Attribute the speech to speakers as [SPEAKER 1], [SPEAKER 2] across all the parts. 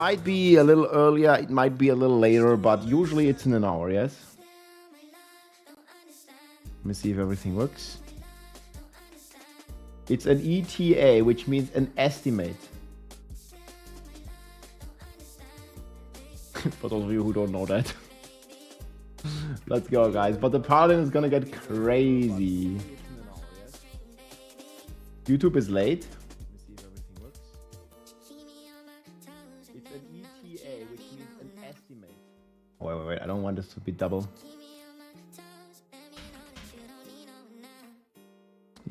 [SPEAKER 1] Might be a little earlier, it might be a little later, but usually it's in an hour, yes? Let me see if everything works. It's an ETA, which means an estimate. For those of you who don't know that. Let's go, guys. But the paladin is gonna get crazy. YouTube is late. Let me see if everything works. It's an ETA, which means an estimate. Wait. I don't want this to be double.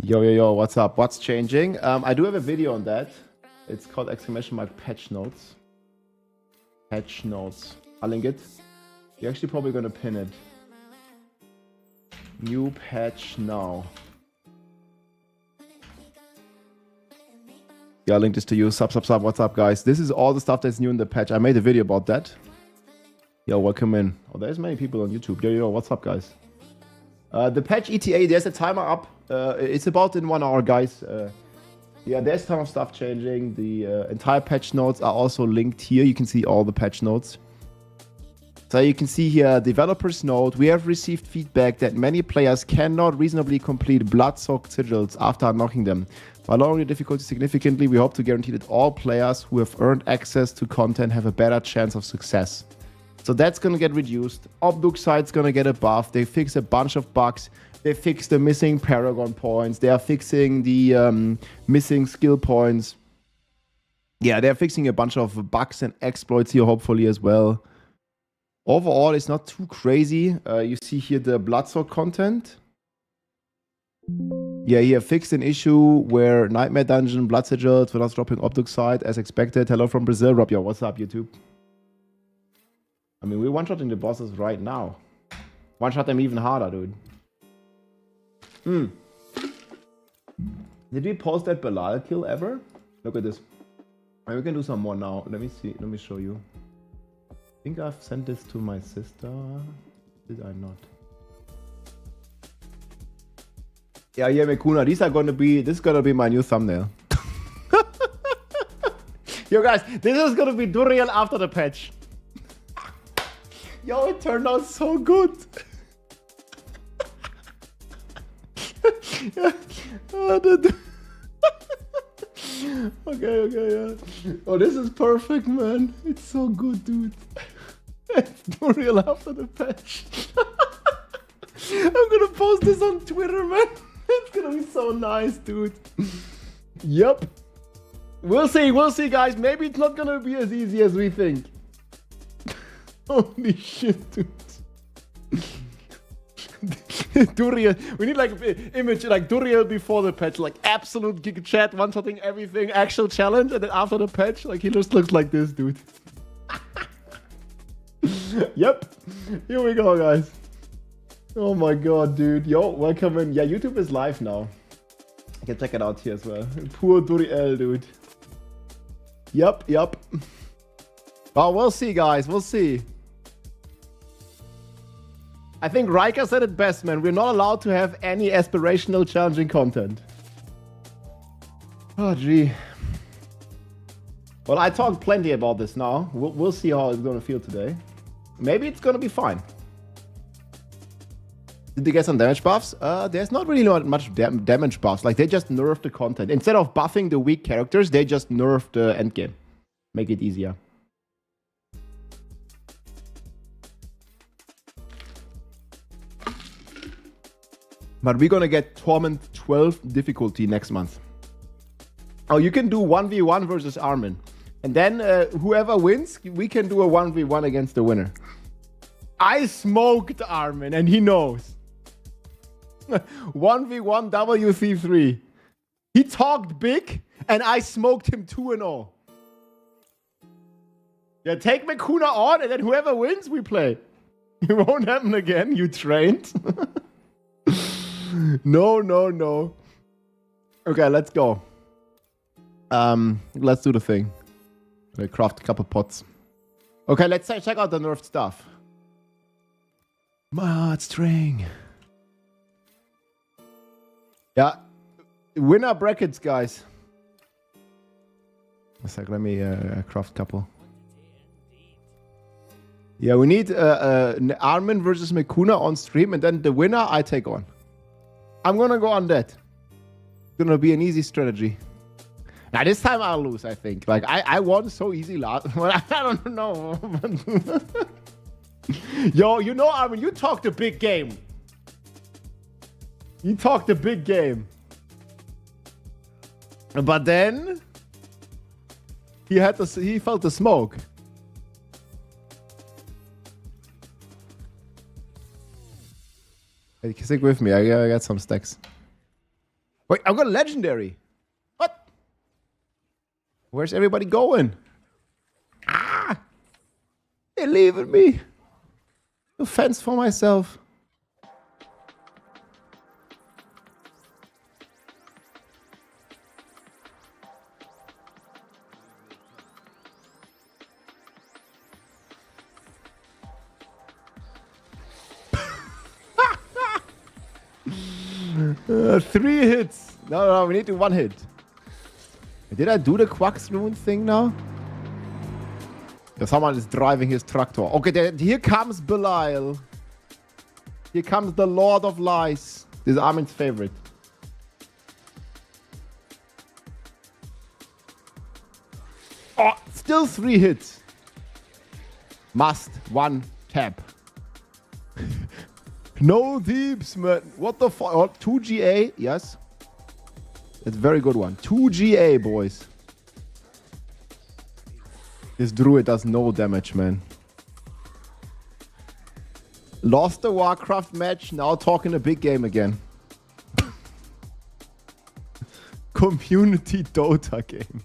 [SPEAKER 1] Yo, what's up? What's changing? I do have a video on that. It's called !patch notes. Patch notes. I'll link it. You're actually probably gonna pin it. New patch now. Yeah, I'll link this to you. Sub. What's up, guys? This is all the stuff that's new in the patch. I made a video about that. Yo, welcome in. Oh, there's many people on YouTube. Yo, what's up, guys? The patch ETA, there's a timer up. It's about in 1 hour, guys. Yeah, there's ton of stuff changing. The entire patch notes are also linked here. You can see all the patch notes. So you can see here, developers note, we have received feedback that many players cannot reasonably complete blood-soaked sigils after unlocking them. By lowering the difficulty significantly, we hope to guarantee that all players who have earned access to content have a better chance of success. So that's going to get reduced. OBDUCITE's going to get a buff. They fix a bunch of bugs. They fix the missing Paragon points. They are fixing the missing skill points. Yeah, they're fixing a bunch of bugs and exploits here, hopefully, as well. Overall, it's not too crazy. You see here the Bloodsock content. Yeah, here fixed an issue where Nightmare Dungeon, Blood Sigils were not dropping OBDUCITE as expected. Hello from Brazil, Rob. Yo, what's up, YouTube? I mean, we're one-shotting the bosses right now. One-shot them even harder, dude. Did we post that Belial kill ever? Look at this. And we can do some more now. Let me see. Let me show you. I think I've sent this to my sister. Did I not? Yeah, Mekuna. This is gonna be my new thumbnail. Yo, guys, this is gonna be Duriel after the patch. Yo, it turned out so good. Okay, yeah. Oh, this is perfect, man. It's so good, dude. It's Duriel after the patch. I'm gonna post this on Twitter, man. It's gonna be so nice, dude. Yep. We'll see, guys. Maybe it's not gonna be as easy as we think. Holy shit, dude. Duriel. We need like image like Duriel before the patch, like absolute gig chat, one-shotting everything, actual challenge, and then after the patch, like he just looks like this, dude. Yep. Here we go, guys. Oh my god, dude. Yo, welcome in. Yeah, YouTube is live now. You can check it out here as well. Poor Duriel, dude. Yep. Well, we'll see, guys. We'll see. I think Riker said it best, man. We're not allowed to have any aspirational challenging content. Oh, gee. Well, I talked plenty about this now. We'll see how it's going to feel today. Maybe it's going to be fine. Did they get some damage buffs? There's not really much damage buffs. Like, they just nerfed the content. Instead of buffing the weak characters, they just nerfed the endgame. Make it easier. But we're gonna get Torment 12 difficulty next month. Oh, you can do 1v1 versus Armin. And then whoever wins, we can do a 1v1 against the winner. I smoked Armin and he knows. 1v1 WC3. He talked big and I smoked him 2-0. Yeah, take Mekuna on and then whoever wins, we play. It won't happen again, you trained. No. Okay, let's go. Let's do the thing. We'll craft a couple pots. Okay, let's check out the nerfed stuff. Mod string. Yeah. Winner brackets, guys. One sec, let me craft a couple. Yeah, we need Armin versus Mikuna on stream, and then the winner I take on. I'm gonna go on that. It's gonna be an easy strategy. Now this time I'll lose, I think. Like I won so easy last. Well, I don't know. Yo, you know, Armin, you talk the big game. You talk the big game. But then he felt the smoke. Hey, stick with me. I got some stacks. Wait, I've got a legendary. What? Where's everybody going? Ah! They're leaving me. No fence for myself. Three hits. No, we need to one hit. Did I do the Quack's Rune thing now? Yeah, someone is driving his tractor. Okay, here comes Belial. Here comes the Lord of Lies. This is Armin's favorite. Oh, still 3 hits. Must one tap. No deeps, man. What the fuck? Oh, 2 GA, yes. That's a very good one. 2 GA, boys. This druid does no damage, man. Lost the Warcraft match, now talking a big game again. Community Dota game.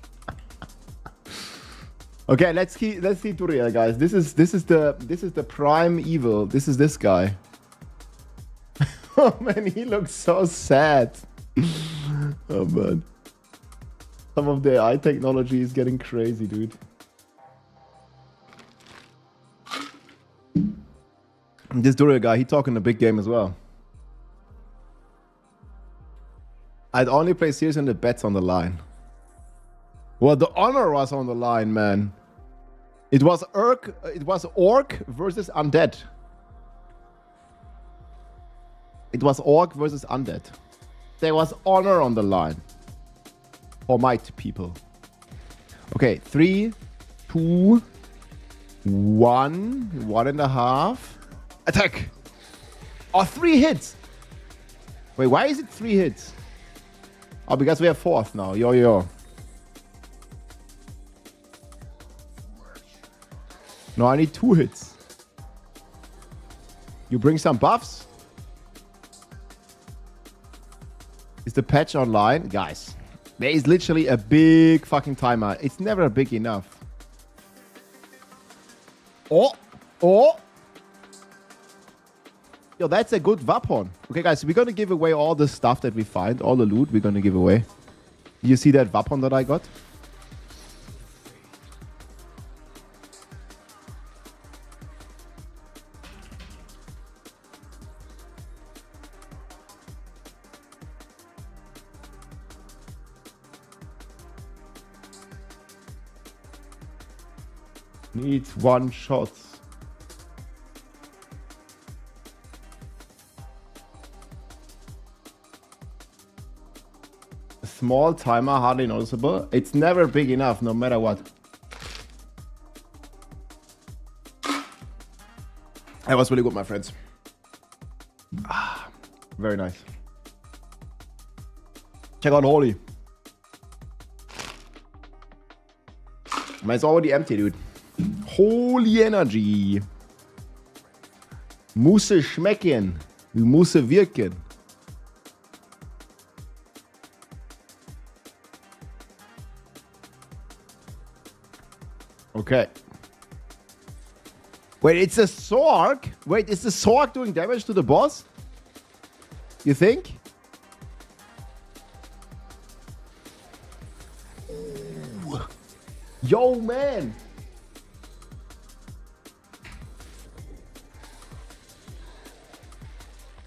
[SPEAKER 1] Okay, let's see Turiel, guys. This is the prime evil. This is this guy. Oh man, he looks so sad. Oh man. Some of the AI technology is getting crazy, dude. This Duriel guy, he talking a big game as well. I'd only play serious when the bet's on the line. Well, the honor was on the line, man. It was Orc versus Undead. It was Orc versus Undead. There was honor on the line. For might, people. Okay, 3, 2, 1, 1.5. Attack! Oh, 3 hits! Wait, why is it 3 hits? Oh, because we have 4th now. Yo. No, I need 2 hits. You bring some buffs? Is the patch online? Guys, there is literally a big fucking timer. It's never big enough. Oh! Yo, that's a good weapon. Okay, guys, we're gonna give away all the stuff that we find. All the loot we're gonna give away. You see that weapon that I got? Needs 1 shot. A small timer, hardly noticeable. It's never big enough, no matter what. That was really good, my friends. Ah, very nice. Check out Holy. Mine's already empty, dude. Holy Energy. Musse schmecken. Musse wirken. Okay. Wait, it's a Sorg? Wait, is the Sorg doing damage to the boss? You think? Ooh. Yo, man.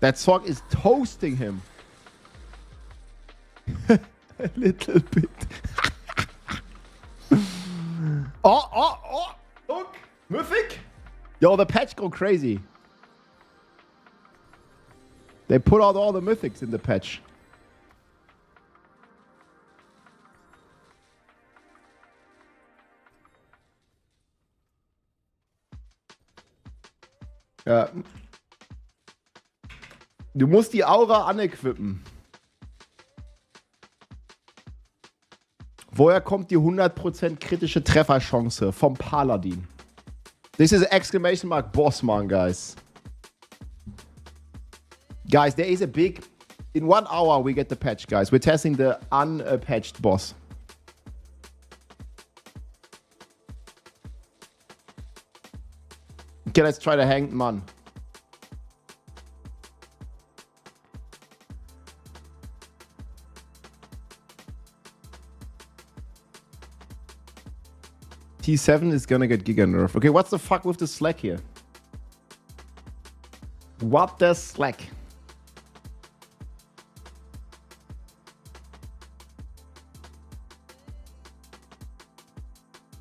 [SPEAKER 1] That Sorg is toasting him. A little bit. Oh, look, Mythic. Yo, the patch go crazy. They put out all the mythics in the patch. Ja. Du musst die Aura anequippen. Woher kommt die 100% kritische Trefferchance? Vom Paladin. This is exclamation mark boss man, guys. Guys, there is a big... In 1 hour we get the patch, guys. We're testing the unpatched boss. Okay, let's try the Hanged Man. T7 is gonna get Giga Nerf. Okay, what's the fuck with the slack here? What the slack?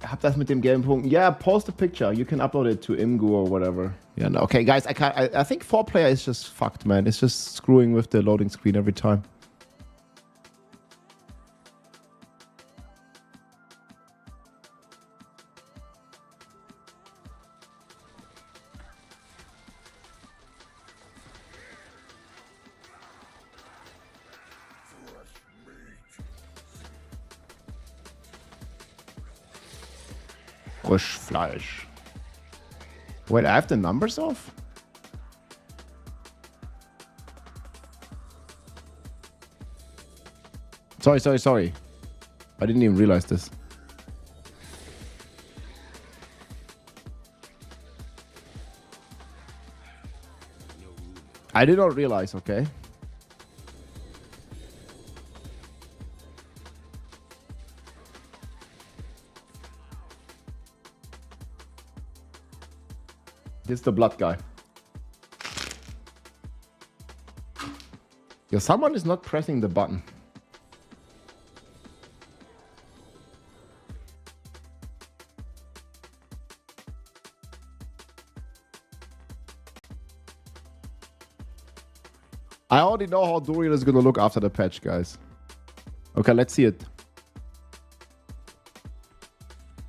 [SPEAKER 1] Hab das mit dem gelben Punkt. Yeah, post a picture. You can upload it to Imgu or whatever. Yeah, no. Okay, guys, I think 4-player is just fucked, man. It's just screwing with the loading screen every time. Frischfleisch. Wait, I have the numbers off? Sorry. I didn't even realize this. I did not realize, okay? This is the blood guy. Yeah, someone is not pressing the button. I already know how Dorian is gonna look after the patch, guys. Okay, let's see it.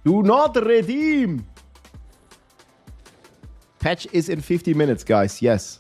[SPEAKER 1] Do not redeem! Patch is in 50 minutes, guys. Yes.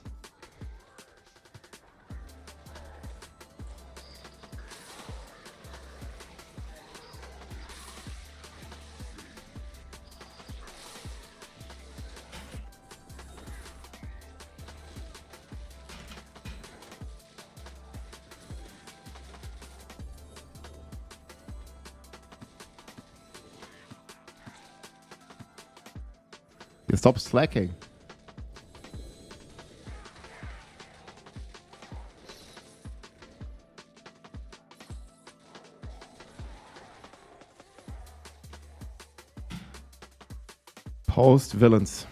[SPEAKER 1] Stop slacking. Post villains.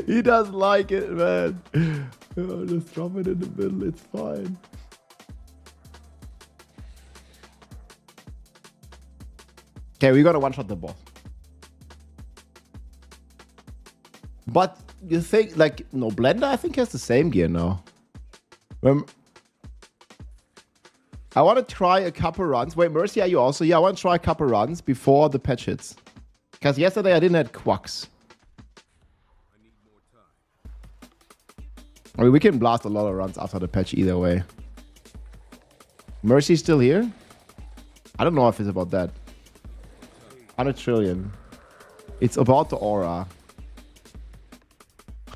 [SPEAKER 1] He doesn't like it, man. Oh, just drop it in the middle, it's fine. Okay, we gotta one-shot the boss. But you think, like, no, Blender, I think, has the same gear now. I want to try a couple runs. Wait, Mercy, are you also? Yeah, I want to try a couple runs before the patch hits. Because yesterday I didn't have quacks. I mean, we can blast a lot of runs after the patch either way. Mercy's still here? I don't know if it's about that. 100 trillion. It's about the aura.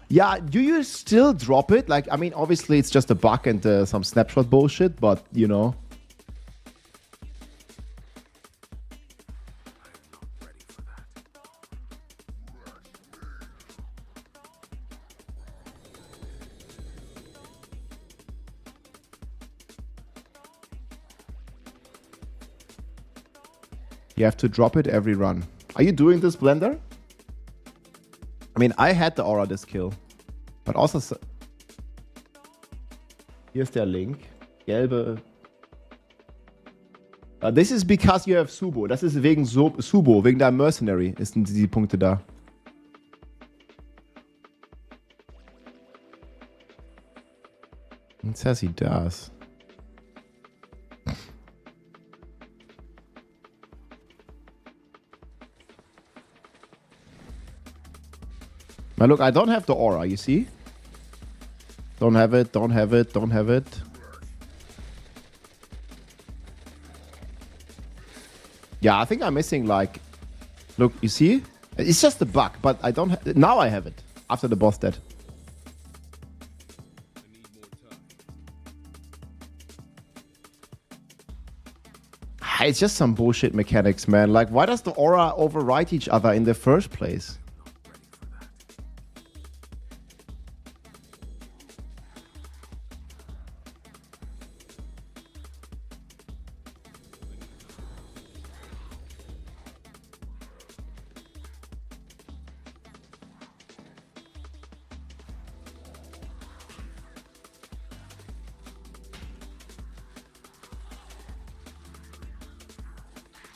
[SPEAKER 1] Yeah, do you still drop it? Like, I mean, obviously it's just a bug and some snapshot bullshit, but, you know. You have to drop it every run. Are you doing this, Blender? I mean, I had the aura this kill. But also, here's der Link. Gelbe. This is because you have Subo. Das ist wegen Subo, wegen der Mercenary sind die Punkte da. It says he does. Now look, I don't have the aura, you see? Don't have it, don't have it, don't have it. Yeah, I think I'm missing like... Look, you see? It's just a bug, but I don't have... Now I have it, after the boss dead. It's just some bullshit mechanics, man. Like, why does the aura override each other in the first place?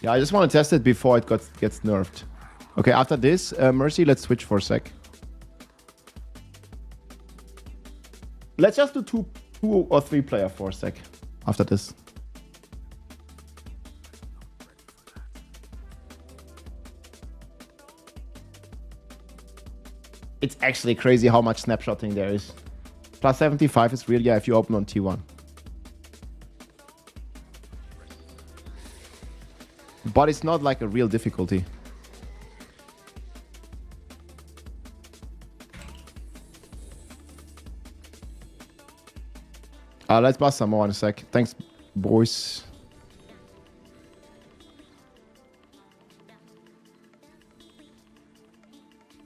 [SPEAKER 1] Yeah, I just want to test it before it gets nerfed. Okay, after this, Mercy, let's switch for a sec. Let's just do two or three player for a sec after this. It's actually crazy how much snapshotting there is. Plus 75 is real, yeah, if you open on T1. But it's not like a real difficulty. Let's bust some more in a sec. Thanks, boys.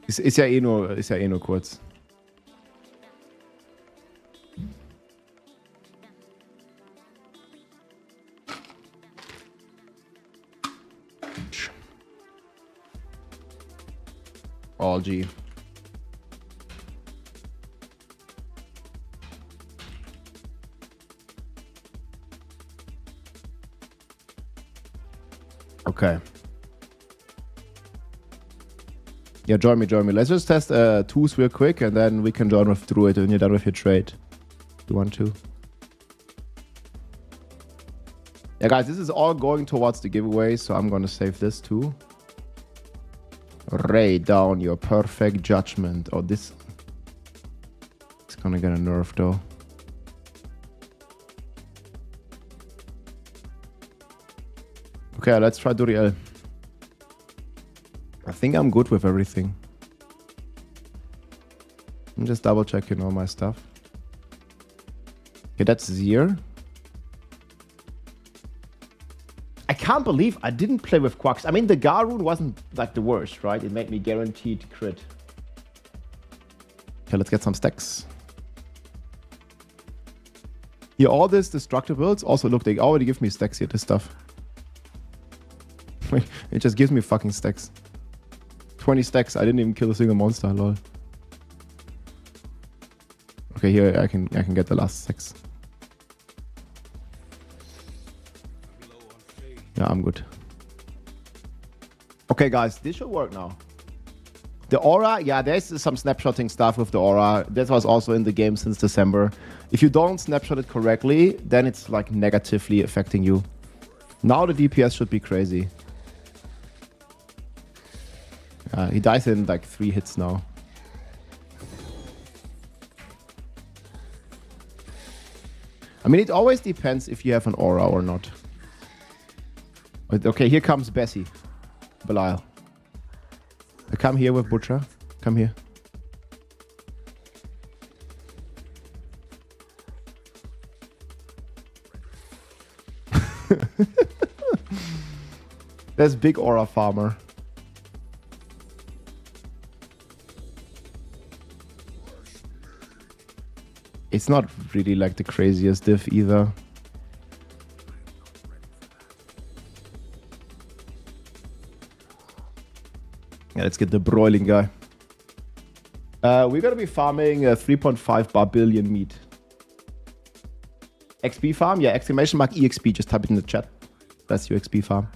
[SPEAKER 1] Ist ja eh nur kurz. All G. Okay. Yeah, join me. Let's just test twos real quick and then we can join through it when you're done with your trade. You want to? Yeah, guys, this is all going towards the giveaway, so I'm gonna save this too. Ray down your perfect judgment. Oh, this... It's gonna get a nerf though. Okay, let's try Duriel. I think I'm good with everything. I'm just double checking all my stuff. Okay, that's Zir. I can't believe I didn't play with Quacks. I mean, the Gar rune wasn't like the worst, right? It made me guaranteed crit. Okay, let's get some stacks. Here, all this destructibles also look, they already give me stacks here, this stuff. It just gives me fucking stacks. 20 stacks, I didn't even kill a single monster, lol. Okay, here I can get the last stacks. Yeah, I'm good. Okay, guys, this should work now. The aura, yeah, there's some snapshotting stuff with the aura. That was also in the game since December. If you don't snapshot it correctly, then it's like negatively affecting you. Now the DPS should be crazy. He dies in like 3 hits now. I mean, it always depends if you have an aura or not. Okay, here comes Bessie. Belial. Come here with Butcher. Come here. There's big aura farmer. It's not really like the craziest diff either. Yeah, let's get the broiling guy. We're gonna be farming 3.5 billion meat. XP farm? Yeah, exclamation mark EXP. Just type it in the chat. That's your XP farm.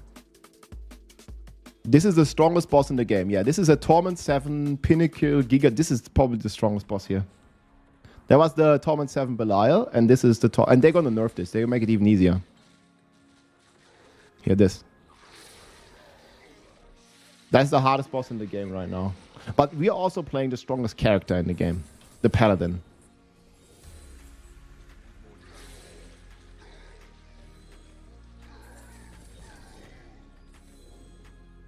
[SPEAKER 1] This is the strongest boss in the game. Yeah, this is a Torment 7 Pinnacle Giga. This is probably the strongest boss here. There was the Torment 7 Belial, and this is the and they're gonna nerf this. They're gonna make it even easier. Here, this. That's the hardest boss in the game right now. But we are also playing the strongest character in the game, the Paladin.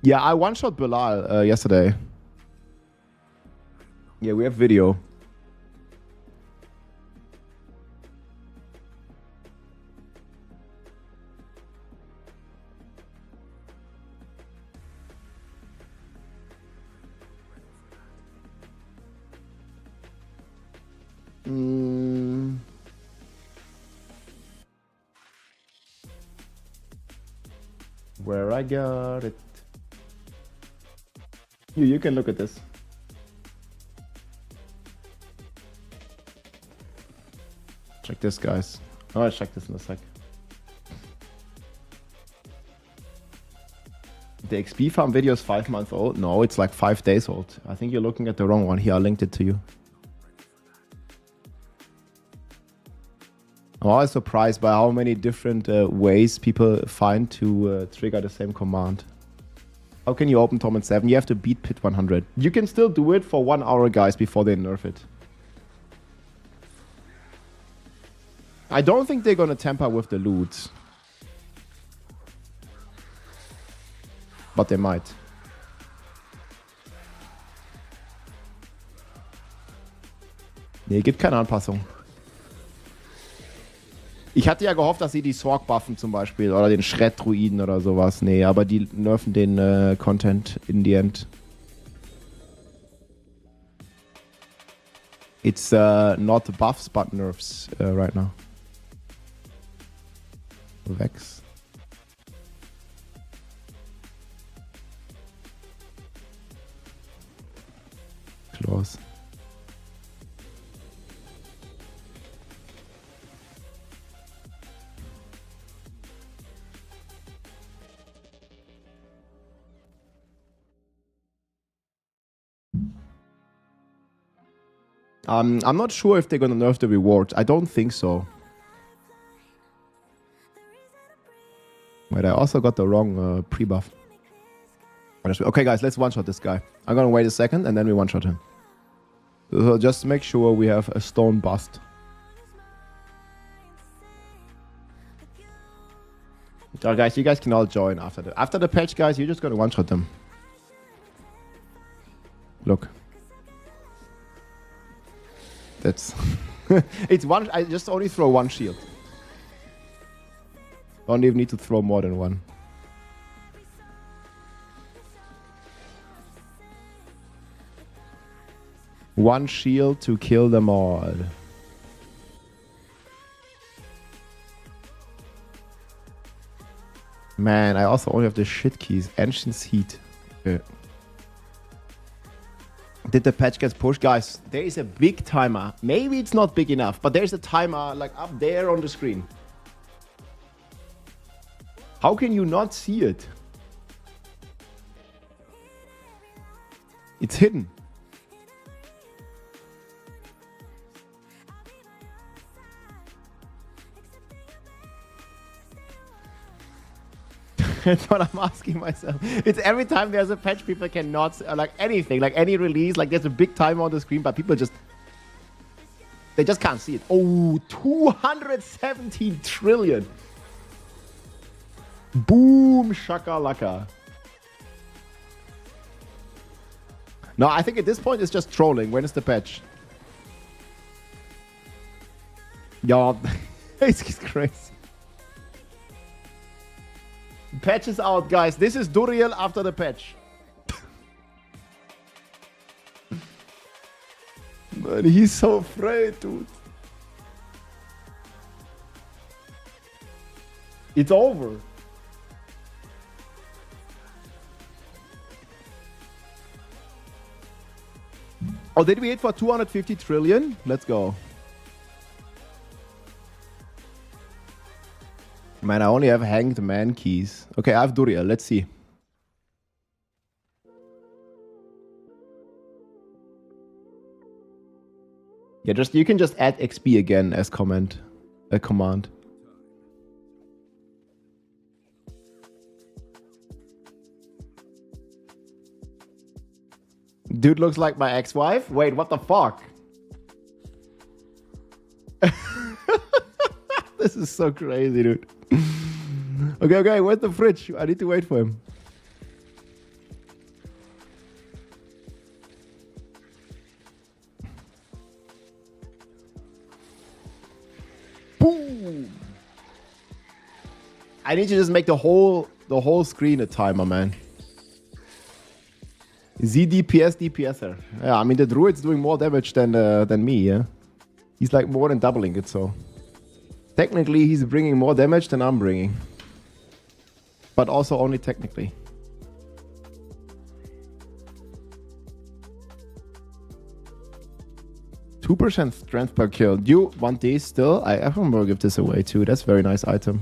[SPEAKER 1] Yeah, I one-shot Belial yesterday. Yeah, we have video. Where I got it. You can look at this. Check this, guys. Oh, I'll check this in a sec. The XP farm video is 5 months old. No, it's like 5 days old. I think you're looking at the wrong one. Here, I linked it to you. I'm always surprised by how many different ways people find to trigger the same command. How can you open Torment 7? You have to beat Pit 100. You can still do it for 1 hour, guys, before they nerf it. I don't think they're gonna tamper with the loot. But they might. Nee, gibt keine Anpassung. Ich hatte ja gehofft, dass sie die Sorg buffen zum Beispiel oder den Shred-Druiden oder sowas. Nee, aber die nerven den Content in the end. It's not buffs, but nerfs right now. Vex. Close. I'm not sure if they're gonna nerf the rewards. I don't think so. Wait, I also got the wrong pre-buff. Okay, guys, let's one-shot this guy. I'm gonna wait a second and then we one-shot him. So just make sure we have a stone bust. So guys, you guys can all join after the patch, guys. You're just gonna one-shot them. Look. That's it's one. I just only throw one shield. Don't even need to throw more than one. One shield to kill them all. Man, I also only have the shit keys. Ancient's Heat. Okay. Did the patch get pushed? Guys, there is a big timer. Maybe it's not big enough, but there's a timer like up there on the screen. How can you not see it? It's hidden. That's what I'm asking myself. It's every time there's a patch, people cannot, like anything, like any release, like there's a big timer on the screen, but people just, they just can't see it. Oh, 217 trillion. Boom, shakalaka. No, I think at this point it's just trolling. When is the patch? Yeah, it's crazy. Patch is out, guys. This is Duriel after the patch. Man, he's so afraid, dude. It's over. Oh, did we hit for 250 trillion? Let's go. Man, I only have hanged man keys. Okay, I have Duriel. Let's see. Yeah, you can just add XP again as command. Dude looks like my ex-wife? Wait, what the fuck? This is so crazy, dude. Okay, where's the fridge? I need to wait for him. Boom! I need to just make the whole screen a timer, man. DPSer. Yeah, I mean the druid's doing more damage than me, yeah? He's like more than doubling it, so... Technically, he's bringing more damage than I'm bringing. But also only technically. 2% strength per kill. Do you want these still? I will give this away too. That's a very nice item.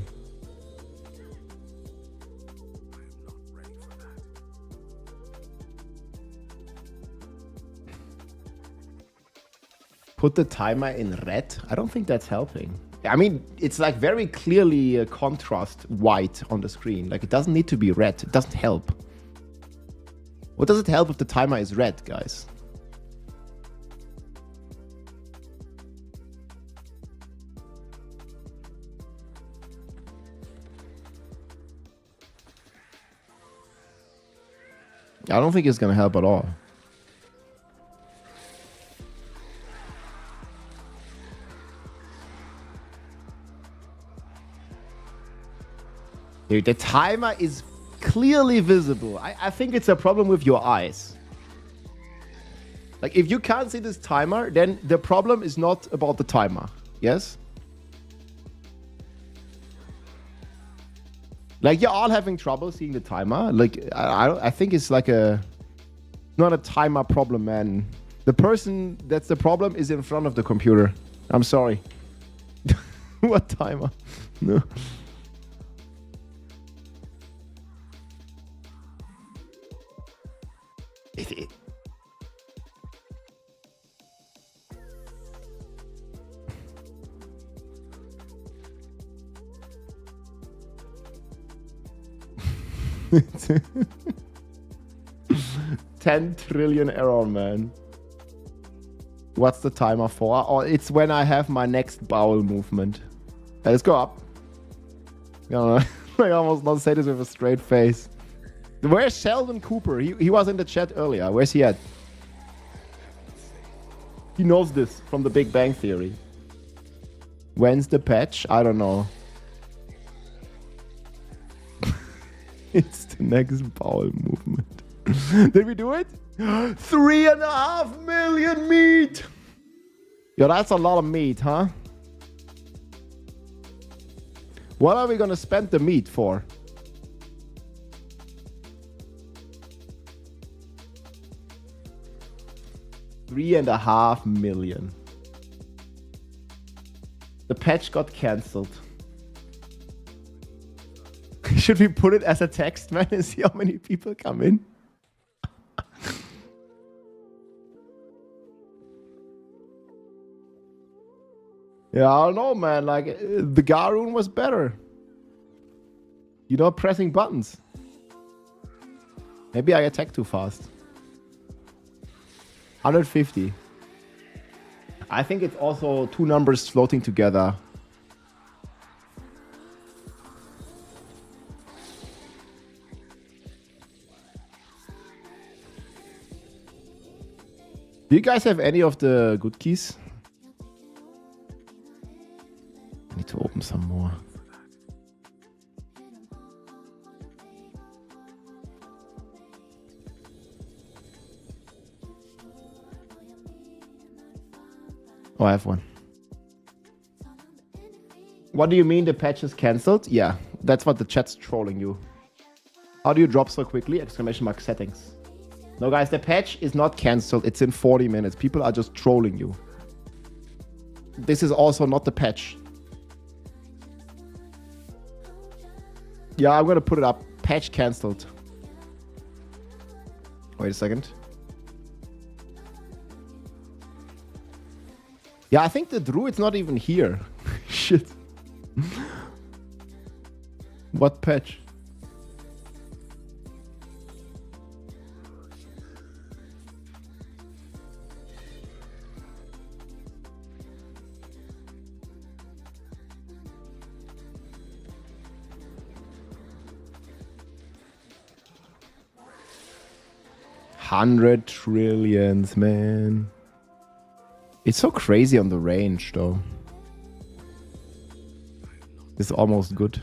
[SPEAKER 1] Put the timer in red? I don't think that's helping. I mean, it's like very clearly a contrast white on the screen. Like it doesn't need to be red. It doesn't help. What does it help if the timer is red, guys? I don't think it's gonna help at all. Dude, the timer is clearly visible. I think it's a problem with your eyes. Like, if you can't see this timer, then the problem is not about the timer. Yes? Like, you're all having trouble seeing the timer. Like, I think it's like not a timer problem, man. The person that's the problem is in front of the computer. I'm sorry. What timer? No. $10 trillion error, man. What's the timer for? Oh, it's when I have my next bowel movement. Let's go up. I almost not say this with a straight face. Where's Sheldon Cooper? He was in the chat earlier. Where's he at? He knows this from the Big Bang Theory. When's the patch? I don't know. It's the next bowel movement. Did we do it? 3.5 million meat! Yo, that's a lot of meat, huh? What are we gonna spend the meat for? $3.5 million. The patch got cancelled. Should we put it as a text, man, and see how many people come in? Yeah, I don't know, man. Like, the Garoon was better. You're not pressing buttons. Maybe I attack too fast. 150. I think it's also two numbers floating together. Do you guys have any of the good keys? I need to open some more. Oh, I have one. What do you mean the patch is cancelled? Yeah, that's what the chat's trolling you. How do you drop so quickly? Exclamation mark settings. No, guys, the patch is not cancelled. It's in 40 minutes. People are just trolling you. This is also not the patch. Yeah, I'm gonna put it up. Patch cancelled. Wait a second. Yeah, I think the druid's not even here. Shit. What patch? $100 trillion, man. It's so crazy on the range, though. It's almost good.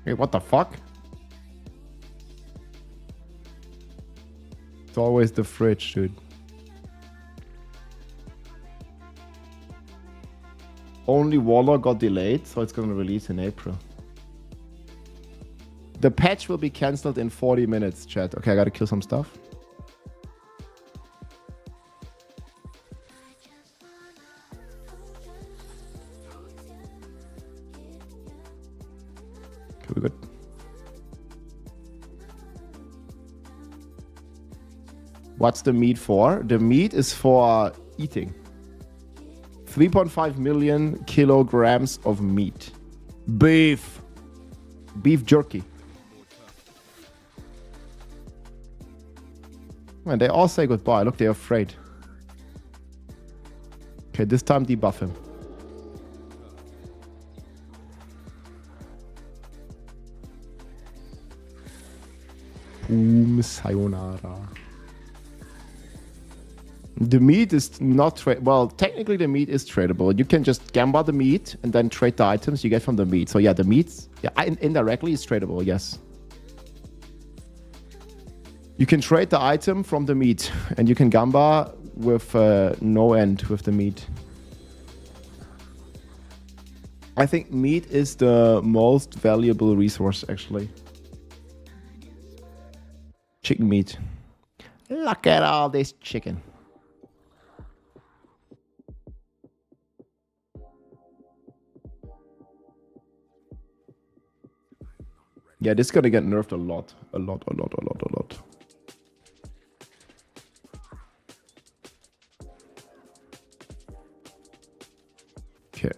[SPEAKER 1] Hey, what the fuck? It's always the fridge, dude. Only Warlock got delayed, so it's gonna release in April. The patch will be cancelled in 40 minutes, chat. Okay, I gotta kill some stuff. Okay, we're good. What's the meat for? The meat is for eating. 3.5 million kilograms of meat. Beef. Beef jerky. Man, they all say goodbye. Look, they're afraid. Okay, this time debuff him. Boom, sayonara. The meat is not trade. Well, technically the meat is tradable. You can just gamba the meat and then trade the items you get from the meat. So yeah, the meat, yeah, indirectly is tradable. Yes. You can trade the item from the meat, and you can gamba with no end with the meat. I think meat is the most valuable resource, actually. Chicken meat. Look at all this chicken. Yeah, this is gonna get nerfed a lot. A lot. Okay.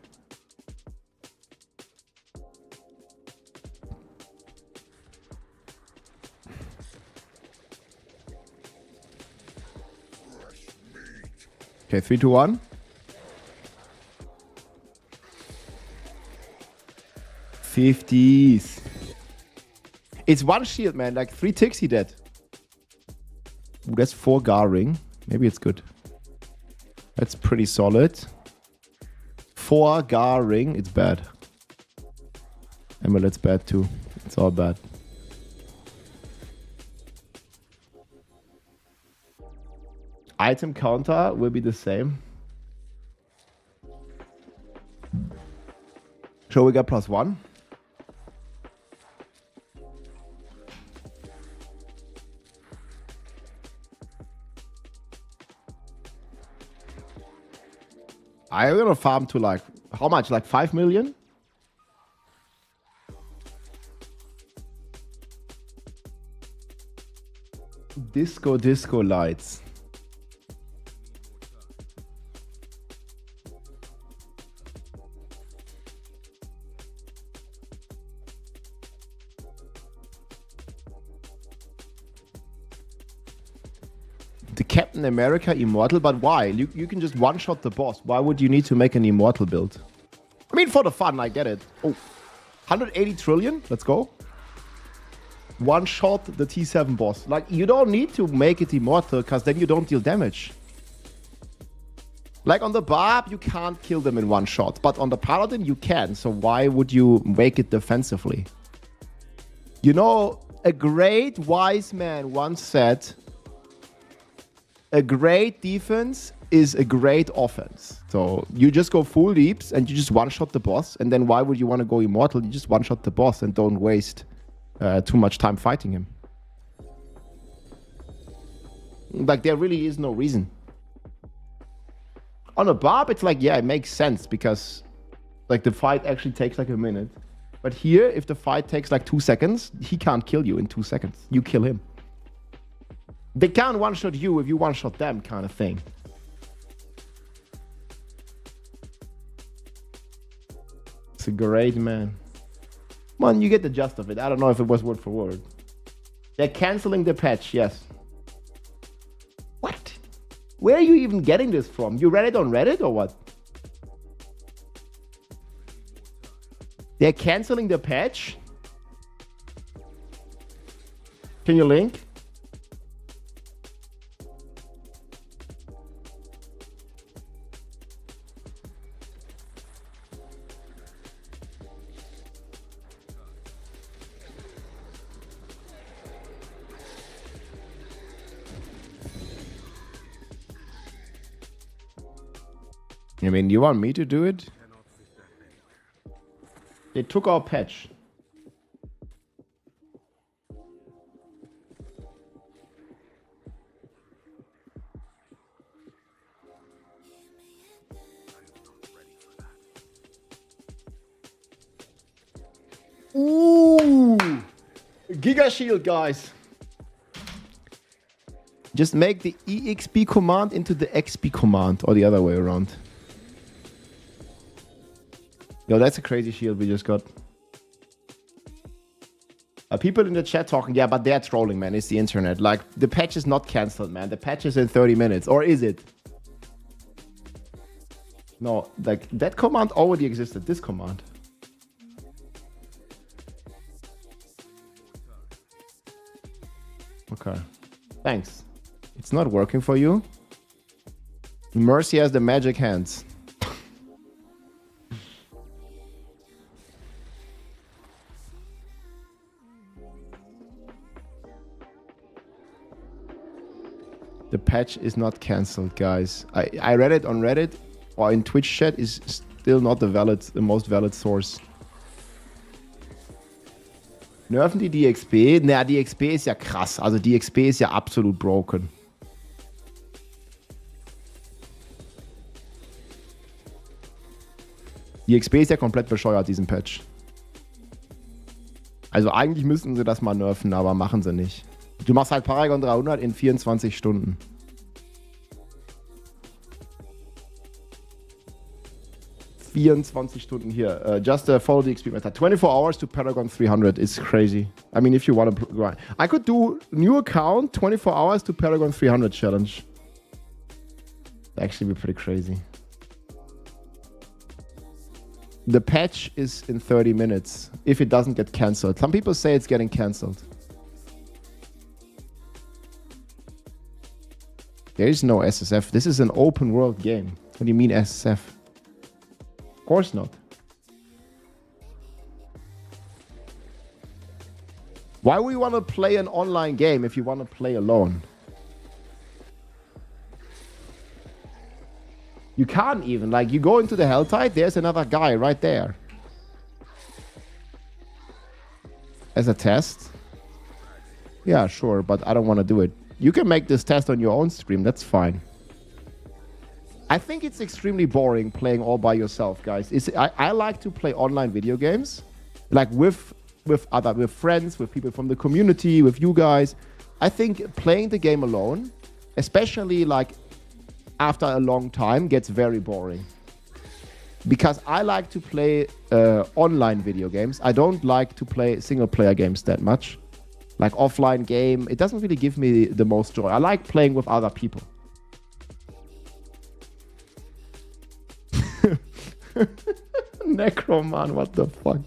[SPEAKER 1] Okay, 3, 2, 1. $50s. It's one shield, man. Like 3 ticks, he dead. Ooh, that's 4 Garring. Maybe it's good. That's pretty solid. 4 Garring. It's bad. Emerald's bad too. It's all bad. Item counter will be the same. So we got +1. I'm gonna farm to like, how much? Like 5 million? Disco lights. The Captain America immortal, but why? You can just one-shot the boss. Why would you need to make an immortal build? I mean, for the fun, I get it. Oh, 180 trillion. Let's go. One-shot the T7 boss. Like, you don't need to make it immortal, because then you don't deal damage. Like, on the Barb, you can't kill them in one shot. But on the Paladin, you can. So why would you make it defensively? You know, a great wise man once said, a great defense is a great offense. So you just go full leaps and you just one-shot the boss. And then why would you want to go immortal? You just one-shot the boss and don't waste too much time fighting him. Like, there really is no reason. On a barb, it's like, yeah, it makes sense because like the fight actually takes like a minute. But here, if the fight takes like 2 seconds, he can't kill you in 2 seconds. You kill him. They can't one-shot you if you one-shot them, kind of thing. It's a great man. Man, you get the gist of it. I don't know if it was word for word. They're canceling the patch, yes. What? Where are you even getting this from? You read it on Reddit or what? They're canceling the patch? Can you link? I mean, you want me to do it? They took our patch. Ooh! Giga Shield, guys. Just make the EXP command into the XP command, or the other way around. Yo, that's a crazy shield we just got. People in the chat talking, yeah, but they're trolling, man. It's the internet. Like, the patch is not cancelled, man. The patch is in 30 minutes. Or is it? No, like, that command already existed. This command. Okay. Thanks. It's not working for you? Mercy has the magic hands. The patch is not cancelled, guys. I read it on Reddit or in Twitch chat is still not the most valid source. Nerven die DXP? Naja, DXP ist ja krass. Also DXP ist ja absolut broken. DXP ist ja komplett bescheuert, diesen Patch. Also eigentlich müssten sie das mal nerven, aber machen sie nicht. Du machst halt Paragon 300 in 24 Stunden. Here. Just follow the XP method. 24 hours to Paragon 300 is crazy. I mean, if you want to grind. I could do new account, 24 hours to Paragon 300 challenge. That'd actually be pretty crazy. The patch is in 30 minutes if it doesn't get cancelled. Some people say it's getting cancelled. There is no SSF. This is an open world game. What do you mean SSF? Of course not. Why would you want to play an online game if you want to play alone? You can't even. Like, you go into the Helltide, there's another guy right there. As a test? Yeah, sure, but I don't want to do it. You can make this test on your own stream, that's fine. I think it's extremely boring playing all by yourself, guys. I like to play online video games, like with friends, with people from the community, with you guys. I think playing the game alone, especially like after a long time, gets very boring. Because I like to play online video games. I don't like to play single-player games that much. Like offline game, it doesn't really give me the most joy. I like playing with other people. Necroman, what the fuck?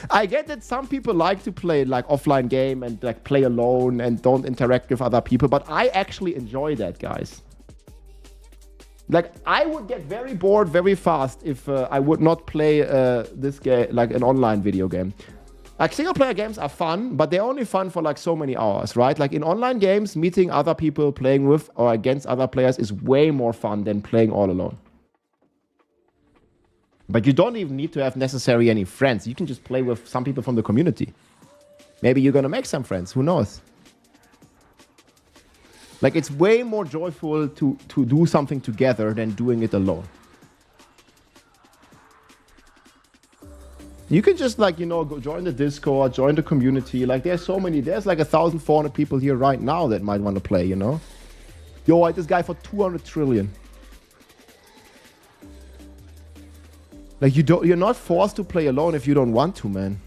[SPEAKER 1] I get that some people like to play like offline game and like play alone and don't interact with other people, but I actually enjoy that, guys. Like, I would get very bored very fast if I would not play this game, like an online video game. Like single player games are fun, but they're only fun for like so many hours, right? Like in online games, meeting other people, playing with or against other players is way more fun than playing all alone. But you don't even need to have necessarily any friends. You can just play with some people from the community. Maybe you're gonna make some friends, who knows? Like it's way more joyful to do something together than doing it alone. You can just like, you know, go join the Discord, join the community. Like there's so many, there's like 1,400 people here right now that might want to play, you know? Yo, I this guy for 200 trillion. Like you're not forced to play alone if you don't want to, man.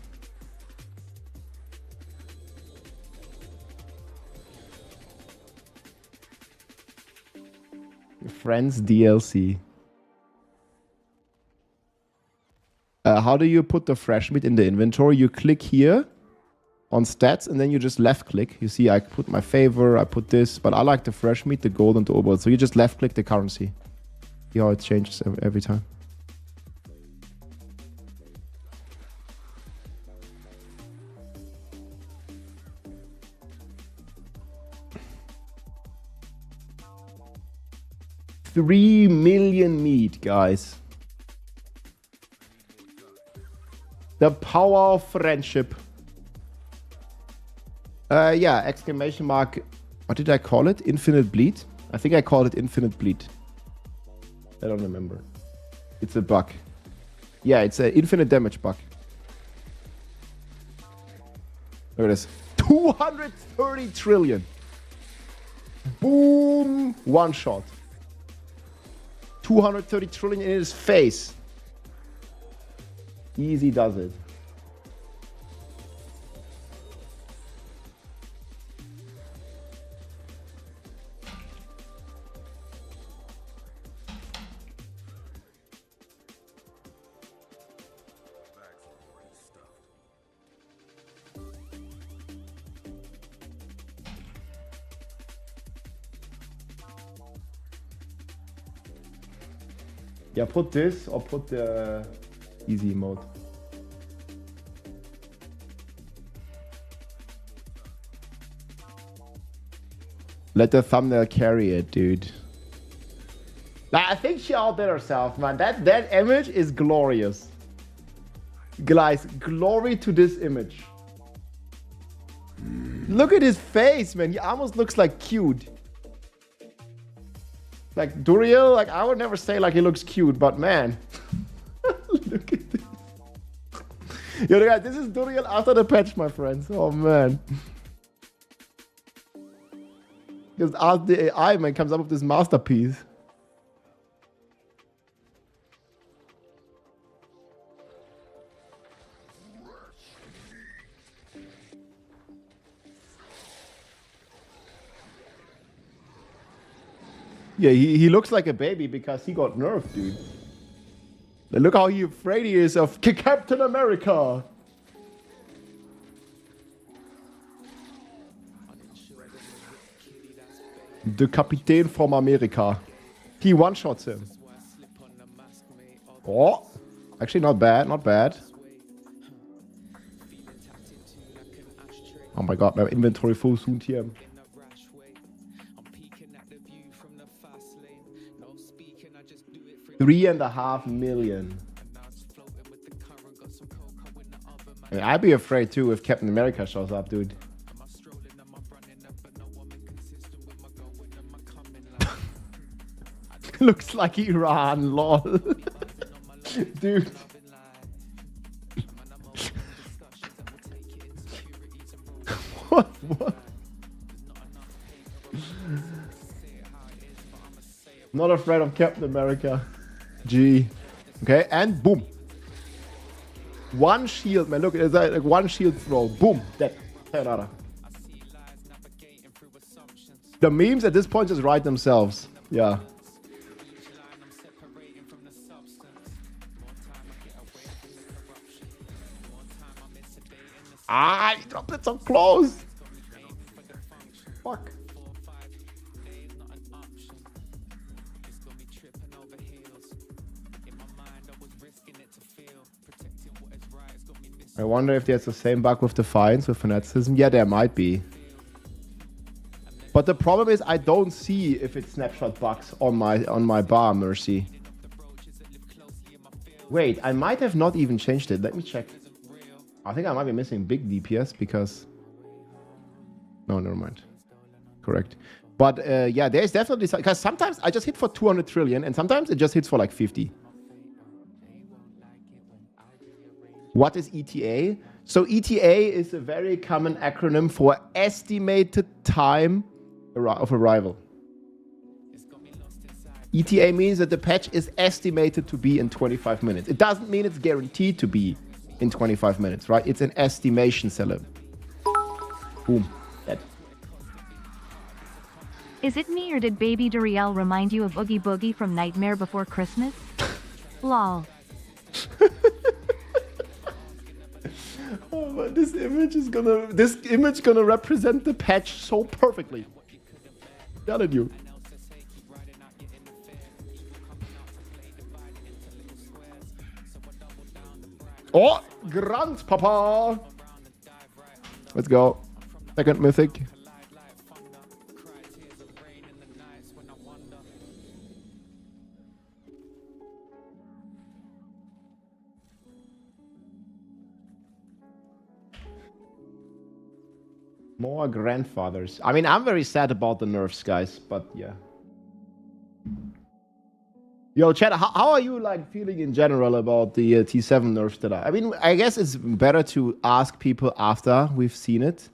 [SPEAKER 1] Friends DLC. How do you put the fresh meat in the inventory? You click here on stats and then you just left click. You see, I put my favor, I put this, but I like the fresh meat, the gold, and the obol. So you just left click the currency. See how it changes every time. $3 million meat, guys. The power of friendship. Yeah, exclamation mark. What did I call it? Infinite bleed? I think I called it infinite bleed. I don't remember. It's a bug. Yeah, it's an infinite damage bug. Look at this. 230 trillion. Boom. One shot. 230 trillion in his face. Easy does it. Yeah, put this or put the easy mode. Let the thumbnail carry it, dude. Like, I think she outdid herself, man. That image is glorious. Guys, glory to this image. Look at his face, man. He almost looks like cute. Like Duriel, like I would never say like he looks cute, but man. Look at this. Yo, guys, this is Duriel after the patch, my friends. Oh man. Because as the AI man comes up with this masterpiece. Yeah, he looks like a baby because he got nerfed, dude. Look how afraid he is of Captain America. The Kapitän from America. He one-shots him. Oh, actually not bad, not bad. Oh my god, my inventory full soon here. 3.5 million. I mean, I'd be afraid too if Captain America shows up, dude. Looks like Iran, lol. Dude. What? Not afraid of Captain America. G. Okay, and boom. One shield, man. Look, it's like one shield throw. Boom. Dead. The memes at this point just write themselves. Yeah. Ah, he dropped it so close. Fuck. I wonder if there's the same bug with Defiance, with Fanaticism. Yeah, there might be. But the problem is I don't see if it snapshot bugs on my bar, Mercy. Wait, I might have not even changed it. Let me check. I think I might be missing big DPS because... No, never mind. Correct. But yeah, there's definitely... Because sometimes I just hit for 200 trillion and sometimes it just hits for like 50. What is ETA? So ETA is a very common acronym for estimated time of arrival. ETA means that the patch is estimated to be in 25 minutes. It doesn't mean it's guaranteed to be in 25 minutes, right? It's an estimation, Selim. Boom. Dead.
[SPEAKER 2] Is it me or did Baby Duriel remind you of Oogie Boogie from Nightmare Before Christmas? Lol.
[SPEAKER 1] Oh, but this image gonna represent the patch so perfectly. Telling you. Oh, Grand Papa. Let's go. Second mythic. More grandfathers. I mean, I'm very sad about the nerfs, guys, but yeah. Yo, chat, how are you like feeling in general about the T7 nerfs that I mean, I guess it's better to ask people after we've seen it.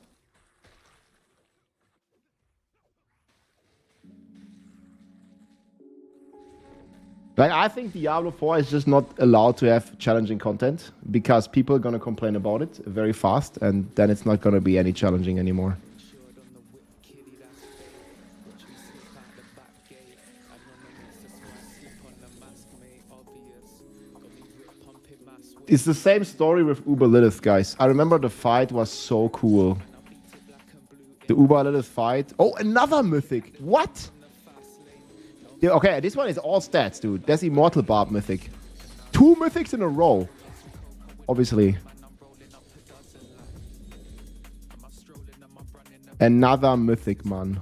[SPEAKER 1] Like, I think Diablo 4 is just not allowed to have challenging content because people are going to complain about it very fast and then it's not going to be any challenging anymore. It's the same story with Uber Lilith, guys. I remember the fight was so cool. The Uber Lilith fight. Oh, another mythic. What? Yeah, okay, this one is all stats, dude. That's Immortal Barb mythic. 2 mythics in a row. Obviously. Another mythic, man.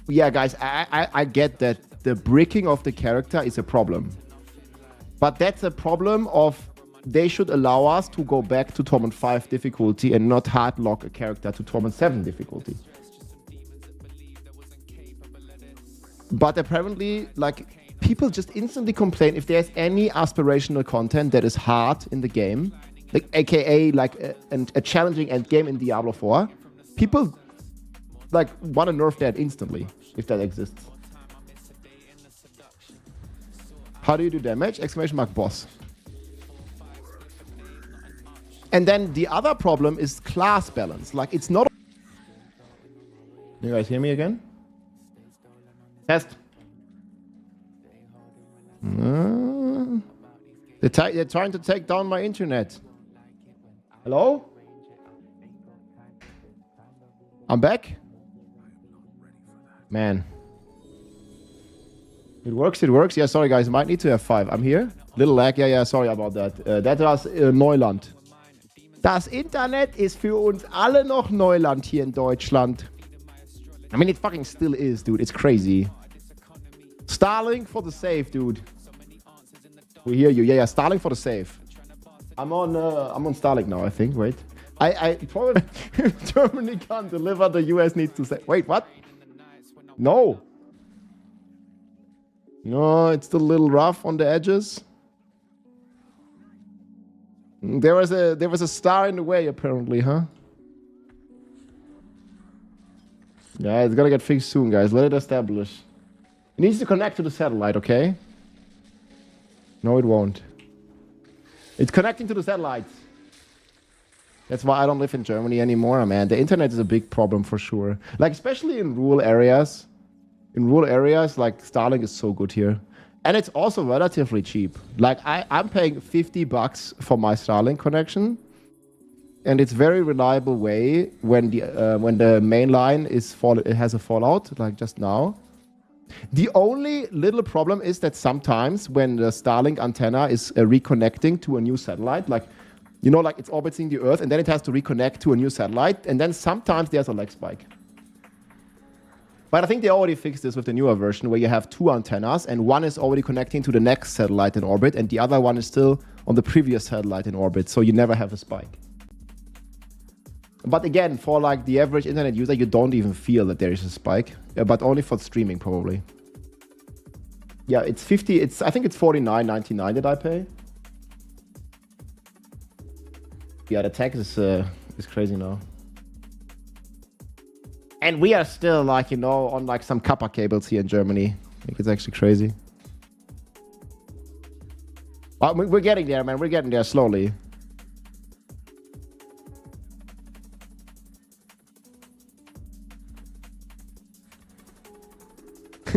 [SPEAKER 1] Yeah, guys, I get that the bricking of the character is a problem. But that's a problem of they should allow us to go back to Torment 5 difficulty and not hard lock a character to Torment 7 difficulty. But apparently, like, people just instantly complain if there's any aspirational content that is hard in the game, like aka like a challenging end game in Diablo 4, people like want to nerf that instantly if that exists. How do you do damage? Exclamation mark boss. And then the other problem is class balance. Like, it's not... You guys hear me again? Test. They're trying to take down my internet. Hello? I'm back? Man. It works, it works. Yeah, sorry guys, might need to have 5. I'm here. Little lag, yeah, sorry about that. That was Neuland. Das Internet ist für uns alle noch Neuland hier in Deutschland. I mean, it fucking still is, dude. It's crazy. Starlink for the save, dude. We hear you. Yeah, Starlink for the save. I'm on Starlink now, I think. Wait. I probably... Germany can't deliver, the US needs to say... Wait, what? No. No, it's still a little rough on the edges. There was a star in the way, apparently, huh? Yeah, it's gonna get fixed soon, guys. Let it establish. It needs to connect to the satellite, okay? No, it won't. It's connecting to the satellites. That's why I don't live in Germany anymore, man. The internet is a big problem for sure. Like, especially in rural areas. In rural areas, like, Starlink is so good here. And it's also relatively cheap. Like, I'm paying $50 for my Starlink connection. And it's very reliable way when the main line is it has a fallout, like just now. The only little problem is that sometimes when the Starlink antenna is reconnecting to a new satellite, like, you know, like it's orbiting the Earth and then it has to reconnect to a new satellite, and then sometimes there's a lag spike. But I think they already fixed this with the newer version where you have two antennas and one is already connecting to the next satellite in orbit and the other one is still on the previous satellite in orbit, so you never have a spike. But again, for like the average internet user, you don't even feel that there is a spike, but only for streaming probably. Yeah, it's 50, I think it's $49.99 that I pay. Yeah, the tax is crazy now. And we are still like, you know, on like some copper cables here in Germany. I think it's actually crazy. But we're getting there, man. We're getting there slowly.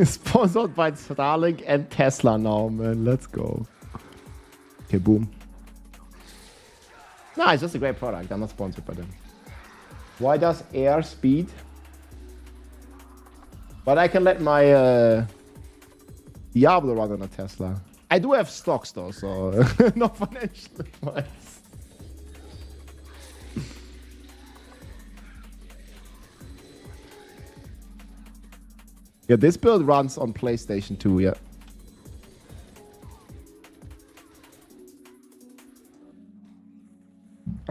[SPEAKER 1] Sponsored by Starlink and Tesla now, man. Let's go. Okay, boom. No, it's just a great product. I'm not sponsored by them. Why does air speed? But I can let my Diablo run on a Tesla. I do have stocks though, so no financial advice. Yeah, this build runs on PlayStation 2, yeah.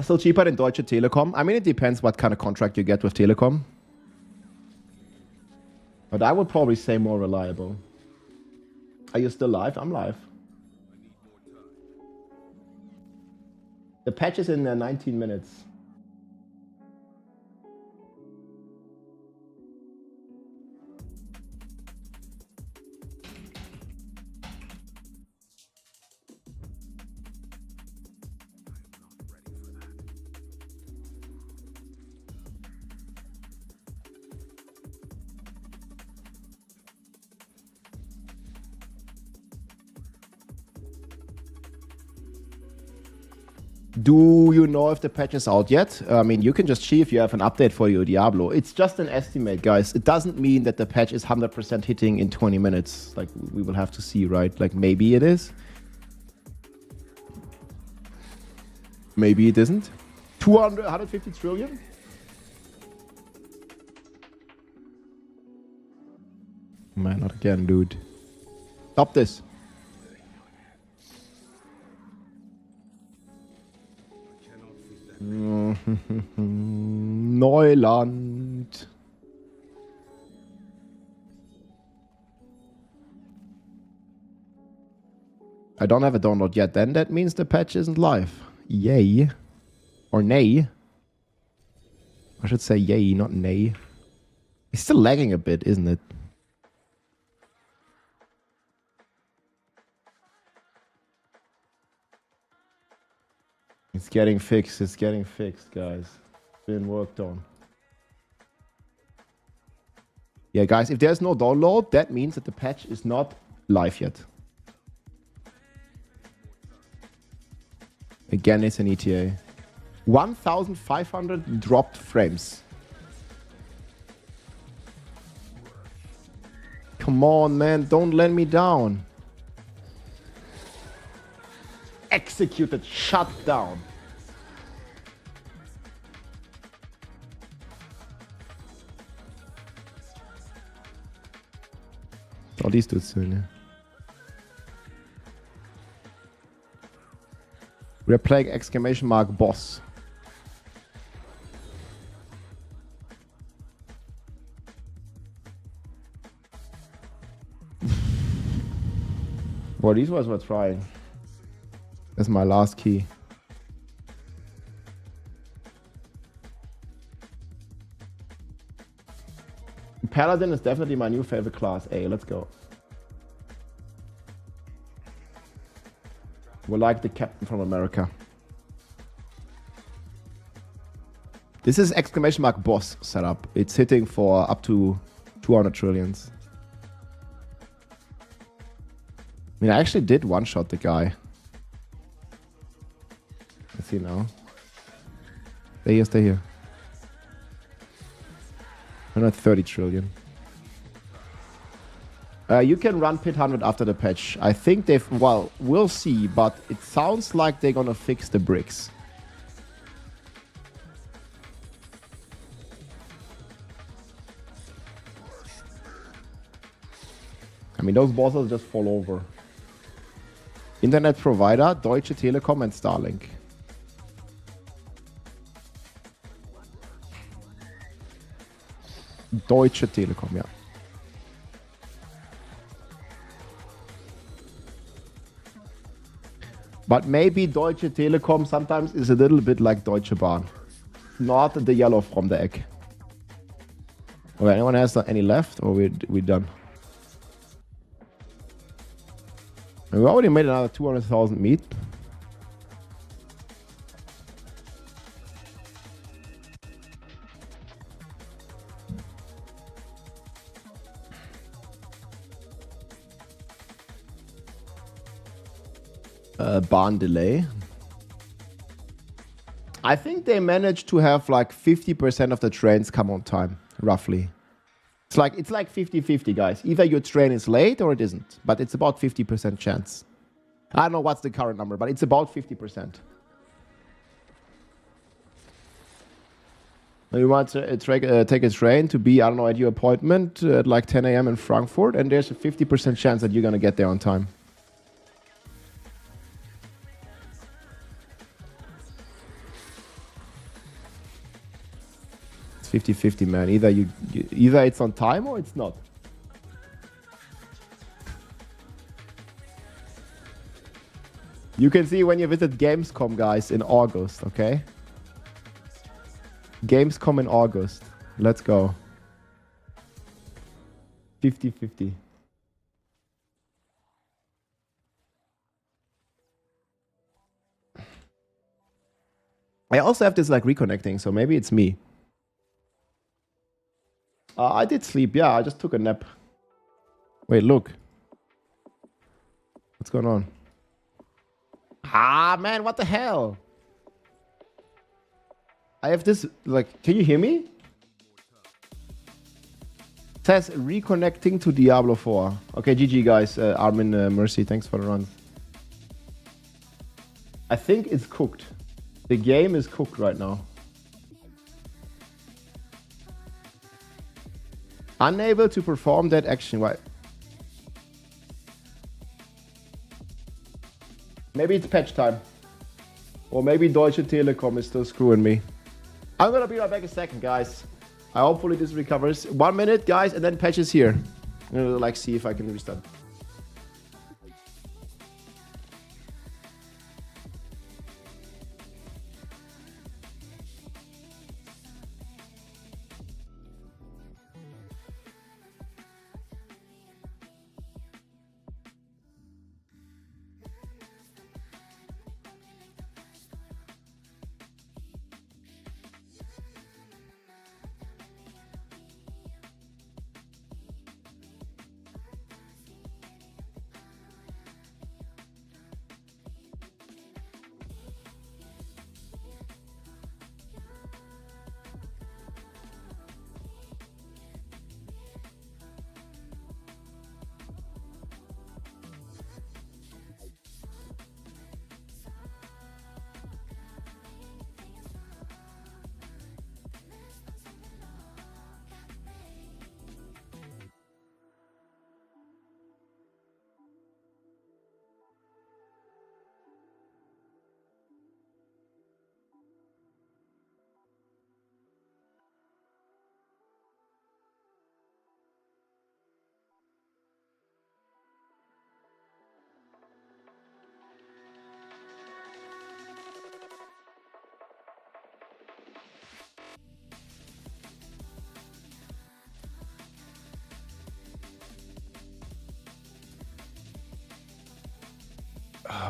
[SPEAKER 1] Still cheaper than Deutsche Telekom. I mean, it depends what kind of contract you get with Telekom. But I would probably say more reliable. Are you still live? I'm live. The patch is in 19 minutes. Do you know if the patch is out yet? I mean, you can just see if you have an update for your Diablo. It's just an estimate, guys. It doesn't mean that the patch is 100% hitting in 20 minutes. Like, we will have to see, right? Like, maybe it is. Maybe it isn't. 150 trillion? Man, not again, dude. Stop this. Neuland. I don't have a download yet. Then that means the patch isn't live. Yay. Or nay. I should say yay, not nay. It's still lagging a bit, isn't it? It's getting fixed. It's getting fixed, guys. It's been worked on. Yeah, guys, if there's no download, that means that the patch is not live yet. Again, it's an ETA. 1,500 dropped frames. Come on, man. Don't let me down. Executed, shut down. All these dudes doing, yeah. We're playing exclamation mark boss. Well, these ones were trying. That's my last key. Paladin is definitely my new favorite class. Hey, let's go. We're like the Captain from America. This is exclamation mark boss setup. It's hitting for up to 200 trillions. I mean, I actually did one-shot the guy. Let's see now. Stay here, stay here. 130 trillion. You can run Pit 100 after the patch. I think they've... Well, we'll see, but it sounds like they're gonna fix the bricks. I mean, those bosses just fall over. Internet provider, Deutsche Telekom and Starlink. Deutsche Telekom, yeah. But maybe Deutsche Telekom sometimes is a little bit like Deutsche Bahn. Not the yellow from the egg. Okay, anyone has any left or we done? We already made another 200,000 meat. Barn delay. I think they managed to have like 50% of the trains come on time, roughly. It's like 50-50, guys. Either your train is late or it isn't, but it's about 50% chance. I don't know what's the current number, but it's about 50%. You want to take a train to be, I don't know, at your appointment at like 10 a.m. in Frankfurt, and there's a 50% chance that you're gonna get there on time. It's 50-50, man. Either it's on time or it's not. You can see when you visit Gamescom, guys, in August, okay? Gamescom in August. Let's go. 50-50. I also have this like reconnecting, so maybe it's me. I did sleep, yeah, I just took a nap. Wait, look. What's going on? Ah, man, what the hell? I have this, like, can you hear me? It says reconnecting to Diablo 4. Okay, GG, guys. Armin, Mercy, thanks for the run. I think it's cooked. The game is cooked right now. Unable to perform that action. Why? Maybe it's patch time. Or maybe Deutsche Telekom is still screwing me. I'm gonna be right back a second, guys. Hopefully this recovers. 1 minute, guys, and then patch is here. I'm gonna like see if I can restart.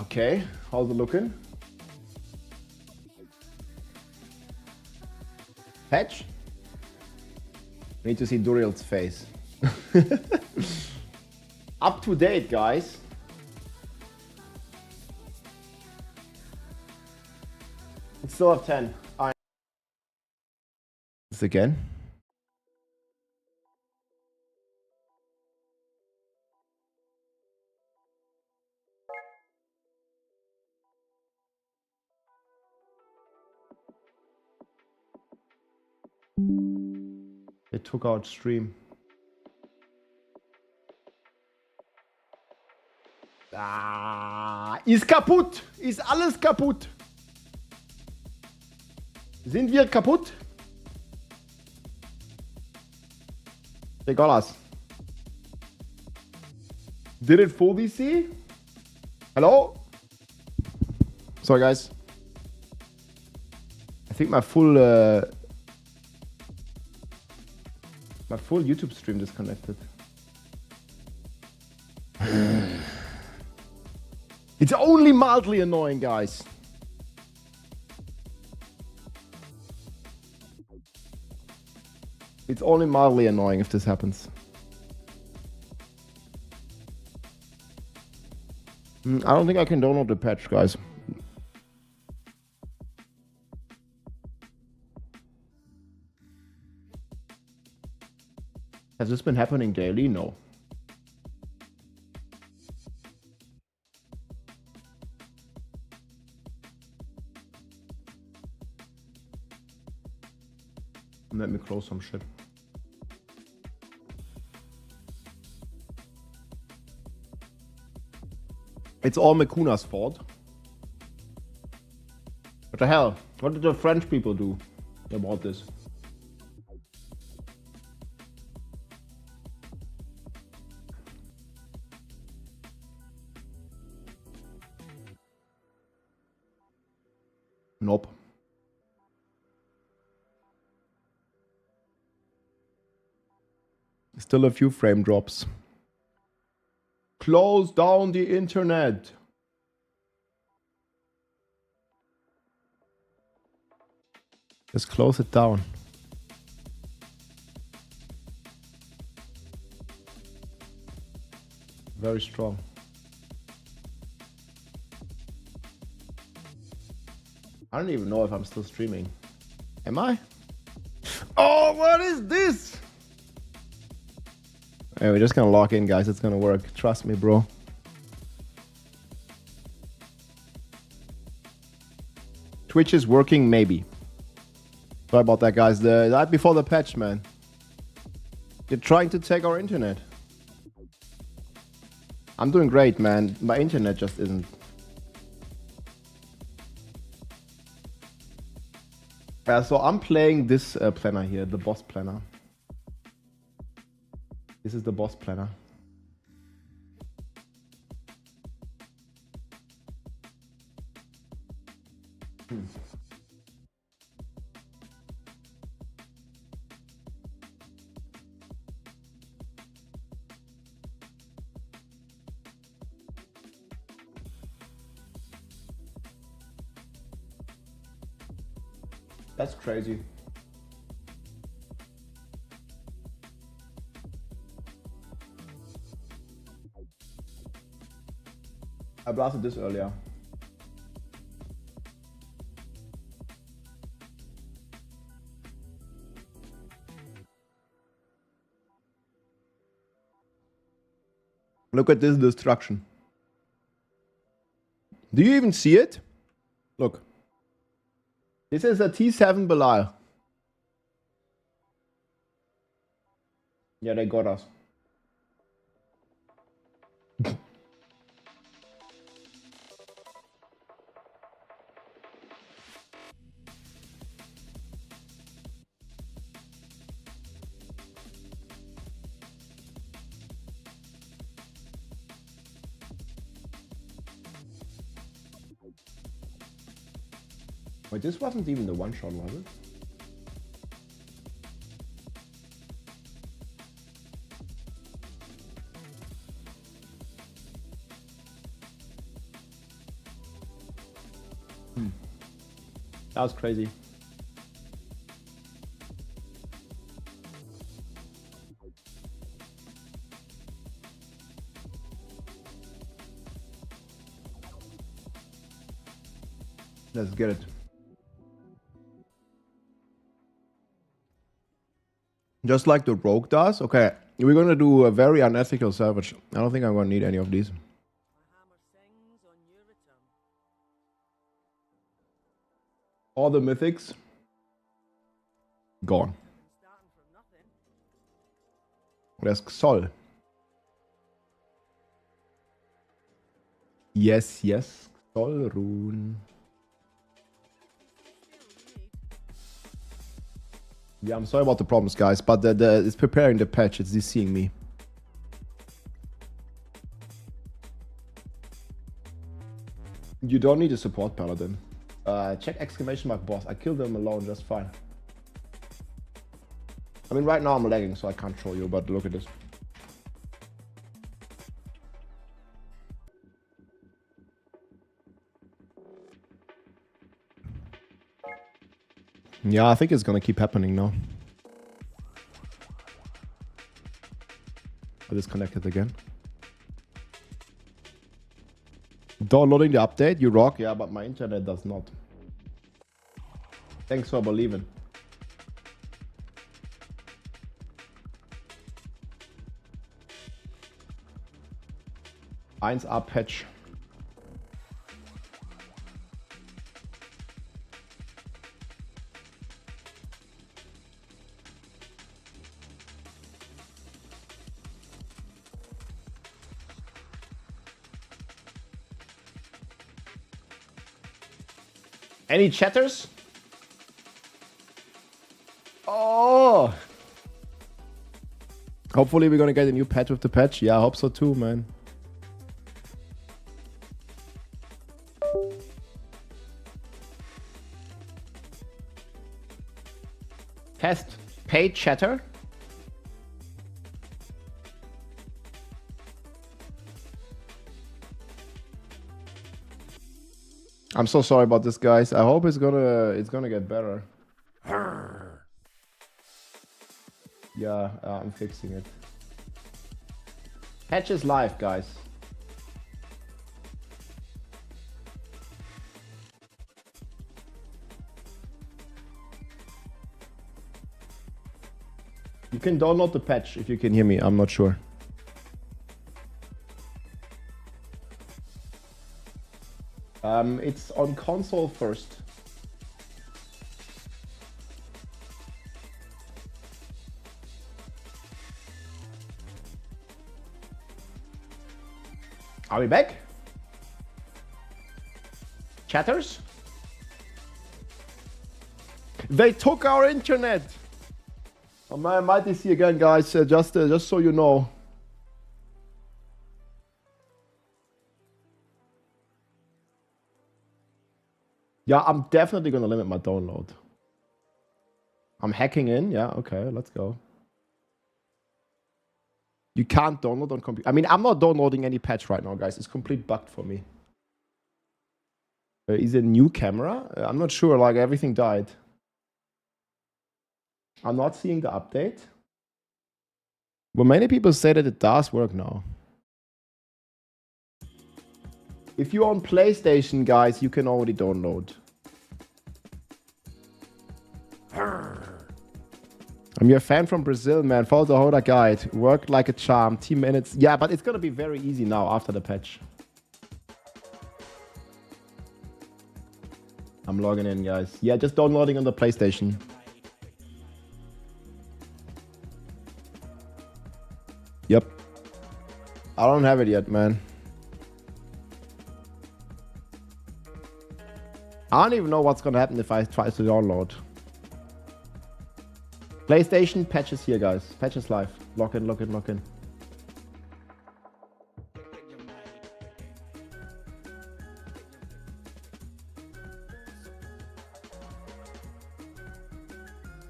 [SPEAKER 1] Okay, how's it looking? Patch? We need to see Duriel's face. Up to date, guys. It's still at 10. This again. They took out stream. Ah, ist kaputt! Ist alles kaputt! Sind wir kaputt? Regalas. Did it full DC? Hello? Sorry guys. I think my full YouTube stream disconnected. It's only mildly annoying, guys. It's only mildly annoying if this happens. I don't think I can download the patch, guys. Has this been happening daily? No. Let me close some shit. It's all Mikuna's fault. What the hell? What did the French people do about this? Nope. Still a few frame drops. Close down the internet. Just close it down. Very strong. I don't even know if I'm still streaming. Am I? Oh, what is this? Hey, we're just gonna log in, guys. It's gonna work. Trust me, bro. Twitch is working, maybe. Sorry about that, guys. The night before the patch, man. They're trying to take our internet. I'm doing great, man. My internet just isn't. So I'm playing this planner here, the boss planner. This is the boss planner. That's crazy. I blasted this earlier. Look at this destruction. Do you even see it? Look. This is a T7 Belial. Yeah, they got us. Wait, this wasn't even the one shot, was it? That was crazy. Let's get it. Just like the rogue does. Okay, we're gonna do a very unethical salvage. I don't think I'm gonna need any of these. All the mythics gone. There's Xol. Yes, yes. Xol Rune. Yeah, I'm sorry about the problems, guys, but it's preparing the patch. It's DCing me. You don't need a support paladin. Check exclamation mark boss. I killed them alone just fine. I mean, right now I'm lagging, so I can't show you, but look at this. Yeah, I think it's gonna keep happening now. I disconnected again. Downloading the update, you rock. Yeah, but my internet does not. Thanks for believing. Eins up patch. Any chatters? Oh! Hopefully we're gonna get a new patch with the patch. Yeah, I hope so too, man. Test paid chatter. I'm so sorry about this, guys. I hope it's gonna get better. Yeah, I'm fixing it. Patch is live, guys. You can download the patch if you can hear me. I'm not sure. It's on console first. Are we back? Chatters? They took our internet! Oh man, might DC again, guys, just so you know. Yeah, I'm definitely gonna limit my download. I'm hacking in, yeah, okay, let's go. You can't download on computer. I mean, I'm not downloading any patch right now, guys. It's complete bugged for me. Is it a new camera? I'm not sure, like everything died. I'm not seeing the update. Well, many people say that it does work now. If you're on PlayStation, guys, you can already download. I'm your fan from Brazil, man. Follow the Hoda guide. Work like a charm. Team minutes. Yeah, but it's gonna be very easy now after the patch. I'm logging in, guys. Yeah, just downloading on the PlayStation. Yep. I don't have it yet, man. I don't even know what's gonna happen if I try to download. PlayStation patches here, guys. Patches live. Lock in, lock in, lock in.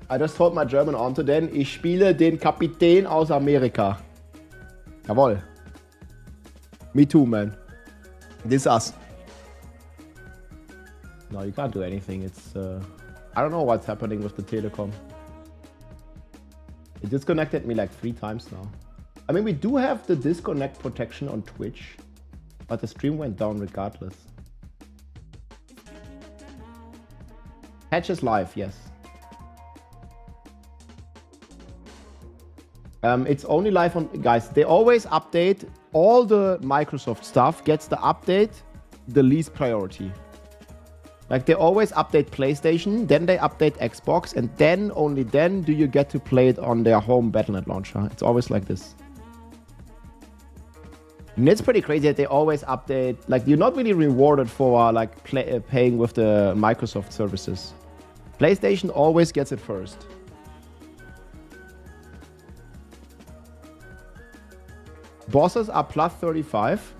[SPEAKER 1] I just told my German onto then. Ich spiele den Kapitän aus Amerika. Jawohl. Me too, man. This us. No, you can't do anything. It's I don't know what's happening with the telecom. It disconnected me like 3 times now. I mean, we do have the disconnect protection on Twitch, but the stream went down regardless. Patch is live, yes. It's only live on... Guys, they always update. All the Microsoft stuff gets the update the least priority. Like, they always update PlayStation, then they update Xbox, and then, only then, do you get to play it on their home Battle.net launcher. It's always like this. And it's pretty crazy that they always update. Like, you're not really rewarded for, like, paying with the Microsoft services. PlayStation always gets it first. Bosses are plus 35.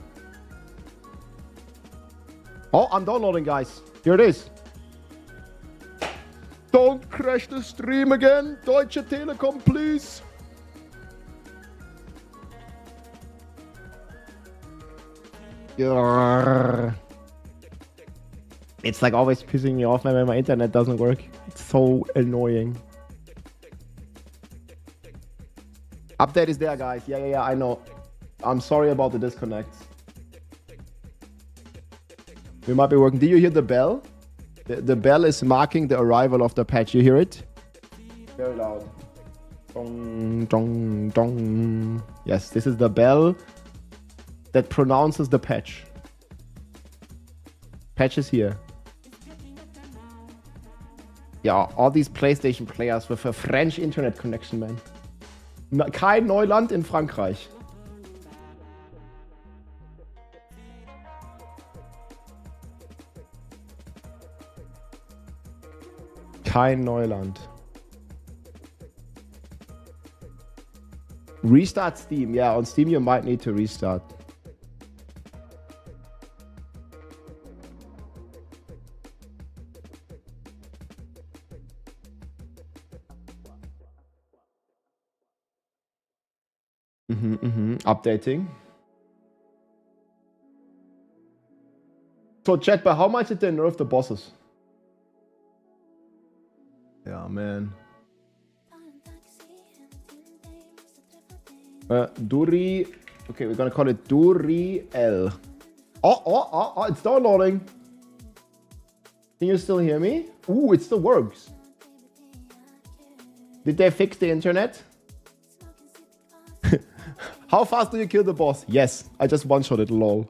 [SPEAKER 1] Oh, I'm downloading, guys. Here it is. Don't crash the stream again. Deutsche Telekom, please. Grrr. It's like always pissing me off when my internet doesn't work. It's so annoying. Update is there, guys. Yeah, I know. I'm sorry about the disconnects. We might be working. Do you hear the bell? The bell is marking the arrival of the patch. You hear it? Very loud. Dong, dong, dong. Yes, this is the bell that pronounces the patch. Patch is here. Yeah, all these PlayStation players with a French internet connection, man. Kein Neuland in Frankreich. Kein Neuland. Restart Steam. Yeah, on Steam you might need to restart. Updating. So chat, but how much did they nerf the bosses? Yeah, man. Duri. Okay, we're gonna call it Duri L. Oh, it's downloading. Can you still hear me? Ooh, it still works. Did they fix the internet? How fast do you kill the boss? Yes, I just one-shot it, lol.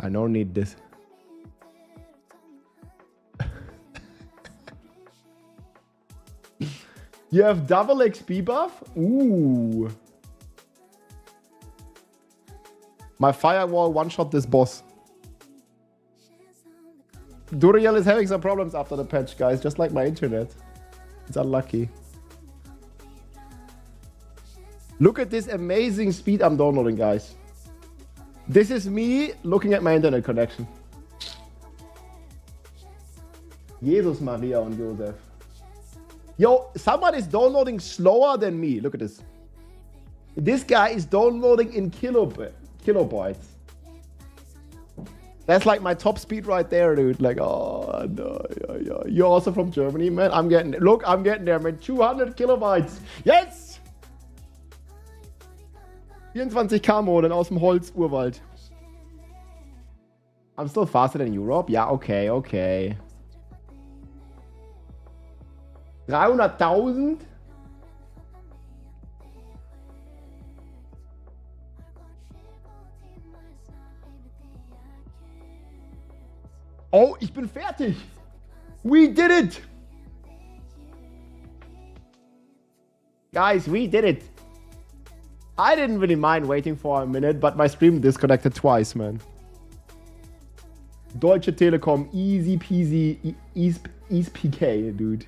[SPEAKER 1] I don't need this. You have double XP buff? Ooh. My firewall one-shot this boss. Duriel is having some problems after the patch, guys, just like my internet. It's unlucky. Look at this amazing speed I'm downloading, guys. This is me looking at my internet connection. Jesus, Maria und Josef. Yo, someone is downloading slower than me. Look at this. This guy is downloading in kilobytes. That's like my top speed right there, dude. Like, oh, no, yeah. You're also from Germany, man. I'm getting there, man. 200 kilobytes. Yes! 24K Modem aus dem Holz, Urwald. I'm still faster than Europe? Yeah, okay. 300.000? Oh, ich bin fertig. We did it. Guys, we did it. I didn't really mind waiting for a minute, but my stream disconnected twice, man. Deutsche Telekom, easy peasy, easy PK, dude.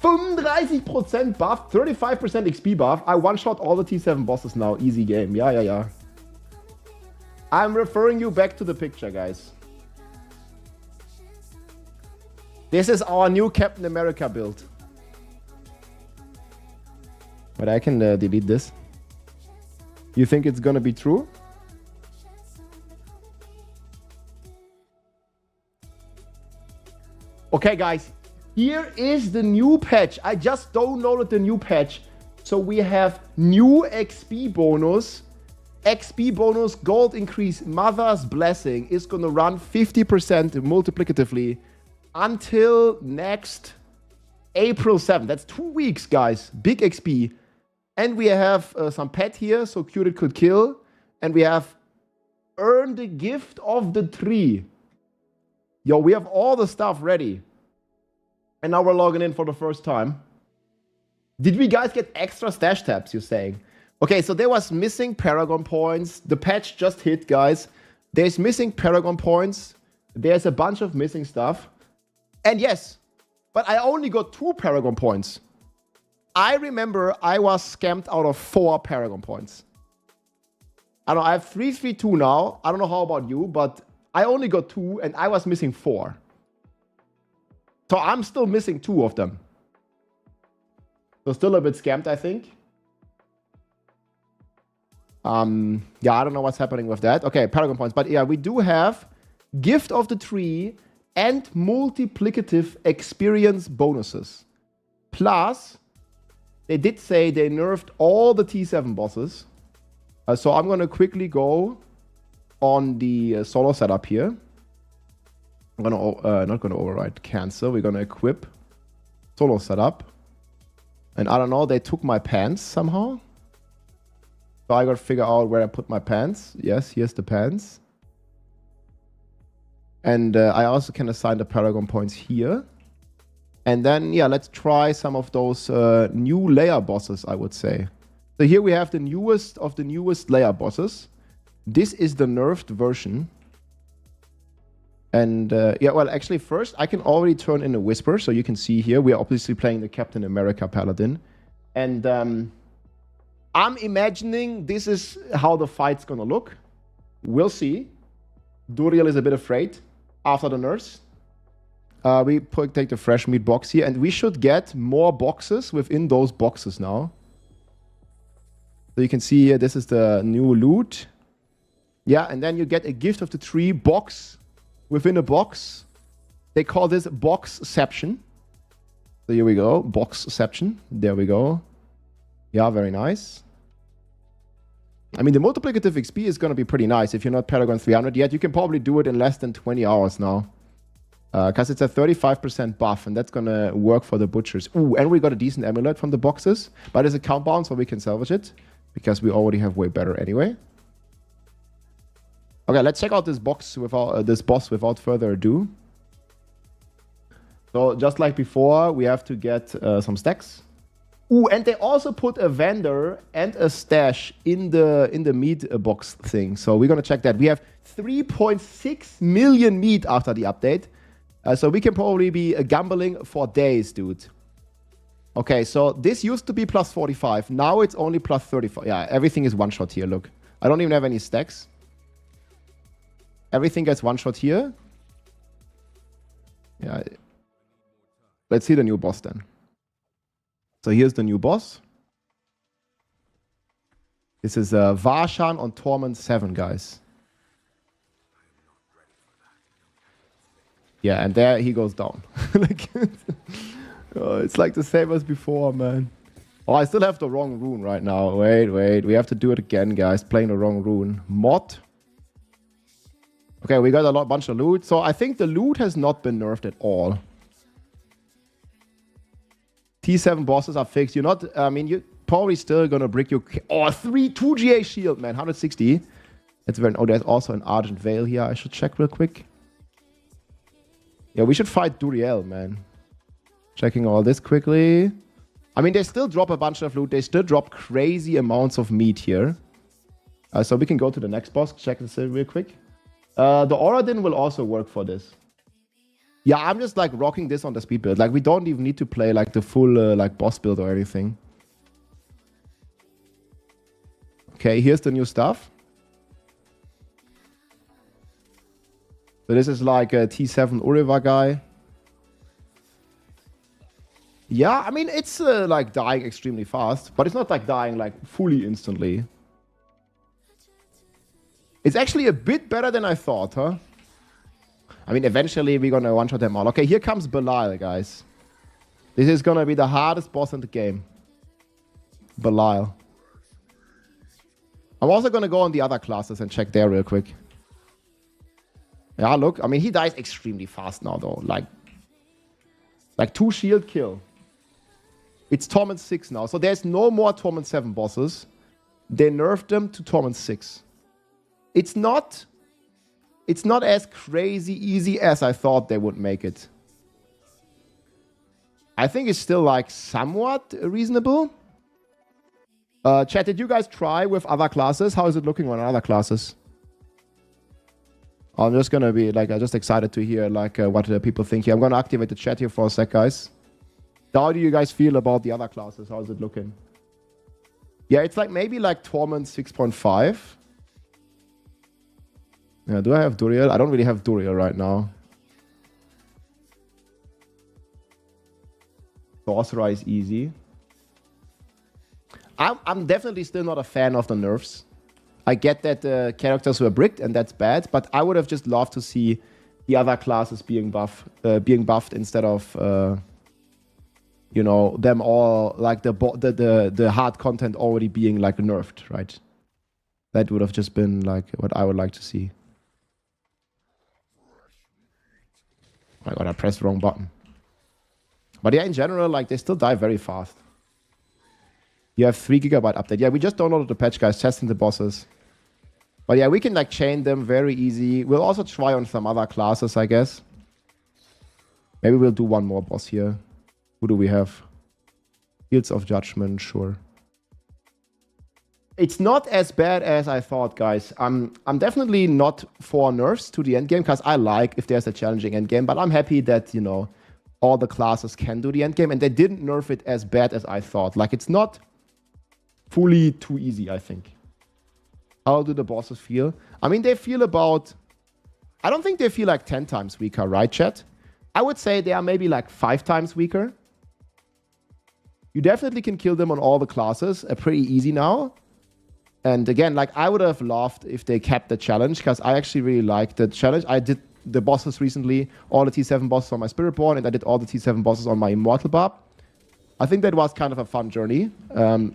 [SPEAKER 1] %35% buff, 35% XP buff. I one-shot all the T7 bosses now. Easy game. Yeah. I'm referring you back to the picture, guys. This is our new Captain America build. But I can delete this. You think it's gonna be true? Okay, guys. Here is the new patch. I just downloaded the new patch. So we have new XP bonus. XP bonus, gold increase, Mother's Blessing is going to run 50% multiplicatively until next April 7th. That's 2 weeks, guys. Big XP. And we have some pet here, so cute it could kill. And we have earn the gift of the tree. Yo, we have all the stuff ready. And now we're logging in for the first time. Did we guys get extra stash tabs, you're saying? Okay, so there was missing Paragon points. The patch just hit, guys. There's missing Paragon points. There's a bunch of missing stuff. And yes, but I only got 2 Paragon points. I remember I was scammed out of 4 Paragon points. I don't know, I have 332 now. I don't know how about you, but I only got 2 and I was missing 4. So I'm still missing 2 of them. So still a bit scammed, I think. Yeah, I don't know what's happening with that. Okay, Paragon points. But yeah, we do have Gift of the Tree and multiplicative experience bonuses. Plus, they did say they nerfed all the T7 bosses. So I'm going to quickly go on the solo setup here. I'm going to not going to override cancel. We're going to equip solo setup. And I don't know, they took my pants somehow. So I got to figure out where I put my pants. Yes, here's the pants. And I also can assign the Paragon points here. And then, yeah, let's try some of those new layer bosses, I would say. So here we have the newest of the newest layer bosses. This is the nerfed version. And yeah, well, actually first I can already turn in a whisper. So you can see here, we are obviously playing the Captain America Paladin. And I'm imagining this is how the fight's gonna look. We'll see. Duriel is a bit afraid after the nerfs. We take the fresh meat box here, and we should get more boxes within those boxes now. So you can see here, this is the new loot. Yeah, and then you get a Gift of the Tree box within a box. They call this Boxception. So here we go, Boxception. There we go. Yeah, very nice. I mean, the multiplicative XP is going to be pretty nice. If you're not Paragon 300 yet, you can probably do it in less than 20 hours now. Because it's a 35% buff, and that's going to work for the butchers. Ooh, and we got a decent amulet from the boxes. But it's a compound, so we can salvage it. Because we already have way better anyway. Okay, let's check out this box without this boss without further ado. So just like before, we have to get some stacks. Ooh, and they also put a vendor and a stash in the meat box thing. So we're gonna check that. We have 3.6 million meat after the update. So we can probably be gambling for days, dude. Okay, so this used to be plus 45. Now it's only plus 35. Yeah, everything is one shot here, look. I don't even have any stacks. Everything gets one shot here. Yeah. Let's see the new boss then. So here's the new boss. This is Varshan on Torment 7, guys. Yeah, and there he goes down. Like, oh, it's like the same as before, man. Oh, I still have the wrong rune right now. Wait. We have to do it again, guys. Playing the wrong rune. Mod. Okay, we got a bunch of loot. So I think the loot has not been nerfed at all. T7 bosses are fixed. You're not, I mean, you're probably still gonna brick your, oh, 2 GA shield, man, 160. That's very, oh, there's also an Argent Veil here. I should check real quick. Yeah, we should fight Duriel, man. Checking all this quickly. I mean, they still drop a bunch of loot. They still drop crazy amounts of meat here. So we can go to the next boss. Check this real quick. The Oradin will also work for this. Yeah, I'm just like rocking this on the speed build. Like, we don't even need to play like the full like boss build or anything. Okay, here's the new stuff. So this is like a T7 Uriva guy. Yeah, I mean, it's like dying extremely fast, but it's not like dying like fully instantly. It's actually a bit better than I thought, huh? I mean, eventually we're gonna one-shot them all. Okay, here comes Belial, guys. This is gonna be the hardest boss in the game. Belial. I'm also gonna go on the other classes and check there real quick. Yeah, look, I mean, he dies extremely fast now, though. Like 2 shield kill. It's Torment 6 now. So there's no more Torment 7 bosses. They nerfed them to Torment 6. It's not as crazy easy as I thought they would make it. I think it's still like somewhat reasonable. Chat, did you guys try with other classes? How is it looking on other classes? I'm just gonna be like, I'm just excited to hear like what people think here. I'm gonna activate the chat here for a sec, guys. How do you guys feel about the other classes? How is it looking? Yeah, it's like maybe like Torment 6.5. Yeah, do I have Duriel? I don't really have Duriel right now. Sorcerer is easy. I'm definitely still not a fan of the nerfs. I get that the characters were bricked and that's bad, but I would have just loved to see the other classes being buffed instead of you know, them all like the hard content already being like nerfed, right? That would have just been like what I would like to see. Oh my god, I pressed the wrong button. But yeah, in general, like they still die very fast. You have 3 GB update. Yeah, we just downloaded the patch, guys, testing the bosses. But yeah, we can like chain them very easy. We'll also try on some other classes, I guess. Maybe we'll do one more boss here. Who do we have? Fields of Judgment, sure. It's not as bad as I thought, guys. I'm definitely not for nerfs to the endgame because I like if there's a challenging endgame, but I'm happy that, you know, all the classes can do the endgame and they didn't nerf it as bad as I thought. Like it's not fully too easy, I think. How do the bosses feel? I mean, they feel about... I don't think they feel like 10 times weaker, right, chat? I would say they are maybe like 5 times weaker. You definitely can kill them on all the classes. Pretty easy now. And again, like I would have loved if they kept the challenge because I actually really like the challenge. I did the bosses recently, all the T7 bosses on my Spiritborn, and I did all the T7 bosses on my Immortal Barb. I think that was kind of a fun journey,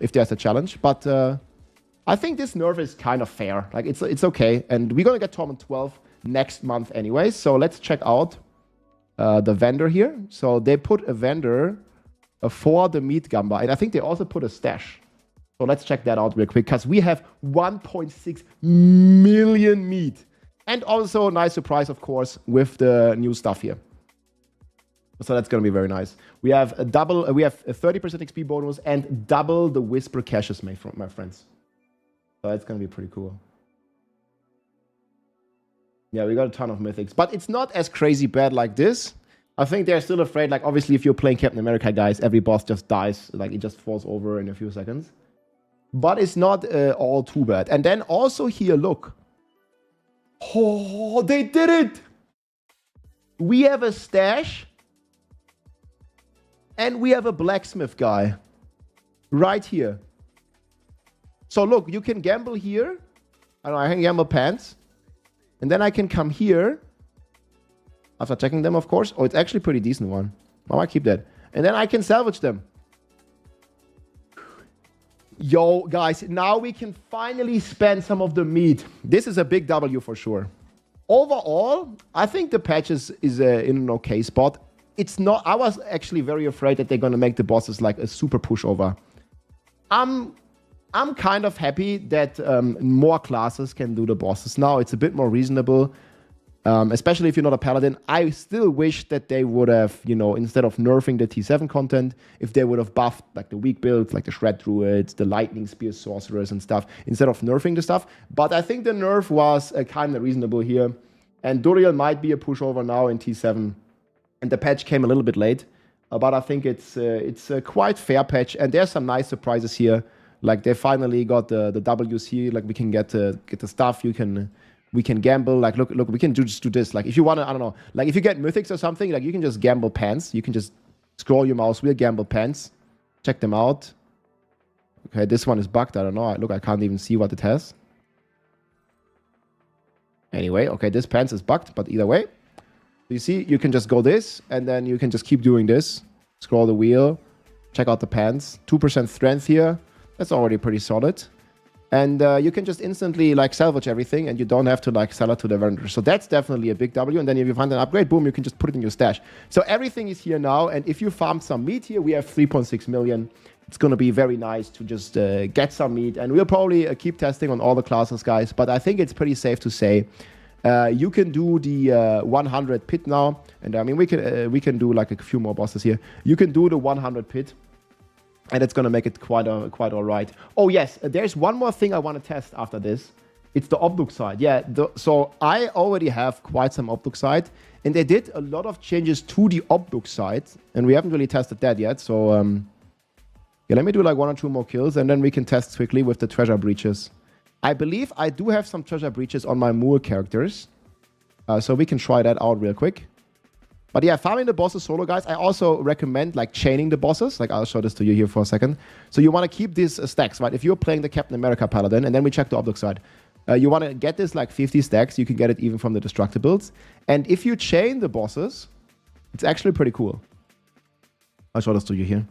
[SPEAKER 1] if there's a challenge. But I think this nerf is kind of fair. Like it's okay. And we're gonna get Torment 12 next month anyway. So let's check out the vendor here. So they put a vendor for the meat gamba, and I think they also put a stash. So let's check that out real quick because we have 1.6 million meat. And also a nice surprise, of course, with the new stuff here. So that's going to be very nice. We have a 30% XP bonus and double the Whisper caches, my friends. So that's going to be pretty cool. Yeah, we got a ton of mythics. But it's not as crazy bad like this. I think they're still afraid, like, obviously, if you're playing Captain America, guys, every boss just dies. Like, it just falls over in a few seconds. But it's not all too bad. And then also here, look. Oh, they did it! We have a stash. And we have a blacksmith guy. Right here. So look, you can gamble here. I can gamble pants. And then I can come here. After checking them, of course. Oh, it's actually a pretty decent one. I might keep that. And then I can salvage them. Yo, guys, now we can finally spend some of the meat. This is a big W for sure. Overall, I think the patch is in an okay spot. It's not... I was actually very afraid that they're going to make the bosses like a super pushover. I'm kind of happy that more classes can do the bosses now. It's a bit more reasonable. Especially if you're not a paladin. I still wish that they would have, you know, instead of nerfing the T7 content, if they would have buffed like the weak builds, like the Shred Druids, the Lightning Spear Sorcerers and stuff, instead of nerfing the stuff. But I think the nerf was kind of reasonable here. And Duriel might be a pushover now in T7. And the patch came a little bit late. But I think it's a quite fair patch. And there's some nice surprises here. Like they finally got the WC, like we can get the stuff, we can gamble, like, look, we can just do this. Like, if you want to, I don't know, like, if you get mythics or something, like, you can just gamble pants. You can just scroll your mouse wheel, gamble pants. Check them out. Okay, this one is bugged. I don't know. Look, I can't even see what it has. Anyway, okay, this pants is bugged, but either way. You see, you can just go this, and then you can just keep doing this. Scroll the wheel. Check out the pants. 2% strength here. That's already pretty solid. And you can just instantly like salvage everything, and you don't have to like sell it to the vendor. So that's definitely a big W. And then if you find an upgrade, boom, you can just put it in your stash. So everything is here now. And if you farm some meat here, we have 3.6 million. It's going to be very nice to just get some meat. And we'll probably keep testing on all the classes, guys. But I think it's pretty safe to say you can do the 100 pit now. And I mean, we can do like a few more bosses here. You can do the 100 pit. And it's going to make it quite all right. Oh, yes. There's one more thing I want to test after this. It's the OBDUCITE. Yeah, so I already have quite some OBDUCITE. And they did a lot of changes to the OBDUCITE. And we haven't really tested that yet. So, yeah, let me do like 1 or 2 more kills. And then we can test quickly with the treasure breaches. I believe I do have some treasure breaches on my Moor characters. So we can try that out real quick. But yeah, farming the bosses solo, guys. I also recommend like chaining the bosses. Like I'll show this to you here for a second. So you want to keep these stacks, right? If you're playing the Captain America Paladin, and then we check the OBDUCITE. You want to get this like 50 stacks. You can get it even from the Destructibles. And if you chain the bosses, it's actually pretty cool. I'll show this to you here.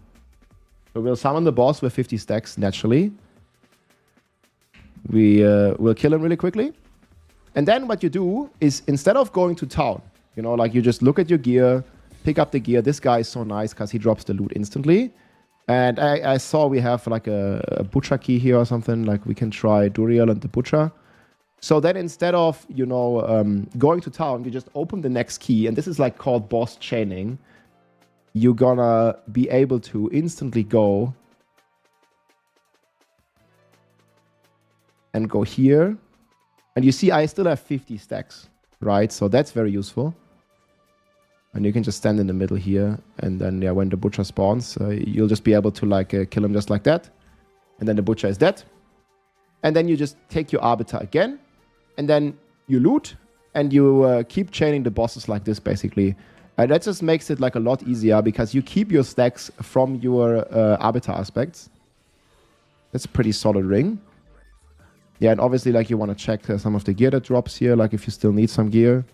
[SPEAKER 1] So we'll summon the boss with 50 stacks naturally. We will kill him really quickly. And then what you do is instead of going to town, you know, like you just look at your gear, pick up the gear. This guy is so nice because he drops the loot instantly. And I saw we have like a butcher key here or something. Like we can try Duriel and the butcher. So then instead of, you know, going to town, you just open the next key. And this is like called boss chaining. You're gonna be able to instantly go and go here. And you see I still have 50 stacks, right? So that's very useful. And you can just stand in the middle here. And then, yeah, when the butcher spawns, you'll just be able to, like, kill him just like that. And then the butcher is dead. And then you just take your arbiter again. And then you loot. And you keep chaining the bosses like this, basically. And that just makes it, like, a lot easier. Because you keep your stacks from your arbiter aspects. That's a pretty solid ring. Yeah, and obviously, like, you want to check some of the gear that drops here. Like, if you still need some gear.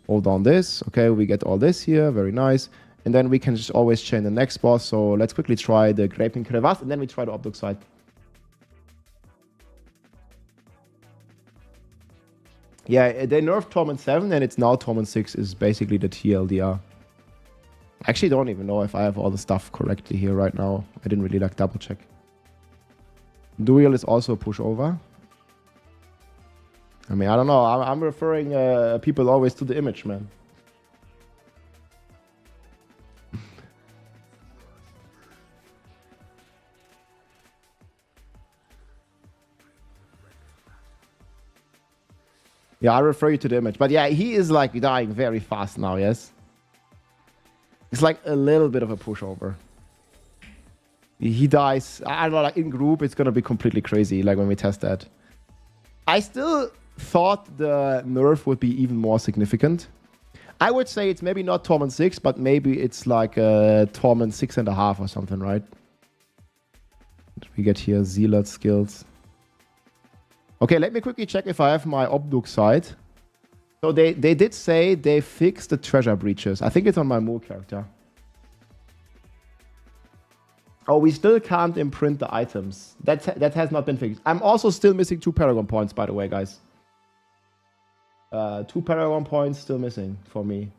[SPEAKER 1] Hold on this. Okay, we get all this here. Very nice. And then we can just always chain the next boss. So let's quickly try the Graping Crevasse. And then we try the OBDUCITE. Yeah, they nerfed Torment 7. And it's now Torment 6 is basically the TLDR. I actually don't even know if I have all the stuff correctly here right now. I didn't really, like, double check. Duriel is also a pushover. I mean, I don't know. I'm referring people always to the image, man. Yeah, I refer you to the image. But yeah, he is like dying very fast now, yes? It's like a little bit of a pushover. He dies, I don't know, like in group, it's going to be completely crazy, like when we test that. I still thought the nerf would be even more significant. I would say it's maybe not Torment 6, but maybe it's like Torment 6.5 or something, right? We get here Zealot skills. Okay, let me quickly check if I have my OBDUCITE. So they did say they fixed the treasure breaches. I think it's on my Moor character. Oh, we still can't imprint the items. That has not been fixed. I'm also still missing 2 Paragon points, by the way, guys. 2 Paragon points still missing for me.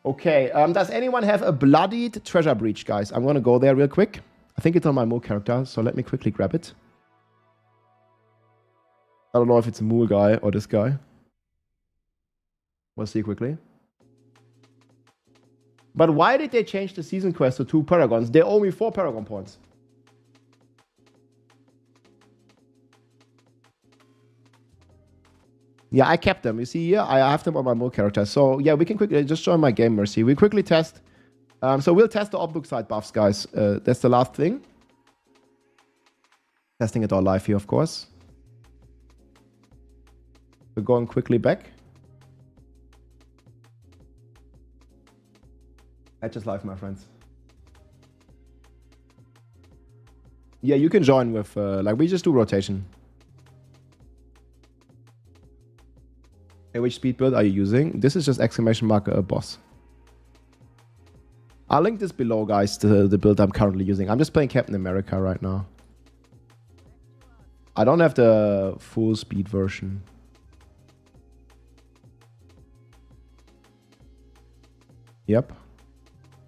[SPEAKER 1] Okay, does anyone have a bloodied treasure breach, guys? I'm gonna go there real quick. I think it's on my Moor character, so let me quickly grab it. I don't know if it's a Moor guy or this guy. We'll see quickly. But why did they change the season quest to 2 Paragons? They owe me 4 Paragon points. Yeah, I kept them. You see here, I have them on my Moor character. So yeah, we can quickly just join my game mercy. We quickly test. So we'll test the OBDUCITE buffs, guys. That's the last thing. Testing it all live here, of course. We're going quickly back. That's just live, my friends. Yeah, you can join with, like, we just do rotation. Hey, which speed build are you using? This is just exclamation mark boss. I'll link this below, guys, to the build I'm currently using. I'm just playing Captain America right now. I don't have the full speed version. Yep.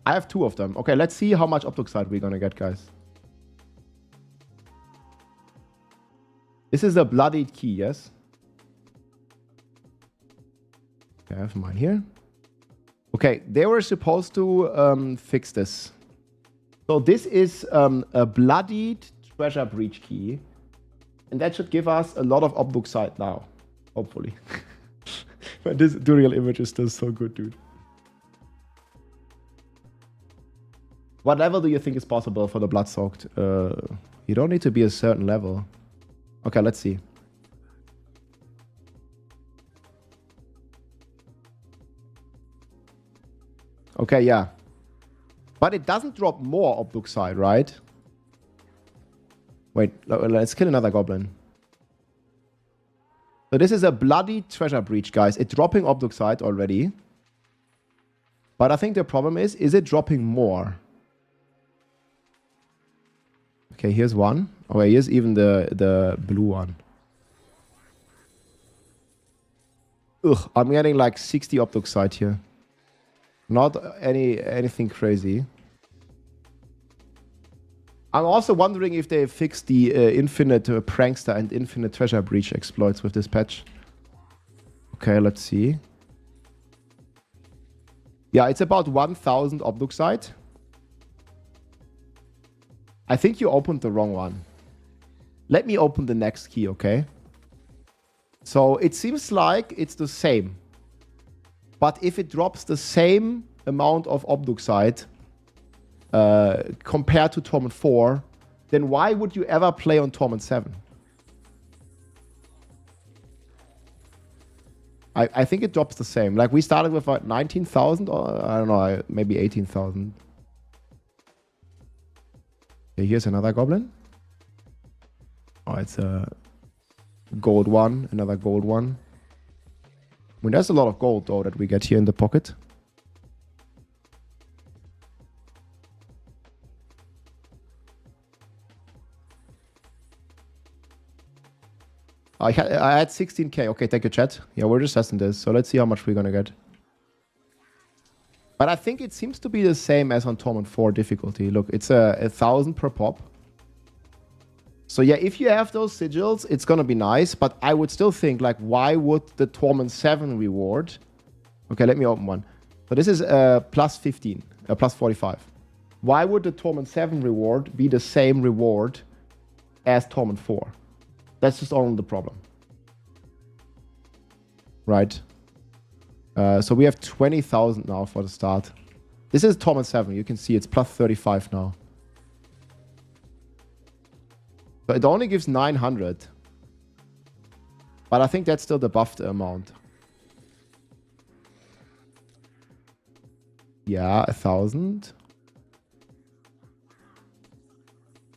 [SPEAKER 1] I have 2 of them. Okay, let's see how much OBDUCITE we're gonna get, guys. This is a bloodied key, yes? Okay, I have mine here. Okay, they were supposed to fix this. So this is a bloodied treasure breach key. And that should give us a lot of OBDUCITE now. Hopefully. But this Duriel image is still so good, dude. What level do you think is possible for the Blood-Soaked? You don't need to be a certain level. Okay, let's see. Okay, yeah. But it doesn't drop more OBDUCITE, right? Wait, let's kill another goblin. So this is a bloody treasure breach, guys. It's dropping OBDUCITE already. But I think the problem is it dropping more? Okay, here's one. Oh, here's even the blue one. Ugh, I'm getting like 60 OBDUCITE here. Not anything crazy. I'm also wondering if they fixed the infinite prankster and infinite treasure breach exploits with this patch. Okay, let's see. Yeah, it's about 1000 OBDUCITE. I think you opened the wrong one. Let me open the next key, okay? So it seems like it's the same. But if it drops the same amount of OBDUCITE compared to Torment 4, then why would you ever play on Torment 7? I think it drops the same. Like we started with like 19,000 or I don't know, maybe 18,000. Okay, here's another goblin. Oh, it's a gold one, another gold one. I mean, there's a lot of gold though that we get here in the pocket. I had 16k. Okay, thank you, chat. Yeah, we're just testing this. So let's see how much we're gonna get. But I think it seems to be the same as on Torment 4 difficulty. Look, it's 1,000 per pop. So yeah, if you have those sigils, it's gonna be nice. But I would still think, like, why would the Torment 7 reward... Okay, let me open one. So this is plus 15, plus 45. Why would the Torment 7 reward be the same reward as Torment 4? That's just only the problem. Right. So we have 20,000 now for the start. This is Torment 7. You can see it's plus 35 now. So it only gives 900. But I think that's still the buffed amount. Yeah, 1,000.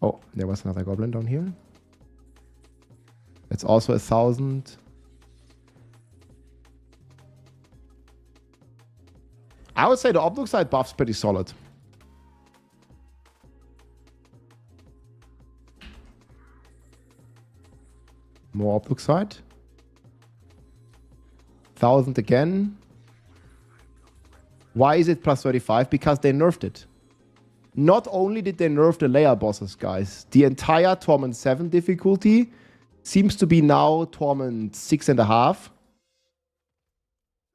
[SPEAKER 1] Oh, there was another goblin down here. It's also 1,000. I would say the OBDUCITE buff's pretty solid. More OBDUCITE. 1,000 again. Why is it plus 35? Because they nerfed it. Not only did they nerf the layer bosses, guys. The entire Torment 7 difficulty seems to be now Torment 6.5.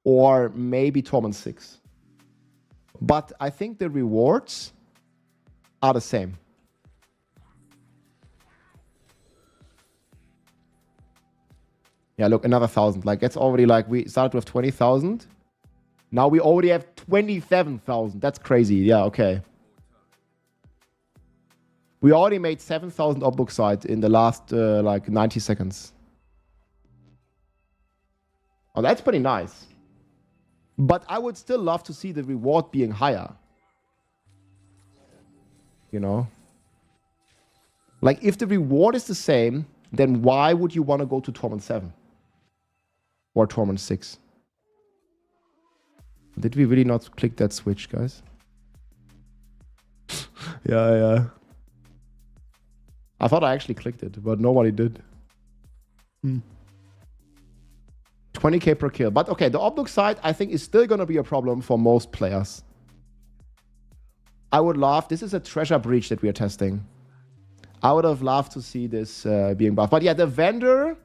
[SPEAKER 1] Or maybe Torment 6. But I think the rewards are the same. Yeah, look, another 1,000. Like, it's already like, we started with 20,000. Now we already have 27,000. That's crazy. Yeah, okay. We already made 7,000 OBDUCITE in the last, like, 90 seconds. Oh, that's pretty nice. But I would still love to see the reward being higher. You know? Like, if the reward is the same, then why would you want to go to Torment 7? Or Torment 6? Did we really not click that switch, guys? Yeah. I thought I actually clicked it, but nobody did. 20k per kill. But okay, the OBDUCITE, I think, is still going to be a problem for most players. I would love... This is a treasure breach that we are testing. I would have loved to see this being buffed. But yeah, the vendor...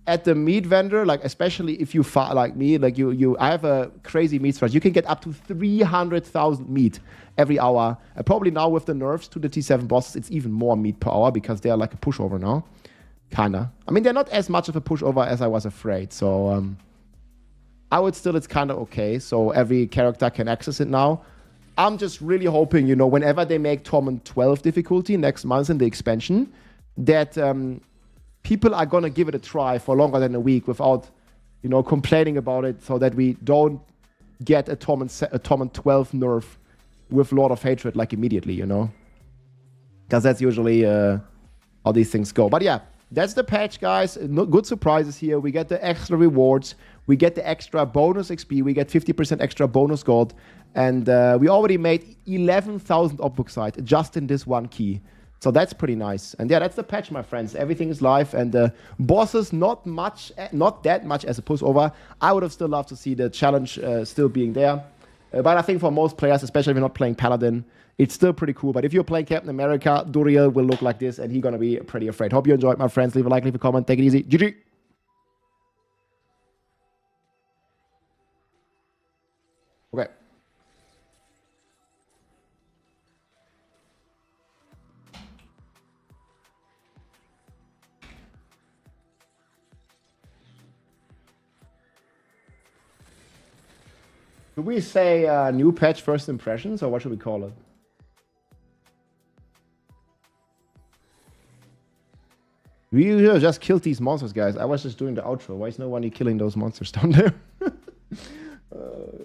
[SPEAKER 1] At the meat vendor, like especially if you like me, like I have a crazy meat stretch. You can get up to 300,000 meat every hour. Probably now with the nerfs to the T7 bosses, it's even more meat per hour because they're like a pushover now. Kinda. I mean, they're not as much of a pushover as I was afraid. So I would still, it's kind of okay. So every character can access it now. I'm just really hoping, you know, whenever they make Torment 12 difficulty next month in the expansion, that people are going to give it a try for longer than a week without, you know, complaining about it, so that we don't get a Torment 12 nerf with Lord of Hatred like immediately, you know? Because that's usually how these things go. But yeah, that's the patch, guys. Good surprises here. We get the extra rewards. We get the extra bonus XP. We get 50% extra bonus gold. And we already made 11,000 OBDUCITE just in this one key. So that's pretty nice. And yeah, that's the patch, my friends. Everything is live, and the bosses not that much as a pushover. I would have still loved to see the challenge still being there. But I think for most players, especially if you're not playing Paladin, it's still pretty cool. But if you're playing Captain America, Duriel will look like this, and he's gonna be pretty afraid. Hope you enjoyed, my friends. Leave a like, leave a comment. Take it easy. GG. Okay. Do we say new patch first impressions, or what should we call it? We just killed these monsters, guys. I was just doing the outro. Why is no one killing those monsters down there?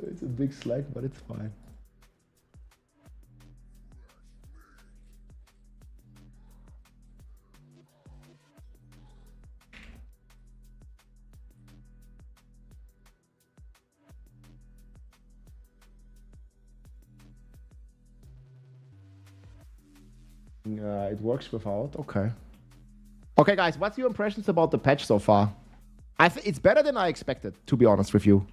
[SPEAKER 1] It's a big slack, but it's fine. It works without. Okay. Okay, guys, what's your impressions about the patch so far? It's better than I expected, to be honest with you.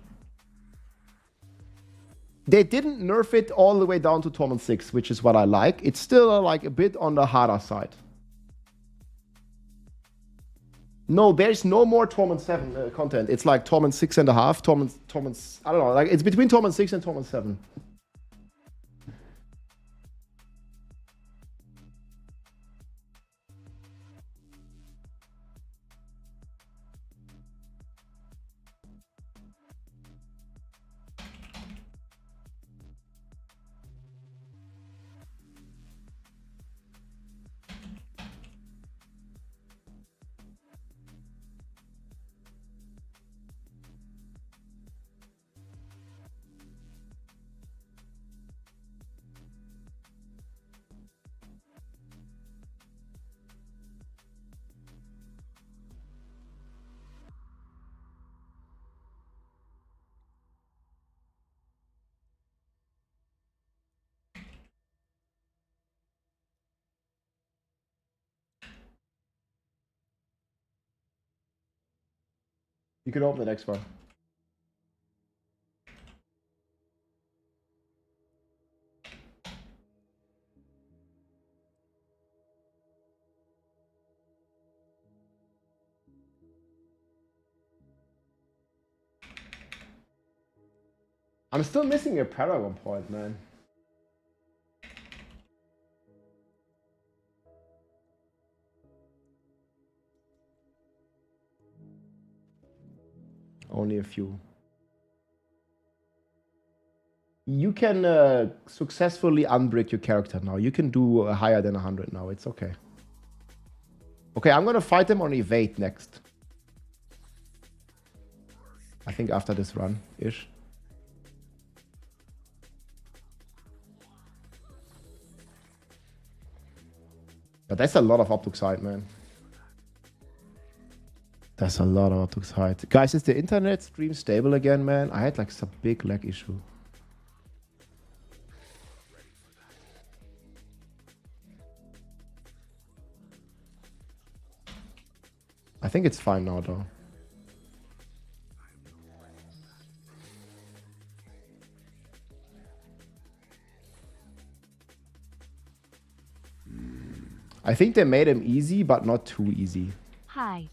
[SPEAKER 1] They didn't nerf it all the way down to Torment 6, which is what I like. It's still like a bit on the harder side. No, there's no more Torment 7 content. It's like Torment 6.5, Torment, I don't know, like it's between Torment 6 and Torment 7. You can open the next one. I'm still missing a Paragon point, man. Only a few. You can successfully unbrick your character now. You can do higher than 100 now. It's okay. Okay, I'm gonna fight them on evade next. I think after this run-ish. But that's a lot of OBDUCITE, man. That's a lot of OBDUCITE. Guys, is the internet stream stable again, man? I had like some big lag issue. I think it's fine now, though. I think they made him easy, but not too easy.
[SPEAKER 2] Hi.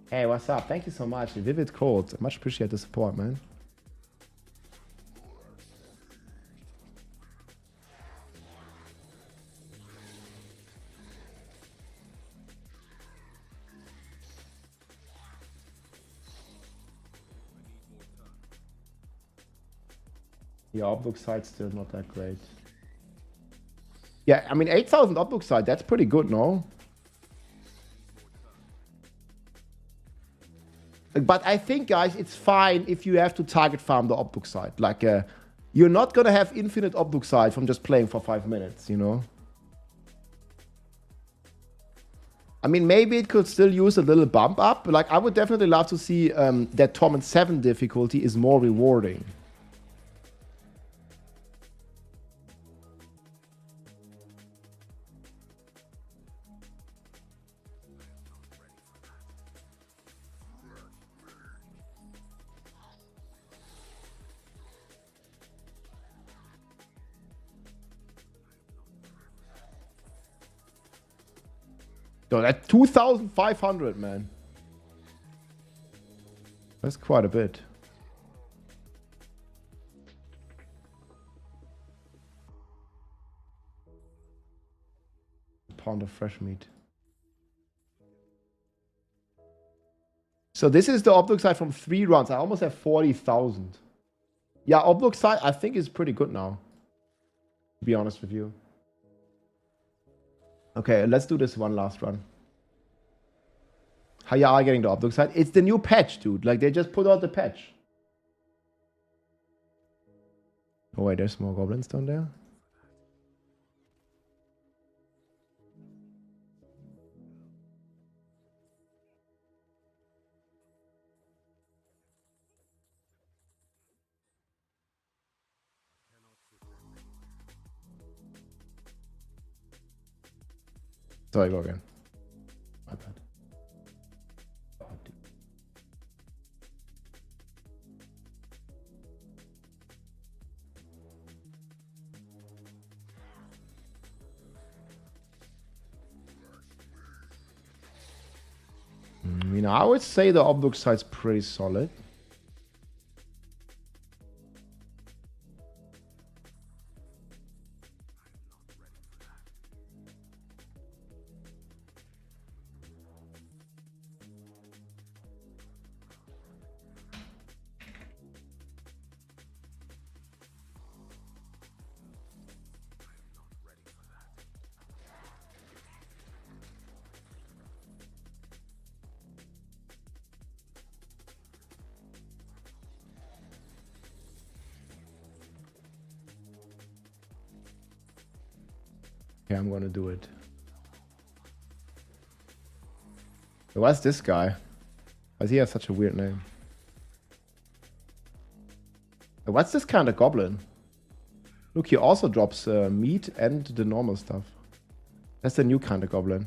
[SPEAKER 1] Hey, what's up? Thank you so much. Vivid Cold. Much appreciate the support, man. Yeah, OBDUCITE still not that great. Yeah, I mean, 8,000 OBDUCITE, that's pretty good, no? But I think, guys, it's fine if you have to target farm the OBDUCITE. Like, you're not gonna have infinite OBDUCITE from just playing for 5 minutes, you know? I mean, maybe it could still use a little bump up. Like, I would definitely love to see that Torment 7 difficulty is more rewarding. So that's 2,500, man. That's quite a bit. A pound of fresh meat. So this is the OBDUCITE from 3 runs. I almost have 40,000. Yeah, OBDUCITE I think is pretty good now. To be honest with you. Okay, let's do this one last run. How you are getting the OBDUCITE? It's the new patch, dude. Like, they just put out the patch. Oh, wait, there's more goblins down there. Sorry, go again. My bad. You know, I would say the OBDUCITE's pretty solid. Okay, I'm gonna do it. What's this guy? Why does he have such a weird name? What's this kind of goblin? Look, he also drops meat and the normal stuff. That's the new kind of goblin.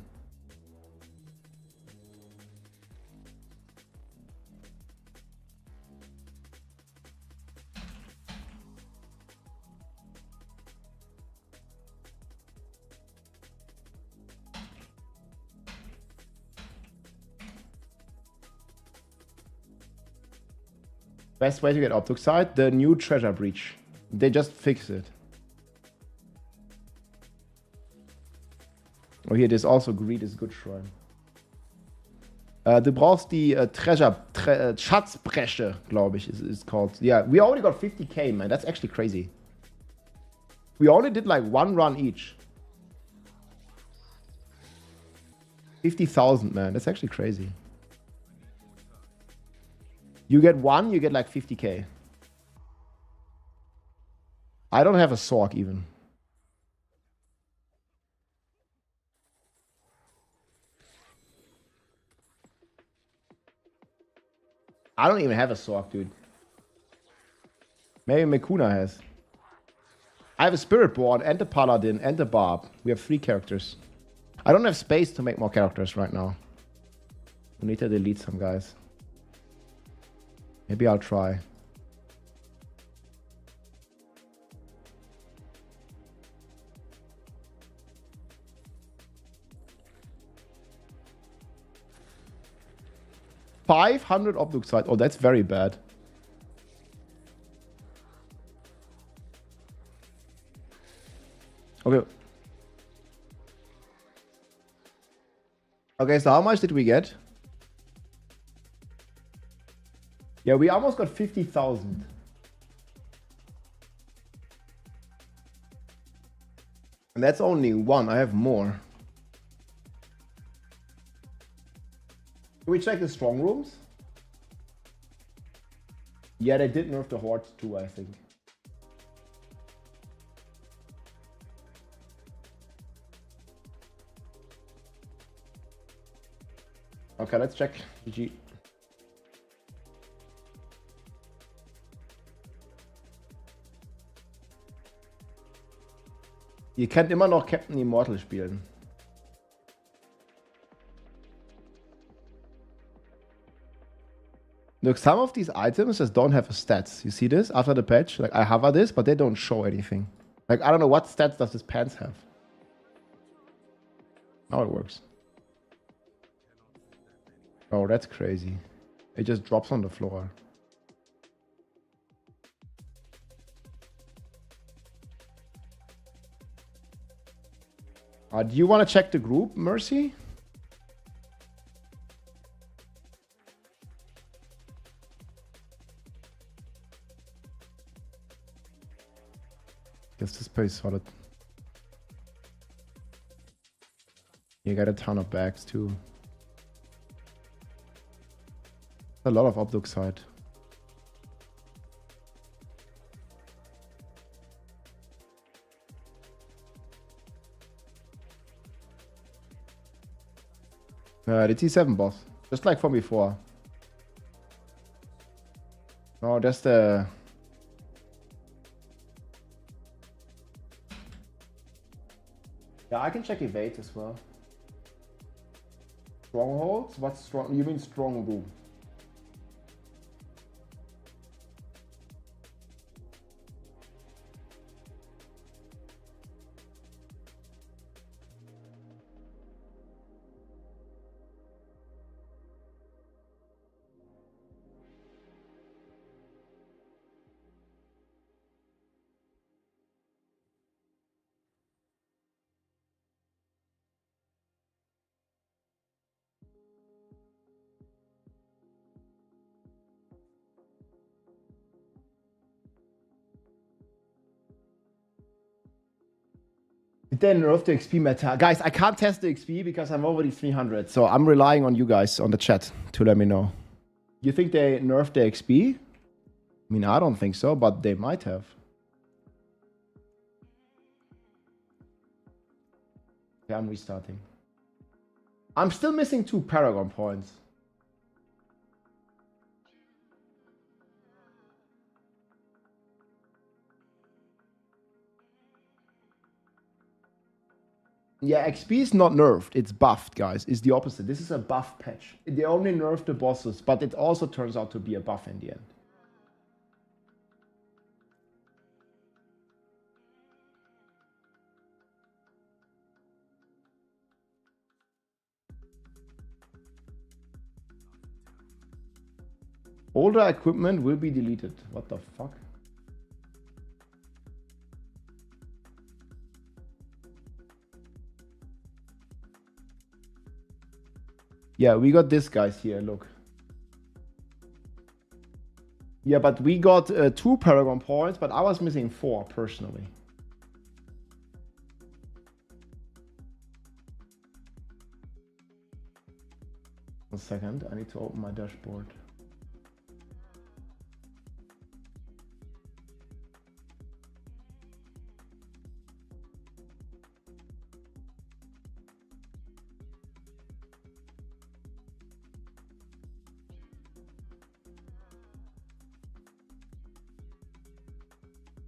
[SPEAKER 1] Best way to get OBDUCITE, the new treasure breach. They just fixed it. Oh, hier, there's also Greed is Good Shrine. Du brauchst die Schatzbresche, glaube ich, is called. Yeah, we already got 50k, man. That's actually crazy. We only did like 1 run each. 50,000, man. That's actually crazy. You get 1, you get like 50k. I don't have a Sork even. I don't even have a Sork, dude. Maybe Mekuna has. I have a Spiritborn and a Paladin and a Barb. We have 3 characters. I don't have space to make more characters right now. We need to delete some guys. Maybe I'll try. $500 OBDUCITE. Oh, that's very bad. Okay. Okay, so how much did we get? Yeah, we almost got 50,000. And that's only one. I have more. Can we check the strong rooms? Yeah, they did nerf the hordes too, I think. Okay, let's check. GG. Ihr könnt immer noch Captain Immortal spielen. Look, some of these items just don't have a stats. You see this after the patch? Like I hover this, but they don't show anything. Like I don't know what stats does this pants have. Now it works. Oh, that's crazy. It just drops on the floor. Do you want to check the group, Mercy? Guess this place solid. You got a ton of bags too. A lot of OBDUCITE. The T7 boss, just like from before. No, that's the... Yeah, I can check evade as well. Strongholds? What's strong? You mean strong room? Then nerf the XP meta. Guys, I can't test the XP because I'm already 300. So I'm relying on you guys on the chat to let me know. You think they nerfed the XP? I mean, I don't think so, but they might have. Okay, I'm restarting. I'm still missing 2 Paragon points. Yeah, XP is not nerfed, it's buffed, guys. It's the opposite. This is a buff patch. They only nerfed the bosses, but it also turns out to be a buff in the end. Older equipment will be deleted. What the fuck? Yeah, we got this guys here, look. Yeah, but we got 2 Paragon points, but I was missing 4 personally. One second, I need to open my dashboard.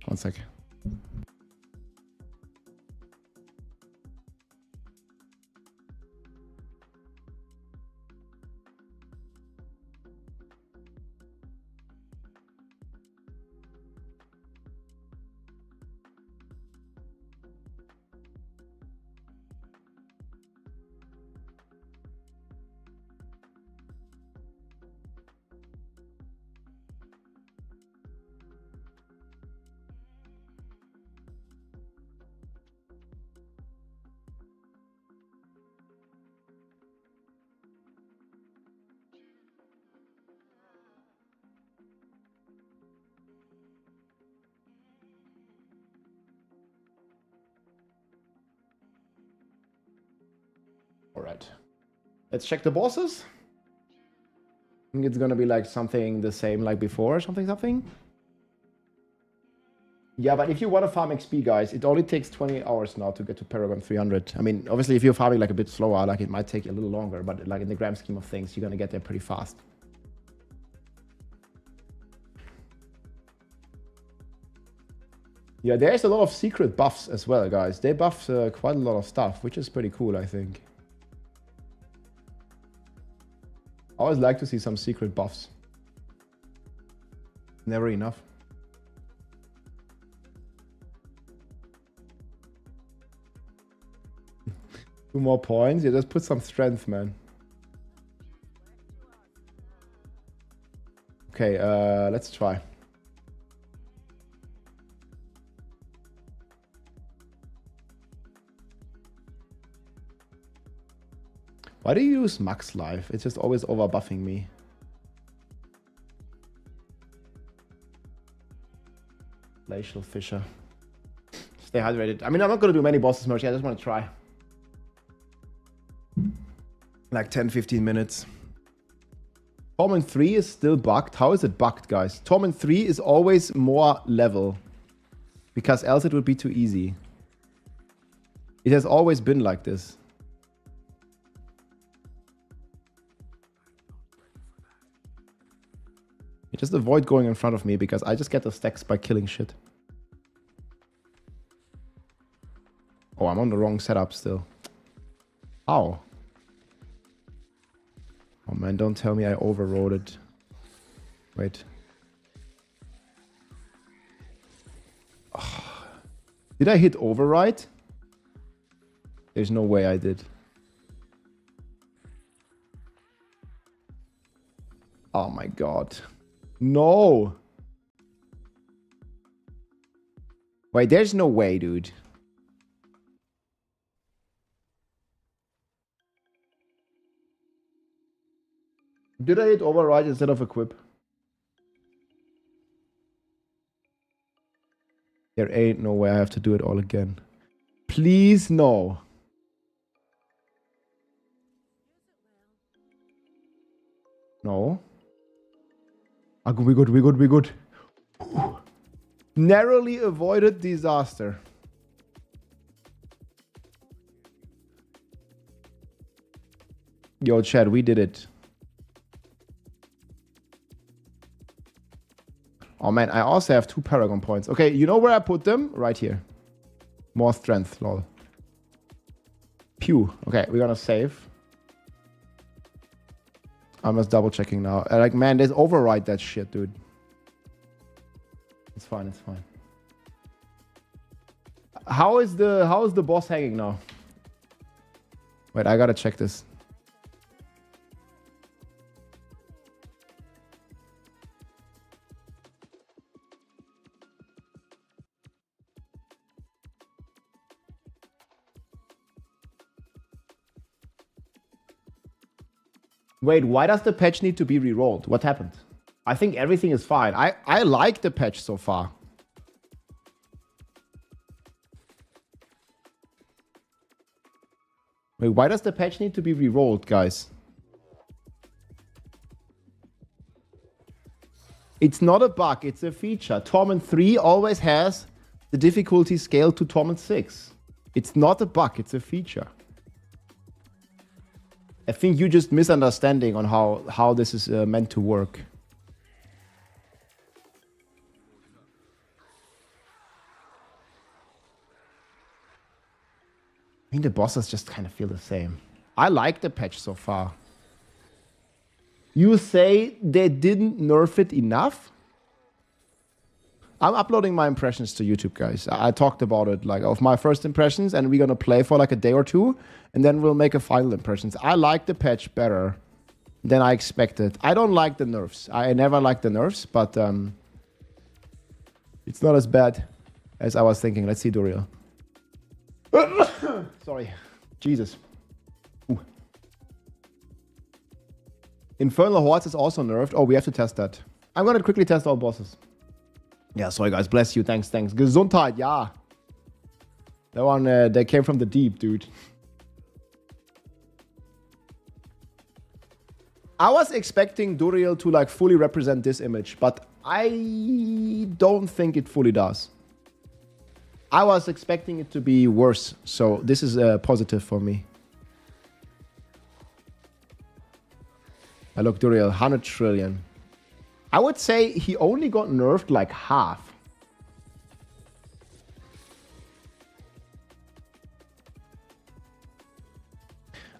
[SPEAKER 1] One sec. Alright. Let's check the bosses. I think it's gonna be like something the same like before, something. Yeah, but if you want to farm XP, guys, it only takes 20 hours now to get to Paragon 300. I mean, obviously, if you're farming like a bit slower, like it might take a little longer, but like in the grand scheme of things, you're gonna get there pretty fast. Yeah, there's a lot of secret buffs as well, guys. They buff quite a lot of stuff, which is pretty cool, I think. I always like to see some secret buffs. Never enough. Two more points. Yeah, just put some strength, man. Okay, let's try. Why do you use max life? It's just always over buffing me. Glacial Fissure. Stay hydrated. I mean, I'm not going to do many bosses merch. I just want to try. Like 10-15 minutes. Torment 3 is still bugged. How is it bugged, guys? Torment 3 is always more level. Because else it would be too easy. It has always been like this. You just avoid going in front of me because I just get the stacks by killing shit. Oh, I'm on the wrong setup still. Ow. Oh man, don't tell me I overrode it. Wait. Oh. Did I hit override? There's no way I did. Oh my god. No. Wait, there's no way, dude. Did I hit override instead of equip? There ain't no way I have to do it all again. Please, no. No. Ah, we good. Whew. Narrowly avoided disaster. Yo, Chad, we did it. Oh man, I also have 2 Paragon points. Okay, you know where I put them? Right here. More strength, lol. Pew. Okay, we're gonna save. I'm just double checking now. Like, man, there's override that shit, dude. It's fine, it's fine. How is the boss hanging now? Wait, I gotta check this. Wait, why does the patch need to be re-rolled? What happened? I think everything is fine. I like the patch so far. Wait, why does the patch need to be re-rolled, guys? It's not a bug, it's a feature. Torment 3 always has the difficulty scale to Torment 6. It's not a bug, it's a feature. I think you just misunderstanding on how this is meant to work. I mean, the bosses just kind of feel the same. I like the patch so far. You say they didn't nerf it enough? I'm uploading my impressions to YouTube, guys. I talked about it, like, of my first impressions, and we're gonna play for like a day or two, and then we'll make a final impressions. I like the patch better than I expected. I don't like the nerfs. I never liked the nerfs, but it's not as bad as I was thinking. Let's see, Duriel. Sorry. Jesus. Ooh. Infernal Hordes is also nerfed. Oh, we have to test that. I'm gonna quickly test all bosses. Yeah, sorry guys, bless you, thanks. Gesundheit, yeah. That one, they came from the deep, dude. I was expecting Duriel to like fully represent this image, but I don't think it fully does. I was expecting it to be worse, so this is a positive for me. Look, Duriel, 100 trillion. I would say he only got nerfed like half.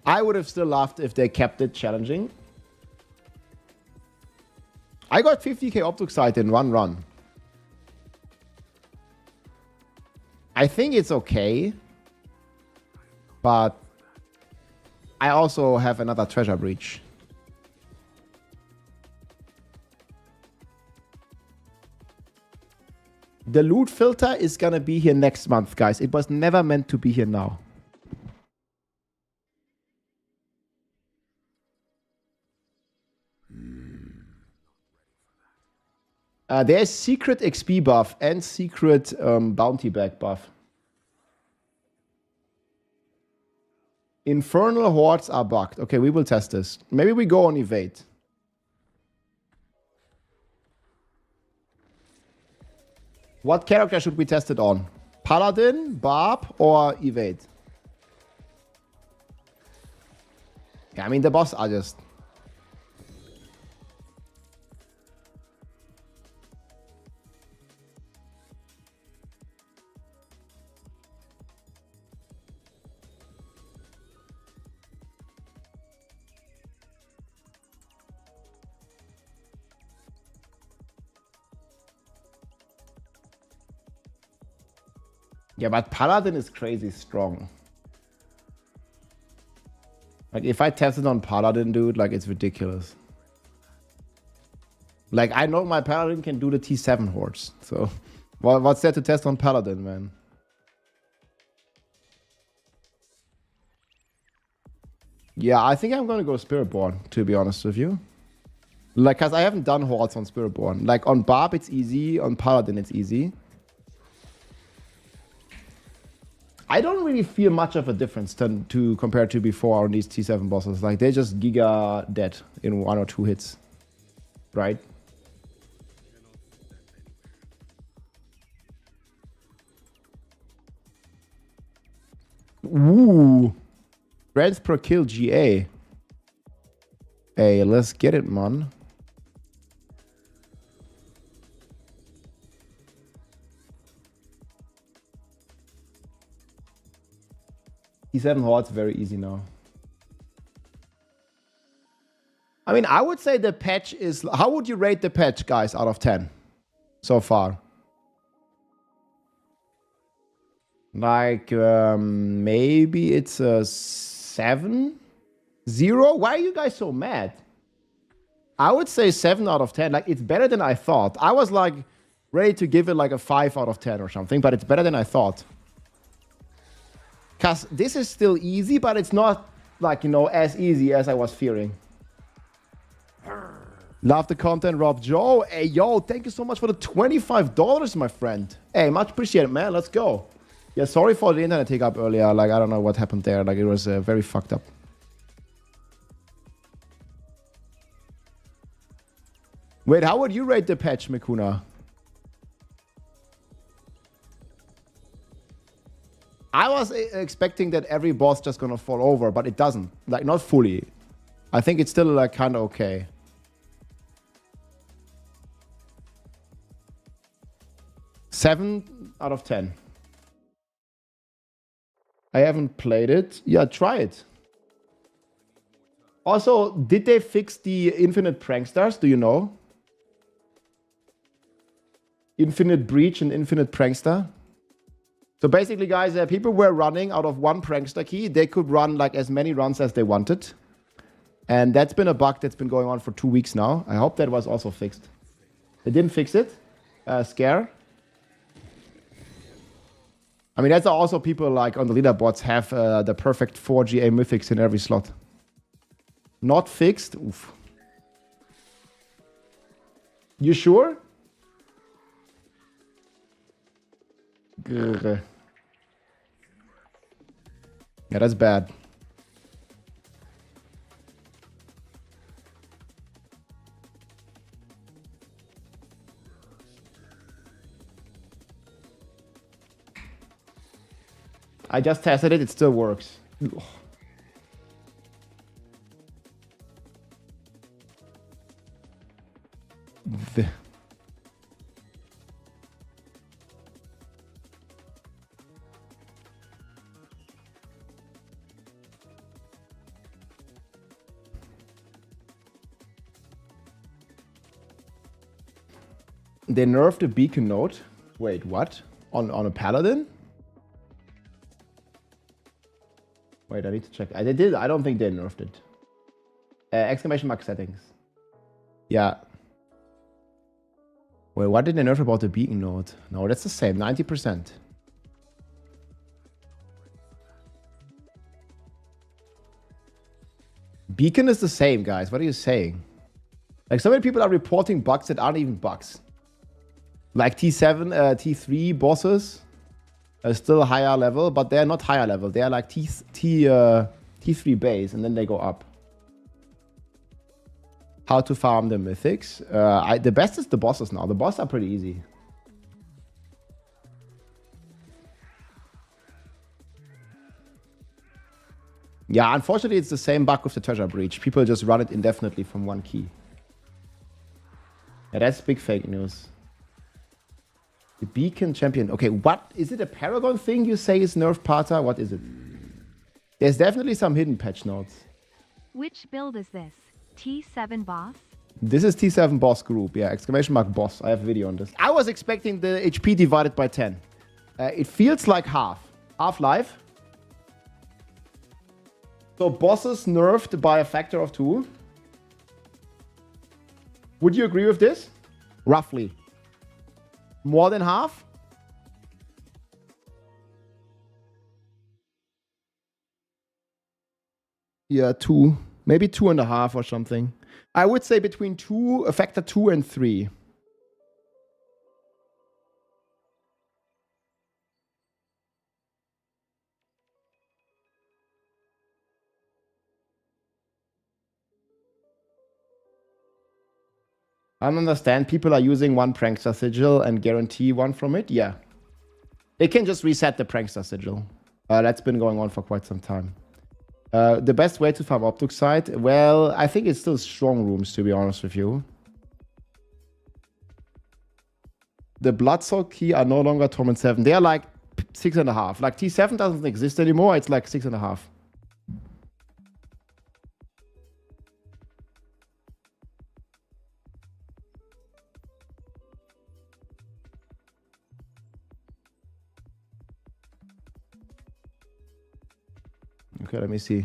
[SPEAKER 1] I would have still laughed if they kept it challenging. I got 50k OBDUCITE in one run. I think it's okay. But I also have another treasure breach. The loot filter is gonna be here next month, guys. It was never meant to be here now. There's secret XP buff and secret bounty bag buff. Infernal hordes are bugged. Okay, we will test this. Maybe we go on evade. What character should we test it on? Paladin, Barb, or evade? Yeah, I mean, the boss are just... Yeah, but Paladin is crazy strong. Like, if I tested on Paladin, dude, like, it's ridiculous. Like, I know my Paladin can do the T7 hordes. So, what's there to test on Paladin, man? Yeah, I think I'm gonna go Spiritborn, to be honest with you. Like, cause I haven't done hordes on Spiritborn. Like, on Barb, it's easy. On Paladin, it's easy. I don't really feel much of a difference compared to before on these T7 bosses. Like, they're just giga dead in 1 or 2 hits. Right? Ooh. Strength per kill GA. Hey, let's get it, man. T7 hordes very easy now. I mean, I would say the patch is... How would you rate the patch, guys, out of 10 so far? Like, maybe it's a 7? 0? Why are you guys so mad? I would say 7 out of 10. Like, it's better than I thought. I was, like, ready to give it, like, a 5 out of 10 or something, but it's better than I thought. Because this is still easy, but it's not, like, you know, as easy as I was fearing. Love the content, Rob Joe. Hey, yo, thank you so much for the $25, my friend. Hey, much appreciated, man. Let's go. Yeah, sorry for the internet hiccup earlier. Like, I don't know what happened there. Like, it was very fucked up. Wait, how would you rate the patch, Mikuna? I was expecting that every boss just gonna fall over, but it doesn't. Like, not fully. I think it's still, like, kind of okay. Seven out of 10. I haven't played it. Yeah, try it. Also, did they fix the infinite pranksters? Do you know? Infinite breach and infinite prankster. So basically, guys, people were running out of one prankster key. They could run like as many runs as they wanted. And that's been a bug that's been going on for 2 weeks now. I hope that was also fixed. They didn't fix it. Scare. I mean, that's also people like on the leaderboards have the perfect 4 GA mythics in every slot. Not fixed. Oof. You sure? Grr. Yeah, that's bad. I just tested it. It still works. They nerfed the beacon node. Wait, what? On a paladin? Wait, I need to check. They did. I don't think they nerfed it. Exclamation mark settings. Yeah. Wait, what did they nerf about the beacon node? No, that's the same. 90%. Beacon is the same, guys. What are you saying? Like, so many people are reporting bugs that aren't even bugs. Like T7, T3 bosses are still a higher level, but they're not higher level. They are like T3 base, and then they go up. How to farm the mythics. The best is the bosses now. The bosses are pretty easy. Yeah, unfortunately, it's the same bug with the treasure breach. People just run it indefinitely from one key. Yeah, that's big fake news. The beacon champion. Okay, what is it? A paragon thing you say is nerfed, Pata? What is it? There's definitely some hidden patch notes.
[SPEAKER 2] Which build is this? T7 boss?
[SPEAKER 1] This is T7 boss group. Yeah, exclamation mark boss. I have a video on this. I was expecting the HP divided by 10. It feels like half. Half-life. So bosses nerfed by a factor of 2. Would you agree with this? Roughly. More than half? Yeah, 2. Maybe 2.5 or something. I would say between 2, a factor 2 and 3. I don't understand. People are using one prankster sigil and guarantee one from it. Yeah. They can just reset the prankster sigil. That's been going on for quite some time. The best way to farm OBDUCITE? Well, I think it's still strong rooms, to be honest with you. The Blood Soul key are no longer Torment 7. They are like 6.5. Like T7 doesn't exist anymore. It's like 6.5. Okay, let me see.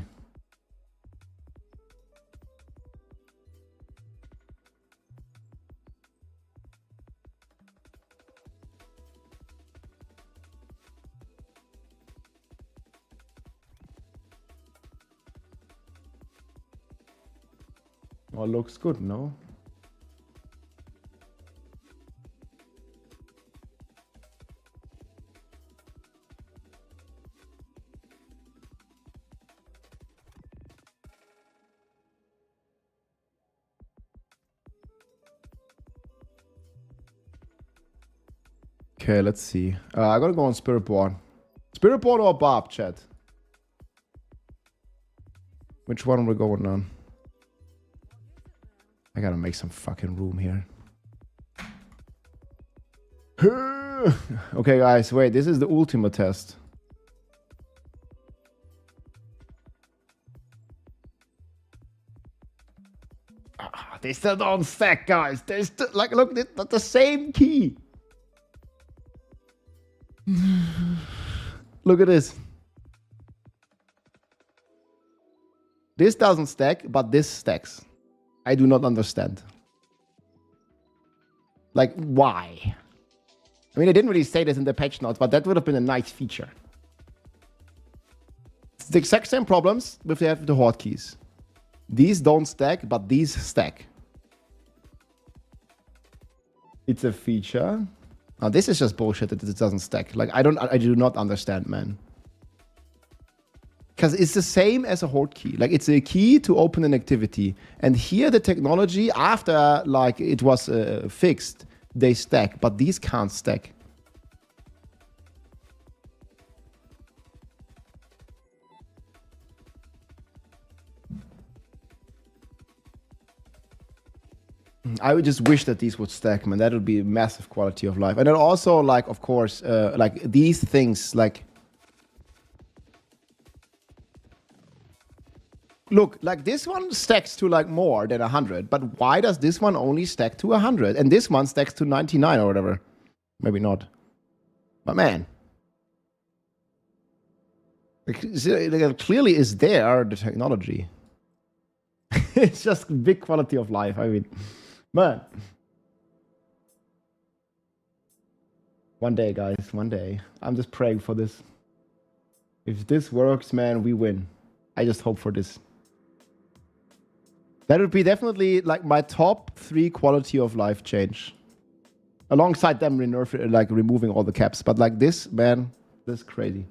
[SPEAKER 1] Oh, looks good, no? Okay, let's see. I gotta go on Spiritborn. Spiritborn or Barb, chat? Which one are we going on? I gotta make some fucking room here. Okay, guys, wait. This is the ultimate test. They still don't stack, guys. They still, like, look, it's the same key. Look at this. This doesn't stack, but this stacks. I do not understand. Like, why? I mean, they didn't really say this in the patch notes, but that would have been a nice feature. It's the exact same problems with the hotkeys. These don't stack, but these stack. It's a feature. Now, this is just bullshit that it doesn't stack. Like, I do not understand, man. Because it's the same as a hotkey. Like, it's a key to open an activity. And here, the technology, after, like, it was fixed, they stack. But these can't stack. I would just wish that these would stack, man. That would be a massive quality of life. And then also, like, of course, like these things, like, look, like this one stacks to like more than 100, but why does this one only stack to 100? And this one stacks to 99 or whatever. Maybe not. But man. It clearly is there, the technology. It's just big quality of life. I mean, man. One day, guys, one day. I'm just praying for this. If this works, man, we win. I just hope for this. That would be definitely like my top 3 quality of life change. Alongside them like removing all the caps. But like this, man, this is crazy.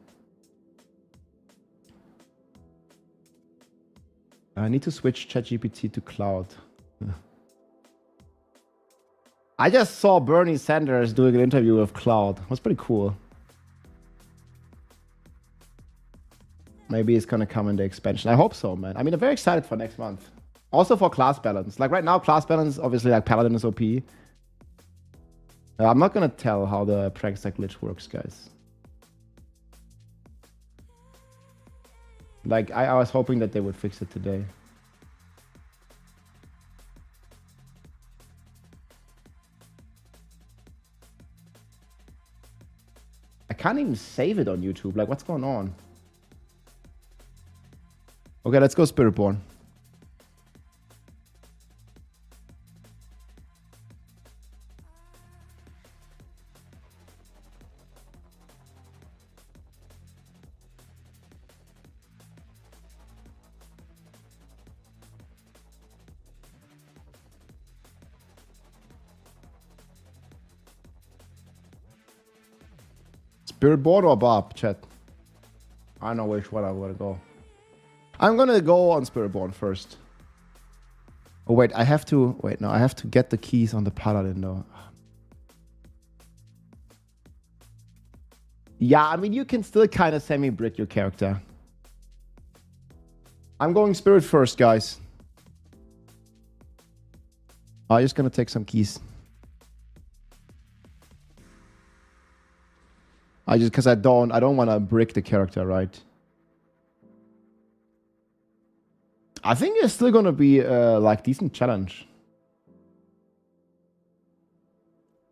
[SPEAKER 1] I need to switch ChatGPT to cloud. I just saw Bernie Sanders doing an interview with Cloud. It was pretty cool. Maybe it's gonna come in the expansion. I hope so, man. I mean, I'm very excited for next month. Also for class balance. Like right now, class balance, obviously like Paladin is OP. I'm not gonna tell how the Prankster glitch works, guys. Like, I was hoping that they would fix it today. I can't even save it on YouTube. Like, what's going on? Okay, let's go Spiritborn. Spiritborn or Bob, chat? I don't know which one I want to go. I'm gonna go on Spiritborn first. Oh wait, I have to... Wait, no, I have to get the keys on the Paladin though. Yeah, I mean, you can still kind of semi-brick your character. I'm going Spirit first, guys. I'm just gonna take some keys. Because I don't want to brick the character, right? I think it's still gonna be like decent challenge.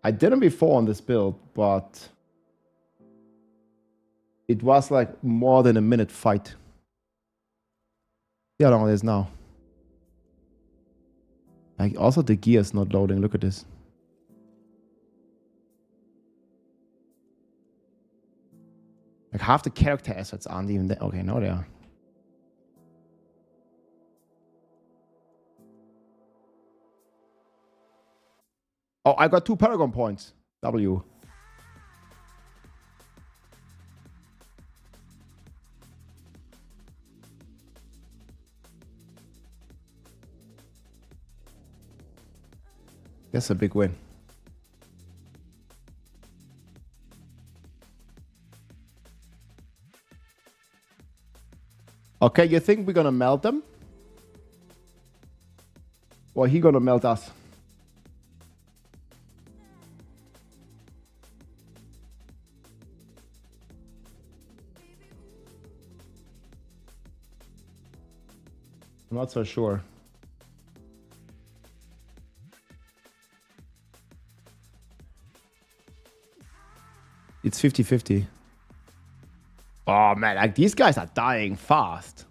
[SPEAKER 1] I didn't before on this build, but it was like more than a minute fight. See how long it is now. Like also the gear is not loading. Look at this. Like half the character assets aren't even there. Okay, now they are. Oh, I got 2 Paragon points. W. That's a big win. Okay, you think we're gonna melt them? Or he gonna melt us? I'm not so sure. It's 50-50. Oh man, like these guys are dying fast.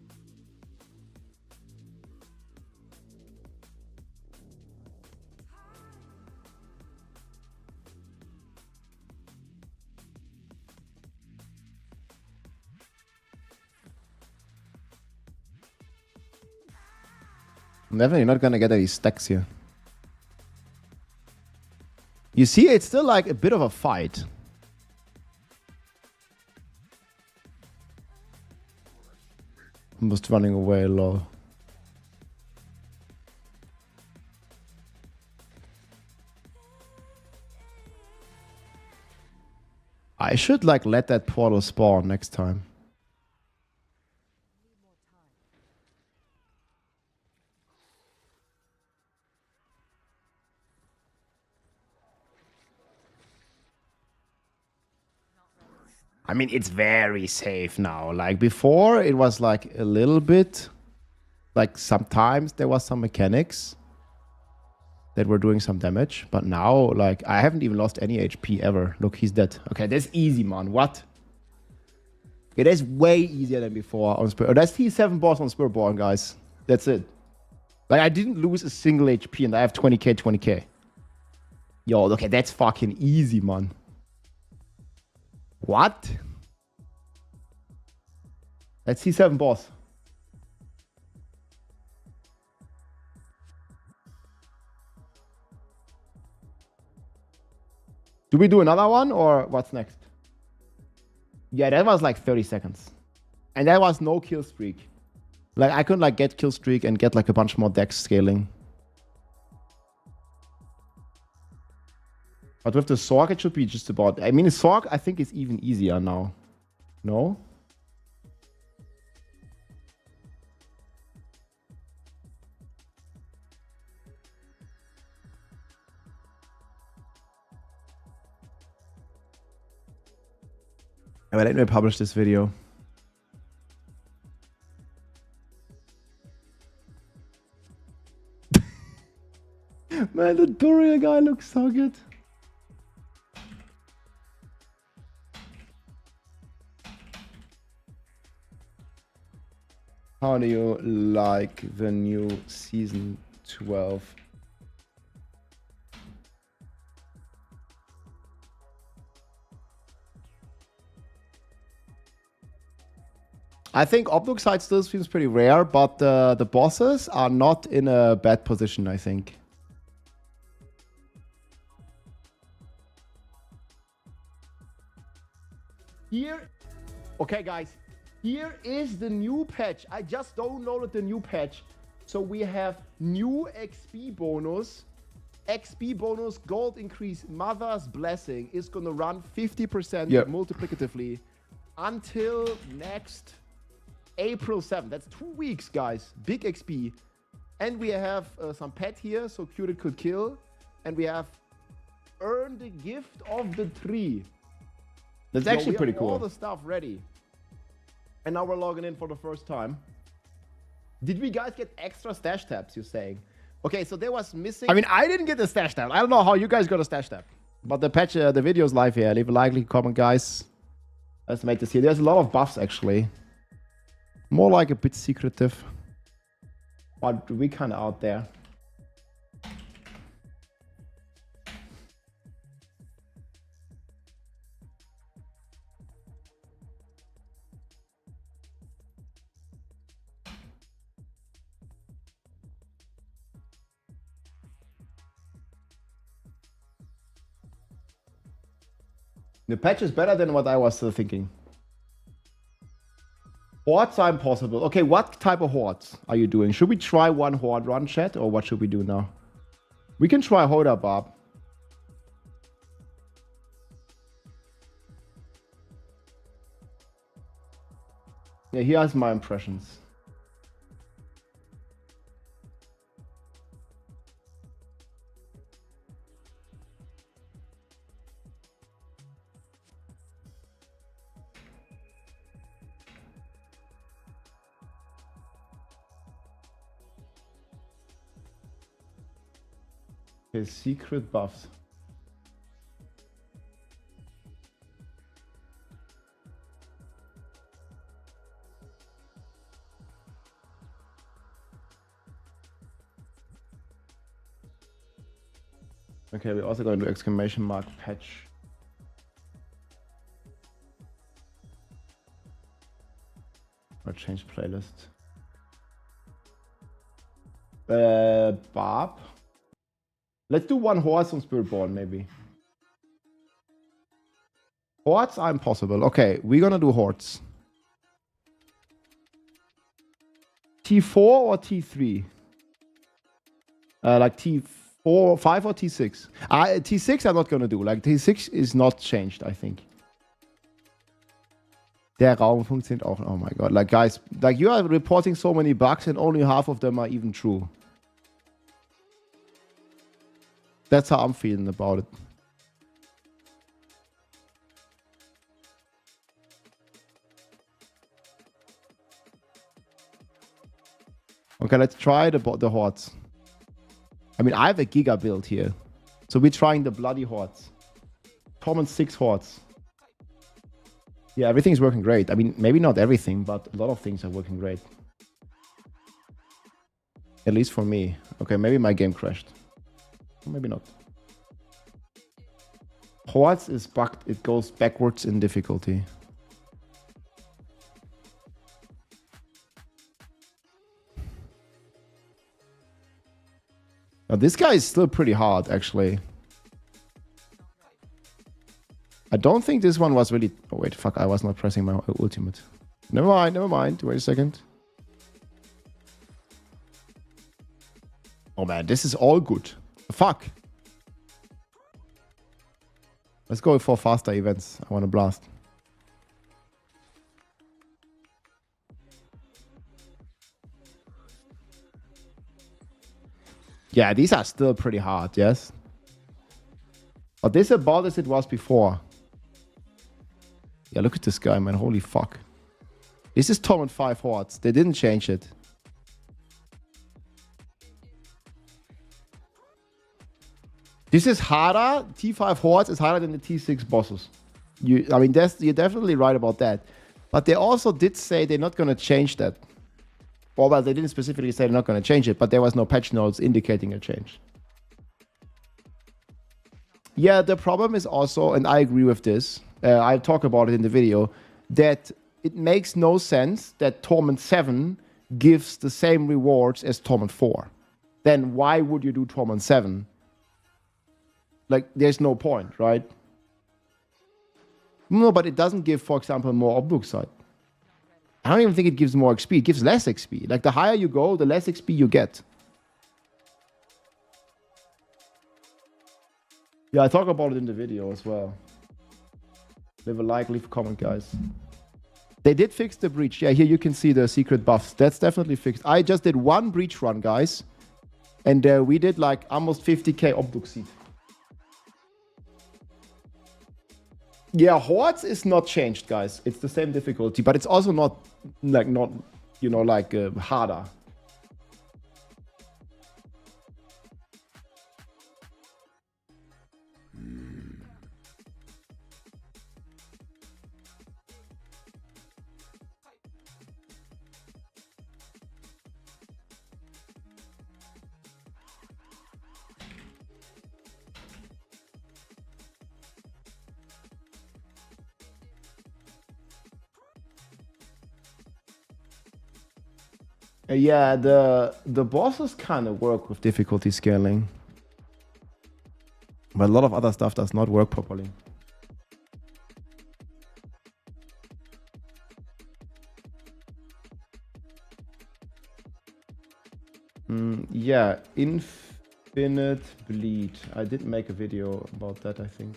[SPEAKER 1] Definitely not gonna get any stacks here. You see, it's still like a bit of a fight. I'm just running away, lol. I should like let that portal spawn next time. I mean, it's very safe now. Like before, it was like a little bit, like sometimes there was some mechanics that were doing some damage. But now, like, I haven't even lost any HP ever. Look, he's dead. Okay, that's easy, man. What? It is way easier than before on Spirit. Oh, that's T7 boss on Spiritborn, guys. That's it. Like, I didn't lose a single HP and I have 20k, 20k. Yo, okay, that's fucking easy, man. What? That's T7 boss. Do we do another one or what's next? Yeah, that was like 30 seconds. And that was no kill streak. Like, I couldn't like get kill streak and get like a bunch more dex scaling. But with the Sorg, it should be just about... I mean, the Sorg, I think, is even easier now. No? Well, let me publish this video. Man, the Duriel guy looks so good. How do you like the new season 12? I think OBDUCITE still seems pretty rare, but the bosses are not in a bad position, I think. Here, okay guys, here is the new patch. I just downloaded the new patch. So we have new XP bonus. XP bonus, gold increase, Mother's Blessing is gonna run 50% multiplicatively until next April 7th. That's 2 weeks, guys. Big XP. And we have some pet here, so Cured Could Kill. And we have Earn the Gift of the Tree. That's actually pretty cool. All the stuff ready. And now we're logging in for the first time. Did we guys get extra stash tabs, you're saying? Okay, so there was missing... I mean, I didn't get the stash tab. I don't know how you guys got a stash tab. But the patch, the video's live here. Leave a like, leave a comment, guys. Let's make this here. There's a lot of buffs, actually. More like a bit secretive. But we kind of out there. The patch is better than what I was thinking. Hordes are impossible. Okay, what type of hordes are you doing? Should we try one horde run, chat? Or what should we do now? We can try Hoda Barb. Yeah, here's my impressions. Okay, secret buffs. Okay, we're also going to exclamation mark patch. Or change playlist. Barb. Let's do one horse on Spiritborn, maybe. Hordes are impossible. Okay, we're gonna do hordes. T4 or T3? Like T4, 5 or T6? T6 I'm not gonna do. Like T6 is not changed, I think. Der Raum funktioniert auch. Oh my god. Like guys, like you are reporting so many bugs and only half of them are even true. That's how I'm feeling about it. Okay, let's try the hordes. I mean, I have a Giga build here. So we're trying the bloody hordes. Torment 6 hordes. Yeah, everything's working great. I mean, maybe not everything, but a lot of things are working great. At least for me. Okay, maybe my game crashed. Maybe not. Hordes is bugged. It goes backwards in difficulty. Now, this guy is still pretty hard, actually. I don't think this one was really... Oh, wait, fuck. I was not pressing my ultimate. Never mind, never mind. Wait a second. Oh, man, this is all good. Fuck. Let's go for faster events. I want to blast. Yeah, these are still pretty hard, yes? But this is about as it was before. Yeah, look at this guy, man. Holy fuck. This is Torment 5 hordes. They didn't change it. This is harder. T5 hordes is harder than the T6 bosses. I mean, you're definitely right about that. But they also did say they're not going to change that. Or, well, they didn't specifically say they're not going to change it, but there was no patch notes indicating a change. Yeah, the problem is also, and I agree with this, I talk about it in the video, that it makes no sense that Torment 7 gives the same rewards as Torment 4. Then why would you do Torment 7? Like, there's no point, right? No, but it doesn't give, for example, more OBDUCITE. I don't even think it gives more XP. It gives less XP. Like, the higher you go, the less XP you get. Yeah, I talk about it in the video as well. Leave a like, leave a comment, guys. They did fix the breach. Yeah, here you can see the secret buffs. That's definitely fixed. I just did one breach run, guys. And we did like almost 50k OBDUCITE. Yeah, Hordes is not changed, guys. It's the same difficulty, but it's also not harder. Yeah, the bosses kind of work with difficulty scaling. But a lot of other stuff does not work properly. Yeah, infinite bleed. I did make a video about that, I think.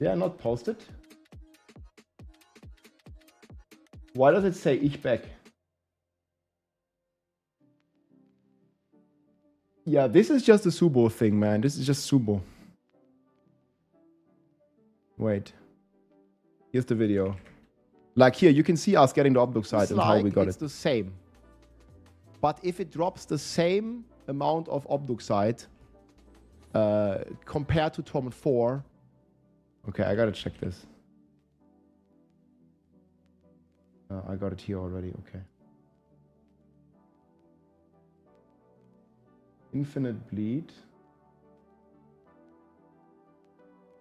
[SPEAKER 1] Yeah, not posted. Why does it say ich back? Yeah, this is just a Subo thing, man. This is just Subo. Wait. Here's the video. Like here, you can see us getting the OBDUCITE and how we got it. It's the same. But if it drops the same amount of OBDUCITE compared to Torment 4... Okay, I gotta check this. I got it here already, okay. Infinite bleed.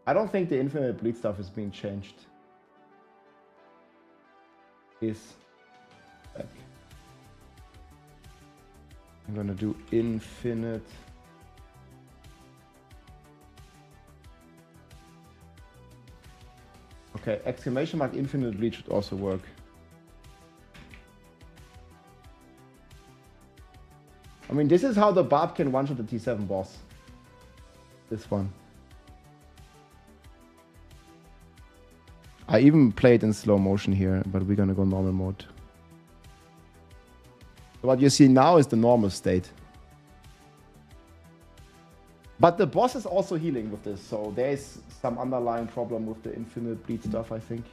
[SPEAKER 1] I don't think the infinite bleed stuff is being changed. Is back. I'm gonna do infinite. Okay, exclamation mark infinite bleed should also work. I mean, this is how the Barb can one-shot the T7 boss. This one. I even played in slow motion here, but we're gonna go normal mode. So what you see now is the normal state. But the boss is also healing with this, so there's some underlying problem with the infinite bleed stuff, I think.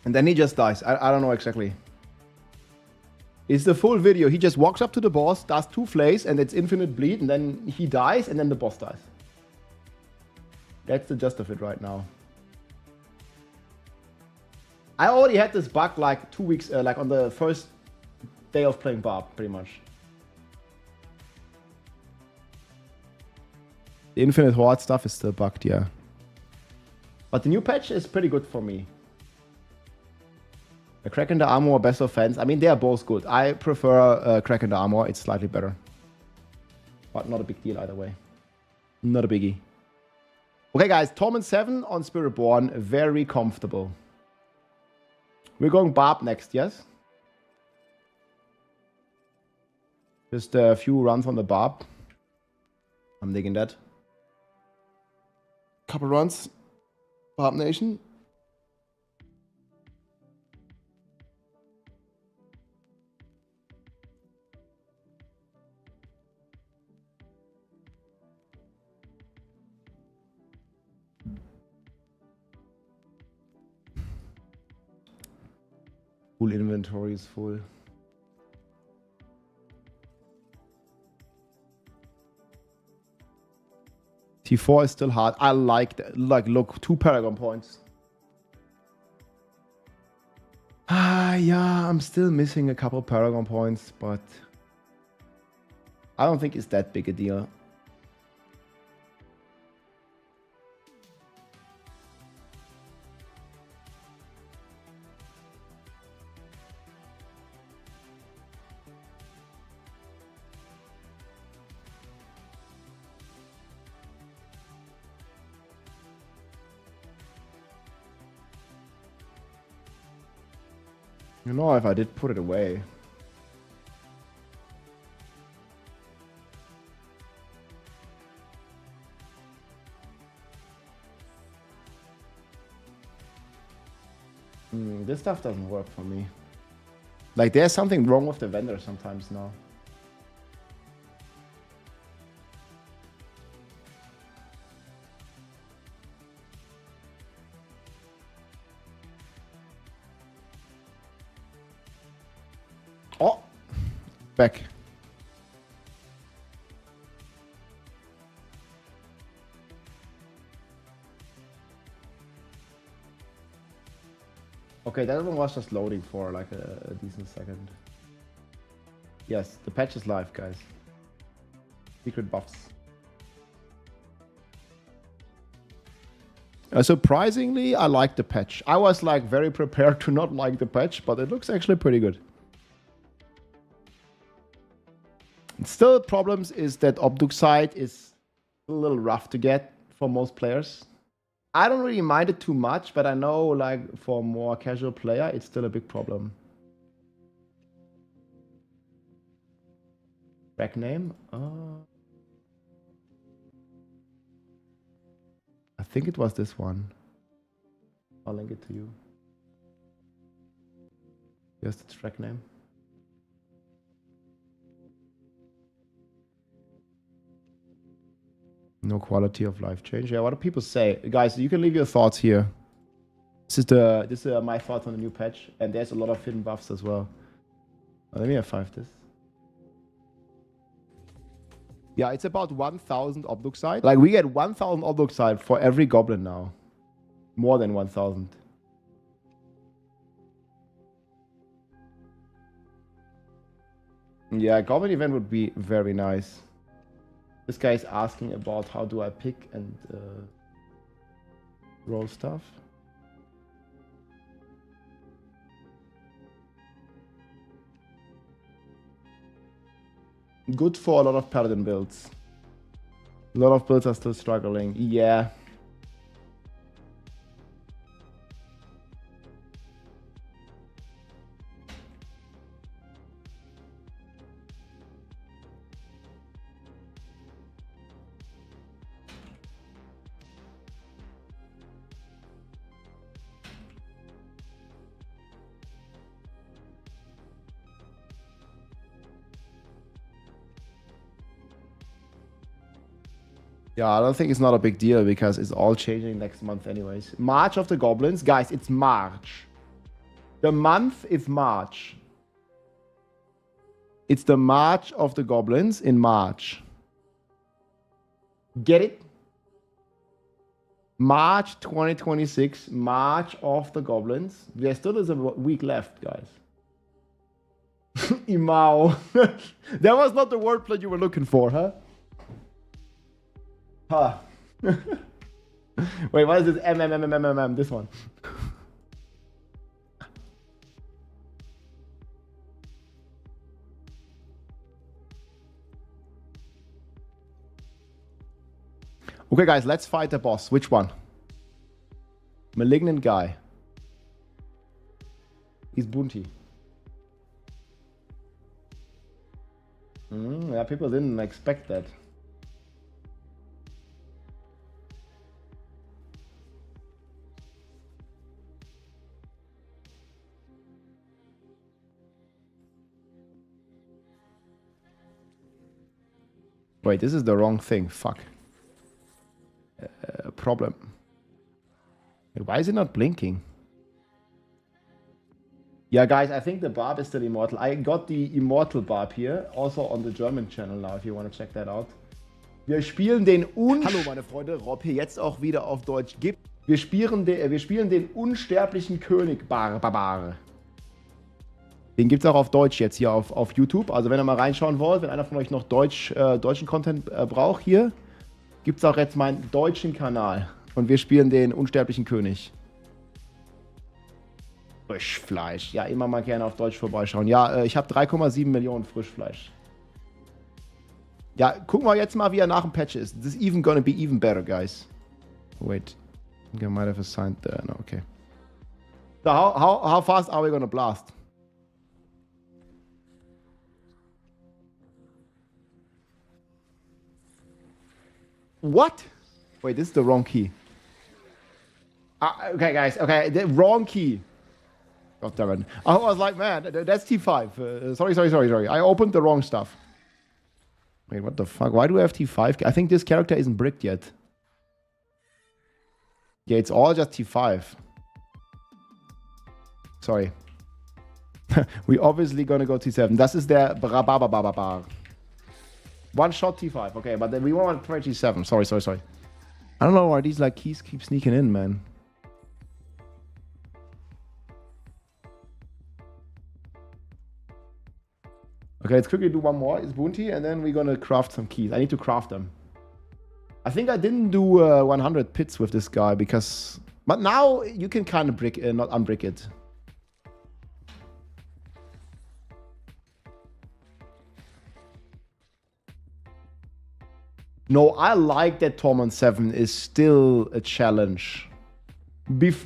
[SPEAKER 1] And then he just dies. I don't know exactly. It's the full video. He just walks up to the boss, does 2 flays, and it's infinite bleed, and then he dies, and then the boss dies. That's the gist of it right now. I already had this bug like 2 weeks, like on the first day of playing Barb, pretty much. The infinite horde stuff is still bugged, yeah. But the new patch is pretty good for me. The Crack in the Armor or Best Offense. I mean, they are both good. I prefer Crack in the Armor. It's slightly better. But not a big deal either way. Not a biggie. Okay, guys. Torment 7 on Spiritborn. Very comfortable. We're going Barb next, yes? Just a few runs on the Barb. I'm digging that. Couple runs. Barb Nation. Full inventory is full. T4 is still hard. I like that. Like, look, 2 Paragon points. Yeah, I'm still missing a couple Paragon points, but I don't think it's that big a deal. You know, if I did put it away. This stuff doesn't work for me. Like, there's something wrong with the vendor sometimes now. Oh, back. Okay, that one was just loading for like a decent second. Yes, the patch is live, guys. Secret buffs. Surprisingly, I like the patch. I was like very prepared to not like the patch, but it looks actually pretty good. Still, problems is that OBDUCITE is a little rough to get for most players. I don't really mind it too much, but I know like for a more casual player, it's still a big problem. Back name? I think it was this one. I'll link it to you. Here's the track name. No quality of life change. Yeah, what do people say? Guys, you can leave your thoughts here. This is my thoughts on the new patch, and there's a lot of hidden buffs as well. Let me F5 this. Yeah, it's about 1,000 OBDUCITE. Like, we get 1,000 OBDUCITE for every goblin now. More than 1,000. Yeah, goblin event would be very nice. This guy is asking about how do I pick and roll stuff. Good for a lot of paladin builds. A lot of builds are still struggling. Yeah. Yeah, I don't think it's not a big deal because it's all changing next month anyways. March of the Goblins. Guys, it's March. The month is March. It's the March of the Goblins in March. Get it? March 2026, March of the Goblins. There still is a week left, guys. Imao. That was not the wordplay you were looking for, huh? Huh. Wait, what is this? M. This one. Okay, guys, let's fight the boss. Which one? Malignant guy. He's Bunty. Yeah, people didn't expect that. Wait, this is the wrong thing. Fuck. Problem. Wait, why is it not blinking? Yeah, guys, I think the barb is still immortal. I got the immortal barb here, also on the German channel now, if you want to check that out. Wir spielen den Hallo meine Freunde, Rob hier jetzt auch wieder auf Deutsch. Wir spielen den unsterblichen König Barbar. Den gibt es auch auf Deutsch jetzt hier auf YouTube. Also wenn ihr mal reinschauen wollt, wenn einer von euch noch deutschen Content braucht hier, gibt es auch jetzt meinen deutschen Kanal. Und wir spielen den unsterblichen König. Frischfleisch. Ja, immer mal gerne auf Deutsch vorbeischauen. Ja, ich habe 3,7 Millionen Frischfleisch. Ja, gucken wir jetzt mal, wie er nach dem Patch ist. This is even gonna be even better, guys. Wait. I think I might have assigned there. No, okay. So how fast are we gonna blast? What? Wait, this is the wrong key. Okay, guys. Okay, the wrong key. God damn it. I was like, man, that's T5. Sorry. I opened the wrong stuff. Wait, what the fuck? Why do I have T5? I think this character isn't bricked yet. Yeah, it's all just T5. Sorry. We obviously gonna go T7. Das ist der Brababababar. One shot T5. Okay, but then we want to try T7. Sorry. I don't know why these like keys keep sneaking in, man. Okay, let's quickly do one more. It's Bounty, and then we're gonna craft some keys. I need to craft them. I think I didn't do 100 pits with this guy because... But now you can kind of brick, not unbrick it. No, I like that Torment 7 is still a challenge.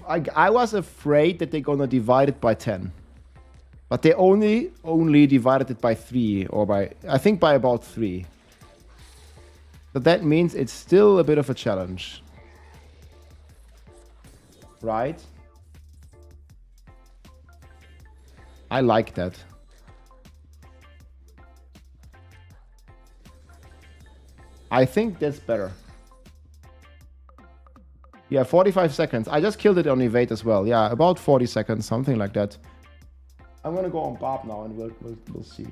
[SPEAKER 1] I was afraid that they're gonna divide it by 10. But they only divided it by 3, or I think by about 3. But that means it's still a bit of a challenge. Right? I like that. I think that's better. Yeah, 45 seconds. I just killed it on evade as well. Yeah, about 40 seconds, something like that. I'm gonna go on Barb now and we'll see.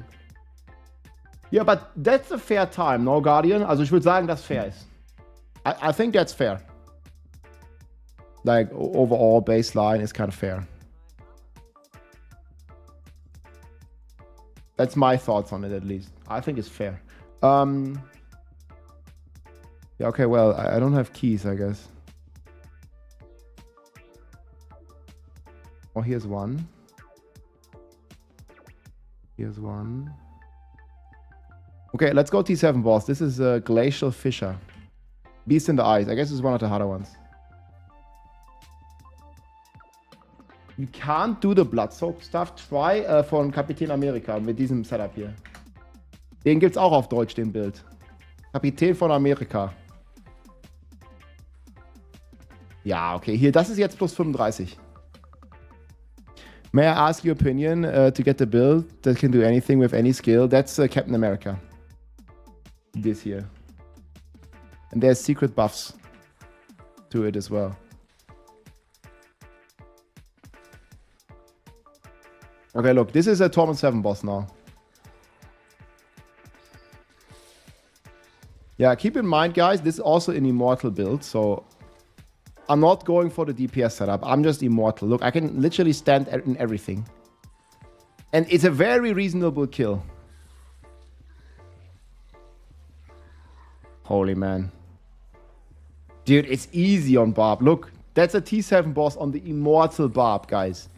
[SPEAKER 1] Yeah, but that's a fair time, no, Guardian? Also ich würde sagen, dass fair ist. I think that's fair. Like, overall baseline is kind of fair. That's my thoughts on it, at least. I think it's fair. Yeah, okay, well, I don't have keys, I guess. Oh, here's one. Here's one. Okay, let's go T7, boss. This is Glacial Fisher. Beast in the Eyes. I guess it's one of the harder ones. You can't do the Blood-Soaked stuff. Try von Kapitän Amerika mit diesem Setup hier. Den gibt's auch auf Deutsch, den Bild. Kapitän von Amerika. Ja, okay. Hier, das ist jetzt plus 35. May I ask your opinion to get the build that can do anything with any skill? That's Captain America. This here. And there's secret buffs to it as well. Okay, look, this is a Torment 7 boss now. Yeah, keep in mind, guys, this is also an immortal build, so I'm not going for the DPS setup. I'm just immortal. Look, I can literally stand in everything. And it's a very reasonable kill. Holy man. Dude, it's easy on Barb. Look, that's a T7 boss on the immortal Barb, guys.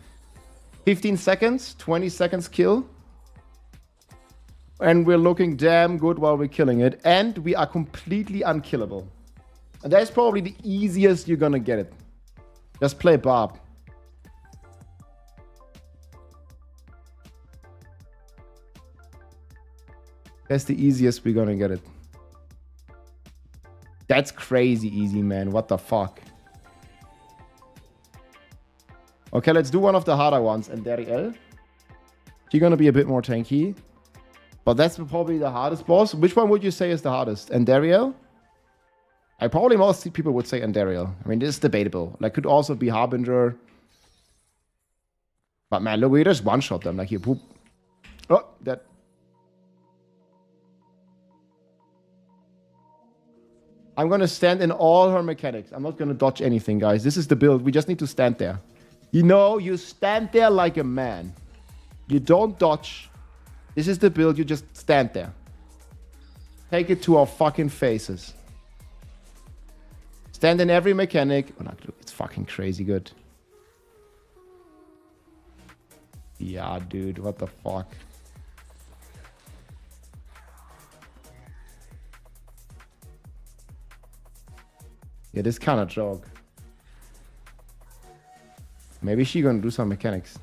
[SPEAKER 1] 15 seconds, 20 seconds kill. And we're looking damn good while we're killing it. And we are completely unkillable. And that's probably the easiest you're gonna get it. Just play Barb. That's the easiest we're gonna get it. That's crazy easy, man. What the fuck? Okay, let's do one of the harder ones. And Dariel. She's gonna be a bit more tanky. But that's probably the hardest boss. Which one would you say is the hardest? Andariel? I probably most people would say Andariel. I mean, this is debatable. Like, could also be Harbinger. But man, look, we just one-shot them. Like, here, poop. Oh, that. I'm gonna stand in all her mechanics. I'm not gonna dodge anything, guys. This is the build. We just need to stand there. You know, you stand there like a man. You don't dodge. This is the build, you just stand there. Take it to our fucking faces. Stand in every mechanic. Oh, no, it's fucking crazy good. Yeah, dude, what the fuck? Yeah, this kind of joke. Maybe she gonna do some mechanics.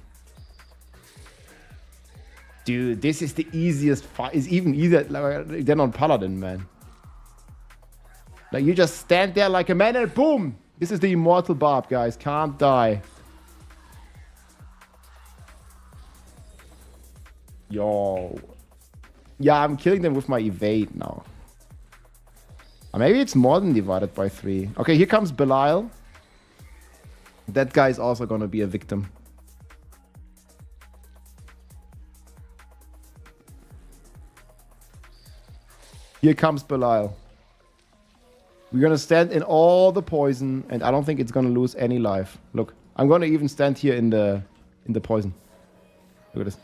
[SPEAKER 1] Dude, this is the easiest fight. It's even easier than on Paladin, man. Like, you just stand there like a man and boom! This is the immortal Barb, guys. Can't die. Yo. Yeah, I'm killing them with my evade now. Maybe it's more than divided by 3. Okay, here comes Belial. That guy is also gonna be a victim. Here comes Belial. We're gonna stand in all the poison, and I don't think it's gonna lose any life. Look, I'm gonna even stand here in the poison. Look at this.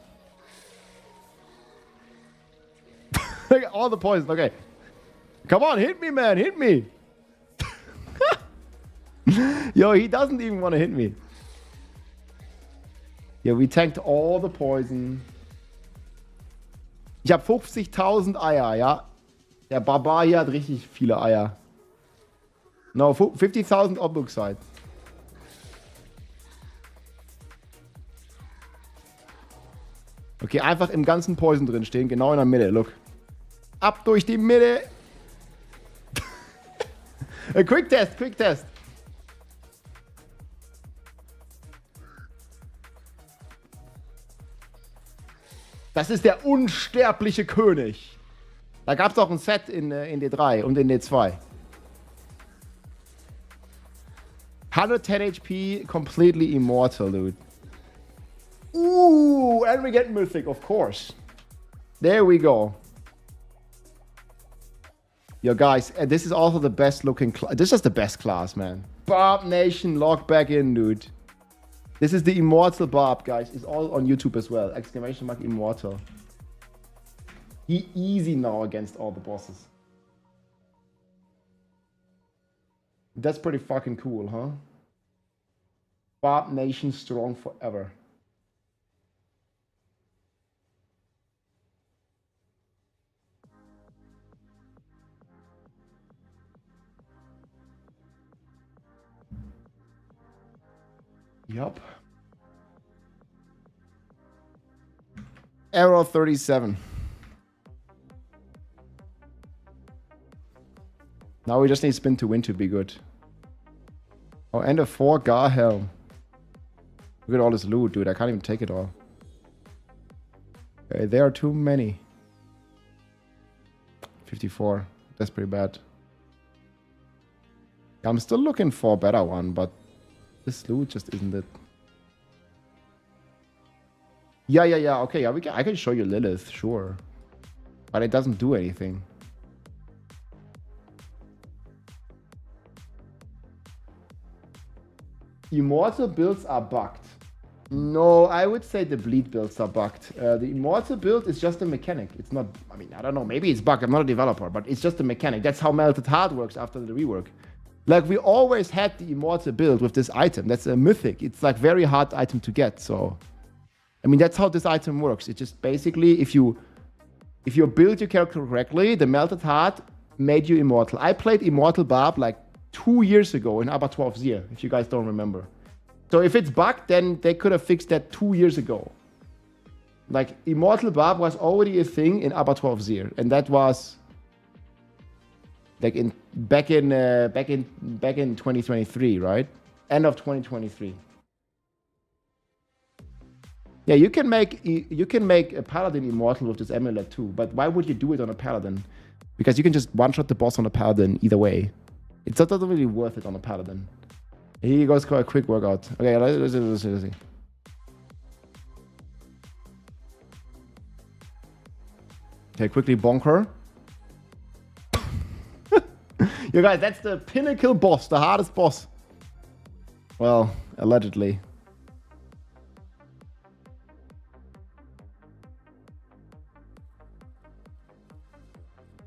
[SPEAKER 1] Look at all the poison. Okay, come on, hit me, man, hit me. Yo, he doesn't even want to hit me. Yeah, we tanked all the poison. Ich habe 50.000 Eier, ja. Der Barbar hier hat richtig viele Eier. No, 50.000 OBDUCITE. Okay, einfach im ganzen Poison drin stehen, genau in der Mitte, look. Ab durch die Mitte. Quick Test, Quick Test. Das ist der unsterbliche König. Da gab es auch ein Set in D3 und in D2. 110 HP, completely immortal, dude. Ooh, and we get Mythic, of course. There we go. Yo, guys, this is also the best looking class. This is the best class, man. Barb Nation, log back in, dude. This is the immortal Barb, guys. It's all on YouTube as well. Exclamation mark immortal. He easy now against all the bosses. That's pretty fucking cool, huh? Barb Nation strong forever. Yup. Error 37. Now we just need spin to win to be good. Oh, and a 4 Gar Helm. Look at all this loot, dude. I can't even take it all. Okay, there are too many. 54. That's pretty bad. I'm still looking for a better one, but this loot just isn't it. Yeah. Okay, yeah, I can show you Lilith, sure. But it doesn't do anything. Immortal builds are bugged. No, I would say the bleed builds are bugged. The immortal build is just a mechanic. It's not, I mean, I don't know, maybe it's bugged. I'm not a developer, but it's just a mechanic. That's how Melted Heart works after the rework. Like, we always had the immortal build with this item. That's a mythic. It's like very hard item to get. So, I mean, that's how this item works. It just basically, if you build your character correctly, the Melted Heart made you immortal. I played Immortal Barb like 2 years ago in ABBA 12's year, if you guys don't remember. So if it's bugged, then they could have fixed that 2 years ago. Like, Immortal Barb was already a thing in ABBA 12's year, and that was like back in 2023, right? End of 2023. Yeah, you can make a paladin immortal with this amulet too, but why would you do it on a paladin? Because you can just one-shot the boss on a paladin either way. It's not really worth it on a paladin. Here goes a quick workout. Okay, let's see. Okay, quickly bonk her. You guys, that's the pinnacle boss, the hardest boss. Well, allegedly.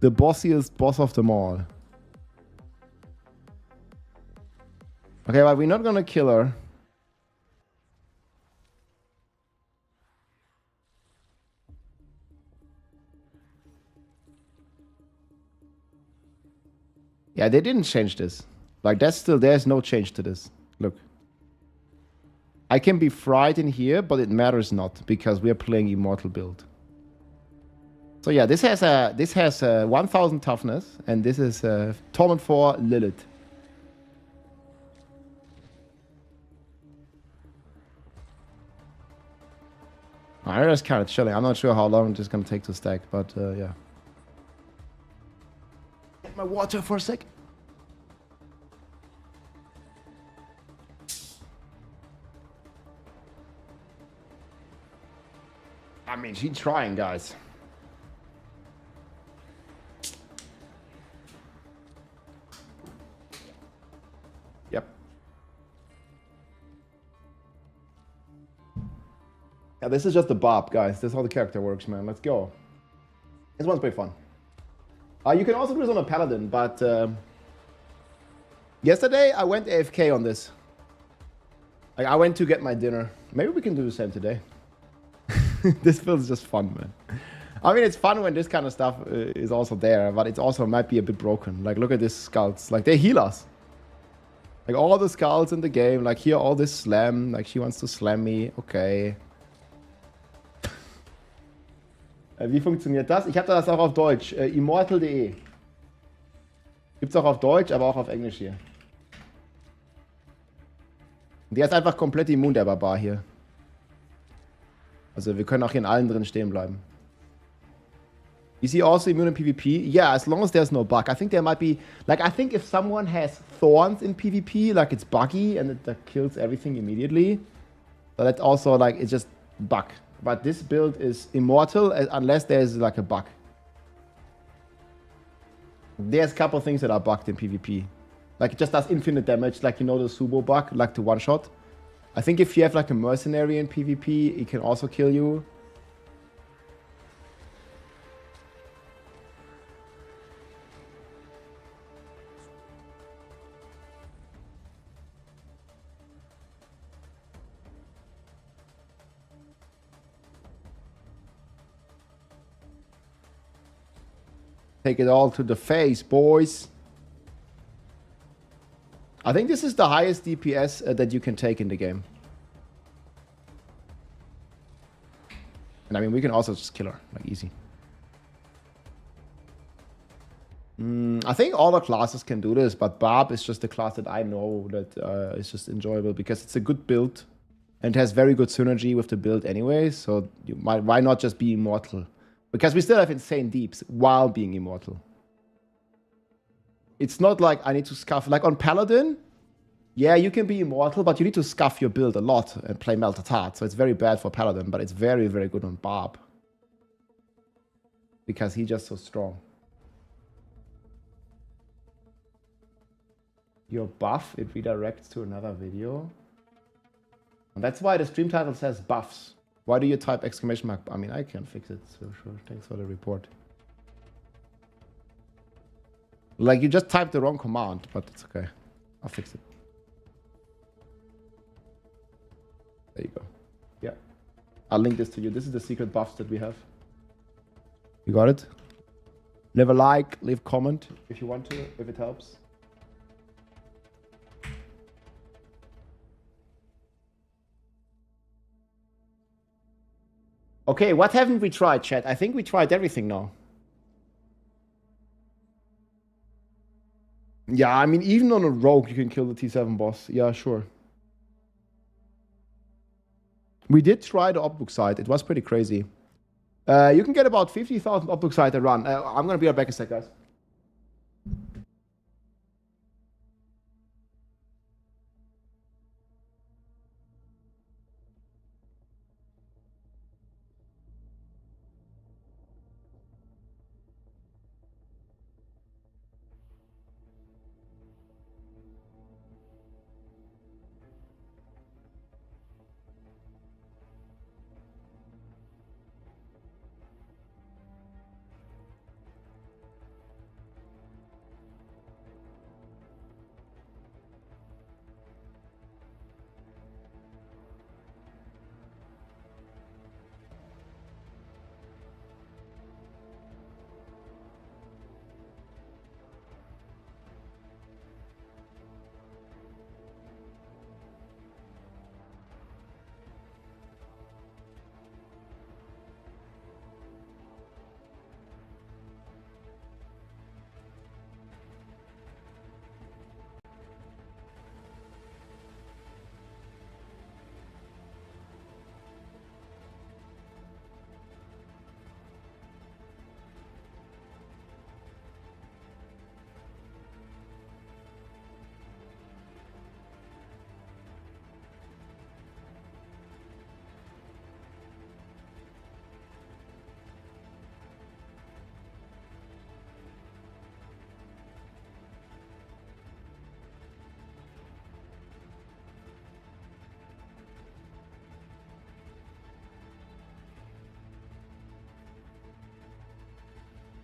[SPEAKER 1] The bossiest boss of them all. Okay, but we're not gonna kill her. Yeah, they didn't change this. Like, there's no change to this. Look. I can be fried in here, but it matters not, because we are playing Immortal build. So yeah, this has 1000 toughness, and this is Torment 4 Lilith. I'm just kind of chilling. I'm not sure how long this is gonna take to stack, but yeah. Get my water for a sec. I mean, she's trying, guys. Yep. Yeah, this is just the Bob, guys. This is how the character works, man. Let's go. This one's pretty fun. You can also do this on a paladin, but yesterday I went AFK on this. Like, I went to get my dinner. Maybe we can do the same today. This feels just fun, man. I mean, it's fun when this kind of stuff is also there, but it also might be a bit broken. Like, look at these skulls. Like, they heal us. Like, all the skulls in the game. Like, here, all this slam. Like, she wants to slam me. Okay. Wie funktioniert das? Ich habe das auch auf Deutsch. Immortal.de. Gibt's auch auf Deutsch, aber auch auf Englisch hier. Der ist einfach komplett immun, der Barbar hier. Also wir können auch hier in allen drin stehen bleiben. Is he also immune in PvP? Yeah, as long as there's no bug. I think there might be... Like, I think if someone has thorns in PvP, like, it's buggy and it kills everything immediately. So that's also, like, it's just bug. But this build is immortal unless there's, like, a bug. There's a couple things that are bugged in PvP. Like, it just does infinite damage, like, you know, the Subo bug, like the one-shot. I think if you have, like, a mercenary in PvP, it can also kill you. Take it all to the face, boys. I think this is the highest DPS that you can take in the game. And I mean, we can also just kill her, like, easy. I think all the classes can do this, but Barb is just the class that I know that is just enjoyable because it's a good build and has very good synergy with the build anyway. So why not just be immortal? Because we still have insane deeps while being immortal. It's not like I need to scuff. Like on Paladin, Yeah, you can be immortal, but you need to scuff your build a lot and play Melted Heart. So it's very bad for Paladin, but it's very, very good on Barb. Because he's just so strong. Your buff, it redirects to another video. And that's why the stream title says buffs. Why do you type exclamation mark? I mean, I can fix it, so sure. Thanks for the report. Like, you just typed the wrong command, but it's okay. I'll fix it. There you go. Yeah. I'll link this to you. This is the secret buffs that we have. You got it? Leave a like, leave a comment if you want to, if it helps. Okay, what haven't we tried, chat? I think we tried everything now. Yeah, I mean, even on a rogue, you can kill the T7 boss. Yeah, sure. We did try the OBDUCITE. It was pretty crazy. You can get about 50,000 OBDUCITE a run. I'm going to be right back a sec, guys.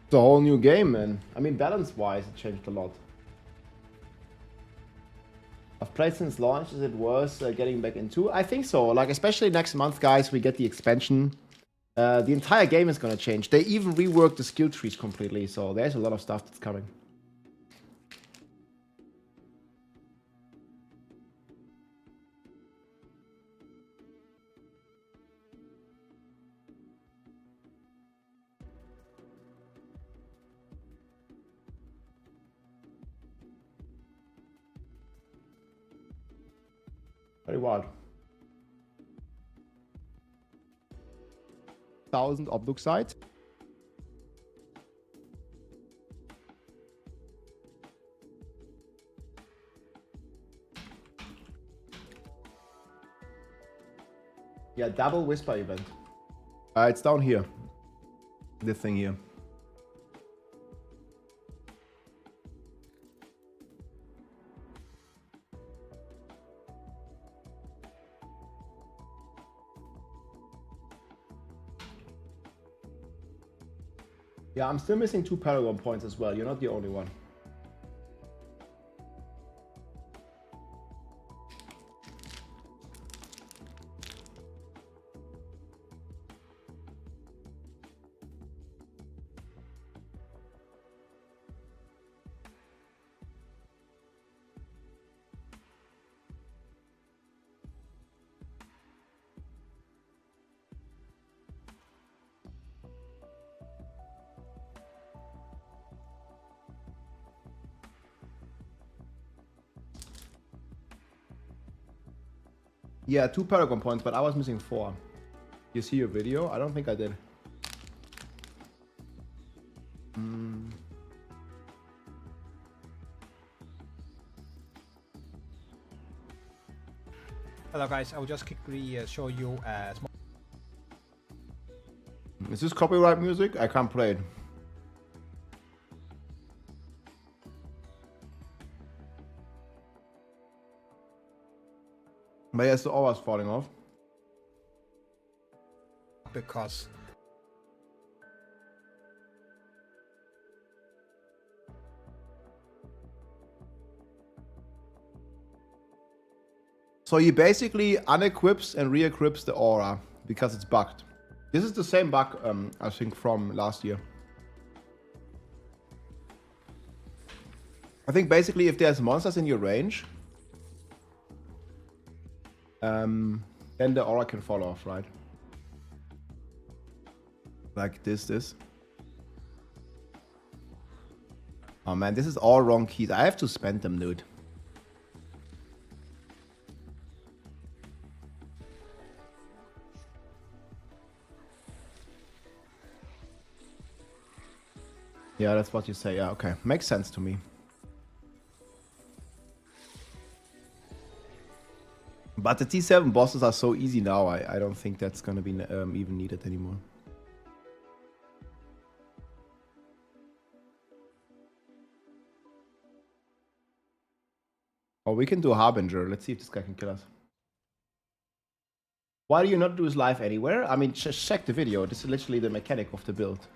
[SPEAKER 1] It's a whole new game, man. I mean, balance-wise, it changed a lot. I've played since launch. Is it worth getting back into? I think so. Like, especially next month, guys, we get the expansion. The entire game is going to change. They even reworked the skill trees completely, so there's a lot of stuff that's coming. Very wild. 1,000 OBDUCITE. Yeah, double whisper event. It's down here. This thing here. Yeah, I'm still missing 2 Paragon points as well. You're not the only one. Yeah, 2 Paragon points, but I was missing 4. You see your video? I don't think I did.
[SPEAKER 3] Hello guys, I will just quickly show you a small...
[SPEAKER 1] Is this copyright music? I can't play it. But yes, the aura's falling off.
[SPEAKER 3] Because...
[SPEAKER 1] So he basically unequips and re-equips the aura because it's bugged. This is the same bug, I think, from last year. I think basically if there's monsters in your range, then the aura can fall off, right? Like this. Oh man, this is all wrong keys. I have to spend them, dude. Yeah, that's what you say. Yeah, okay. Makes sense to me. But the T7 bosses are so easy now, I don't think that's gonna be even needed anymore. Or we can do Harbinger. Let's see if this guy can kill us. Why do you not do this live anywhere? I mean, just check the video. This is literally the mechanic of the build.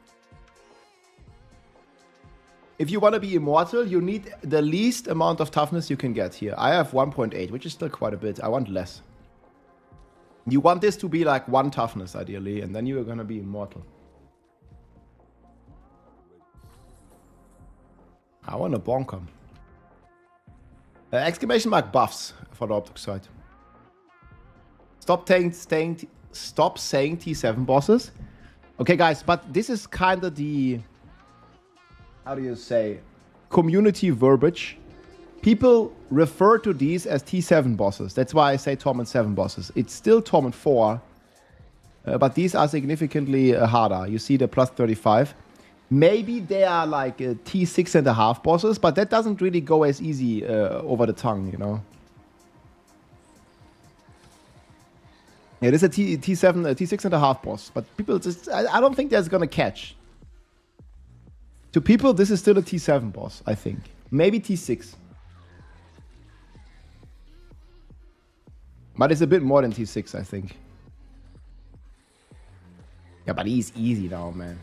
[SPEAKER 1] If you want to be immortal, you need the least amount of toughness you can get here. I have 1.8, which is still quite a bit. I want less. You want this to be like 1 toughness, ideally, and then you are going to be immortal. I want to bonk him. Exclamation mark buffs for the OBDUCITE. Stop saying T7 bosses. Okay, guys, but this is kind of the... How do you say, community verbiage. People refer to these as T7 bosses. That's why I say Torment 7 bosses. It's still Torment 4, but these are significantly harder. You see the plus 35. Maybe they are like T6.5 bosses, but that doesn't really go as easy over the tongue, you know. Yeah, this is a T6.5 boss, but people just, I don't think that's gonna catch. To people, this is still a T7 boss, I think. Maybe T6. But it's a bit more than T6, I think. Yeah, but he's easy now, man.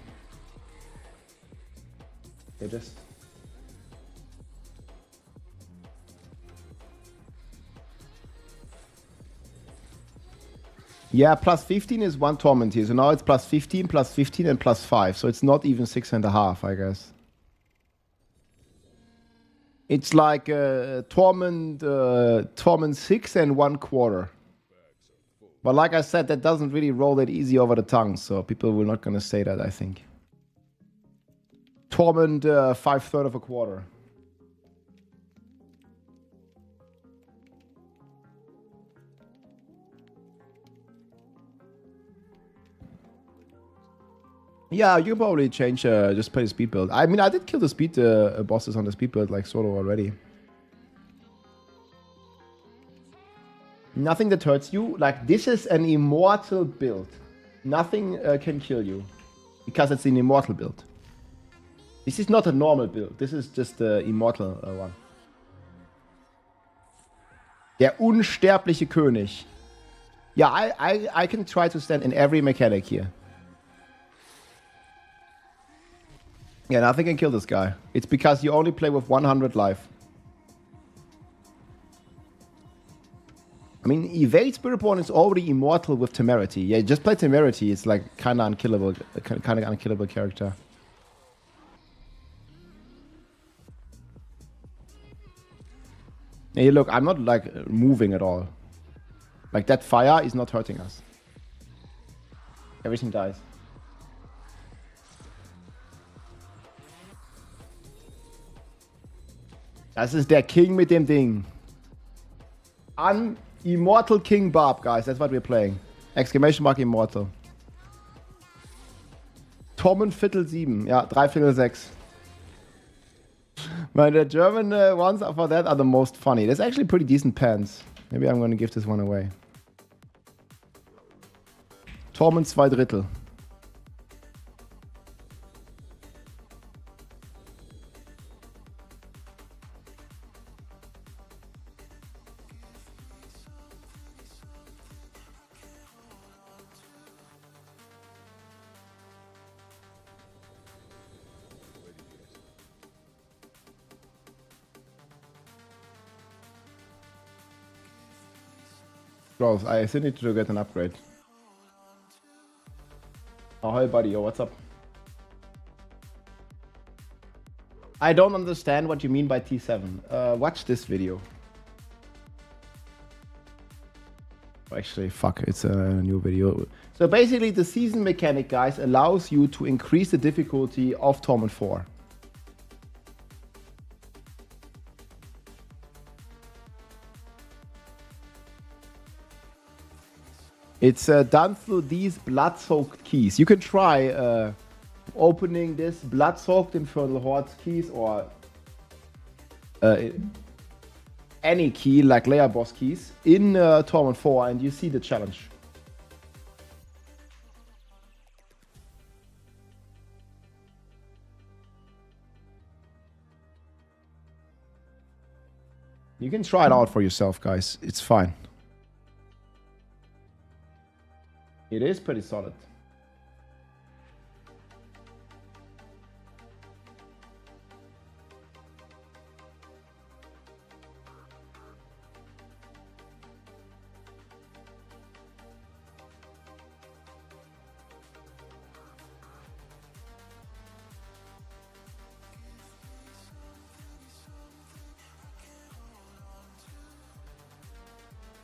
[SPEAKER 1] They just... Yeah, plus 15 is 1 torment here. So now it's plus 15, and plus 5. So it's not even 6.5, I guess. It's like torment 6 and 1/4. But like I said, that doesn't really roll that easy over the tongue. So people will not gonna say that, I think. Torment 5/3 of a quarter. Yeah, you can probably change, just play the speed build. I mean, I did kill the speed bosses on the speed build, like solo already. Nothing that hurts you. Like, this is an immortal build. Nothing can kill you. Because it's an immortal build. This is not a normal build. This is just the immortal one. Der unsterbliche König. Yeah, I can try to stand in every mechanic here. Yeah, nothing can kill this guy. It's because you only play with 100 life. I mean, Evade Spiritborn is already immortal with Temerity. Yeah, just play Temerity. It's like kind of unkillable character. Hey, look, I'm not like moving at all. Like that fire is not hurting us. Everything dies. Das ist der King mit dem Ding. Immortal King Barb, guys. That's what we're playing. Exclamation mark Immortal. Torment Viertel 7. Ja, 3 Viertel 6. Man, the German ones for that are the most funny. There's actually pretty decent pants. Maybe I'm going to give this one away. Torment 2/3. Bros, I still need to get an upgrade. Oh, hi buddy, yo, what's up? I don't understand what you mean by T7. Watch this video. Actually, fuck, it's a new video. So basically the season mechanic, guys, allows you to increase the difficulty of Torment 4. It's done through these blood-soaked keys. You can try opening this blood-soaked Infernal Hordes keys or any key like layer boss keys in Torment 4 and you see the challenge. You can try it out for yourself, guys. It's fine. It is pretty solid.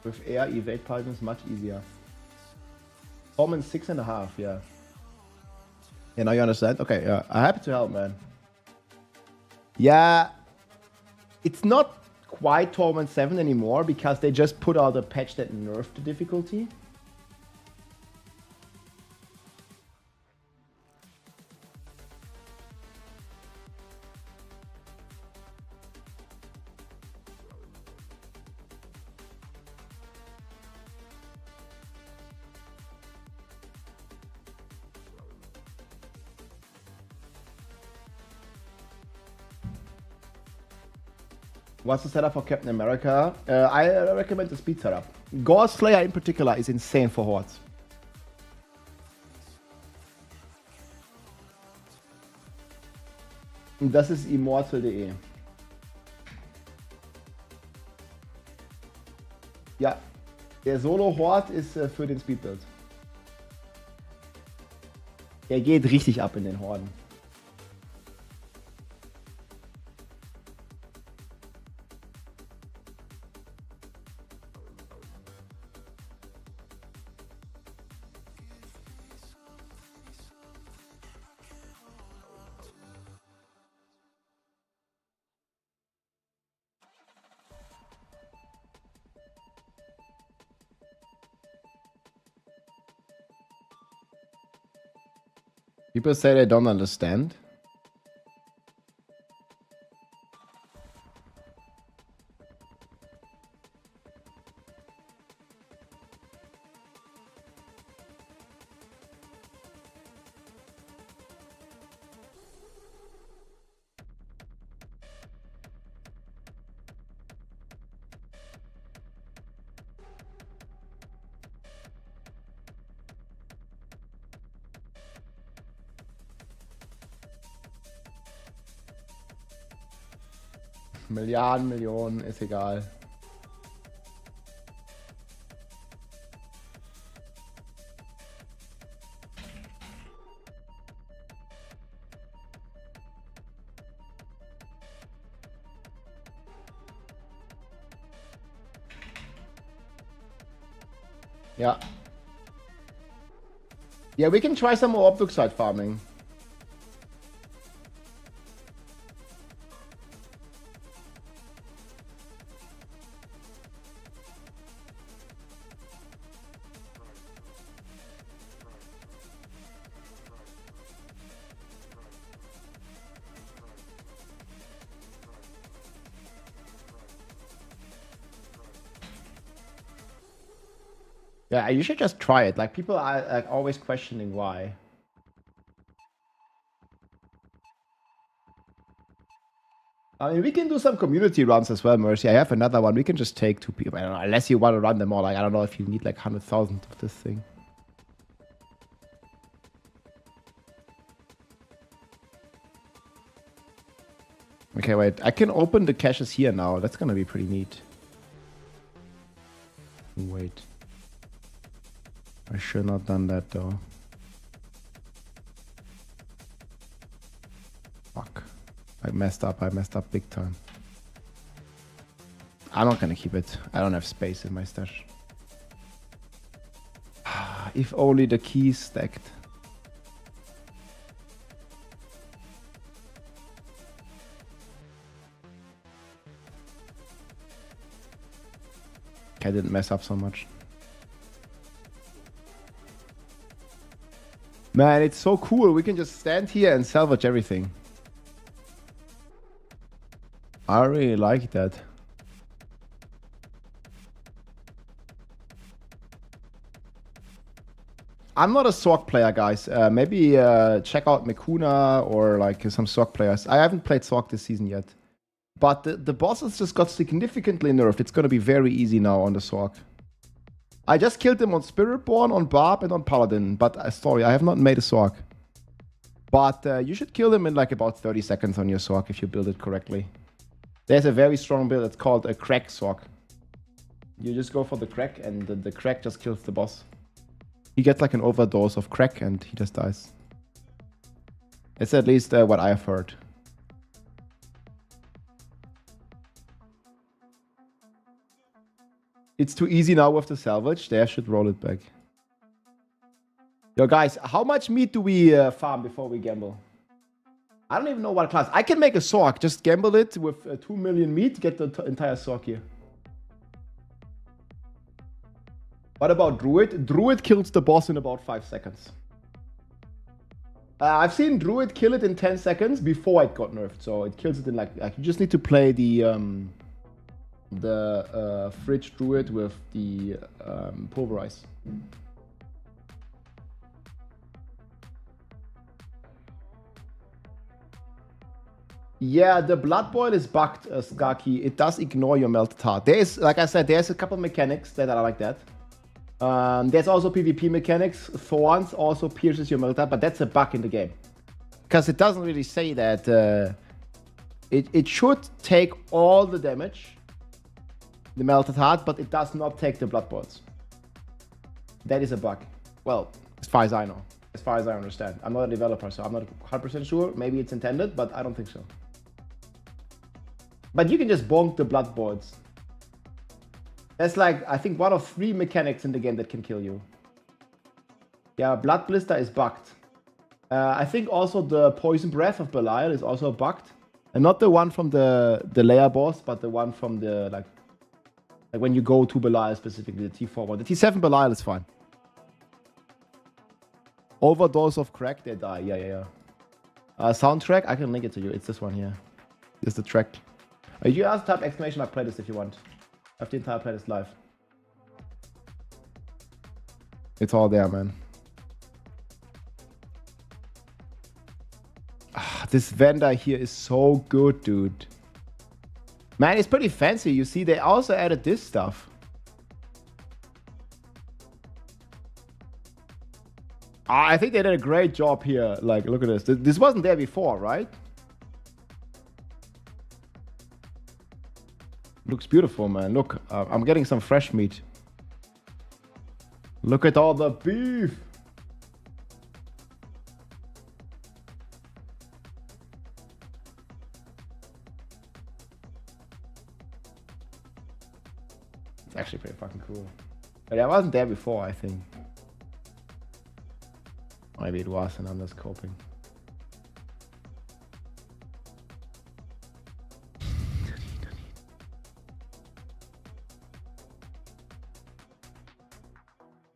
[SPEAKER 1] With air, evade Python is much easier. Torment 6.5, yeah. Yeah, now you understand? Okay, yeah. I'm happy to help, man. Yeah. It's not quite Torment 7 anymore because they just put out a patch that nerfed the difficulty. What's the setup for Captain America? I recommend the speed setup. Gore Slayer in particular is insane for hordes. Das ist immortal.de. Ja, der Solo-Horde ist für den Speedbuild. Er geht richtig ab in den Horden. People say they don't understand. Milliarden, Millionen, ist egal. Ja. Yeah, we can try some more OBDUCITE farming. Yeah, you should just try it. Like, people are like always questioning why. I mean, we can do some community runs as well, Mercy. I have another one. We can just take 2 people. I don't know, unless you want to run them all. Like, I don't know if you need like 100,000 of this thing. Okay, wait. I can open the caches here now. That's gonna be pretty neat. Wait. I should not done that though. Fuck. I messed up big time. I'm not gonna keep it. I don't have space in my stash. If only the keys stacked. I didn't mess up so much. Man, it's so cool. We can just stand here and salvage everything. I really like that. I'm not a Sork player, guys. Maybe check out Mikuna or like some Sork players. I haven't played Sork this season yet. But the bosses just got significantly nerfed. It's going to be very easy now on the Sork. I just killed them on Spiritborn, on Barb, and on Paladin. But sorry, I have not made a Sork. But you should kill them in like about 30 seconds on your Sork if you build it correctly. There's a very strong build. It's called a crack Sork. You just go for the crack, and the crack just kills the boss. He gets like an overdose of crack, and he just dies. It's at least what I have heard. It's too easy now with the salvage. They should roll it back. Yo, guys, how much meat do we farm before we gamble? I don't even know what class. I can make a Sork. Just gamble it with 2 million meat. Get the entire Sork here. What about Druid? Druid kills the boss in about 5 seconds. I've seen Druid kill it in 10 seconds before it got nerfed. So it kills it in like you just need to play the Fridge Druid with the Pulverize. Yeah, the Blood Boil is bugged, Skarky. It does ignore your Melted Heart. There's, like I said, there's a couple mechanics that are like that. There's also PvP mechanics. Thorns also pierces your Melted Heart, but that's a bug in the game. Because it doesn't really say that. It should take all the damage, the Melted Heart, but it does not take the Blood Boils. That is a bug. Well, as far as I know. As far as I understand. I'm not a developer, so I'm not 100% sure. Maybe it's intended, but I don't think so. But you can just bonk the Blood Boils. That's like, I think, one of 3 mechanics in the game that can kill you. Yeah, Blood Blister is bugged. I think also the Poison Breath of Belial is also bugged. And not the one from the layer boss, but the one from the, like when you go to Belial specifically, the T4 one. The T7 Belial is fine. Overdose of crack, they die. Yeah. Soundtrack, I can link it to you. It's this one here. This is the track. You also type exclamation mark playlist if you want. I have the entire playlist live. It's all there, man. This vendor here is so good, dude. Man, it's pretty fancy. You see, they also added this stuff. I think they did a great job here. Like, look at this. This wasn't there before, right? Looks beautiful, man. Look, I'm getting some fresh meat. Look at all the beef. It's actually pretty fucking cool. But I wasn't there before, I think. Maybe it was, and I'm just coping.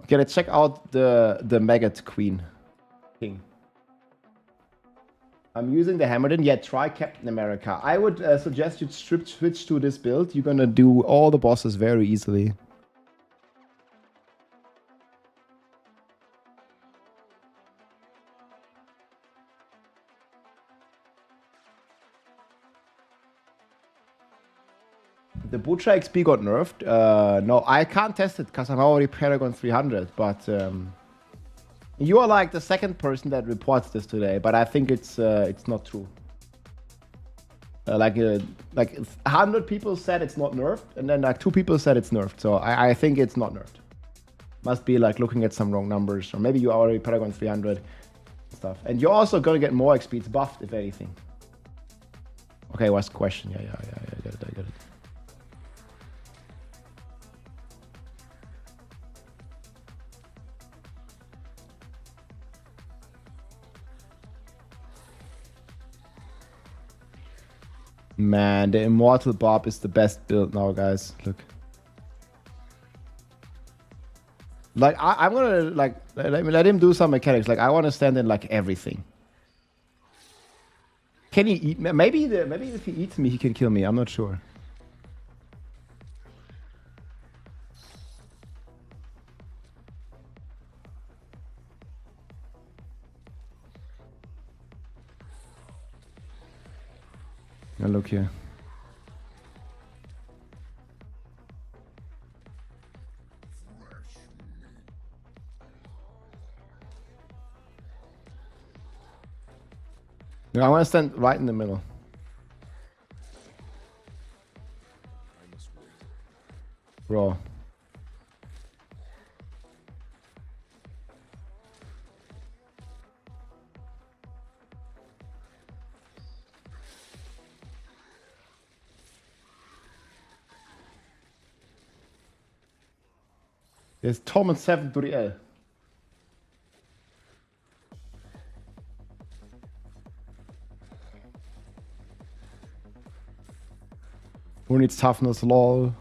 [SPEAKER 1] Okay, let's check out the Maggot Queen King. I'm using the Hammerden. Yeah, try Captain America. I would suggest you switch to this build. You're gonna do all the bosses very easily. The Butcher XP got nerfed. No, I can't test it because I'm already Paragon 300. But you are like the second person that reports this today. But I think it's not true. Like 100 people said it's not nerfed, and then like 2 people said it's nerfed. So I think it's not nerfed. Must be like looking at some wrong numbers, or maybe you are already Paragon 300 stuff. And you're also gonna get more XP. It's buffed if anything. Okay, what's the question? Yeah, I get it. Man, the Immortal Bob is the best build now, guys. Look. Like, I'm gonna, like, let him do some mechanics. Like, I want to stand in, like, everything. Can he eat me? Maybe if he eats me, he can kill me. I'm not sure. Now look here. No, I want to stand right in the middle. Bro. There's Torment 7 to the L. Who needs toughness, lol?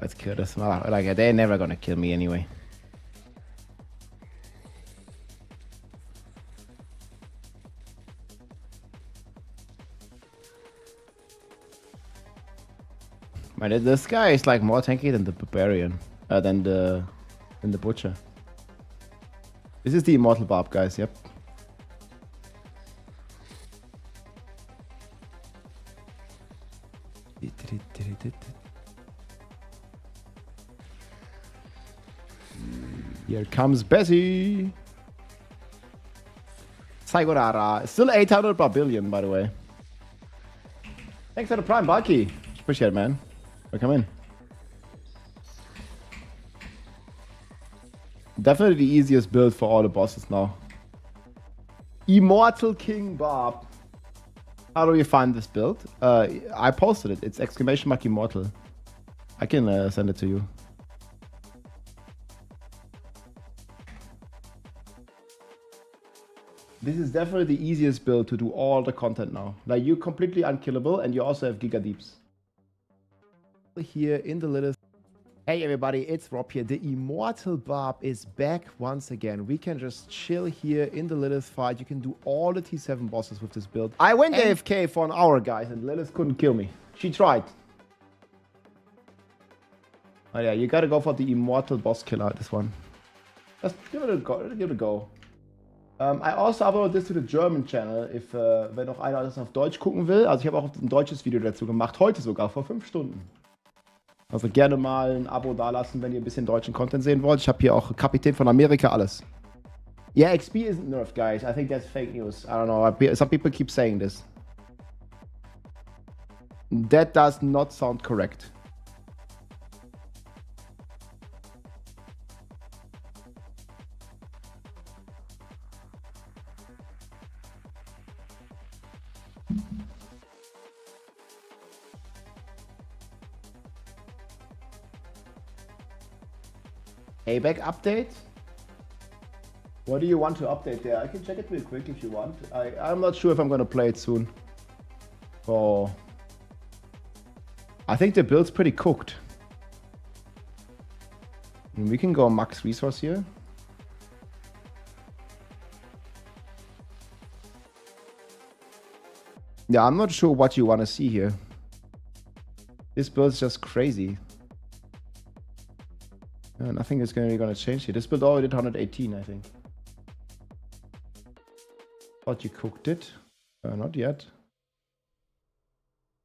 [SPEAKER 1] Let's kill this. Like, they're never gonna kill me anyway. Man, this guy is like more tanky than the barbarian, than the butcher. This is the Immortal Barb, guys. Yep. Here comes Bessie. Sayonara. Still 800 billion, by the way. Thanks for the prime, Bucky. Appreciate it, man. Come in. Definitely the easiest build for all the bosses now. Immortal King Bob. How do you find this build? I posted it. It's !immortal. I can send it to you. This is definitely the easiest build to do all the content now. Like, you're completely unkillable and you also have Giga Deeps. Here in the little... Hey everybody, it's Rob here. The Immortal Barb is back once again. We can just chill here in the Lilith fight. You can do all the T7 bosses with this build. I went AFK for an hour, guys, and Lilith couldn't kill me. She tried. Oh yeah, you gotta go for the Immortal Boss Killer, this one. Let's give it a go. I also upload this to the German channel, wenn noch einer das auf Deutsch gucken will. Also ich habe auch ein deutsches Video dazu gemacht, heute sogar, vor 5 Stunden. Also gerne mal ein Abo dalassen, wenn ihr ein bisschen deutschen Content sehen wollt. Ich habe hier auch Kapitän von Amerika, alles. Yeah, XP isn't nerfed, guys. I think that's fake news. I don't know. Some people keep saying this. That does not sound correct. Payback update? What do you want to update there? I can check it real quick if you want. I'm not sure if I'm gonna play it soon. Oh, I think the build's pretty cooked. And we can go max resource here. Yeah, I'm not sure what you want to see here. This build's just crazy. Nothing is gonna change here. This build already did 118, I think. Thought you cooked it. Not yet.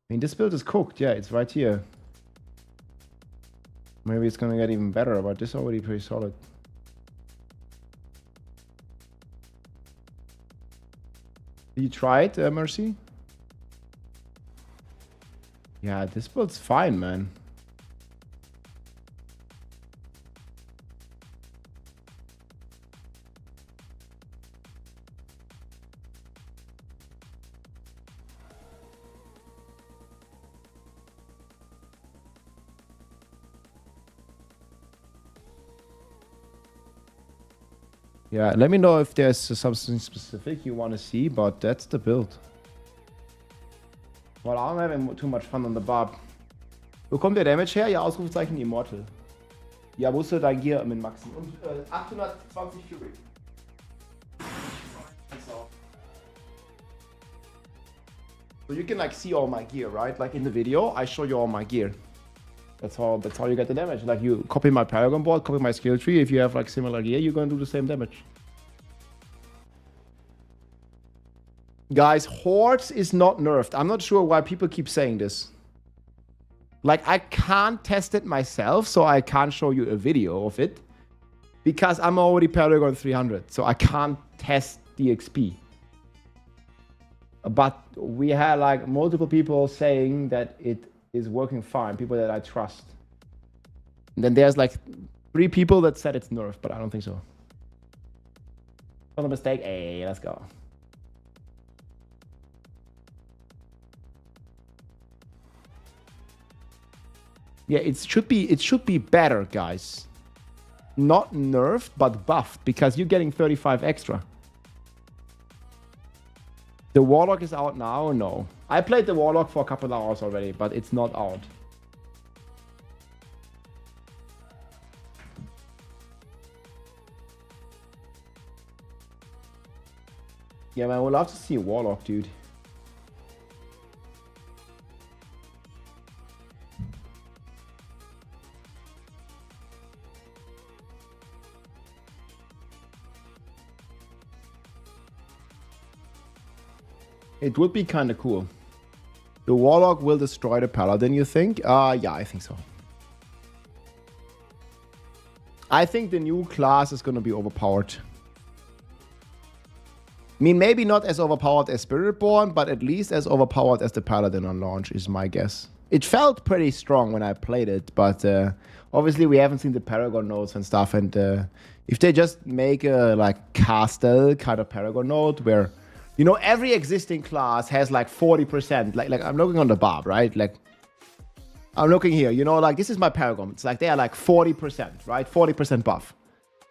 [SPEAKER 1] I mean, this build is cooked. Yeah, it's right here. Maybe it's gonna get even better, but this is already pretty solid. Did you try it, Mercy? Yeah, this build's fine, man. Yeah, let me know if there's something specific you want to see, but that's the build. Well, I'm having too much fun on the barb. Wo kommt der Damage her? Ja, Ausrufezeichen Immortal. Ja, musst du dein Gear mit Maxen. Und 820 Fury. So you can like see all my gear, right? Like in the video, I show you all my gear. That's how you get the damage. Like you copy my Paragon board, copy my skill tree. If you have like similar gear, you're gonna do the same damage. Guys, Hordes is not nerfed. I'm not sure why people keep saying this. Like, I can't test it myself, so I can't show you a video of it. Because I'm already Paragon 300, so I can't test the XP. But we had like multiple people saying that it is working fine, people that I trust. And then there's like 3 people that said it's nerfed, but I don't think so. Not a mistake. Hey, let's go. Yeah, it should be better, guys. Not nerfed, but buffed, because you're getting 35 extra. The Warlock is out now? No. I played the Warlock for a couple of hours already, but it's not out. Yeah, man, I would love to see a Warlock, dude. It would be kind of cool. The Warlock will destroy the Paladin, you think? Yeah, I think so. I think the new class is going to be overpowered. I mean, maybe not as overpowered as Spiritborn, but at least as overpowered as the Paladin on launch is my guess. It felt pretty strong when I played it, but obviously we haven't seen the Paragon nodes and stuff. And if they just make a like Castle kind of Paragon node where, you know, every existing class has like 40%. Like I'm looking on the barb, right? Like I'm looking here, you know, like this is my Paragon. It's like they are like 40%, right? 40% buff.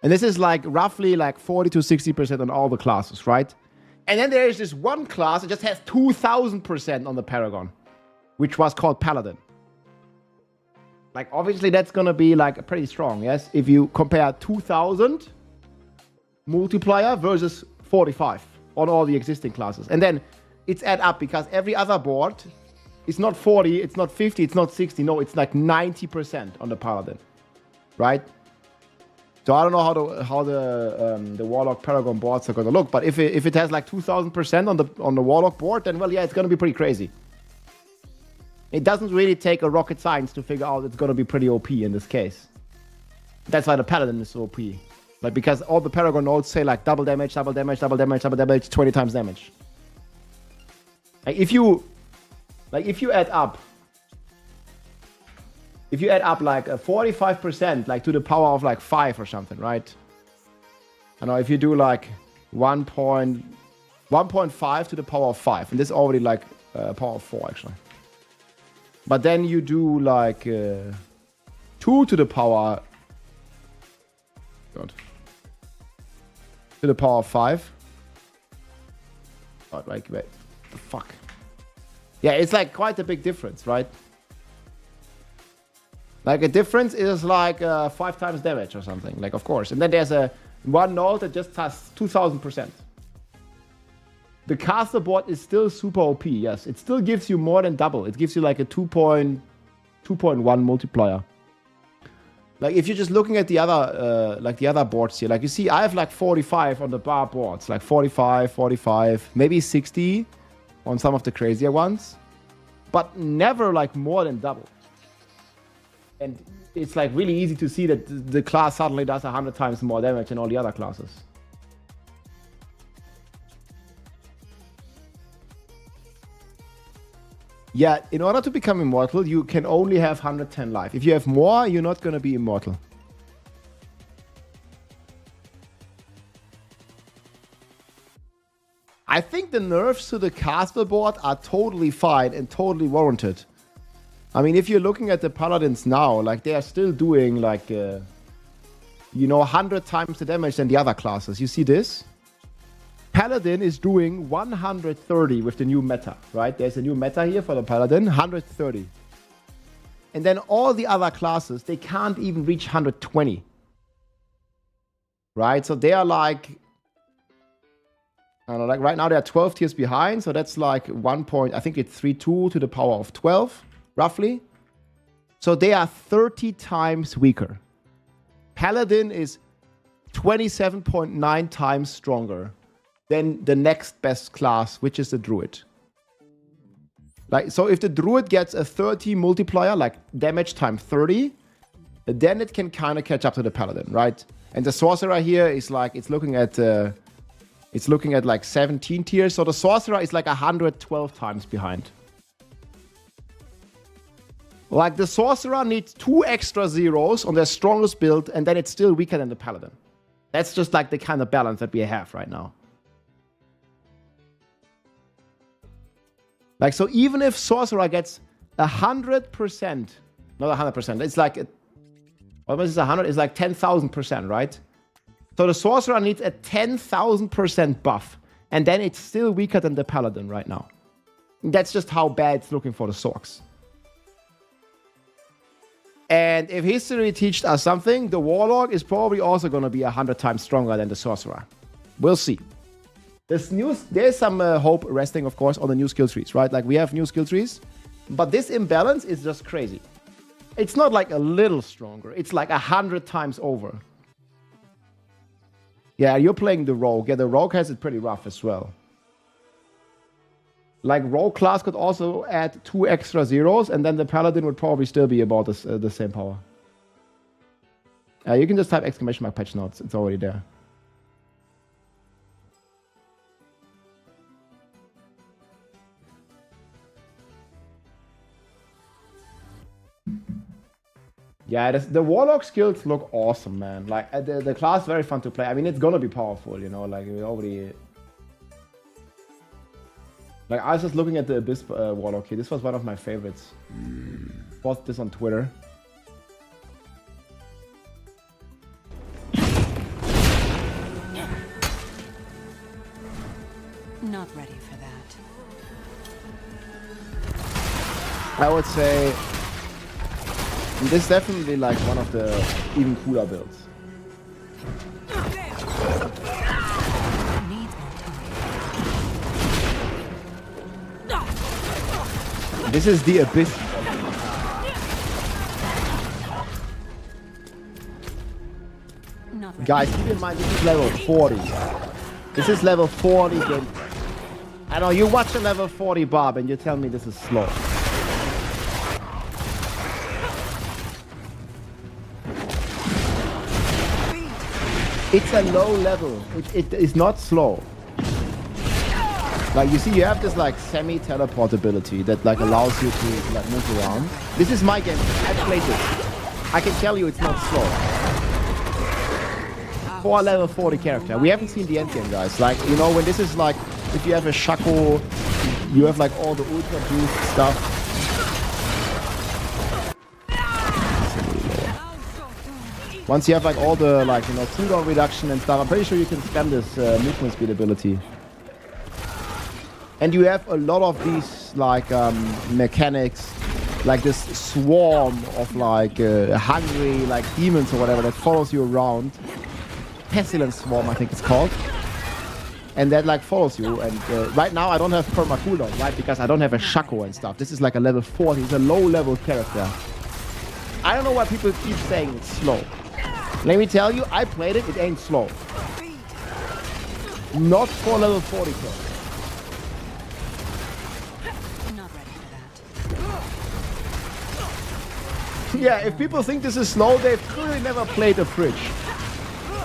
[SPEAKER 1] And this is like roughly like 40 to 60% on all the classes, right? And then there is this one class that just has 2000% on the Paragon, which was called Paladin. Like obviously that's gonna be like pretty strong, yes? If you compare 2000 multiplier versus 45 on all the existing classes. And then it's add up because every other board is not 40, it's not 50, it's not 60. No, it's like 90% on the Paladin, right? So I don't know how the Warlock Paragon boards are gonna look, but if it has like 2000% on the Warlock board, then well, yeah, it's gonna be pretty crazy. It doesn't really take a rocket science to figure out it's gonna be pretty OP in this case. That's why the Paladin is so OP. Like because all the Paragon nodes say like double damage, double damage, double damage, double damage, 20 times damage. Like if you add up like a 45% like to the power of like 5 or something, right? I know if you do like 1.5 to the power of 5, and this is already like power of 4 actually. But then you do like 2 to the power. God. To the power of 5. God, wait, the fuck. Yeah, it's like quite a big difference, right? Like a difference is like 5 times damage or something, like of course. And then there's one node that just has 2000%. The caster board is still super OP, yes. It still gives you more than double. It gives you like a 2.1 multiplier. Like if you're just looking at the other boards here, like you see I have like 45 on the bar boards, like 45, 45, maybe 60 on some of the crazier ones, but never like more than double. And it's like really easy to see that the class suddenly does 100 times more damage than all the other classes. Yeah, in order to become immortal, you can only have 110 life. If you have more, you're not going to be immortal. I think the nerfs to the caster board are totally fine and totally warranted. I mean, if you're looking at the paladins now, like they are still doing like, you know, 100 times the damage than the other classes. You see this? Paladin is doing 130 with the new meta, right? There's a new meta here for the Paladin, 130. And then all the other classes, they can't even reach 120. Right? So they are like, I don't know, like right now they're 12 tiers behind. So that's like 1 point, I think it's 3.2 to the power of 12, roughly. So they are 30 times weaker. Paladin is 27.9 times stronger than the next best class, which is the Druid. Like, so if the Druid gets a 30 multiplier, like damage times 30, then it can kind of catch up to the Paladin, right? And the Sorcerer here is like, it's looking at like 17 tiers. So the Sorcerer is like 112 times behind. Like the Sorcerer needs 2 extra zeros on their strongest build, and then it's still weaker than the Paladin. That's just like the kind of balance that we have right now. Like, so even if Sorcerer gets 100%, not 100%, it's like, what is 100? It's like 10,000%, right? So the Sorcerer needs a 10,000% buff, and then it's still weaker than the Paladin right now. That's just how bad it's looking for the Sorcs. And if history teaches us something, the Warlock is probably also going to be 100 times stronger than the Sorcerer. We'll see. There's some hope resting, of course, on the new skill trees, right? Like, we have new skill trees, but this imbalance is just crazy. It's not like a little stronger. It's like 100 times over. Yeah, you're playing the Rogue. Yeah, the Rogue has it pretty rough as well. Like, Rogue class could also add 2 extra zeros, and then the Paladin would probably still be about the same power. You can just type exclamation mark patch notes. It's already there. Yeah, the Warlock skills look awesome, man. Like, the class is very fun to play. I mean, it's gonna be powerful, you know, like, we already... Like, I was just looking at the Abyss Warlock here. This was one of my favorites. Posted this on Twitter.
[SPEAKER 4] Not ready for that.
[SPEAKER 1] I would say... This is definitely like one of the even cooler builds. This is the Abyss. Guys, keep in mind this is level 40. This is level 40 gameplay. I know, you watch a level 40 Bob and you tell me this is slow. It's a low level. It is not slow. Like, you see, you have this like semi-teleport ability that like allows you to like move around. This is my game. I played this. I can tell you it's not slow. For a level 40 character. We haven't seen the end game, guys. Like, you know, when this is like, if you have a Shaco, you have like all the ultra boost stuff. Once you have like all the like, you know, cooldown reduction and stuff, I'm pretty sure you can spam this movement speed ability. And you have a lot of these like mechanics, like this swarm of like hungry like demons or whatever that follows you around. Pestilence swarm, I think it's called. And that like follows you. And right now I don't have perma cooldown, right? Because I don't have a Shaco and stuff. This is like a level 40. It's a low level character. I don't know why people keep saying it's slow. Let me tell you, I played it, it ain't slow. Not for level 40 kills.
[SPEAKER 4] I'm not ready for that.
[SPEAKER 1] Yeah, if people think this is slow, they've clearly never played a Fridge.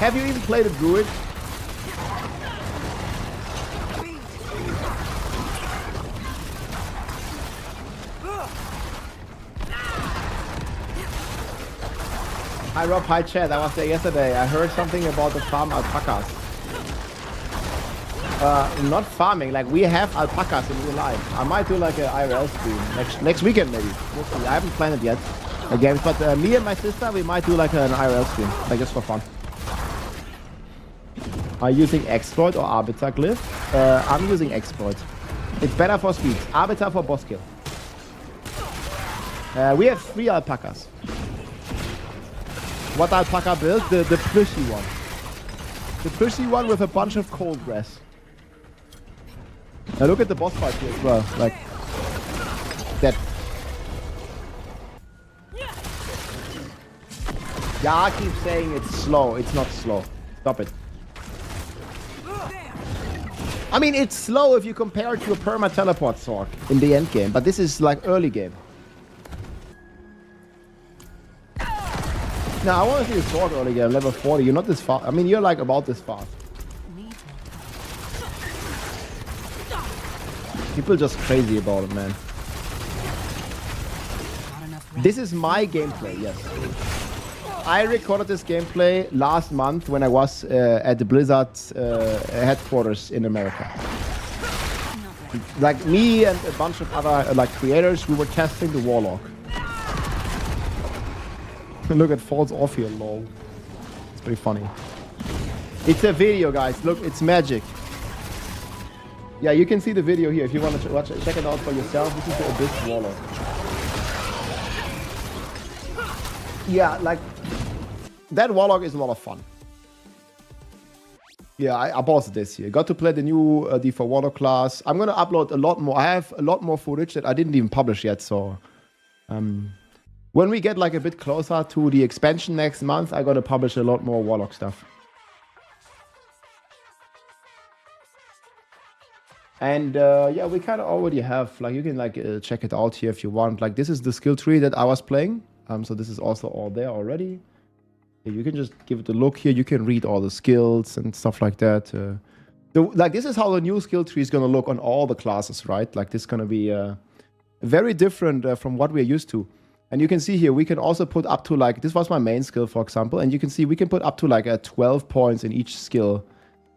[SPEAKER 1] Have you even played a Druid? Hi Rob, hi chat. I was there yesterday. I heard something about the farm alpacas. Not farming, like we have alpacas in real life. I might do like an IRL stream next weekend maybe. We'll see. I haven't planned it yet, the games, but me and my sister, we might do like an IRL stream, like just for fun. Are you using exploit or arbiter glyph? I'm using exploit. It's better for speed. Arbiter for boss kill. We have 3 alpacas. What alpaca build? The pushy one. The pushy one with a bunch of cold grass. Now look at the boss fight here as well. Like that. Yeah, I keep saying it's slow. It's not slow. Stop it. I mean, it's slow if you compare it to a perma teleport sword in the end game, but this is like early game. Now, I want to see a sword early game, level 40. You're not this fast. I mean, you're like about this fast. People just crazy about it, man. This is my gameplay, yes. I recorded this gameplay last month when I was at the Blizzard headquarters in America. Like me and a bunch of other like creators, we were testing the Warlock. Look, it falls off here, lol. It's pretty funny. It's a video, guys. Look, it's magic. Yeah, you can see the video here if you want to watch it. Check it out for yourself. This is the Abyss Warlock. Yeah, like that Warlock is a lot of fun. Yeah, I paused this here. Got to play the new D4 Warlock class. I'm gonna upload a lot more. I have a lot more footage that I didn't even publish yet, so when we get like a bit closer to the expansion next month, I'm gonna publish a lot more Warlock stuff. And yeah, we kind of already have, like, you can like check it out here if you want. Like, this is the skill tree that I was playing. So this is also all there already. You can just give it a look here. You can read all the skills and stuff like that. Like, this is how the new skill tree is gonna look on all the classes, right? Like, this is gonna be very different from what we're used to. And you can see here, we can also put up to like, this was my main skill, for example. And you can see we can put up to like 12 points in each skill.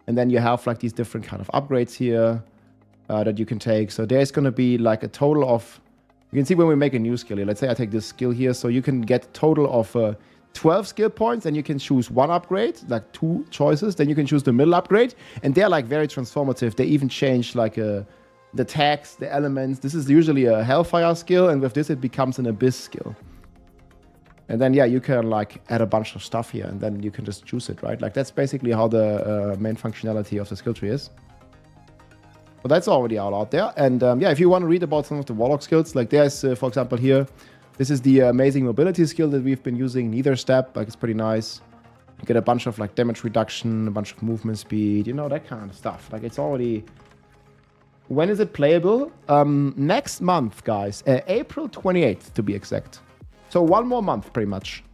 [SPEAKER 1] And then you have like these different kind of upgrades here that you can take. So there's going to be like a total of, you can see when we make a new skill here. Let's say I take this skill here. So you can get a total of 12 skill points, and you can choose one upgrade, like 2 choices. Then you can choose the middle upgrade. And they're like very transformative. They even change like the tags, the elements. This is usually a Hellfire skill, and with this it becomes an Abyss skill. And then, yeah, you can like add a bunch of stuff here, and then you can just choose it, right? Like, that's basically how the main functionality of the skill tree is. But that's already all out there. And yeah, if you want to read about some of the Warlock skills, like there's, for example, here, this is the amazing mobility skill that we've been using, Neither Step. Like, it's pretty nice. You get a bunch of like damage reduction, a bunch of movement speed, you know, that kind of stuff. Like, it's already... When is it playable? Next month, guys. April 28th, to be exact. So 1 more month, pretty much.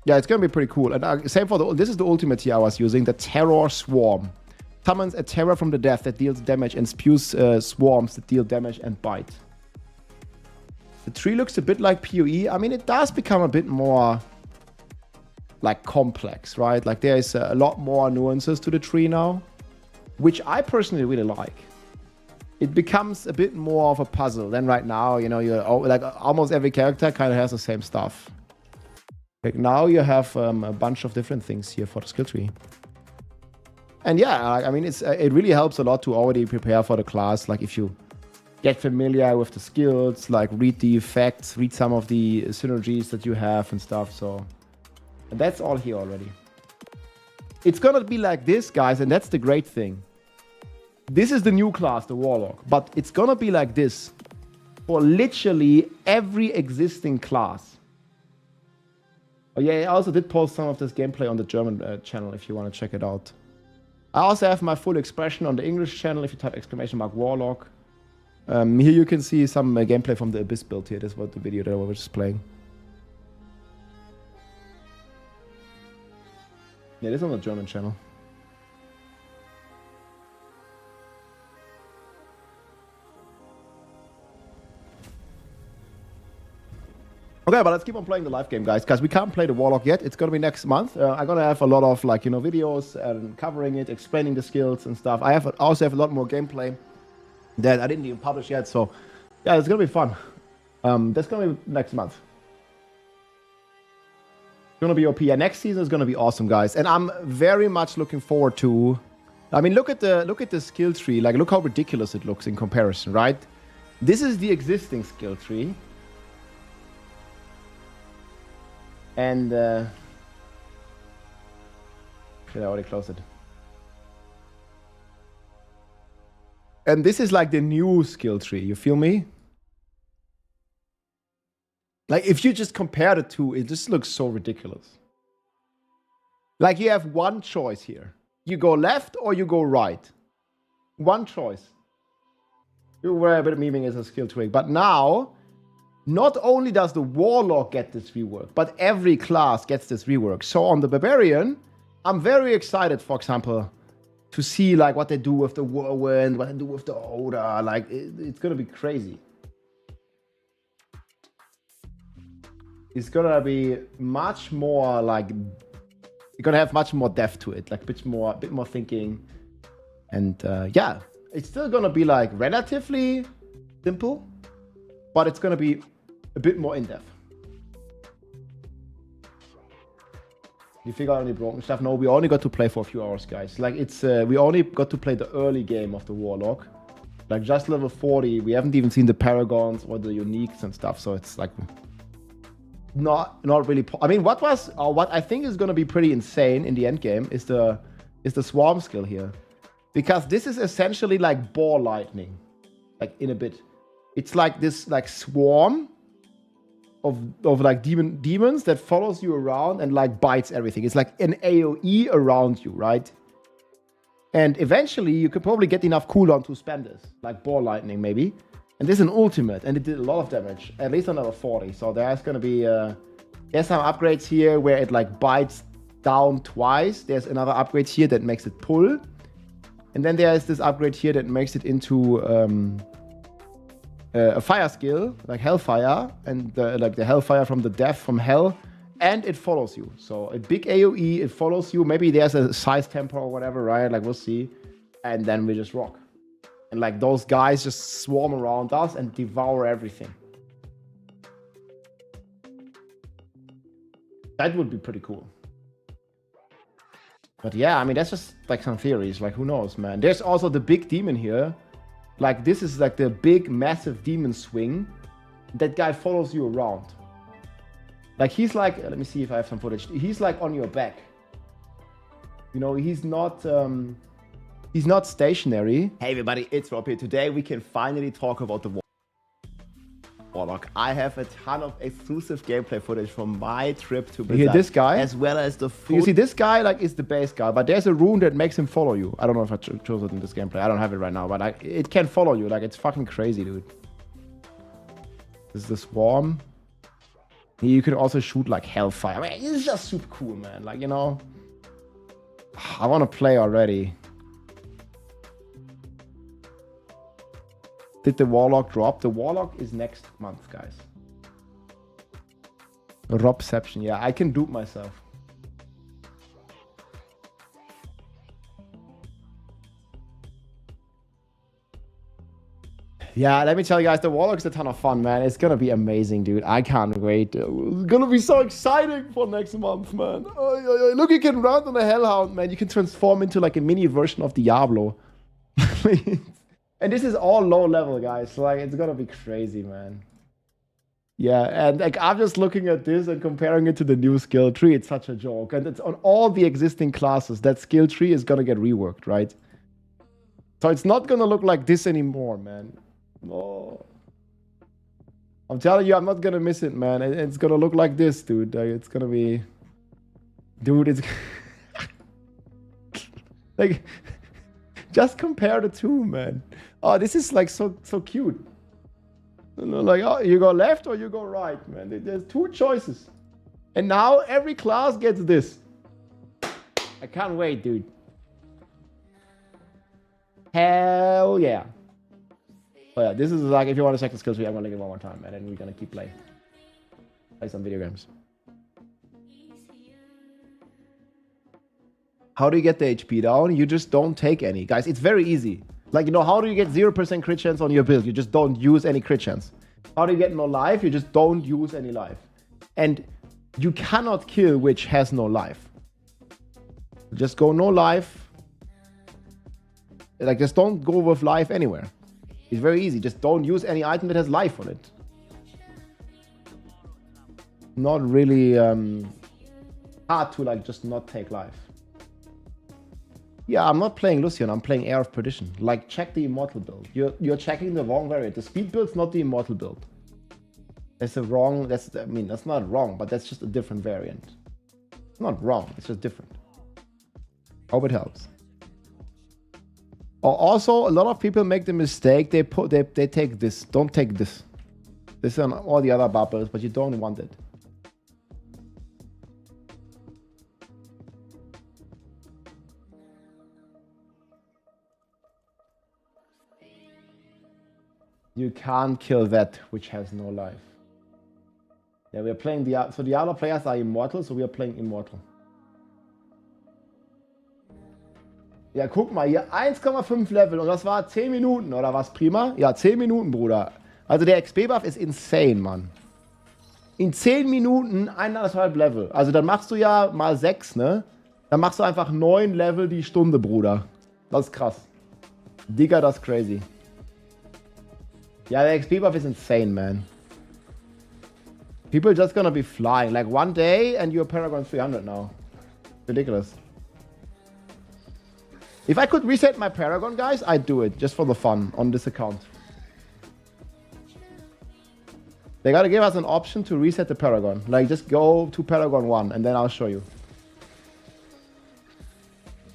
[SPEAKER 1] Yeah, it's going to be pretty cool. And same for the... This is the ultimate here I was using, the Terror Swarm. Summons a terror from the death that deals damage and spews swarms that deal damage and bite. The tree looks a bit like PoE. I mean, it does become a bit more... like, complex, right? Like, there is a lot more nuances to the tree now, which I personally really like. It becomes a bit more of a puzzle than right now. You know, you're like almost every character kind of has the same stuff. Like, now you have a bunch of different things here for the skill tree. And yeah, I mean, it really helps a lot to already prepare for the class. Like, if you get familiar with the skills, like read the effects, read some of the synergies that you have and stuff. So and that's all here already. It's gonna be like this, guys, and that's the great thing. This is the new class, the Warlock, but it's gonna be like this for literally every existing class. Oh yeah, I also did post some of this gameplay on the German channel if you want to check it out. I also have my full expression on the English channel if you type !Warlock. Here you can see some gameplay from the Abyss build here. That's what the video that I was just playing. Yeah, this is on the German channel. Okay, but let's keep on playing the live game, guys, because we can't play the Warlock yet. It's going to be next month. I'm going to have a lot of, like, you know, videos and covering it, explaining the skills and stuff. I also have a lot more gameplay that I didn't even publish yet. So, yeah, it's going to be fun. That's going to be next month. It's going to be OP. Yeah, next season is going to be awesome, guys. And I'm very much looking forward to... I mean, look at the skill tree. Like, look how ridiculous it looks in comparison, right? This is the existing skill tree. And shit, I already closed it. And this is like the new skill tree, you feel me? Like if you just compare the two, it just looks so ridiculous. Like you have one choice here. You go left or you go right. One choice. You were a bit of memeing as a skill tree, but now not only does the Warlock get this rework, but every class gets this rework. So on the Barbarian, I'm very excited, for example, to see like what they do with the Whirlwind, what they do with the Oda. Like it's gonna be crazy. It's gonna be much more like you're gonna have much more depth to it, like a bit more thinking, and yeah, it's still gonna be like relatively simple, but it's gonna be a bit more in-depth. You figure out any broken stuff? No, we only got to play for a few hours, guys. Like it's we only got to play the early game of the Warlock, like just level 40. We haven't even seen the Paragons or the Uniques and stuff, so it's like not really. I mean, what I think is going to be pretty insane in the end game is the swarm skill here, because this is essentially like ball lightning, like in a bit. It's like this like swarm of like demons that follows you around and like bites everything. It's like an AoE around you, right? And eventually you could probably get enough cooldown to spam this, like ball lightning maybe. And this is an ultimate, and it did a lot of damage, at least on level 40. So there's gonna be there's some upgrades here where it like bites down twice. There's another upgrade here that makes it pull, and then there's this upgrade here that makes it into a fire skill, like Hellfire, and like the Hellfire from the death from Hell, and it follows you. So a big AoE, it follows you. Maybe there's a size tempo or whatever, right? Like we'll see. And then we just rock. And like those guys just swarm around us and devour everything. That would be pretty cool. But yeah, I mean, that's just like some theories. Like, who knows, man? There's also the big demon here. Like, this is like the big, massive demon swing. That guy follows you around. Like, he's like, let me see if I have some footage. He's like on your back. You know, he's not stationary. Hey everybody, it's Rob here. Today we can finally talk about the Warlock. I have a ton of exclusive gameplay footage from my trip to Blizzard. You hear this guy? As well as the full... You see, this guy like is the base guy, but there's a rune that makes him follow you. I don't know if I chose it in this gameplay. I don't have it right now, but like, it can follow you. Like, it's fucking crazy, dude. This is the swarm. You can also shoot like Hellfire. I mean, it's just super cool, man. Like, you know, I want to play already. Did the Warlock drop? The Warlock is next month, guys. Robception. Yeah, I can dupe myself. Yeah, let me tell you guys, the Warlock's a ton of fun, man. It's gonna be amazing, dude. I can't wait. It's gonna be so exciting for next month, man. Look, you can run on a Hellhound, man. You can transform into like a mini version of Diablo. And this is all low level, guys. So like, it's gonna be crazy, man. Yeah, and like I'm just looking at this and comparing it to the new skill tree. It's such a joke, and it's on all the existing classes. That skill tree is gonna get reworked, right? So it's not gonna look like this anymore, man. Oh. I'm telling you, I'm not gonna miss it, man. It's gonna look like this, dude. Like, it's gonna be... Dude, it's... like... Just compare the two, man. Oh, this is like so cute. Like, oh, you go left or you go right, man. There's two choices. And now every class gets this. I can't wait, dude. Hell yeah. Oh yeah, this is like, if you want to check the skills tree, I'm gonna link it one more time, and then we're gonna keep playing. Play some video games. How do you get the HP down? You just don't take any. Guys, it's very easy. Like, you know, how do you get 0% crit chance on your build? You just don't use any crit chance. How do you get no life? You just don't use any life. And you cannot kill which has no life. Just go no life. Like, just don't go with life anywhere. It's very easy. Just don't use any item that has life on it. Not really hard to, like, just not take life. Yeah, I'm not playing Lucian, I'm playing Air of Perdition. Like, check the immortal build. You're checking the wrong variant. The speed build's not the immortal build. That's a wrong, I mean, that's not wrong, but that's just a different variant. It's not wrong, it's just different. Hope it helps. Also, a lot of people make the mistake, they take this. Don't take this. This and all the other bubbles, but you don't want it. You can't kill that which has no life. Yeah, we are playing the... So the other players are immortal, so we are playing immortal. Ja, guck mal, hier 1,5 Level und das war 10 Minuten, oder was, Prima? Ja, 10 Minuten, Bruder. Also der XP-Buff ist insane, Mann. In 10 Minuten 1,5 Level. Also dann machst du ja mal 6, ne? Dann machst du einfach 9 Level die Stunde, Bruder. Das ist krass. Digga, das ist crazy. Yeah, the XP buff is insane, man. People are just gonna be flying. Like, one day and you're Paragon 300 now. Ridiculous. If I could reset my Paragon, guys, I'd do it. Just for the fun on this account. They gotta give us an option to reset the Paragon. Like, just go to Paragon 1 and then I'll show you.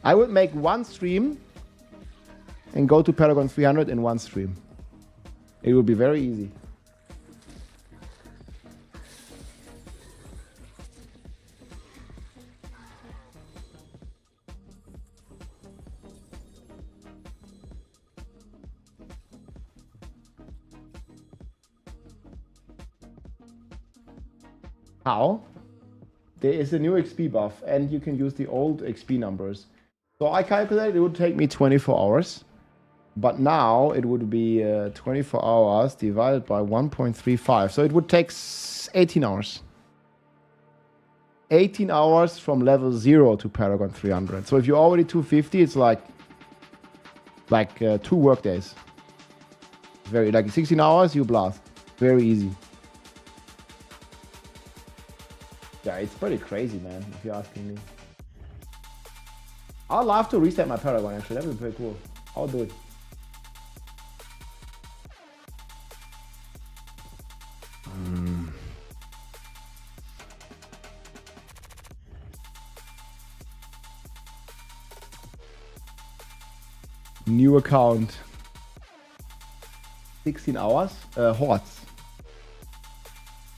[SPEAKER 1] I would make one stream and go to Paragon 300 in one stream. It will be very easy. How? There is a new XP buff and you can use the old XP numbers. So I calculated it would take me 24 hours. But now it would be 24 hours divided by 1.35. So it would take 18 hours. 18 hours from level 0 to Paragon 300. So if you're already 250, it's like 2 work days. Very, like 16 hours, you blast. Very easy. Yeah, it's pretty crazy, man, if you're asking me. I'd love to reset my Paragon, actually. That would be pretty cool. I'll do it. New account. 16 hours. Hordes.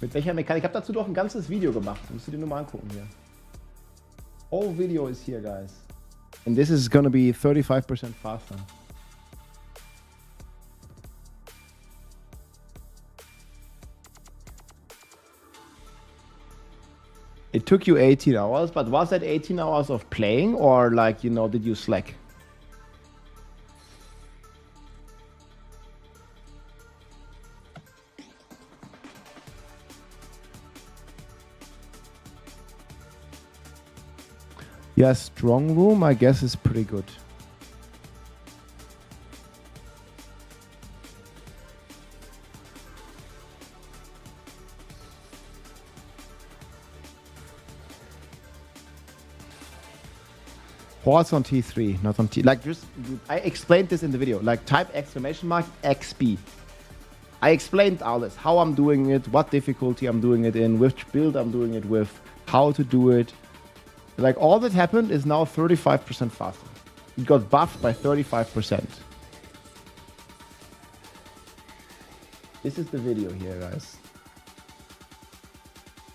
[SPEAKER 1] Mit welcher Mechanik? Ich habe dazu doch ein ganzes Video gemacht. Musst du dir nur mal angucken hier. Whole video is here, guys. And this is gonna be 35% faster. It took you 18 hours, but was that 18 hours of playing or, like, you know, did you slack? Yeah, strong room, I guess, is pretty good. Hordes on T3, not on T. Like, just I explained this in the video. Like, type exclamation mark XP. I explained all this, how I'm doing it, what difficulty I'm doing it in, which build I'm doing it with, how to do it. Like, all that happened is now 35% faster. It got buffed by 35%. This is the video here, guys.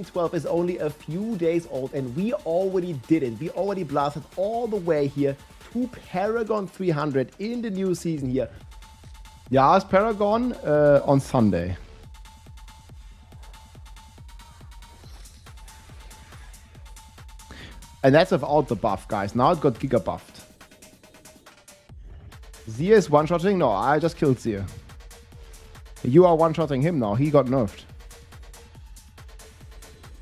[SPEAKER 1] 12 is only a few days old, and we already did it. We already blasted all the way here to Paragon 300 in the new season here. Yeah, it's Paragon on Sunday. And that's without the buff, guys. Now it got giga buffed. Zia is one-shotting? No, I just killed Zia. You are one-shotting him now. He got nerfed.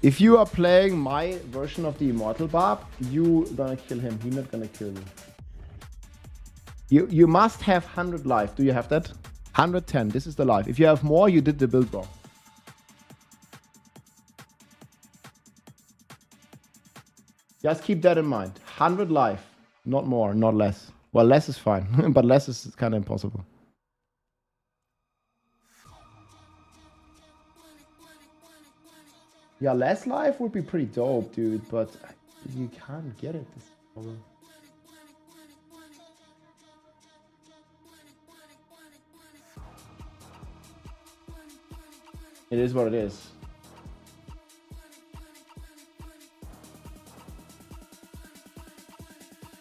[SPEAKER 1] If you are playing my version of the Immortal Barb, you gonna kill him. He's not gonna kill you. You must have 100 life. Do you have that? 110. This is the life. If you have more, you did the build wrong. Just keep that in mind. 100 life. Not more, not less. Well, less is fine, but less is kind of impossible. Yeah, less life would be pretty dope, dude, but you can't get it. This problem. It is what it is.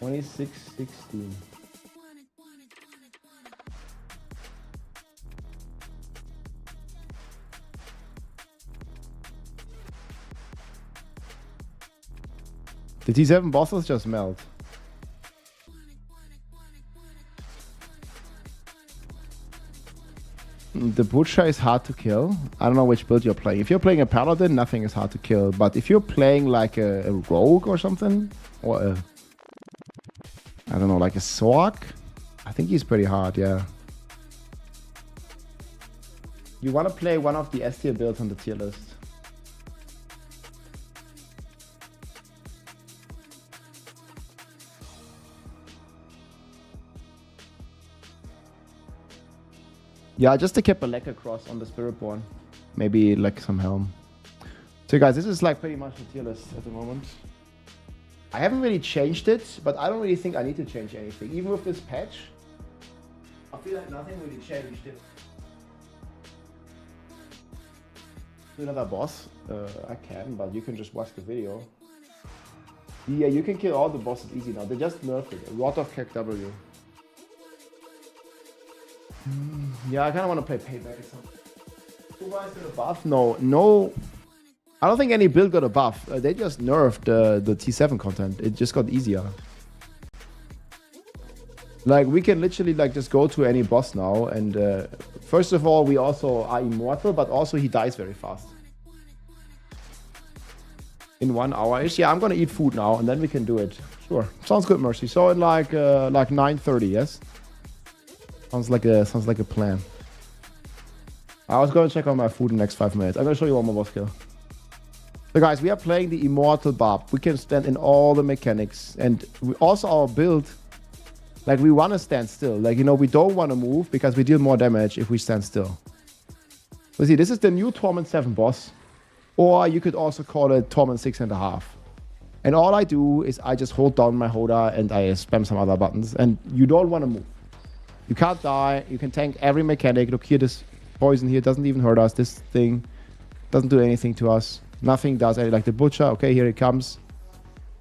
[SPEAKER 1] $26.16. The T7 bosses just melt. The Butcher is hard to kill. I don't know which build you're playing. If you're playing a Paladin, nothing is hard to kill. But if you're playing like a Rogue or something, or a, I don't know, like a Sork, I think he's pretty hard, yeah. You want to play one of the S tier builds on the tier list. Yeah, just to keep a leg across on the Spiritborn. Maybe like some helm. So guys, this is like pretty much the tier list at the moment. I haven't really changed it, but I don't really think I need to change anything. Even with this patch, I feel like nothing really changed it. Do another boss? I can, but you can just watch the video. Yeah, you can kill all the bosses easy now. They just nerfed it. A lot of KW. Yeah, I kind of want to play Payback or something. Who buys the buff? No. I don't think any build got a buff. They just nerfed the T7 content. It just got easier. Like, we can literally like just go to any boss now. And first of all, we also are immortal, but also he dies very fast. In 1 hour-ish. Yeah, I'm gonna eat food now, and then we can do it. Sure. Sounds good, Mercy. So in like 9:30, yes? Sounds like a plan. I was going to check on my food in the next 5 minutes. I'm going to show you one more boss kill. So guys, we are playing the Immortal Barb. We can stand in all the mechanics. And we also our build, like we want to stand still. Like, you know, we don't want to move because we deal more damage if we stand still. So see, this is the new Torment 7 boss. Or you could also call it Torment 6.5. And all I do is I just hold down my Hoda and I spam some other buttons. And you don't want to move. You can't die. You can tank every mechanic. Look here, this poison here doesn't even hurt us. This thing doesn't do anything to us. Nothing does anything. Like the Butcher. Okay, here it comes.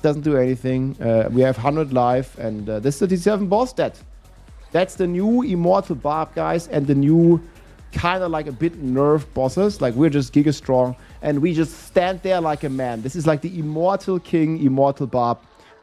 [SPEAKER 1] Doesn't do anything. We have 100 life. And this is the T7 boss stat. That's the new Immortal Barb, guys. And the new kind of like a bit nerfed bosses. Like we're just giga strong. And we just stand there like a man. This is like the Immortal King, Immortal Barb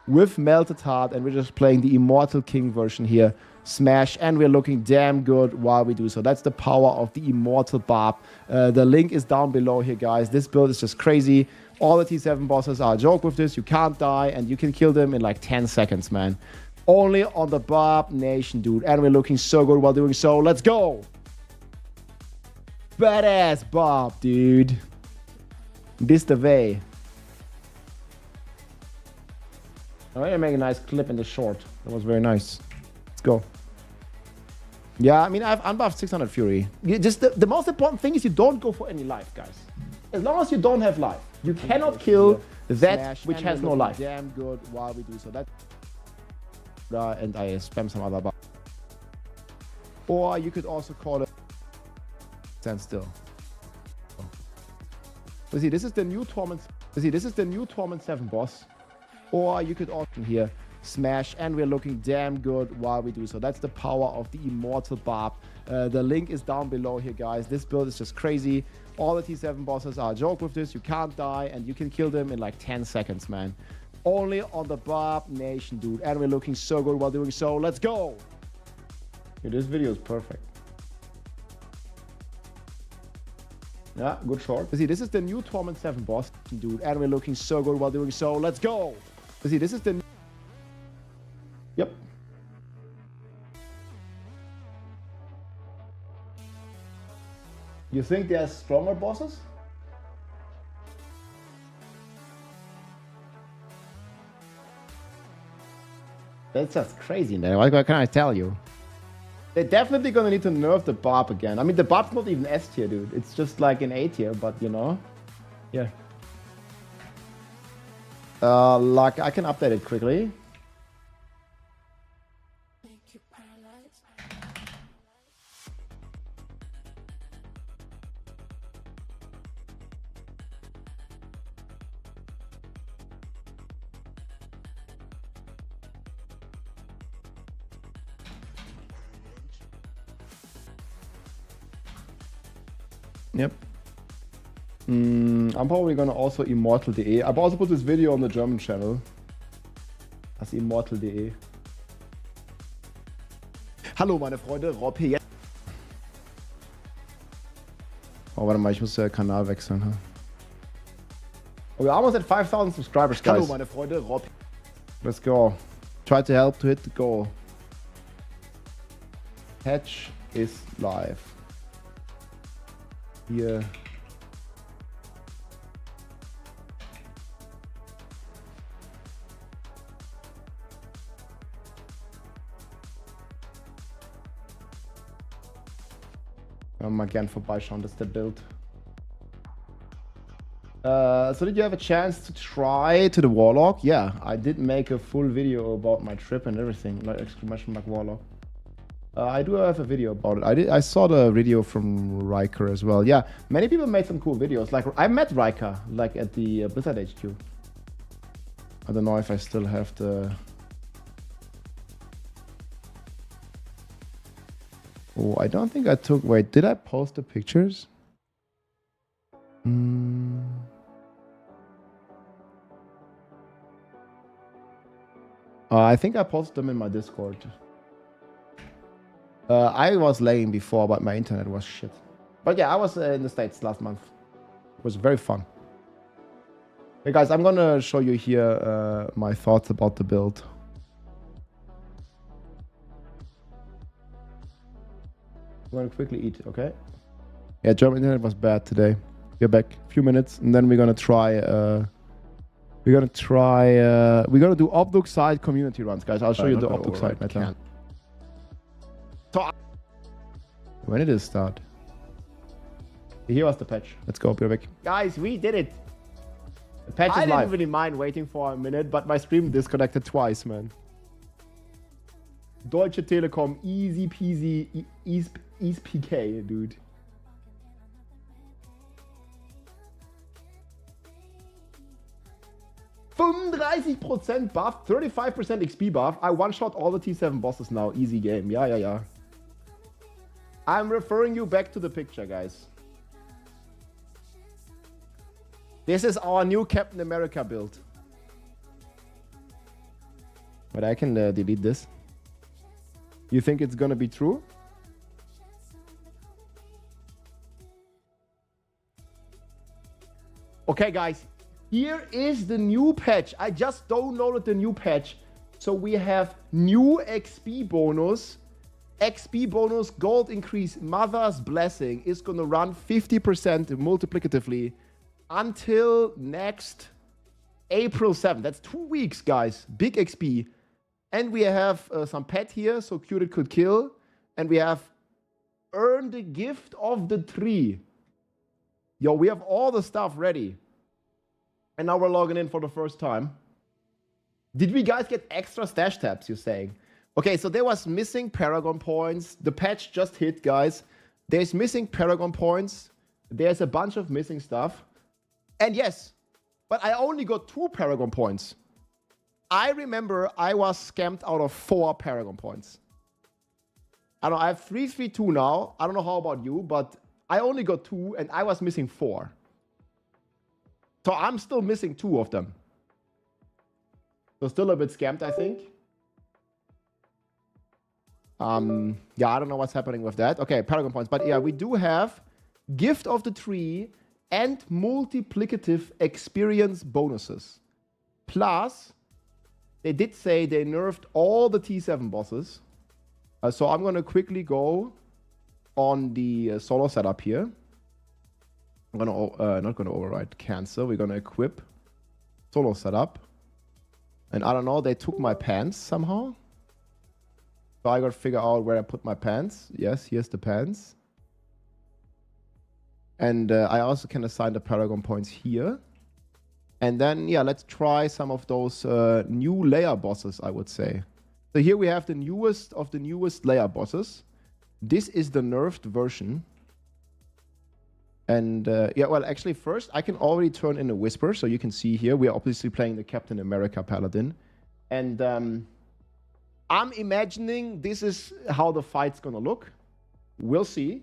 [SPEAKER 1] with Melted Heart. And we're just playing the Immortal King version here. Smash, and we're looking damn good while we do so. That's the power of the Immortal Barb. The link is down below here, guys. This build is just crazy. All the T7 bosses are a joke with this. You can't die, and you can kill them in like 10 seconds, man. Only on the Barb Nation, dude. And we're looking so good while doing so. Let's go! Badass Barb, dude. This the way. I'm gonna make a nice clip in the short. That was very nice. Let's go. Yeah, I mean, I've unbuffed 600 Fury. Just the most important thing is you don't go for any life, guys. As long as you don't have life, you cannot kill that which has no life. Damn good while we do so. That and I spam some other buff. Or you could also call it stand still. See, this is the new Torment. See, this is the new Torment 7 boss. Or you could also here smash, and we're looking damn good while we do so. That's the power of the immortal barb. The link is down below here, guys. This build is just crazy. All the T7 bosses are a joke with this. You can't die, and you can kill them in like 10 seconds, man. Only on the Barb Nation, dude. And we're looking so good while doing so. Let's go. Dude, this video is perfect. Yeah, good short. See, this is the new Torment 7 boss, dude. And we're looking so good while doing so. Let's go. See, this is the... Yep. You think there's stronger bosses? That's just crazy, man. What can I tell you? They're definitely gonna need to nerf the Barb again. I mean, the Barb's not even S tier, dude. It's just like an A tier, but you know? Yeah. Like, I can update it quickly. Yep. I'm probably gonna also immortal.de. I've also put this video on the German channel as immortal.de. Hallo meine Freunde, Rob hier. Oh, warte mal, ich muss den Kanal wechseln. Huh? Oh, we're almost at 5,000 subscribers, guys.
[SPEAKER 5] Hallo meine Freunde, Rob.
[SPEAKER 1] Let's go. Try to help to hit the goal. Patch is live. Hier. Mal gern vorbeischauen, das ist der Build. So did you have a chance to try to the Warlock? Yeah, I did make a full video about my trip and everything, like exclamation mark Warlock. I do have a video about it. I saw the video from Riker as well. Yeah, many people made some cool videos. Like, I met Riker, like, at the Blizzard HQ. I don't know if I still have the... Oh, I don't think I took... Wait, did I post the pictures? I think I posted them in my Discord. I was laying before, but my internet was shit. But yeah, I was in the States last month. It was very fun. Hey guys, I'm gonna show you here my thoughts about the build. I'm gonna quickly eat, okay? Yeah, German internet was bad today. We're back a few minutes, and then we're gonna try. We're gonna do OBDUCITE community runs, guys. I'll show you the OBDUCITE meta. So, when did it start? Here was the patch. Let's go, we're back. Guys, we did it. The patch is live. I didn't really mind waiting for a minute, but my stream disconnected twice, man. Deutsche Telekom, easy peasy, easy PK, dude. %35% buff, 35% XP buff. I one-shot all the T7 bosses now. Easy game. Yeah. I'm referring you back to the picture, guys. This is our new Captain America build. But I can delete this. You think it's gonna be true? Okay, guys. Here is the new patch. I just downloaded the new patch. So we have new XP bonus. XP bonus, gold increase, Mother's Blessing is gonna run 50% multiplicatively until next April 7th. That's 2 weeks, guys. Big XP. And we have some pet here, so Cured Could Kill. And we have Earn the gift of the tree. Yo, we have all the stuff ready. And now we're logging in for the first time. Did we guys get extra stash tabs, you're saying? Okay, so there was missing Paragon points. The patch just hit, guys. There's missing Paragon points. There's a bunch of missing stuff. And yes, but I only got 2 Paragon points. I remember I was scammed out of 4 Paragon points. I don't know, I have 332 now. I don't know how about you, but I only got 2 and I was missing 4. So I'm still missing 2 of them. So still a bit scammed, I think. Yeah, I don't know what's happening with that. Okay, Paragon points. But yeah, we do have Gift of the Tree and multiplicative experience bonuses. Plus, they did say they nerfed all the T7 bosses. So I'm going to quickly go on the solo setup here. I'm going to not going to override cancel. We're going to equip solo setup. And I don't know, they took my pants somehow. So I got to figure out where I put my pants. Yes, here's the pants. And I also can assign the Paragon points here. And then, yeah, let's try some of those new layer bosses, I would say. So here we have the newest of the newest layer bosses. This is the nerfed version. And yeah, well, actually first, I can already turn in a Whisper. So you can see here, we are obviously playing the Captain America Paladin. And I'm imagining this is how the fight's going to look. We'll see.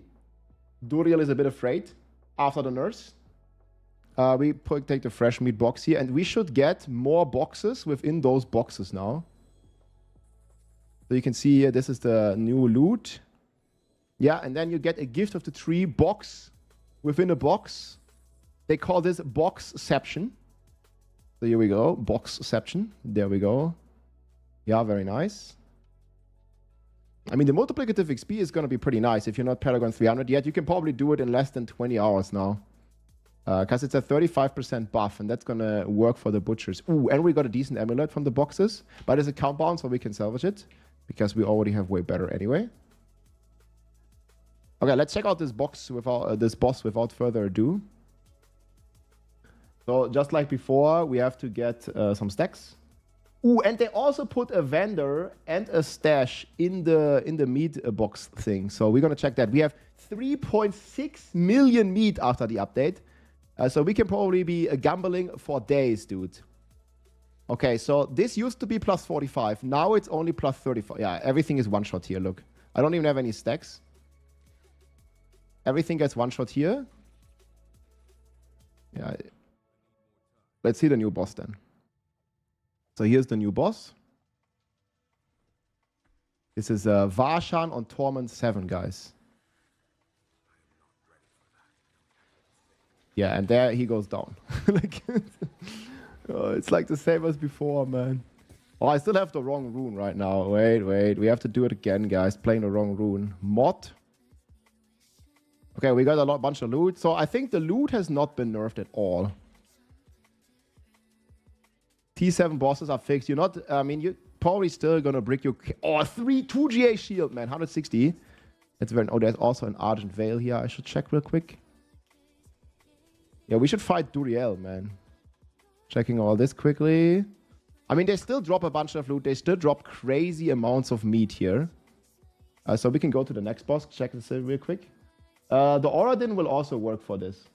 [SPEAKER 1] Duriel is a bit afraid after the nerfs. We take the fresh meat box here, and we should get more boxes within those boxes now. So you can see here, this is the new loot. Yeah, and then you get a Gift of the Tree box within a box. They call this Boxception. So here we go, Boxception. There we go. Yeah, very nice. I mean, the multiplicative XP is going to be pretty nice. If you're not Paragon 300 yet, you can probably do it in less than 20 hours now. Because it's a 35% buff, and that's going to work for the butchers. Ooh, and we got a decent amulet from the boxes. But it's a compound, so we can salvage it. Because we already have way better anyway. Okay, let's check out this box without this boss without further ado. So just like before, we have to get some stacks. Ooh, and they also put a vendor and a stash in the meat box thing. So we're gonna check that. We have 3.6 million meat after the update. So we can probably be gambling for days, dude. Okay, so this used to be plus 45. Now it's only plus 35. Yeah, everything is one shot here, look. I don't even have any stacks. Everything gets one shot here. Yeah. Let's see the new boss then. So here's the new boss. This is Varshan on Torment 7, guys. Yeah, and there he goes down. Like, oh, it's like the same as before, man. Oh, I still have the wrong rune right now. Wait. We have to do it again, guys. Playing the wrong rune. Mod. Okay, we got a bunch of loot. So I think the loot has not been nerfed at all. T7 bosses are fixed. You're not, I mean, you're probably still gonna brick your, oh, 2 GA shield, man, 160. That's very, oh, there's also an Argent Veil here. I should check real quick. Yeah, we should fight Duriel, man. Checking all this quickly. I mean, they still drop a bunch of loot. They still drop crazy amounts of meat here. So we can go to the next boss. Check this real quick. The Oradin will also work for this.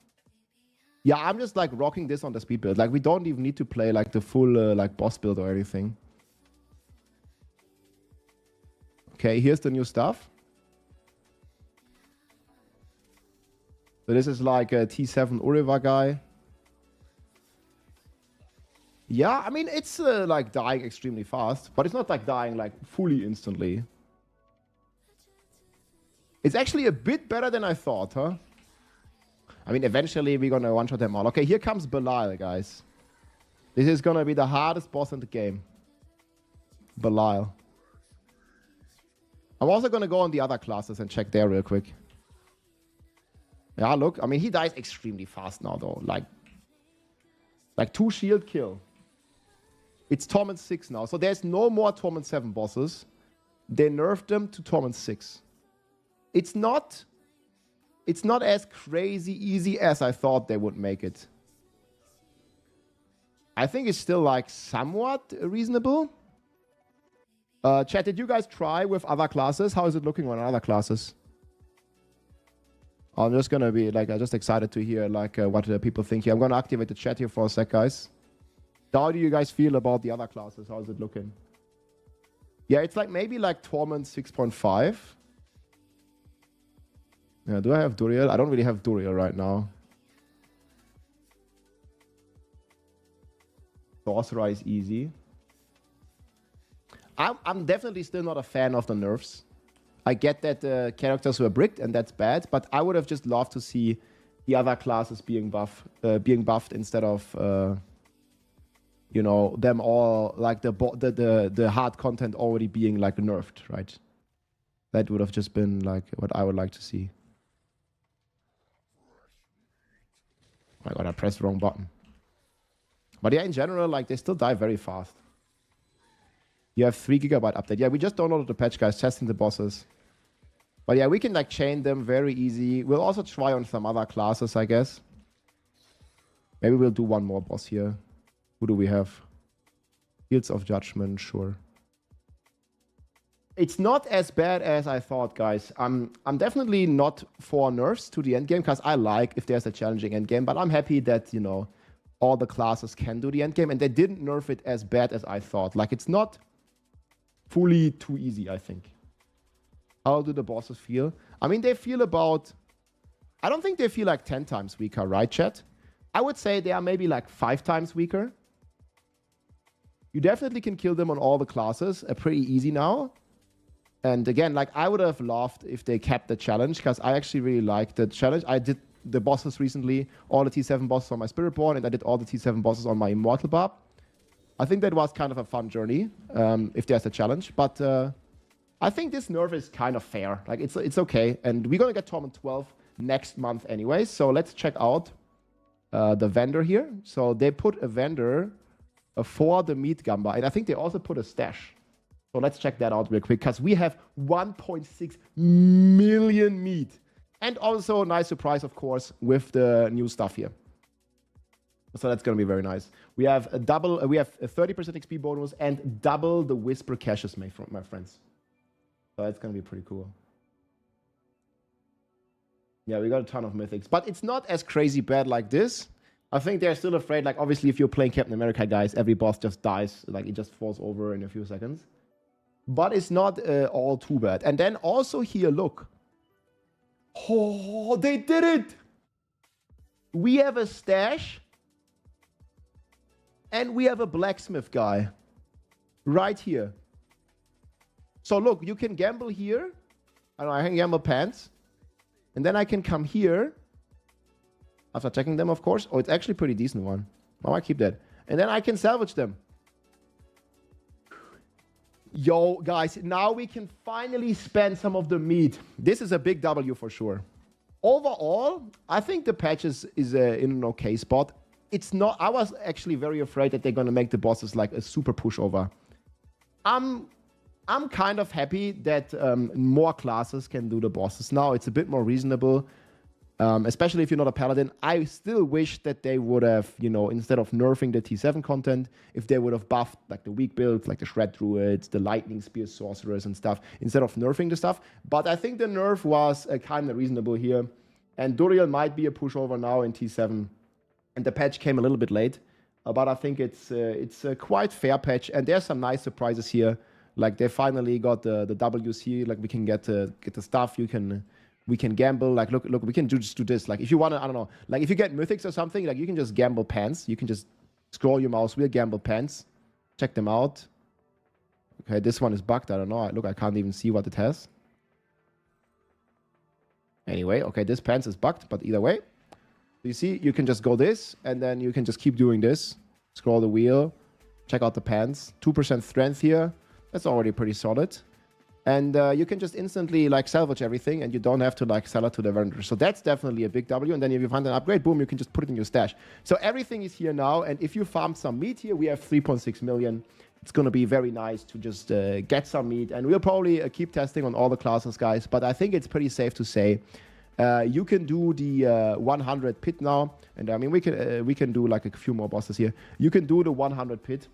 [SPEAKER 1] Yeah, I'm just like rocking this on the speed build. Like, we don't even need to play like the full like boss build or anything. Okay, here's the new stuff. So this is like a T7 Uriva guy. Yeah, I mean, it's like dying extremely fast, but it's not like dying like fully instantly. It's actually a bit better than I thought, huh? I mean, eventually we're gonna one-shot them all. Okay, here comes Belial, guys. This is gonna be the hardest boss in the game. Belial. I'm also gonna go on the other classes and check there real quick. Yeah, look, I mean, he dies extremely fast now, though. Like 2 shield kill. It's Torment 6 now, so there's no more Torment 7 bosses. They nerfed them to Torment 6. it's not as crazy easy as I thought they would make it. I think it's still like somewhat reasonable. Chat, did you guys try with other classes? How is it looking on other classes? I'm just gonna be like, I'm just excited to hear like what people think here. I'm gonna activate the chat here for a sec, guys. How do you guys feel about the other classes? How is it looking? Yeah, it's like maybe like Torment 6.5. Yeah, do I have Duriel? I don't really have Duriel right now. Sorcerer is easy. I'm definitely still not a fan of the nerfs. I get that the characters were bricked and that's bad, but I would have just loved to see the other classes being buffed instead of you know, them all like the hard content already being like nerfed, right? That would have just been like what I would like to see. Oh my god, I pressed the wrong button. But yeah, in general, like they still die very fast. You have 3 GB update. Yeah, we just downloaded the patch, guys, testing the bosses. But yeah, we can like chain them very easy. We'll also try on some other classes, I guess. Maybe we'll do one more boss here. Who do we have? Fields of Judgment, sure. It's not as bad as I thought, guys. I'm definitely not for nerfs to the end game because I like if there's a challenging end game, but I'm happy that, you know, all the classes can do the end game and they didn't nerf it as bad as I thought. Like it's not fully too easy, I think. How do the bosses feel? I mean, they feel about... I don't think they feel like 10 times weaker, right, chat? I would say they are maybe like 5 times weaker. You definitely can kill them on all the classes. Pretty easy now. And again, like I would have loved if they kept the challenge because I actually really like the challenge. I did the bosses recently, all the T7 bosses on my Spiritborn, and I did all the T7 bosses on my Immortal Barb. I think that was kind of a fun journey, if there's a challenge. But I think this nerf is kind of fair. Like it's okay. And we're gonna get Torment 12 next month anyway. So let's check out the vendor here. So they put a vendor for the meat gamba, and I think they also put a stash. So let's check that out real quick because we have 1.6 million meat. And also a nice surprise, of course, with the new stuff here. So that's going to be very nice. We have a 30% XP bonus and double the Whisper caches, my friends. So that's going to be pretty cool. Yeah, we got a ton of mythics. But it's not as crazy bad like this. I think they're still afraid, like, obviously, if you're playing Captain America, guys, every boss just dies. Like, it just falls over in a few seconds. But it's not all too bad. And then also here, look. Oh, they did it! We have a stash. And we have a blacksmith guy. Right here. So look, you can gamble here. I don't know, I can gamble pants. And then I can come here. After checking them, of course. Oh, it's actually a pretty decent one. I might keep that. And then I can salvage them. Yo, guys, now we can finally spend some of the meat. This is a big W for sure. Overall, I think the patch is in an okay spot. It's not... I was actually very afraid that they're going to make the bosses like a super pushover. I'm kind of happy that more classes can do the bosses now. It's a bit more reasonable. Especially if you're not a paladin. I still wish that they would have, you know, instead of nerfing the T7 content, if they would have buffed like the weak builds, like the Shred Druids, the Lightning Spear Sorcerers and stuff, instead of nerfing the stuff. But I think the nerf was kind of reasonable here. And Duriel might be a pushover now in T7. And the patch came a little bit late. But I think it's a quite fair patch. And there's some nice surprises here. Like they finally got the WC, like we can get the stuff, we can gamble, like look, we can just do this. Like if you want to, I don't know, like if you get mythics or something, like you can just gamble pants. You can just scroll your mouse wheel, gamble pants, check them out. Okay, this one is bugged, I don't know. Look, I can't even see what it has. Anyway, okay, this pants is bugged, but either way. You see, you can just go this, and then you can just keep doing this. Scroll the wheel, check out the pants. 2% strength here. That's already pretty solid. And you can just instantly like salvage everything and you don't have to like sell it to the vendor. So that's definitely a big W. And then if you find an upgrade, boom, you can just put it in your stash. So everything is here now. And if you farm some meat here, we have 3.6 million. it's going to be very nice to just get some meat. And we'll probably keep testing on all the classes, guys. But I think it's pretty safe to say you can do the 100 pit now. And I mean, we can do like a few more bosses here. You can do the 100 pit.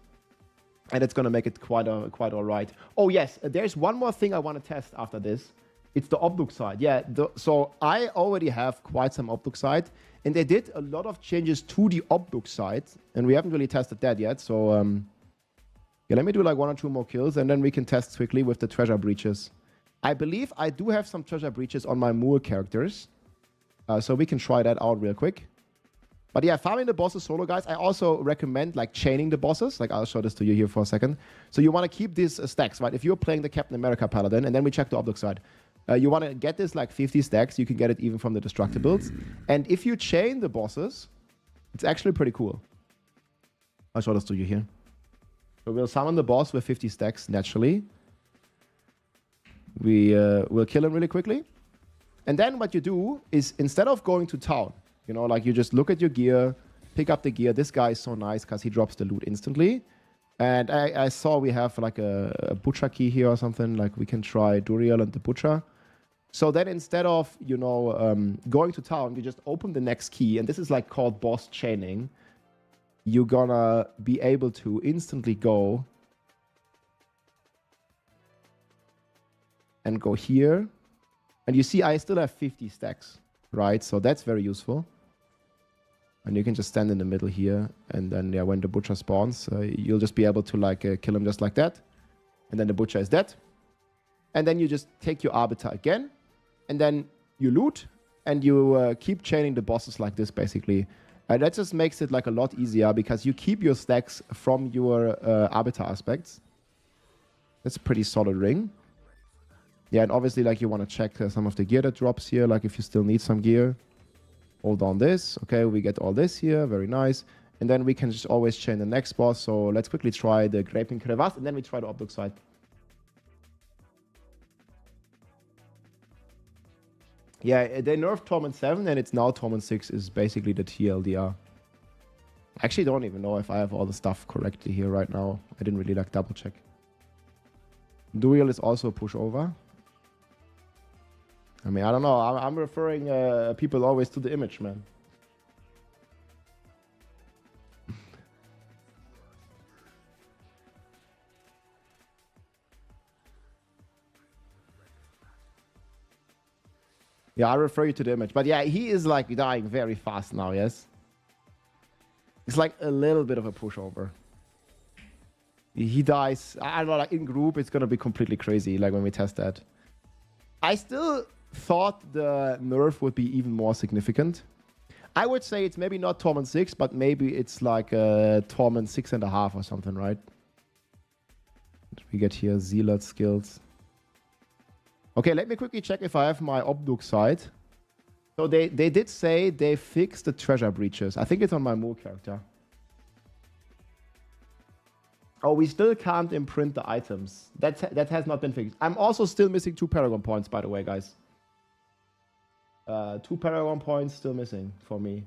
[SPEAKER 1] And it's going to make it quite all right. Oh, yes. There's one more thing I want to test after this. It's the OBDUCITE. Yeah, so I already have quite some OBDUCITE. And they did a lot of changes to the OBDUCITE. And we haven't really tested that yet. So, yeah, let me do like 1 or 2 more kills. And then we can test quickly with the treasure breaches. I believe I do have some treasure breaches on my Moor characters. So we can try that out real quick. But yeah, farming the bosses solo, guys. I also recommend like chaining the bosses. Like I'll show this to you here for a second. So you want to keep these stacks, right? If you're playing the Captain America Paladin, and then we check the OBDUCITE. You want to get this like 50 stacks. You can get it even from the Destructibles. And if you chain the bosses, it's actually pretty cool. I'll show this to you here. So we'll summon the boss with 50 stacks naturally. We'll kill him really quickly. And then what you do is instead of going to town, you know, like you just look at your gear, pick up the gear. This guy is so nice because he drops the loot instantly. And I saw we have like a butcher key here or something. Like we can try Duriel and the butcher. So then instead of, you know, going to town, you just open the next key. And this is like called boss chaining. You're gonna be able to instantly go and go here. And you see I still have 50 stacks, right? So that's very useful. And you can just stand in the middle here. And then, yeah, when the butcher spawns, you'll just be able to like kill him just like that. And then the butcher is dead. And then you just take your arbiter again. And then you loot. And you keep chaining the bosses like this, basically. And that just makes it like a lot easier because you keep your stacks from your arbiter aspects. That's a pretty solid ring. Yeah, and obviously, like, you want to check some of the gear that drops here. Like, if you still need some gear, hold on this. Okay, we get all this here. Very nice. And then we can just always chain the next boss. So let's quickly try the Graping Crevasse, and then we try the OBDUCITE. Yeah, they nerfed Torment 7, and it's now Torment 6 is basically the TLDR. I actually don't even know if I have all the stuff correctly here right now. I didn't really, like, double check. Duriel is also a pushover. I mean, I don't know. I'm referring people always to the image, man. Yeah, I refer you to the image. But yeah, he is like dying very fast now, yes? It's like a little bit of a pushover. He dies, I don't know, like in group, it's going to be completely crazy, like when we test that. I still thought the nerf would be even more significant. I would say it's maybe not Torment 6, but maybe it's like Torment 6.5 or something, right? We get here Zealot skills. Okay, let me quickly check if I have my OBDUCITE. So they did say they fixed the treasure breaches. I think it's on my Moor character. Oh, we still can't imprint the items. That has not been fixed. I'm also still missing 2 Paragon points, by the way, guys. 2 Paragon points still missing for me.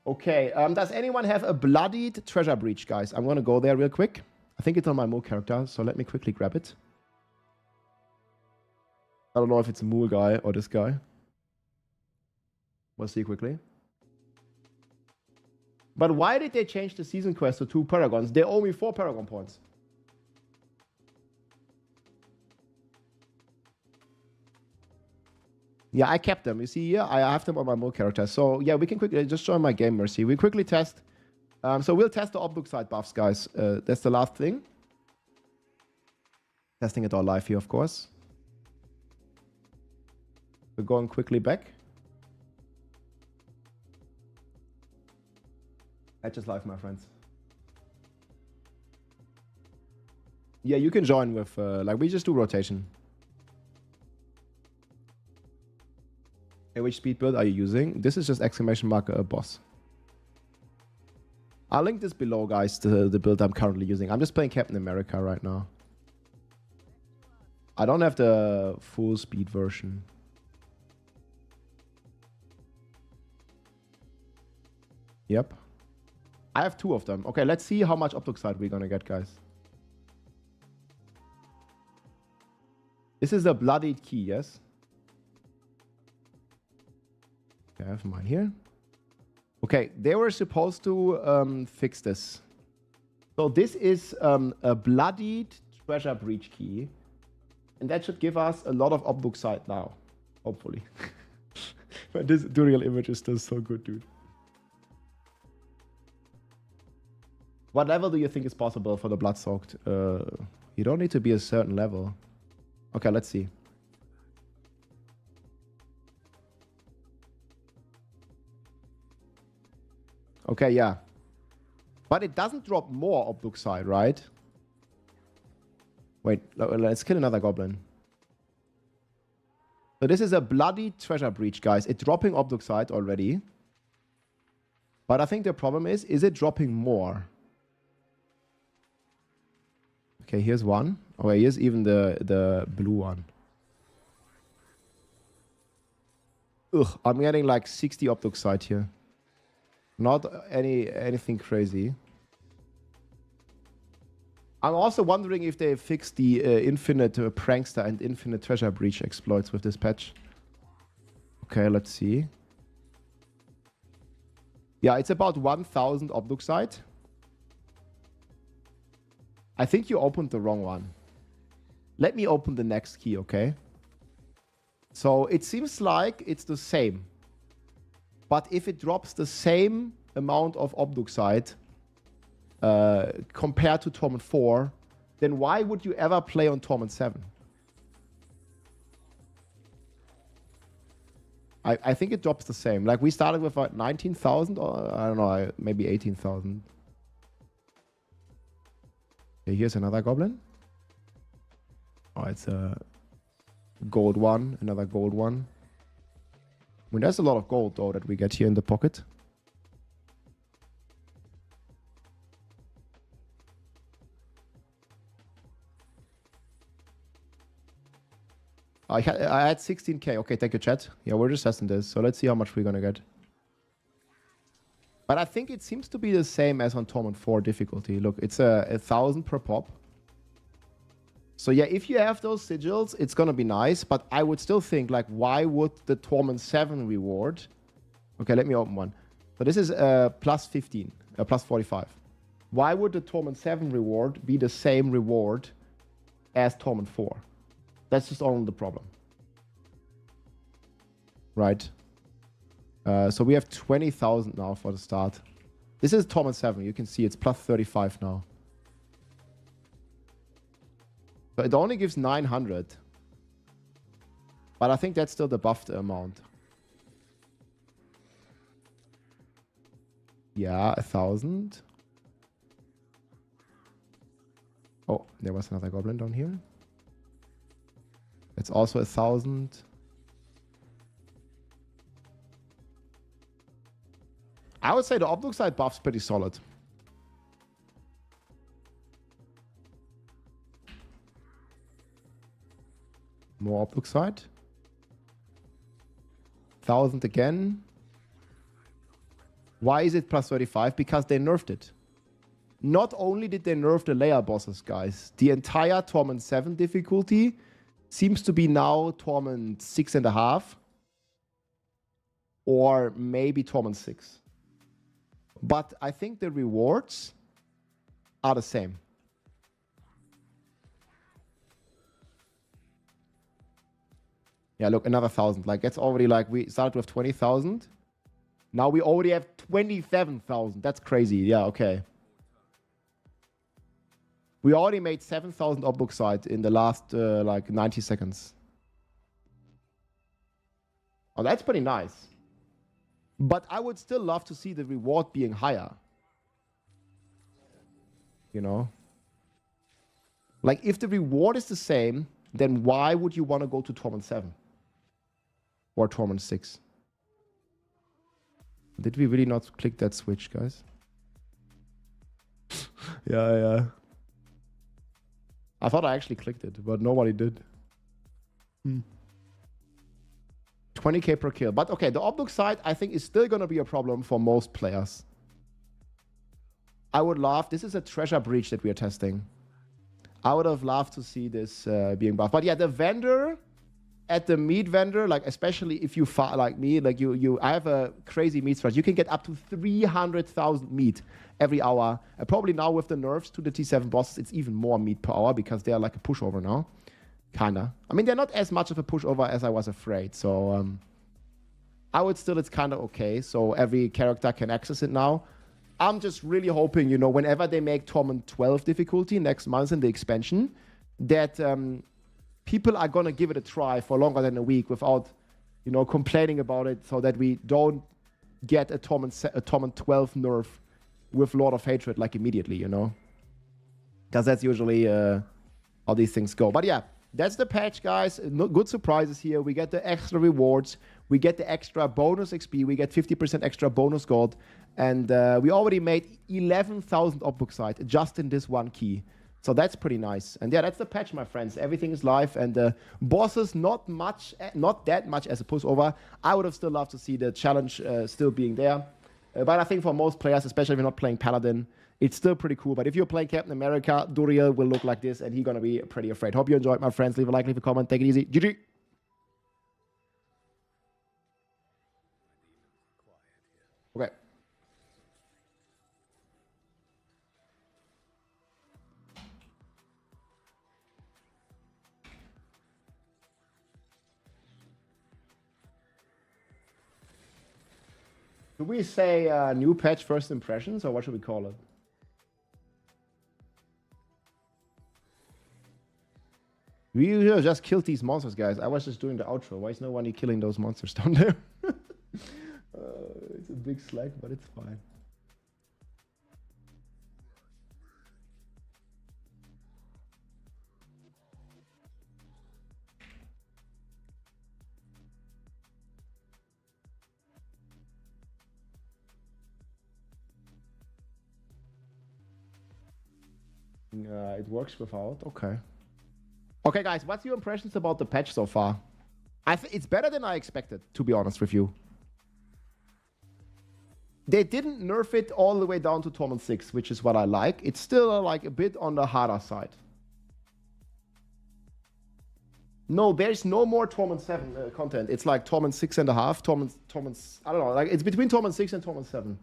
[SPEAKER 1] Okay, does anyone have a bloodied treasure breach, guys? I'm going to go there real quick. I think it's on my Moor character, so let me quickly grab it. I don't know if it's a Moor guy or this guy. We'll see quickly. But why did they change the season quest to 2 Paragons? They owe me 4 Paragon points. Yeah, I kept them. You see here, I have them on my Moor character. So yeah, we can quickly just join my game mercy. We quickly test. So we'll test the OBDUCITE buffs, guys. That's the last thing. Testing it all live here, of course. We're going quickly back. That's just live, my friends. Yeah, you can join with, like, we just do rotation. Hey, which speed build are you using? This is just exclamation mark boss. I'll link this below, guys, to the build I'm currently using. I'm just playing Captain America right now. I don't have the full speed version. Yep. I have 2 of them. Okay, let's see how much OBDUCITE we're gonna get, guys. This is a bloodied key, yes? Okay, I have mine here. Okay, they were supposed to fix this. So this is a bloodied treasure breach key. And that should give us a lot of OBDUCITE now. Hopefully. But this Duriel image is still so good, dude. What level do you think is possible for the Blood-Soaked? You don't need to be a certain level. Okay, let's see. Okay, yeah. But it doesn't drop more OBDUCITE, right? Wait, let's kill another goblin. So this is a bloody treasure breach, guys. It's dropping OBDUCITE already. But I think the problem is it dropping more? Okay, here's one. Okay, here's even the blue one. Ugh, I'm getting like 60 OBDUCITE here. Not anything crazy. I'm also wondering if they fixed the infinite prankster and infinite treasure breach exploits with this patch. Okay, let's see. Yeah, it's about 1000 OBDUCITE. I think you opened the wrong one. Let me open the next key, okay? So it seems like it's the same. But if it drops the same amount of OBDUCITE compared to Torment 4, then why would you ever play on Torment 7? I think it drops the same. Like we started with 19,000 or I don't know, maybe 18,000. Okay, here's another goblin. Oh, it's a gold one, another gold one. I mean, there's a lot of gold though that we get here in the pocket. I had 16k. Okay, thank you, chat. Yeah, we're just testing this. So let's see how much we're gonna get. But I think it seems to be the same as on Torment 4 difficulty. Look, it's 1,000 per pop. So yeah, if you have those sigils, it's gonna be nice. But I would still think, like, why would the Torment 7 reward... Okay, let me open one. So this is plus 15, plus 45. Why would the Torment 7 reward be the same reward as Torment 4? That's just only the problem. Right. So we have 20,000 now for the start. This is Torment 7. You can see it's plus 35 now. So it only gives 900. But I think that's still the buffed amount. Yeah, 1,000. Oh, there was another goblin down here. It's also 1,000. I would say the OBDUCITE buff's pretty solid. More OBDUCITE. 1,000 again. Why is it plus 35? Because they nerfed it. Not only did they nerf the layer bosses, guys. The entire Torment 7 difficulty seems to be now Torment 6.5. Or maybe Torment 6. But I think the rewards are the same. Yeah, look, another 1,000. Like, that's already like, we started with 20,000. Now we already have 27,000. That's crazy. Yeah, okay. We already made 7,000 OBDUCITE in the last, like, 90 seconds. Oh, that's pretty nice. But I would still love to see the reward being higher. You know? Like, if the reward is the same, then why would you want to go to Torment 7? Or Torment 6? Did we really not click that switch, guys? Yeah. I thought I actually clicked it, but nobody did. 20k per kill. But okay, the OBDUCITE, I think, is still going to be a problem for most players. I would love, this is a treasure breach that we are testing. I would have loved to see this being buffed. But yeah, the vendor at the meat vendor, like especially if you like me, like I have a crazy meat strat. You can get up to 300,000 meat every hour. Probably now with the nerfs to the T7 bosses, it's even more meat per hour because they are like a pushover now. Kinda. I mean, they're not as much of a pushover as I was afraid. So I would still, it's kind of okay. So every character can access it now. I'm just really hoping, you know, whenever they make Torment 12 difficulty next month in the expansion, that people are going to give it a try for longer than a week without, you know, complaining about it, so that we don't get a Torment 12 nerf with Lord of Hatred like immediately, you know? Because that's usually how these things go. But yeah, that's the patch, guys. Good surprises here. We get the extra rewards. We get the extra bonus XP. We get 50% extra bonus gold. And we already made 11,000 OBDUCITE just in this one key. So that's pretty nice. And yeah, that's the patch, my friends. Everything is live. And bosses, not that much as a pushover. I would have still loved to see the challenge still being there. But I think for most players, especially if you're not playing Paladin, it's still pretty cool. But if you're playing Captain America, Duriel will look like this, and he's going to be pretty afraid. Hope you enjoyed, my friends. Leave a like, leave a comment. Take it easy. GG. Okay. Should we say new patch first impressions, or what should we call it? We just killed these monsters, guys. I was just doing the outro. Why is no one killing those monsters down there? It's a big slack, but it's fine. It works without. Okay. Okay, guys, what's your impressions about the patch so far? It's better than I expected, to be honest with you. They didn't nerf it all the way down to Torment 6, which is what I like. It's still like a bit on the harder side. No, there's no more Torment 7 content. It's like Torment 6.5, Torment, I don't know, like it's between Torment 6 and Torment 7.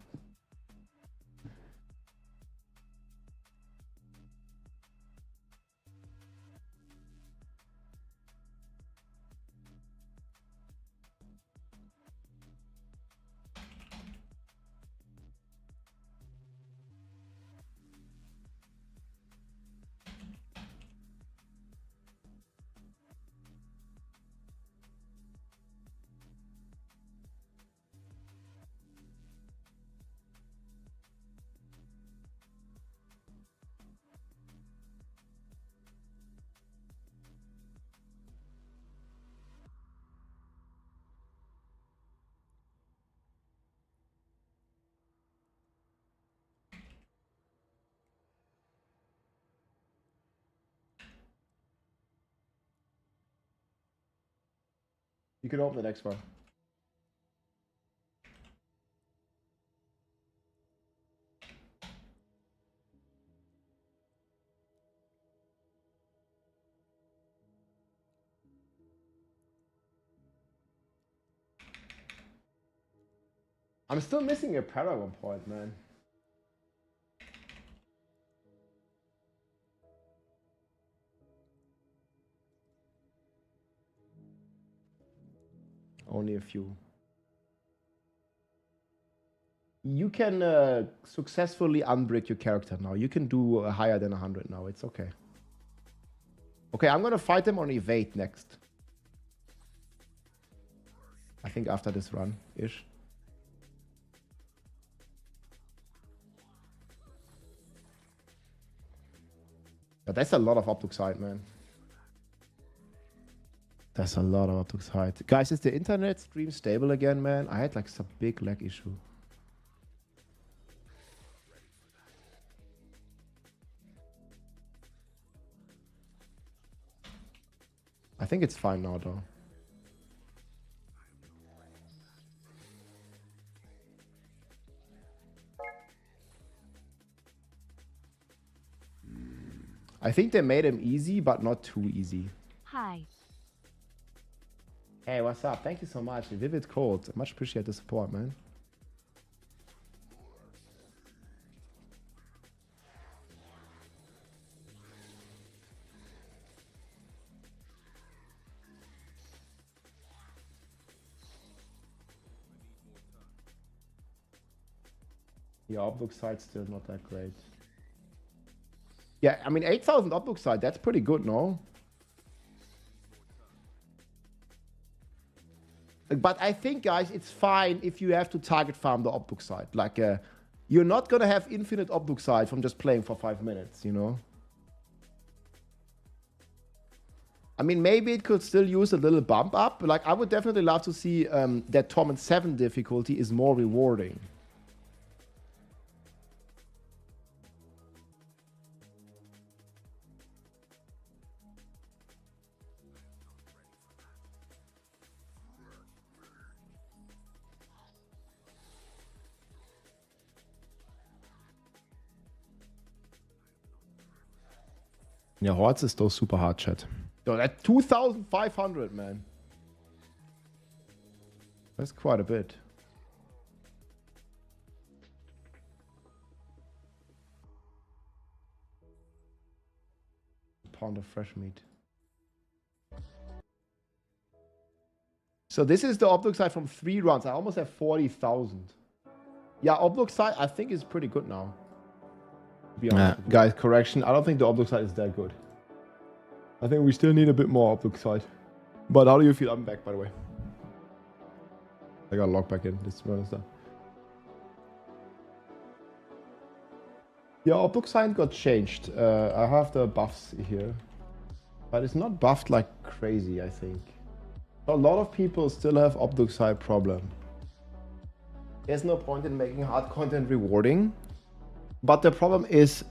[SPEAKER 1] You can open the next one. I'm still missing a Paragon point, man. Only a few. You can successfully unbrick your character now. You can do higher than 100 now. It's okay. Okay, I'm gonna fight them on evade next. I think after this run-ish. But that's a lot of OBDUCITE, man. That's a lot of OBDUCITE. Guys, is the internet stream stable again, man? I had like some big lag issue. I think it's fine now, though. I think they made him easy, but not too easy.
[SPEAKER 2] Hi.
[SPEAKER 1] Hey, what's up? Thank you so much. Vivid Cold. Much appreciate the support, man. Yeah, OBDUCITE still not that great. Yeah, I mean, 8,000 OBDUCITE, that's pretty good, no? But I think, guys, it's fine if you have to target farm the OBDUCITE. Like, you're not going to have infinite OBDUCITE from just playing for 5 minutes, you know? I mean, maybe it could still use a little bump up. Like, I would definitely love to see that Torment 7 difficulty is more rewarding. Yeah, Hordes is still super hard, chat. Yo, that 2,500, man. That's quite a bit. Pound of fresh meat. So this is the OBDUCITE from 3 runs. I almost have 40,000. Yeah, OBDUCITE I think is pretty good now. Be honest guys, correction. I don't think the OBDUCITE is that good. I think we still need a bit more OBDUCITE. But how do you feel? I'm back, by the way. I got logged back in. This one is done. Yeah, OBDUCITE got changed. I have the buffs here. But it's not buffed like crazy, I think. A lot of people still have OBDUCITE problem. There's no point in making hard content rewarding. But the problem is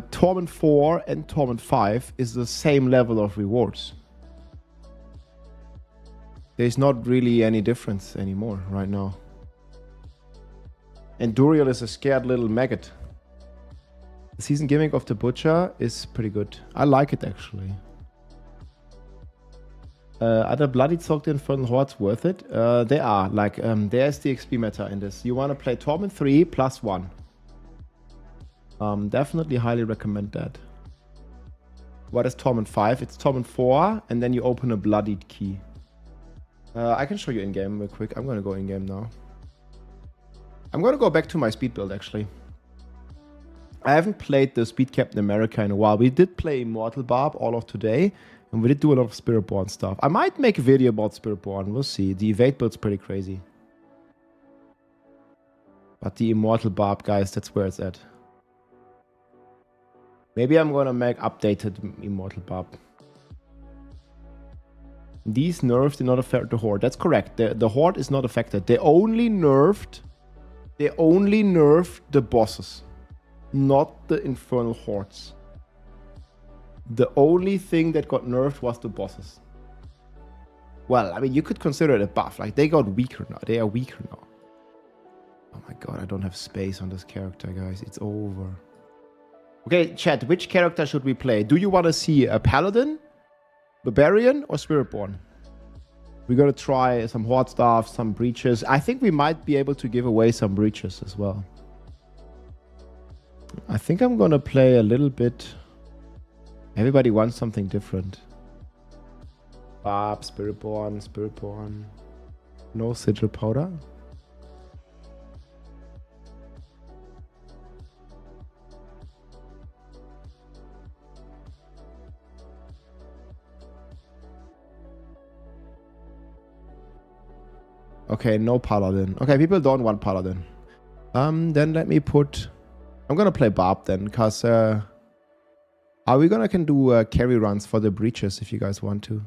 [SPEAKER 1] Torment 4 and Torment 5 is the same level of rewards. There's not really any difference anymore right now. And Duriel is a scared little maggot. The season gimmick of the Butcher is pretty good. I like it actually. Are the Bloody Soaked Infernal Hordes worth it? They are. Like, there's the XP meta in this. You want to play Torment 3 plus 1. Definitely highly recommend that. What is Torment 5? It's Torment 4, and then you open a bloodied key. I can show you in-game real quick. I'm going to go in-game now. I'm going to go back to my speed build, actually. I haven't played the Speed Captain America in a while. We did play Immortal Barb all of today, and we did do a lot of Spiritborn stuff. I might make a video about Spiritborn. We'll see. The evade build's pretty crazy. But the Immortal Barb, guys, that's where it's at. Maybe I'm gonna make updated Immortal Barb. These nerfs did not affect the Horde. That's correct. The Horde is not affected. They only nerfed the bosses, not the Infernal Hordes. The only thing that got nerfed was the bosses. Well, I mean, you could consider it a buff. Like, they got weaker now. They are weaker now. Oh my god, I don't have space on this character, guys. It's over. Okay, chat, which character should we play? Do you want to see a Paladin, Barbarian, or Spiritborn? We're going to try some Horde stuff, some Breaches. I think we might be able to give away some Breaches as well. I think I'm going to play a little bit. Everybody wants something different. Barb, Spiritborn. No Sigil Powder. Okay, no Paladin. Okay, people don't want Paladin. Then let me put... I'm gonna play Barb then, because... are we can do carry runs for the Breaches if you guys want to.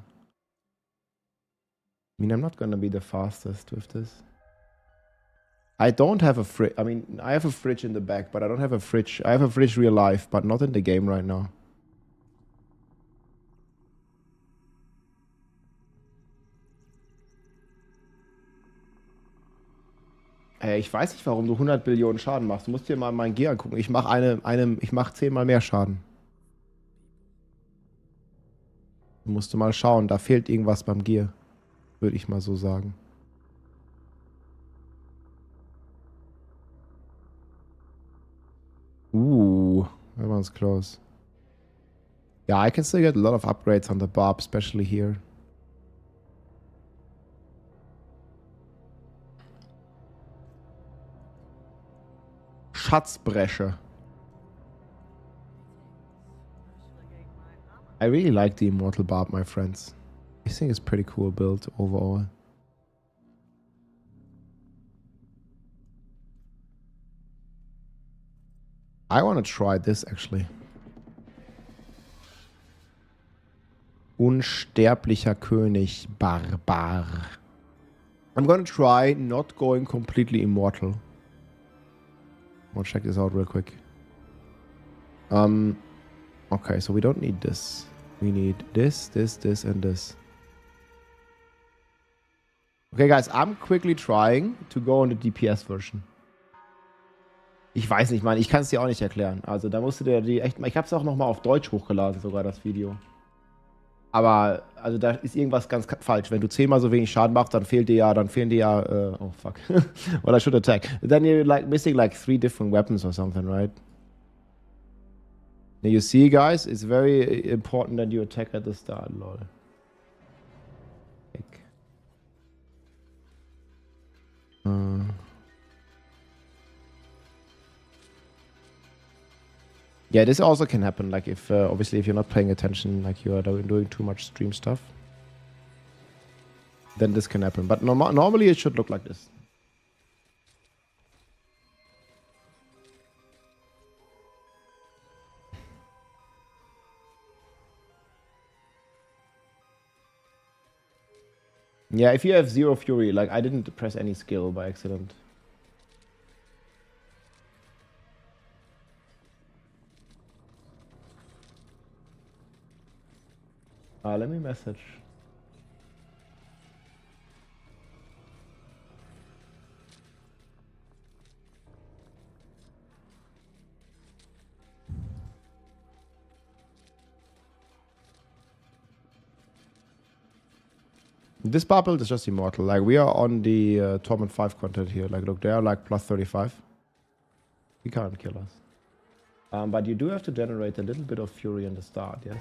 [SPEAKER 1] I mean, I'm not gonna be the fastest with this. I don't have a fridge. I mean, I have a fridge in the back, but I don't have a fridge. I have a fridge real life, but not in the game right now. Ich weiß nicht, warum du 100 Billionen Schaden machst. Du musst dir mal mein Gear angucken. Ich mache 10 mal mehr Schaden. Musst du mal schauen, da fehlt irgendwas beim Gear. Würde ich mal so sagen. That one's close. Yeah, I can still get a lot of upgrades on the barb, especially here. Schatzbresche. I really like the immortal barb, my friends. I think it's pretty cool build overall. I want to try this actually. Unsterblicher König Barbar. I'm gonna try not going completely immortal. I'll check this out real quick. Okay, so we don't need this. We need this, this, this, and this. Okay, guys, I'm quickly trying to go on the DPS version. Ich weiß nicht, Mann, ich kann es dir auch nicht erklären. Also da musst du dir die echt... Ich habe es auch nochmal auf Deutsch hochgeladen, sogar das Video. Aber, also da ist irgendwas ganz falsch. Wenn du 10-mal so wenig Schaden machst, dann fehlen dir ja... oh, fuck. Well, I should attack. Then you're like missing like 3 different weapons or something, right? Now you see, guys, it's very important that you attack at the start, lol. Yeah, this also can happen, like if, obviously if you're not paying attention, like you are doing too much stream stuff, then this can happen. But normally it should look like this. Yeah, if you have 0 fury, like I didn't press any skill by accident. Let me message. This bar build is just immortal. Like we are on the Torment 5 content here. Like look, they are like plus 35. He can't kill us. But you do have to generate a little bit of fury in the start, yes?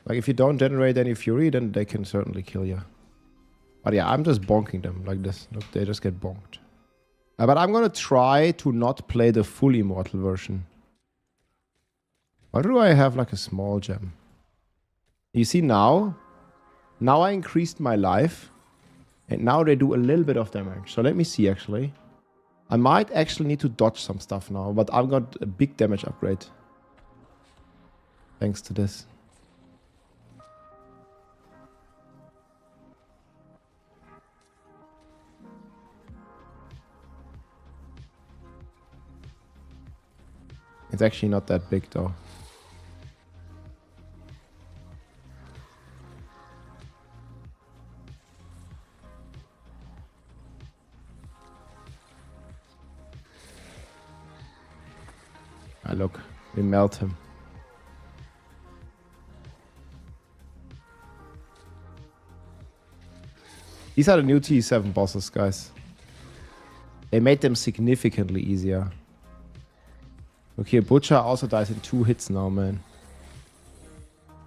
[SPEAKER 1] Like if you don't generate any fury, then they can certainly kill you. But yeah, I'm just bonking them like this. Look, they just get bonked. But I'm gonna try to not play the full immortal version. Why do I have like a small gem? You see now? Now I increased my life. And now they do a little bit of damage. So let me see actually. I might actually need to dodge some stuff now. But I've got a big damage upgrade. Thanks to this. It's actually not that big though. Ah, look, we melt him. These are the new T7 bosses, guys. They made them significantly easier. Okay, Butcher also dies in 2 hits now, man.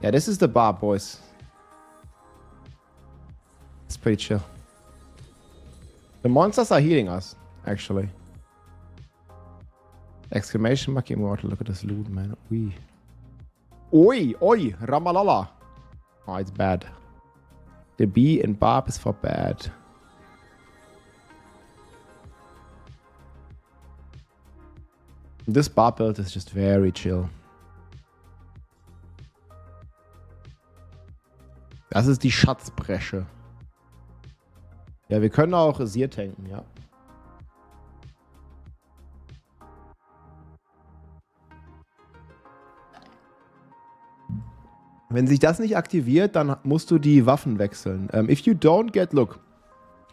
[SPEAKER 1] Yeah, this is the bar, boys. It's pretty chill. The monsters are healing us, actually. Exclamation mark immortal. Look at this loot, man. Oi. Oi, oi, Ramalala. Oh, it's bad. The bee and barb is for bad. This bar build is just very chill. Das ist die Schatzbresche. Ja, wir können auch Seer tanken, ja. Wenn sich das nicht aktiviert, dann musst du die Waffen wechseln. If you don't get, look,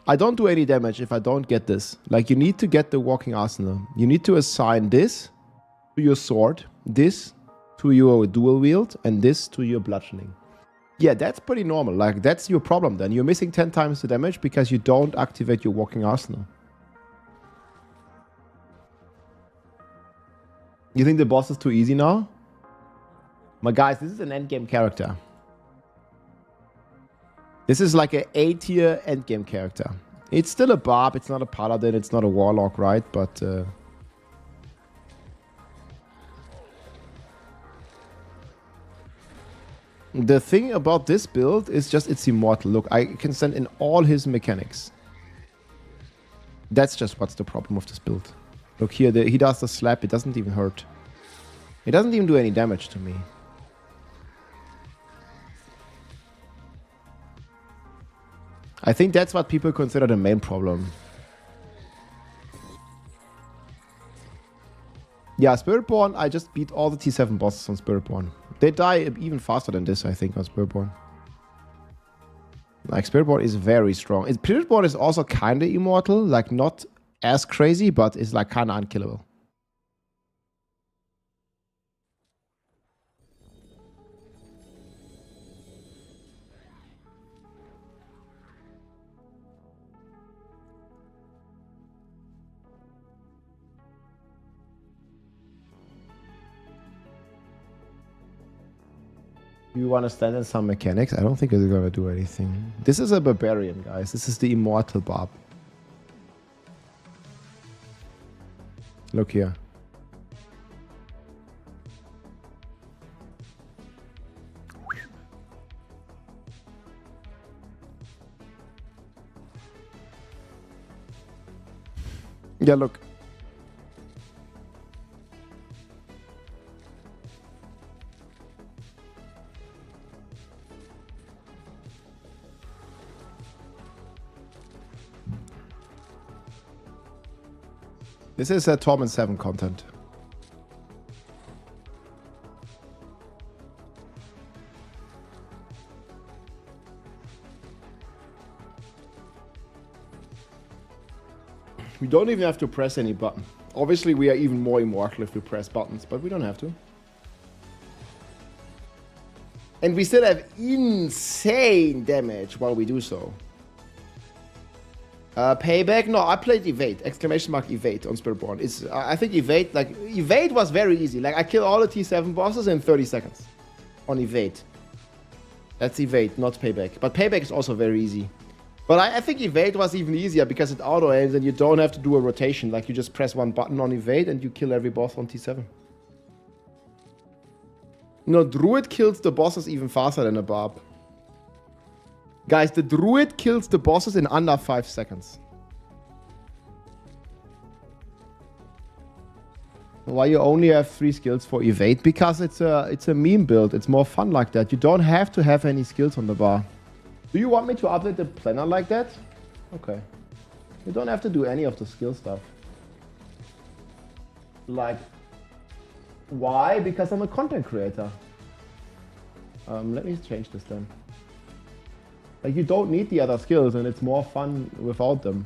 [SPEAKER 1] I don't do any damage if I don't get this. Like, you need to get the walking arsenal. You need to assign this to your sword, this to your dual wield and this to your bludgeoning. Yeah, that's pretty normal. Like, that's your problem then. You're missing 10 times the damage because you don't activate your walking arsenal. You think the boss is too easy now? My guys, this is an endgame character. This is like an A-tier endgame character. It's still a barb, it's not a paladin, it's not a warlock, right? But the thing about this build is just it's immortal. Look, I can send in all his mechanics. That's just what's the problem with this build. Look here, he does the slap, it doesn't even hurt. It doesn't even do any damage to me. I think that's what people consider the main problem. Yeah, Spiritborn, I just beat all the T7 bosses on Spiritborn. They die even faster than this, I think, on Spiritborn. Like, Spiritborn is very strong. Spiritborn is also kind of immortal, like not as crazy, but it's like kind of unkillable. You want to stand in some mechanics? I don't think it's going to do anything. This is a barbarian, guys. This is the immortal barb. Look here. Yeah, look. This is Torment 7 content. We don't even have to press any button. Obviously, we are even more immortal if we press buttons, but we don't have to. And we still have insane damage while we do so. Payback? No, I played Evade. Exclamation mark Evade on Spiritborn. I think Evade, like, Evade was very easy. Like, I killed all the T7 bosses in 30 seconds on Evade. That's Evade, not Payback. But Payback is also very easy. But I think Evade was even easier because it auto-aims and you don't have to do a rotation. Like, you just press one button on Evade and you kill every boss on T7. No, Druid kills the bosses even faster than a Barb. Guys, the Druid kills the bosses in under 5 seconds. Why you only have 3 skills for Evade? Because it's a meme build. It's more fun like that. You don't have to have any skills on the bar. Do you want me to update the planner like that? Okay. You don't have to do any of the skill stuff. Like, why? Because I'm a content creator. Let me change this then. Like, you don't need the other skills and it's more fun without them.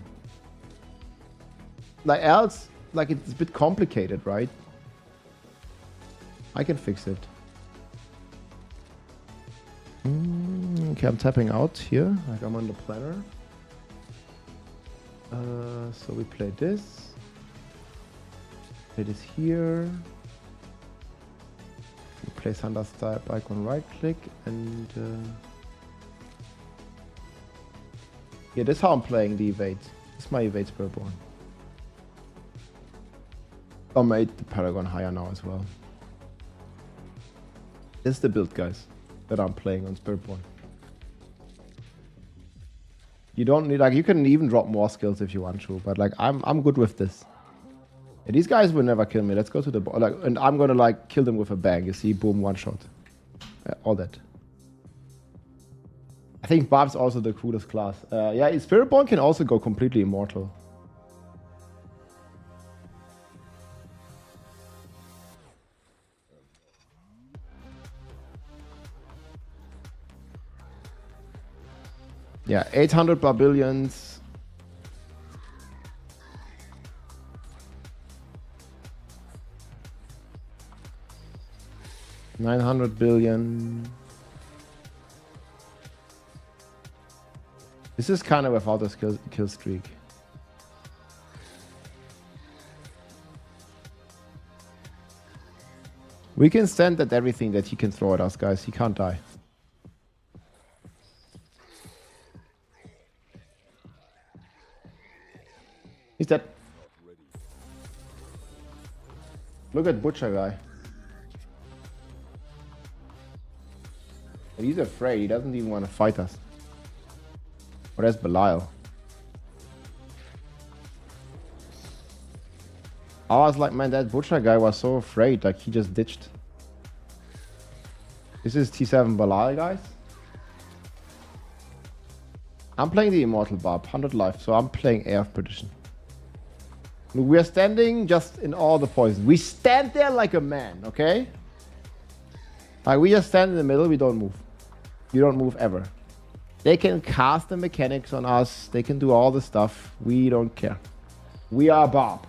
[SPEAKER 1] Like, else, like, it's a bit complicated, right? I can fix it. Okay, I'm tapping out here. Like, I'm on the planner. So we play this. Play this here. We play Thunderstep icon right click and yeah, this is how I'm playing the Evade. This is my Evade Spiritborn. I made the Paragon higher now as well. This is the build, guys, that I'm playing on Spiritborn. You don't need, like, you can even drop more skills if you want to, but like, I'm good with this. Yeah, these guys will never kill me. Let's go to the like, and I'm gonna like kill them with a bang. You see, boom, one shot. All that. I think Barb's also the coolest class. Yeah, Spiritborn can also go completely immortal. Yeah, 800 Barbarians. 900 billion. This is kind of without a kill streak. We can stand at everything that he can throw at us, guys. He can't die. He's dead. Look at Butcher guy. He's afraid. He doesn't even want to fight us. Oh, that's Belial. I was like, man, that Butcher guy was so afraid. Like, he just ditched. This is T7 Belial, guys. I'm playing the Immortal Barb, 100 life, so I'm playing Air of Perdition. Look, we are standing just in all the poison. We stand there like a man, okay? Like, we just stand in the middle, we don't move. We don't move ever. They can cast the mechanics on us. They can do all the stuff. We don't care. We are Bob.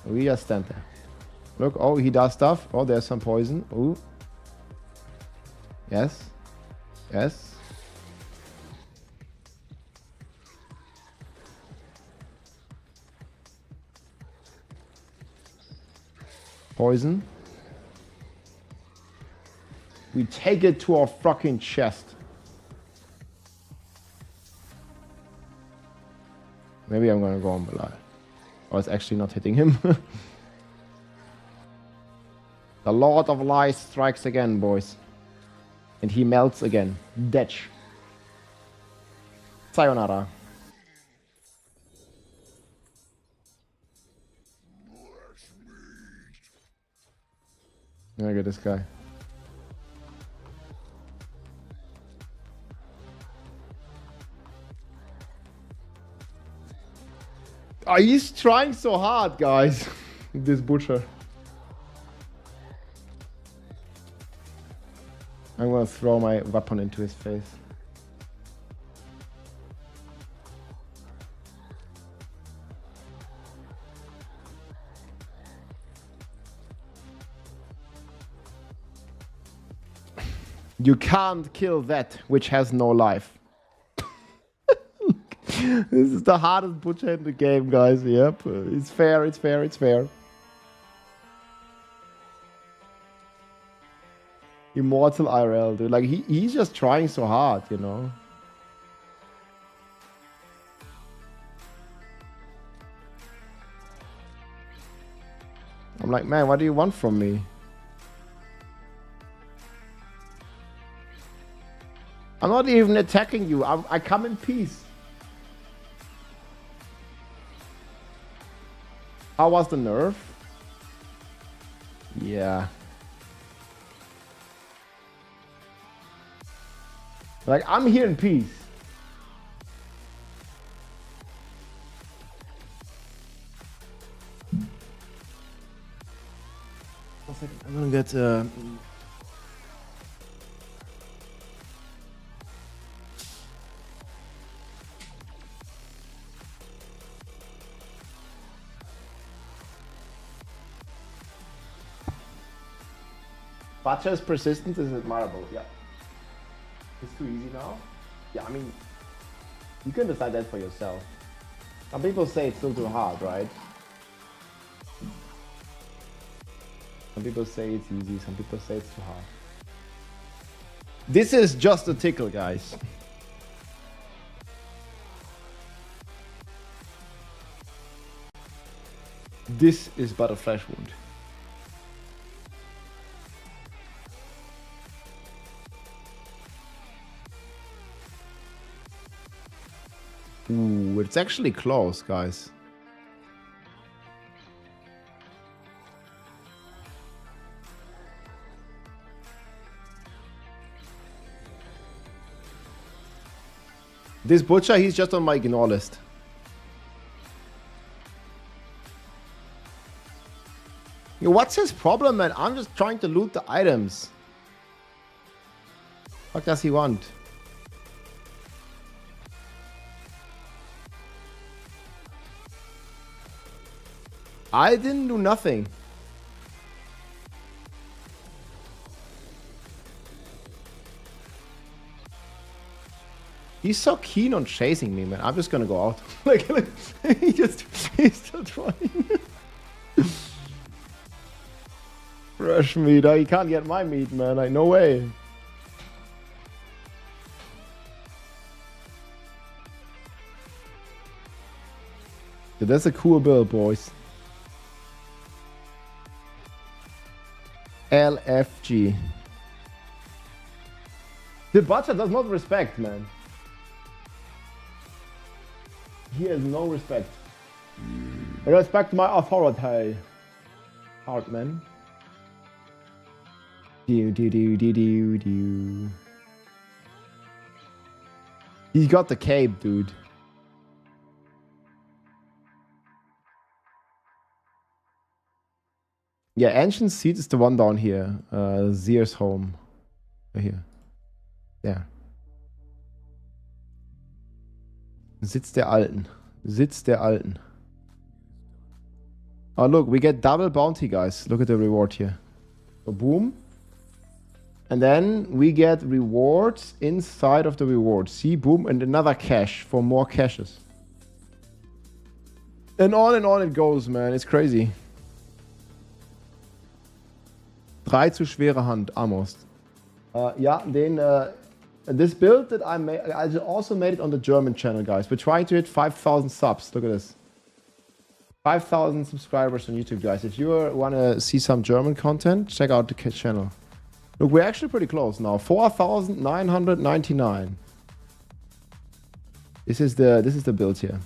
[SPEAKER 1] We just stand there. Look, oh, he does stuff. Oh, there's some poison. Ooh. Yes. Yes. Poison. We take it to our fucking chest. Maybe I'm gonna go on Belial. Oh, it's actually not hitting him. The Lord of Lies strikes again, boys. And he melts again. Detch. Sayonara. Look at this guy. Oh, he's trying so hard, guys. This Butcher. I'm gonna throw my weapon into his face. You can't kill that which has no life. This is the hardest Butcher in the game, guys. Yep. It's fair, it's fair, it's fair. Immortal IRL, dude. Like, he's just trying so hard, you know. I'm like, man, what do you want from me? I'm not even attacking you. I come in peace. How was the nerf? Yeah. Like, I'm here in peace. I'm gonna get Butcher's persistence is admirable, yeah. It's too easy now? Yeah, I mean, you can decide that for yourself. Some people say it's still too hard, right? Some people say it's easy, some people say it's too hard. This is just a tickle, guys. This is but a flesh wound. Ooh, it's actually close, guys. This Butcher, he's just on my ignore list. Yo, what's his problem, man? I'm just trying to loot the items. What does he want? I didn't do nothing. He's so keen on chasing me, man. I'm just gonna go out. Like, he's still trying. Fresh meat. He can't get my meat, man. Like, no way. Dude, that's a cool build, boys. LFG. The butcher does not respect, man. He has no respect. Respect my authority. Hartman. Do. He's got the cape, dude. Yeah, Ancient Seed is the one down here. Zier's home. Right here. Yeah. Sitz der Alten. Sitz der Alten. Oh, look, we get double bounty, guys. Look at the reward here. So, boom. And then we get rewards inside of the reward. See, boom, and another cache for more caches. And on it goes, man. It's crazy. 3 zu schwere Hand, almost. Yeah, this build that I made, I also made it on the German channel, guys. We're trying to hit 5,000 subs. Look at this. 5,000 subscribers on YouTube, guys. If you want to see some German content, check out the channel. Look, we're actually pretty close now. 4,999. This is the build here.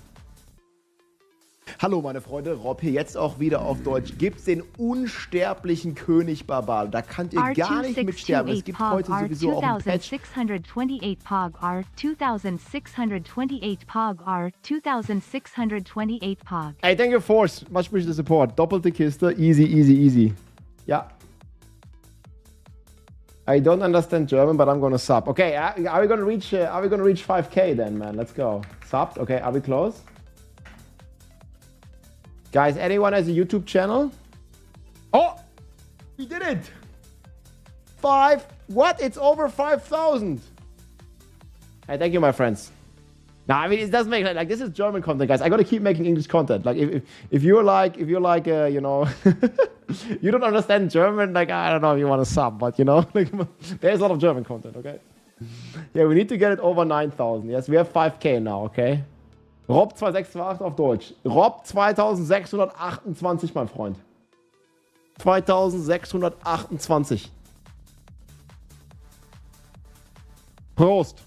[SPEAKER 1] Hallo meine Freunde, Rob hier jetzt auch wieder auf Deutsch. Gibt's den unsterblichen König Barbar. Da könnt ihr gar nicht mit sterben. Es gibt heute sowieso auch ein Patch.
[SPEAKER 2] R2628 Pog R2628 Pog R2628 Pog.
[SPEAKER 1] Hey, thank you Force. Much appreciated the support. Doppelte Kiste. Easy, easy, easy. Ja. I don't understand German, but I'm gonna sub. Okay, are we gonna reach 5K then, man? Let's go. Subbed. Okay, are we close? Guys, anyone has a YouTube channel? Oh! We did it! What? It's over 5,000! Hey, thank you, my friends. Now, I mean, it doesn't make like this is German content, guys. I gotta keep making English content. Like, if you're like, you know, you don't understand German, like, I don't know if you want to sub, but you know, like, there's a lot of German content, okay? Yeah, we need to get it over 9,000. Yes, we have 5K now, okay? Rob 2628 auf Deutsch. Rob 2628, mein Freund. 2628. Prost.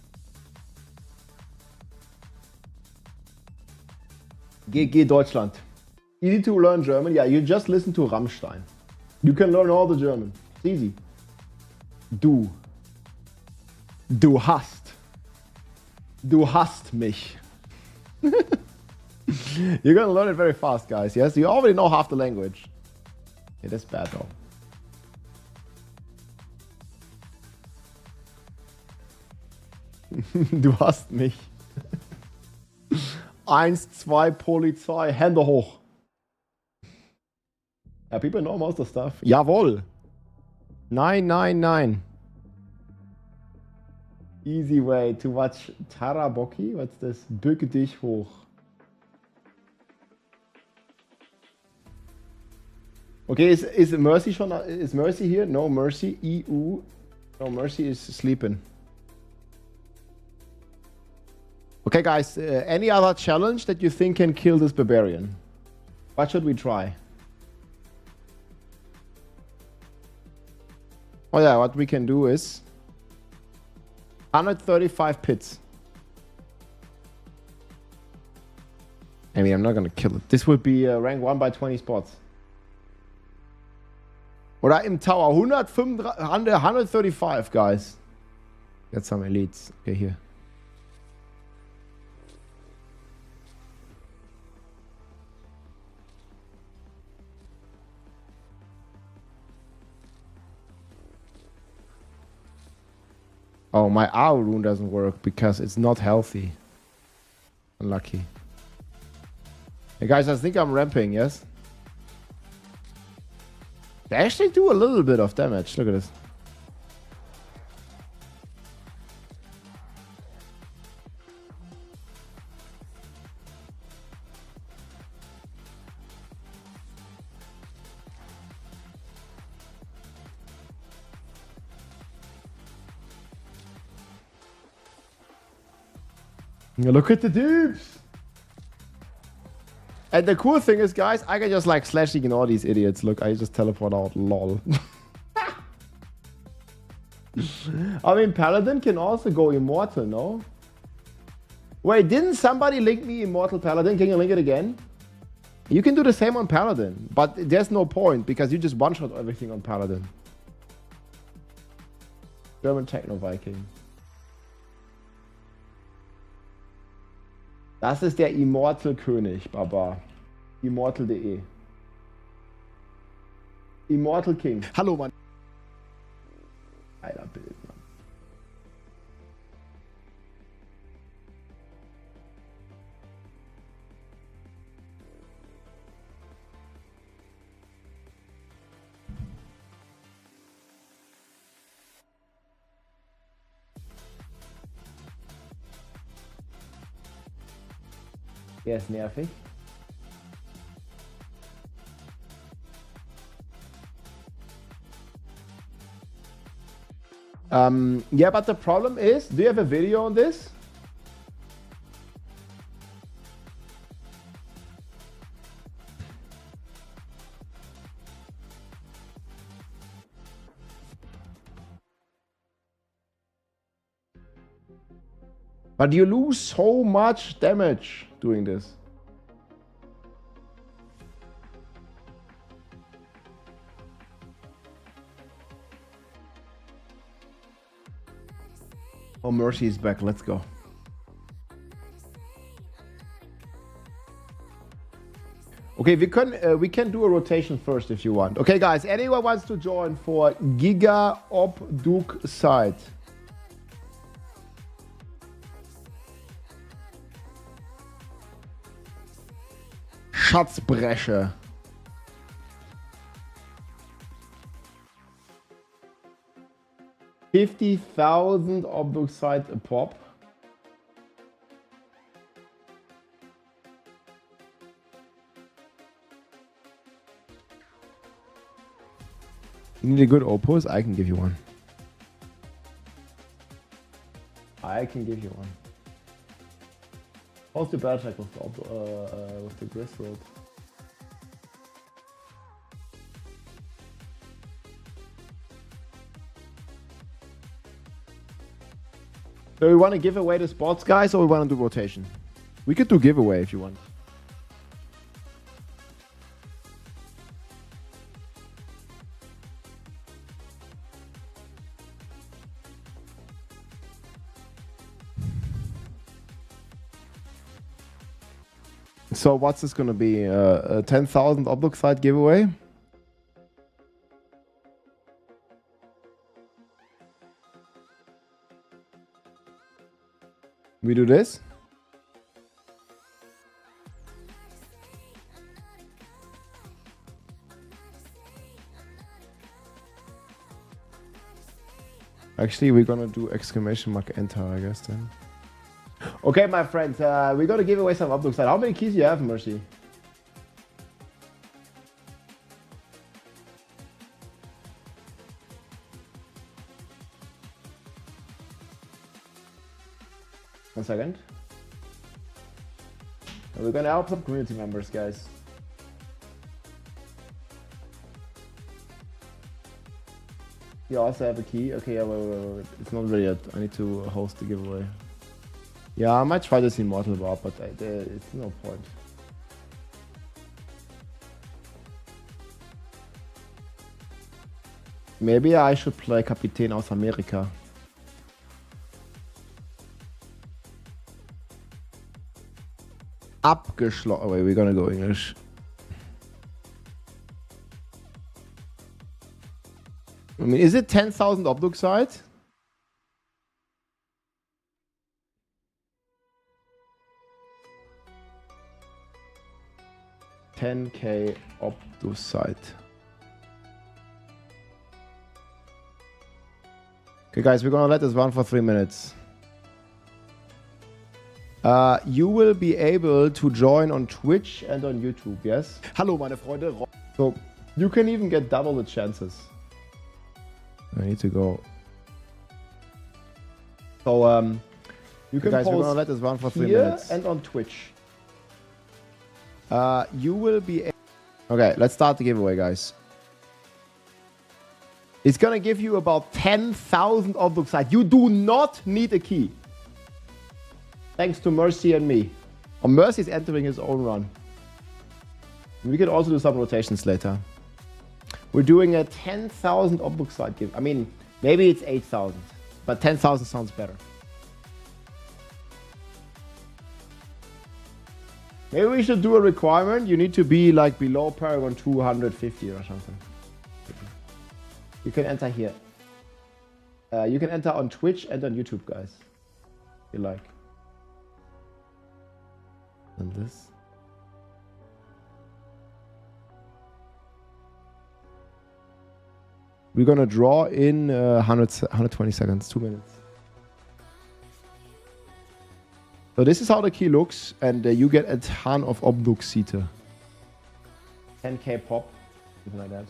[SPEAKER 1] GG Deutschland. Easy to learn German. Yeah, you just listen to Rammstein. You can learn all the German. It's easy. Du hast mich. You're gonna learn it very fast, guys. Yes, you already know half the language. Yeah, that's bad though. Du hast mich. 1, 2 Polizei, Hände hoch. Yeah, people know most of the stuff. Jawohl. 999. Easy way to watch Taraboki. What's this? Bück dich hoch. Okay, is Mercy schon? Is Mercy here? No Mercy. EU. No Mercy is sleeping. Okay, guys. Any other challenge that you think can kill this barbarian? What should we try? Oh yeah, what we can do is 135 pits. I mean, I'm not gonna kill it. This would be rank 1 by 20 spots. Oder im Tower 135, guys. Get some elites. Okay, here. Oh, my hour rune doesn't work because it's not healthy. Unlucky. Hey guys, I think I'm ramping, yes? They actually do a little bit of damage. Look at this. Look at the dupes. And the cool thing is, guys, I can just like slash ignore these idiots. Look, I just teleport out. Lol. I mean, Paladin can also go immortal, no? Wait, didn't somebody link me immortal Paladin? Can you link it again? You can do the same on Paladin, but there's no point because you just one-shot everything on Paladin. German Techno-Viking. Das ist der Immortal König, Baba. Immortal.de. Immortal King.
[SPEAKER 5] Hallo, Mann.
[SPEAKER 1] Geiler Bild, Mann. Der ist nervig. Yeah, but the problem is, do you have a video on this? But you lose so much damage doing this. Oh, Mercy is back. Let's go. Okay, we can do a rotation first if you want. Okay, guys, anyone wants to join for Giga OBDUCITE? Schatzbresche. $50,000 OBDUCITE a pop. You need a good opus? I can give you one. I can give you one. How's the battle check with the Griswold? Do we want to give away the spots, guys, or we want to do rotation? We could do giveaway if you want. So what's this going to be? A 10,000 OBDUCITE giveaway? We do this? Actually, we're gonna do exclamation mark enter, I guess then. Okay, my friends, we're gonna give away some OBDUCITE. How many keys do you have, Mercy? One second. We're gonna help some community members, guys. You also have a key? Okay, yeah, wait. It's not ready yet. I need to host the giveaway. Yeah, I might try this Immortal Bar, but it's no point. Maybe I should play Kapitän aus Amerika. Abgeschlossen. Oh wait, we're gonna go English. I mean, is it 10,000 OBDUCITE? $10K OBDUCITE. Okay, guys, we're gonna let this run for 3 minutes. You will be able to join on Twitch and on YouTube, yes?
[SPEAKER 5] Hallo, meine Freunde.
[SPEAKER 1] So you can even get double the chances. I need to go. So You can guys, we're post gonna let this run for 3
[SPEAKER 3] here
[SPEAKER 1] minutes. And on Twitch. You will be... Okay, let's start the giveaway, guys. It's gonna give you about 10,000 OBDUCITE. You do not need a key. Thanks to Mercy and me. Or Mercy is entering his own run. We can also do some rotations later. We're doing a 10,000 OBDUCITE give. I mean, maybe it's 8,000. But 10,000 sounds better. Maybe we should do a requirement. You need to be like below Paragon 250 or something. You can enter here. You can enter on Twitch and on YouTube, guys. If you like. And this. We're gonna draw in 120 seconds, 2 minutes. So this is how the key looks, and you get a ton of OBDUCITE. 10k pop, something like that.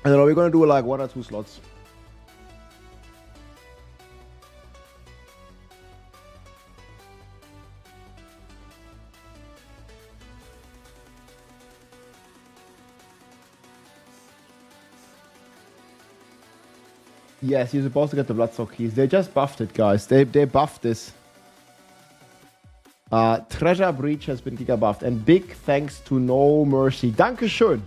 [SPEAKER 1] I don't know, we're gonna do like 1 or 2 slots. Yes, you're supposed to get the Bloodstock keys. They just buffed it, guys. They buffed this. Treasure Breach has been giga buffed. And big thanks to No Mercy. Dankeschön.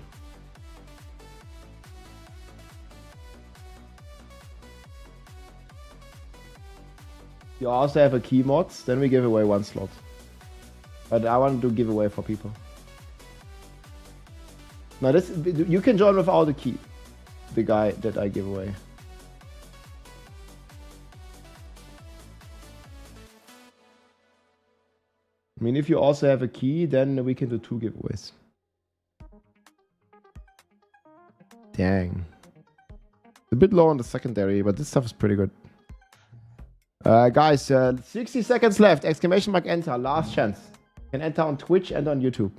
[SPEAKER 1] You also have a key mods. Then we give away 1 slot. But I want to do giveaway for people. Now this, you can join without a key. The guy that I give away. I mean, if you also have a key, then we can do 2 giveaways. Dang. A bit low on the secondary, but this stuff is pretty good. Guys, 60 seconds left. Exclamation mark enter. Last chance. You can enter on Twitch and on YouTube.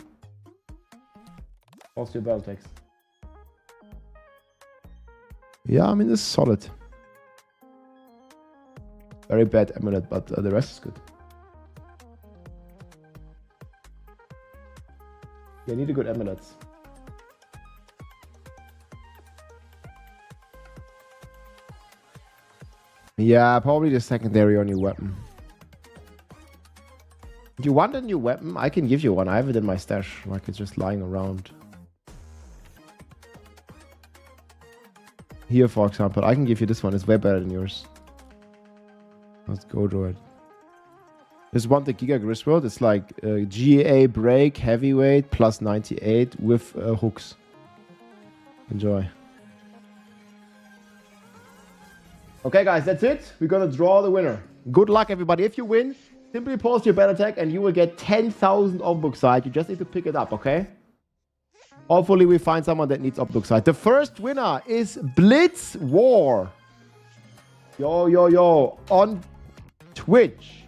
[SPEAKER 1] Post your battle text. Yeah, I mean, this is solid. Very bad amulet, but the rest is good. Yeah, need a good amulets. Yeah, probably the secondary on your weapon. Do you want a new weapon? I can give you one. I have it in my stash. Like, it's just lying around. Here, for example. I can give you this one. It's way better than yours. Let's go to it. This one, the Giga Griswold, it's like GA break heavyweight plus 98 with hooks. Enjoy. Okay, guys, that's it. We're gonna draw the winner. Good luck, everybody. If you win, simply post your battle tag and you will get 10,000 OBDUCITE. You just need to pick it up, okay? Hopefully, we find someone that needs OBDUCITE. The first winner is Blitz War. Yo, yo, yo. On Twitch.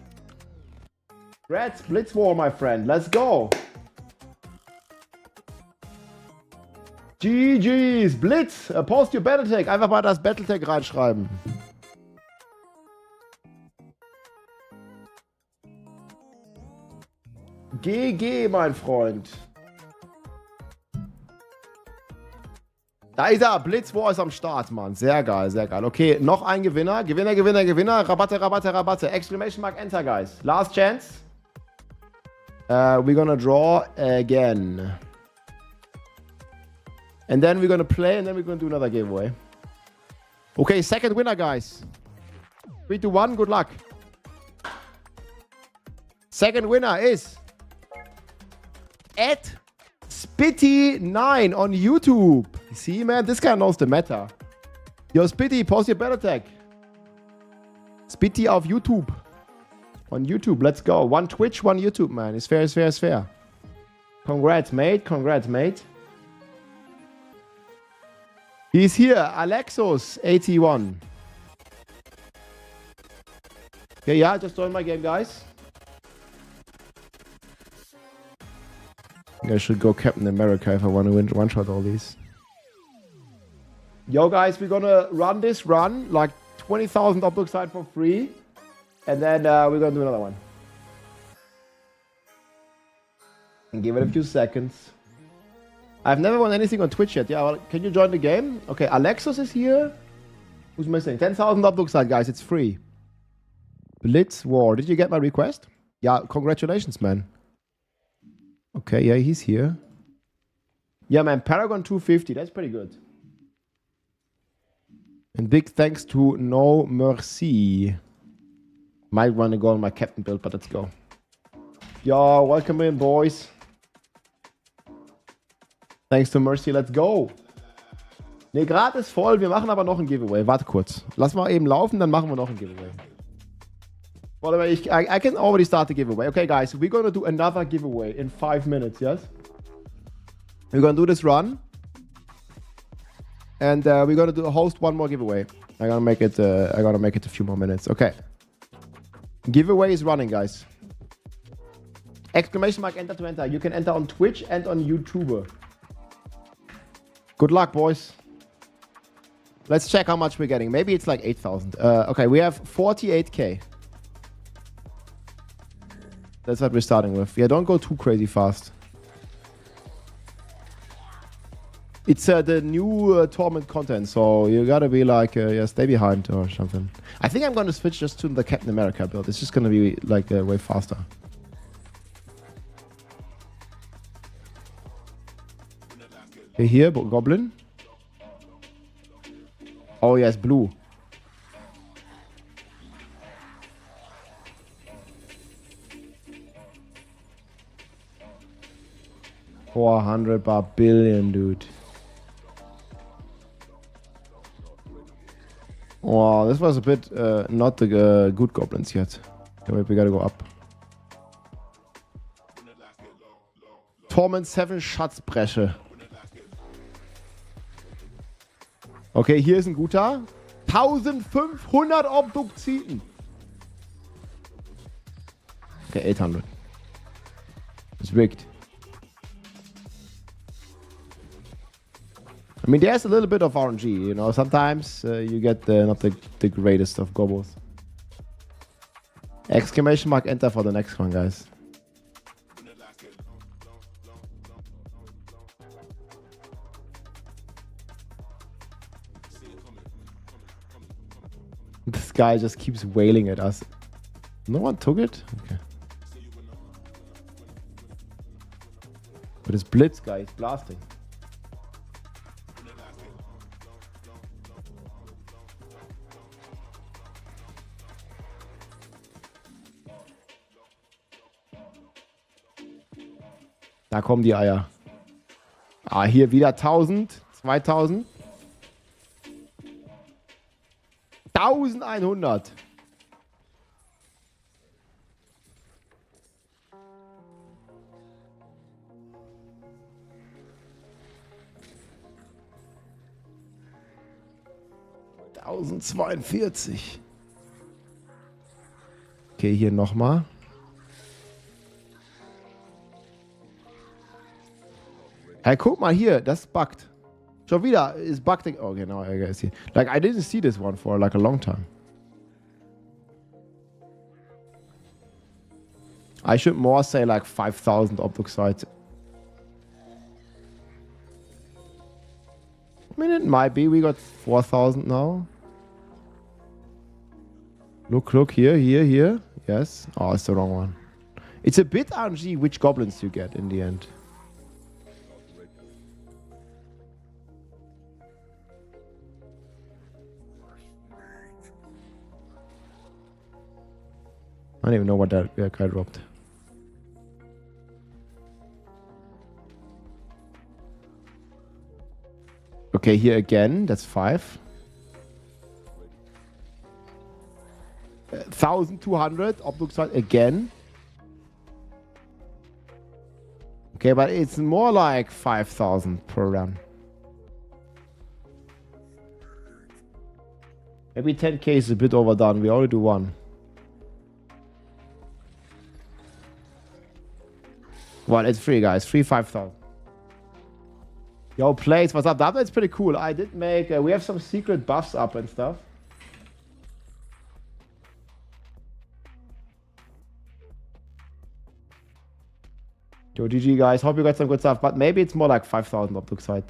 [SPEAKER 1] Congrats, Blitz War, my friend. Let's go. GG's. Blitz, post your Battletech. Einfach mal das Battletech reinschreiben. GG, mein Freund. Da ist er. Blitz War ist am Start, Mann. Sehr geil, sehr geil. Okay, noch ein Gewinner. Gewinner, Gewinner, Gewinner. Rabatte, Rabatte, Rabatte. Exclamation mark enter, guys. Last chance. We're gonna draw again. And then we're gonna play and then we're gonna do another giveaway. Okay, second winner, guys. 3, 2, 1, good luck. Second winner is @Spitty9 on YouTube. See, man, this guy knows the meta. Yo, Spitty, post your battle tag. Spitty auf YouTube. On YouTube, let's go. 1 Twitch, 1 YouTube, man. It's fair, it's fair, it's fair. Congrats, mate. Congrats, mate. He's here. Alexos81. Okay, yeah, just join my game, guys. I think I should go Captain America if I want to one-shot all these. Yo, guys, we're gonna run this run like 20,000 OBDUCITE for free, and then we're gonna do another one. And give it a few seconds. I've never won anything on Twitch yet. Yeah, well, can you join the game? Okay, Alexis is here. Who's missing? 10,000 OBDUCITE, guys. It's free. Blitz War. Did you get my request? Yeah, congratulations, man. Okay, yeah, he's here. Yeah, man, Paragon 250. That's pretty good. And big thanks to No Mercy. Might want to go on my captain build, but let's go. Yo, welcome in, boys. Thanks to Mercy, let's go. Ne, gerade ist voll, wir machen aber noch ein Giveaway. Warte kurz. Lass mal eben laufen, dann machen wir noch ein Giveaway. By the way, I can already start the giveaway. Okay, guys, we're gonna do another giveaway in 5 minutes, yes? We're gonna do this run. And we're gonna host one more giveaway. I'm gonna make it a few more minutes. Okay. Giveaway is running, guys. Exclamation mark enter to enter. You can enter on Twitch and on YouTube. Good luck, boys. Let's check how much we're getting. Maybe it's like 8,000. Okay, we have 48k. That's what we're starting with. Yeah, don't go too crazy fast. It's the new Torment content, so you gotta be like, yeah, stay behind or something. I think I'm gonna switch just to the Captain America build. It's just gonna be like way faster. Okay, here, Goblin. Oh yes, blue. $400 billion, dude. Wow, this was a bit not the good goblins yet. Okay, wait, we gotta go up. Torment 7 Schatzbresche. Okay, hier ist ein guter. 1500 Obdukziten. Okay, 800. It's rigged. I mean, there's a little bit of RNG, you know. Sometimes you get not the greatest of gobos. Exclamation mark enter for the next one, guys. This guy just keeps wailing at us. No one took it? Okay. But it's Blitz, guy. He's blasting. Da kommen die Eier. Ah, hier wieder 1000, 2000. 1100. $1042. Okay, hier nochmal. Hey, guck mal hier, das buggt. Schon wieder, ist bugged. Okay, now I see. Like, I didn't see this one for like a long time. I should more say like 5,000 OBDUCITE. I mean, it might be. We got 4,000 now. Look, here. Yes. Oh, it's the wrong one. It's a bit RNG which goblins you get in the end. I don't even know what that guy dropped. Okay, here again, that's 5. 1,200 OBDUCITE again. Okay, but it's more like 5,000 per run. Maybe 10k is a bit overdone. We already do one. Well, it's free, guys. Free 5,000. Yo, Plays, what's up? That update's pretty cool. I did make... we have some secret buffs up and stuff. Yo, GG, guys. Hope you got some good stuff. But maybe it's more like 5,000 OBDUCITE.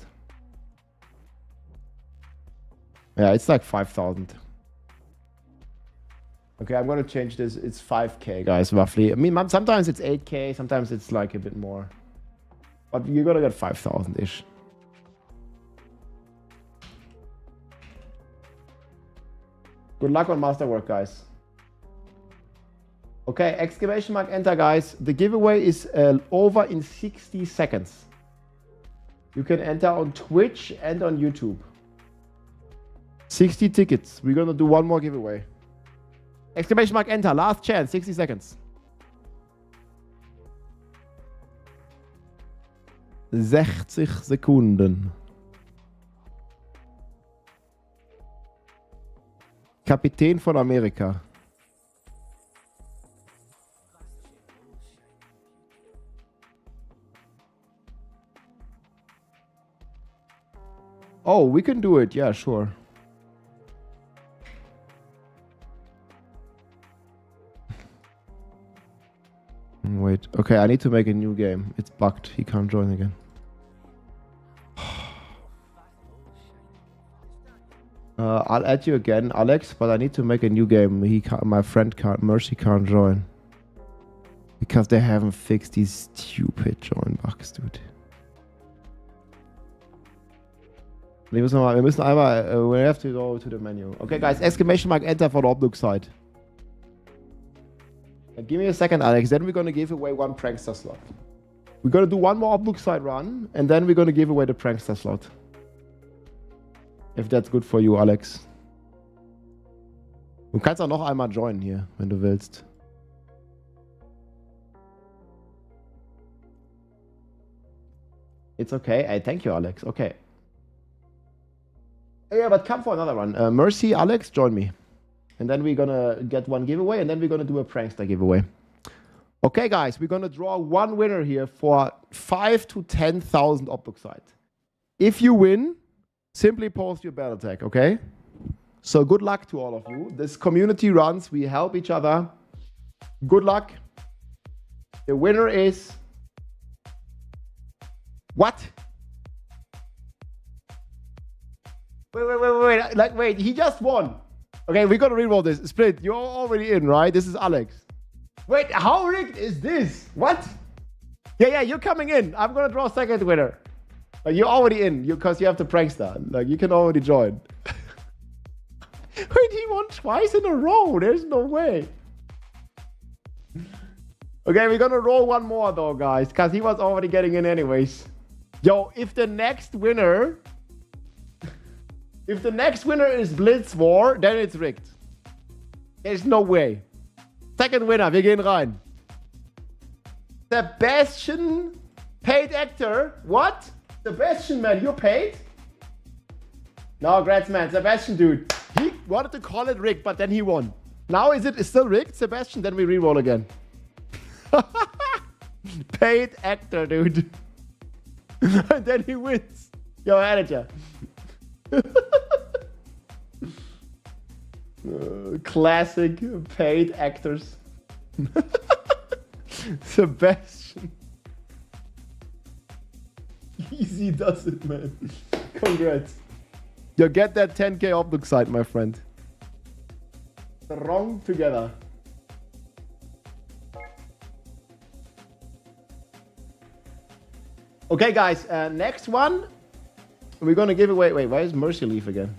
[SPEAKER 1] Yeah, it's like 5,000. Okay, I'm gonna change this. It's 5k, guys, roughly. I mean, sometimes it's 8k, sometimes it's like a bit more. But you're gonna get 5,000-ish. Good luck on masterwork, guys. Okay, exclamation mark enter, guys. The giveaway is over in 60 seconds. You can enter on Twitch and on YouTube. 60 tickets. We're gonna do one more giveaway. Exclamation mark enter. Last chance. 60 seconds. 60 Sekunden. Kapitän von Amerika. Oh, we can do it. Yeah, sure. Wait. Okay, I need to make a new game. It's bugged. He can't join again. I'll add you again, Alex, but I need to make a new game. My friend Mercy can't join. Because they haven't fixed these stupid join bugs, dude. We have to go to the menu. Okay, guys, exclamation mark enter for the OBDUCITE. Give me a second, Alex. Then we're going to give away one prankster slot. We're going to do one more OBDUCITE run, and then we're going to give away the prankster slot. If that's good for you, Alex. Du kannst auch noch einmal joinen hier, wenn du willst. It's okay. Hey, thank you, Alex. Okay. Yeah, but come for another one. Mercy, Alex, join me. And then we're gonna get one giveaway, and then we're gonna do a prankster giveaway. Okay, guys, we're gonna draw one winner here for 5,000 to 10,000 OBDUCITE. If you win, simply post your battle tag, okay? So good luck to all of you. This community runs, we help each other. Good luck. The winner is... What? Wait, he just won. Okay, we gotta reroll this. Split, you're already in, right? This is Alex. Wait, how rigged is this? What? Yeah, you're coming in. I'm gonna draw second winner. You're already in, because you have the prankster. Like, you can already join. Wait, he won twice in a row. There's no way. Okay, we're gonna roll one more though, guys, because he was already getting in anyways. Yo, if the next winner is Blitz War, then it's rigged. There's no way. Second winner, wir gehen rein. Sebastian, paid actor. What? Sebastian, man, you're paid? No, congrats, man. Sebastian, dude. He wanted to call it rigged, but then he won. Now is it still rigged, Sebastian? Then we reroll again. Paid actor, dude. And then he wins. Yo, manager. Classic paid actors. Sebastian. Easy does it, man. Congrats. You get that 10k OBDUCITE, my friend. Strong together. Okay, guys. Next one. We're gonna give away. Wait, why is Mercy leave again?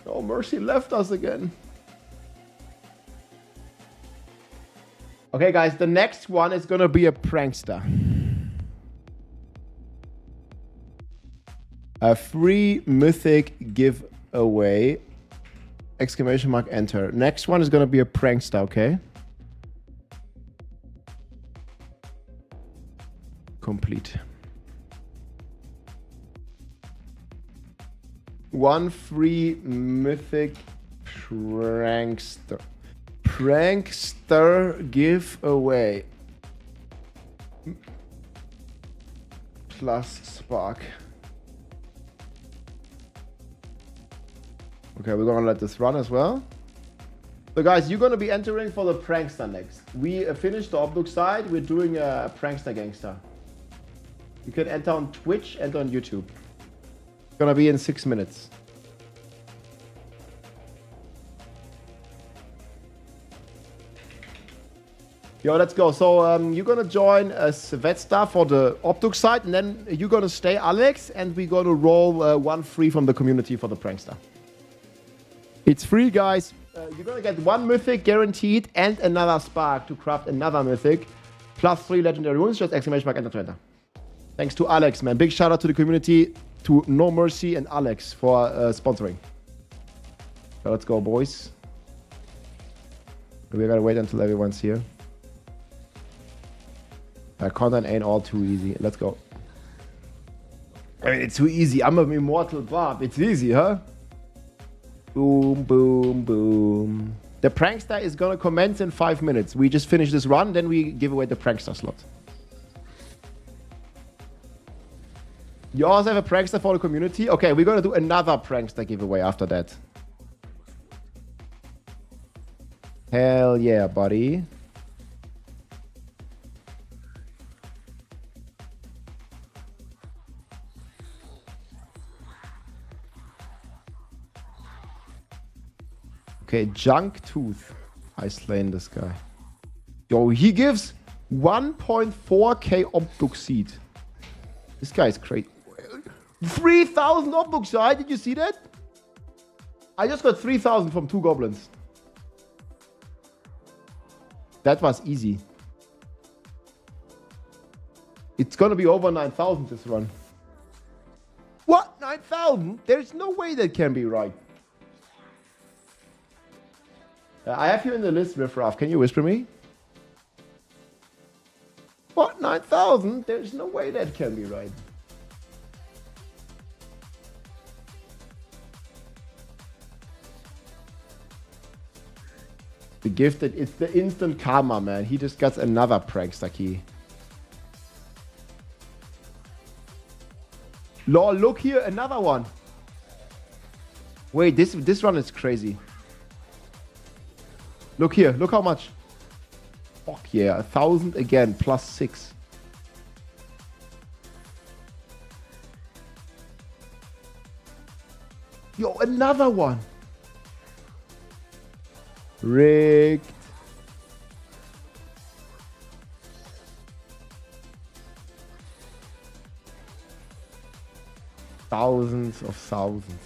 [SPEAKER 1] Oh, Mercy left us again. Okay, guys. The next one is gonna be a prankster. A free mythic giveaway. Exclamation mark enter. Next one is gonna be a prankster. Okay. Complete. One free mythic prankster. Prankster giveaway. plus spark. Okay, we're gonna let this run as well. So guys, you're gonna be entering for the prankster next. We finished the OBDUCITE. We're doing a prankster gangster. You can enter on Twitch and on YouTube. It's gonna be in 6 minutes. Yo, let's go. So you're gonna join as Vetsta for the OBDUCITE, and then you're gonna stay Alex, and we're gonna roll one free from the community for the prankster. It's free, guys. You're gonna get 1 mythic guaranteed and another spark to craft another mythic, plus 3 legendary runes. Just exclamation mark enter to enter. Thanks to Alex, man. Big shout out to the community, to No Mercy and Alex for sponsoring. So let's go, boys. We gotta wait until everyone's here. Content ain't all too easy. Let's go. I mean, it's too easy. I'm an immortal Bob. It's easy, huh? Boom, boom, boom. The prankster is gonna commence in 5 minutes. We just finish this run, then we give away the prankster slot. You also have a prankster for the community? Okay, we're gonna do another prankster giveaway after that. Hell yeah, buddy. Okay, Junk Tooth. I slain this guy. Yo, he gives 1.4k OBDUCITE. This guy is crazy. 3,000 OBDUCITE, did you see that? I just got 3,000 from 2 goblins. That was easy. It's gonna be over 9,000 this run. What? 9,000? There's no way that can be right. I have you in the list, Riffraff. Can you whisper me? What? 9,000? There's no way that can be right. The gifted, it's the instant karma, man. He just got another prankster key. Lol, look here, another one. Wait, this run is crazy. Look here, look how much. Fuck yeah, 1,000 again, plus 6. Yo, another one. Rigged. Thousands of thousands.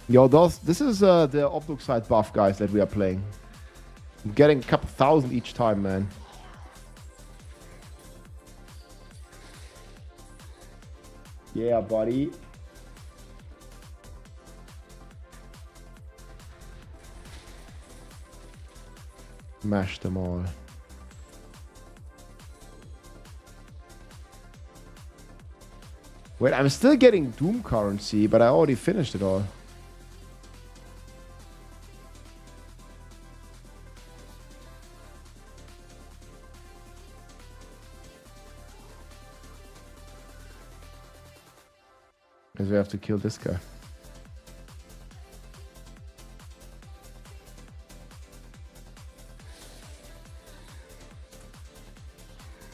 [SPEAKER 1] Yo, this is the OBDUCITE buff, guys, that we are playing. I'm getting a couple thousand each time, man. Yeah, buddy. Smash them all. Wait, I'm still getting Doom currency, but I already finished it all. Because we have to kill this guy.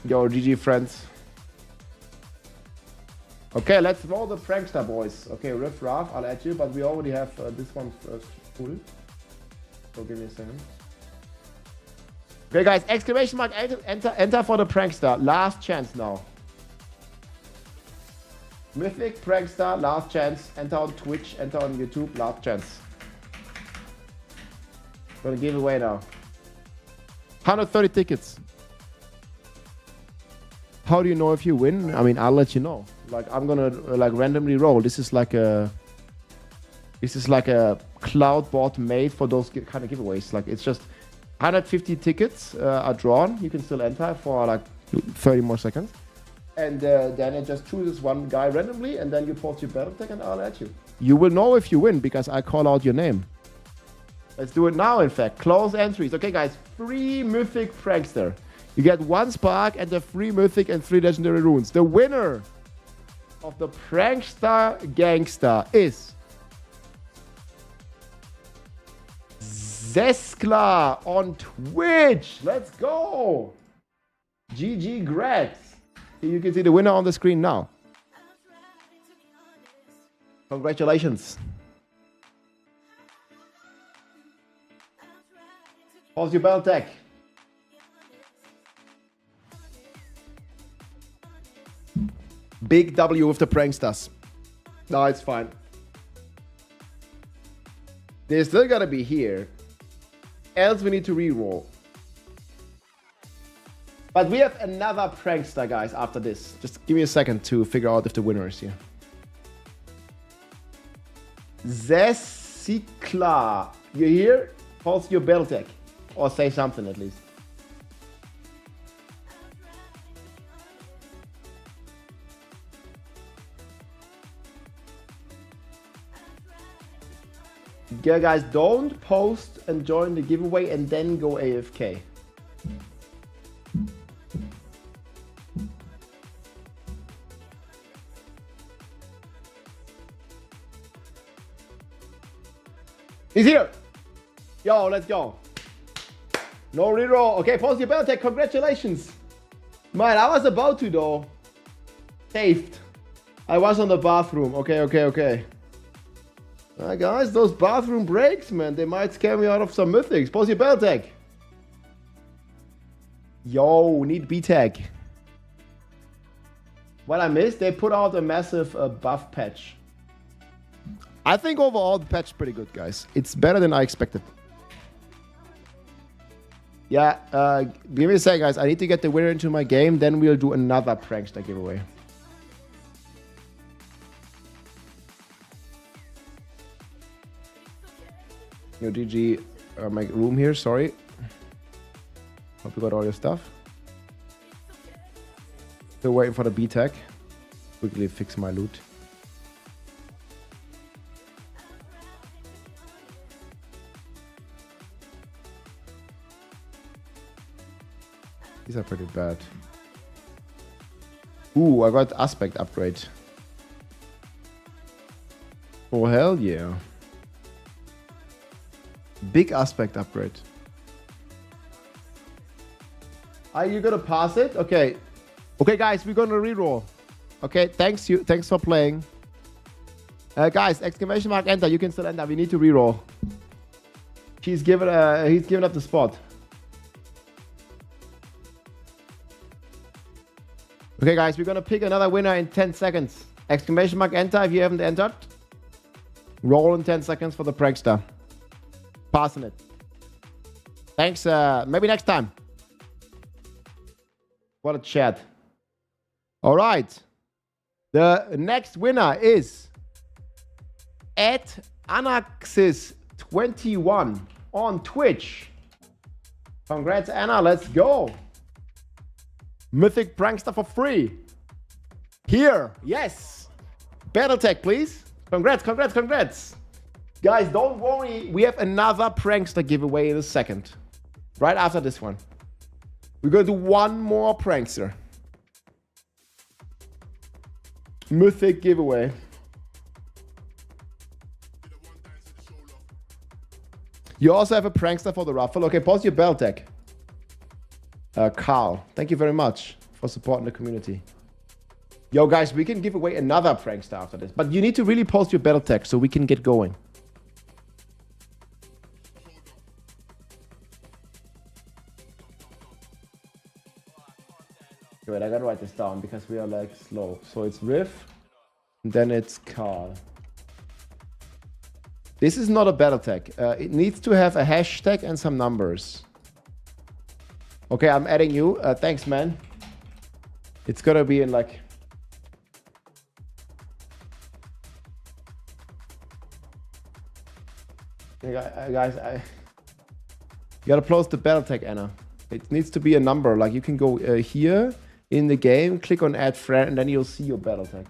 [SPEAKER 1] Yo, GG friends. Okay, let's roll the prankster, boys. Okay, Riff Raff, I'll add you, but we already have this one first full. So give me a second. Okay, guys, exclamation mark, enter for the prankster. Last chance now. Mythic prankster, last chance. Enter on Twitch, enter on YouTube, last chance. Gonna give away now. 130 tickets. How do you know if you win? I mean, I'll let you know. Like, I'm gonna like randomly roll. This is like a cloud bot made for those kind of giveaways. Like, it's just 150 tickets are drawn. You can still enter for like 30 more seconds. And then it just chooses one guy randomly, and then you post your battle tag and I'll add you. You will know if you win because I call out your name. Let's do it now, in fact. Close entries. Okay, guys, free mythic prankster. You get 1 spark and the 3 mythic and 3 legendary runes. The winner of the Prankster Gangster is Zeskla on Twitch. Let's go. GG Grats. You can see the winner on the screen now. Congratulations. Pause your bell tech. Big W with the pranksters. No, it's fine. They're still gotta be here. Else we need to reroll. But we have another prankster, guys, after this. Just give me a second to figure out if the winner is here. Zesikla. You here? Pulse your bell tech. Or say something at least. Yeah, guys, don't post and join the giveaway and then go AFK. He's here. Yo, let's go. No reroll. Okay, post your bell tech. Congratulations. Man, I was about to though. Saved. I was on the bathroom. Okay. Guys, those bathroom breaks, man, they might scare me out of some mythics. Post your bell tag. Yo, need B tag. What I missed, they put out a massive buff patch. I think overall the patch is pretty good, guys. It's better than I expected. Yeah, give me a second, guys. I need to get the winner into my game, then we'll do another prankster giveaway. Yo, DG, make room here, sorry. Hope you got all your stuff. Still waiting for the B tag. Quickly fix my loot. These are pretty bad. Ooh, I got aspect upgrade. Oh, hell yeah. Big aspect upgrade. Are you gonna pass it? Okay. Okay, guys, we're gonna reroll. Okay, thanks for playing. Guys, exclamation mark enter. You can still enter. We need to reroll. He's given up the spot. Okay, guys, we're gonna pick another winner in 10 seconds. Exclamation mark enter if you haven't entered. Roll in 10 seconds for the prankster. Passing it. Thanks. Maybe next time. What a chat. All right. The next winner is at Anaxis21 on Twitch. Congrats, Anna. Let's go. Mythic prankster for free. Here. Yes. Battletech, please. Congrats. Guys, don't worry. We have another prankster giveaway in a second. Right after this one. We're going to do one more prankster. Mythic giveaway. You also have a prankster for the raffle. Okay, pause your bell tag. Carl, thank you very much for supporting the community. Yo, guys, we can give away another prankster after this. But you need to really post your bell tag so we can get going. Wait, I gotta write this down because we are like slow. So it's Riff, and then it's Carl. This is not a battle tag. It needs to have a hashtag and some numbers. Okay, I'm adding you. Thanks, man. It's gonna be in like... Guys, you gotta close the battle tag, Anna. It needs to be a number. Like you can go here in the game, click on add friend, and then you'll see your battle tag.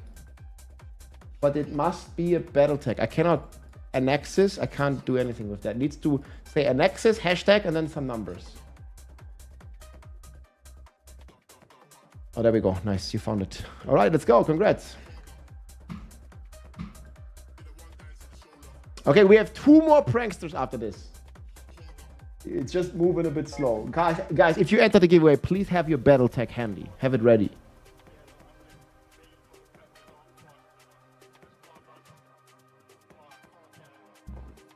[SPEAKER 1] But it must be a battle tag. I cannot annexes. I can't do anything with that. It needs to say annexes, hashtag, and then some numbers. Oh, there we go. Nice, you found it. All right, let's go. Congrats. Okay, we have 2 more pranksters after this. It's just moving a bit slow. Guys, if you enter the giveaway, please have your battle tag handy. Have it ready.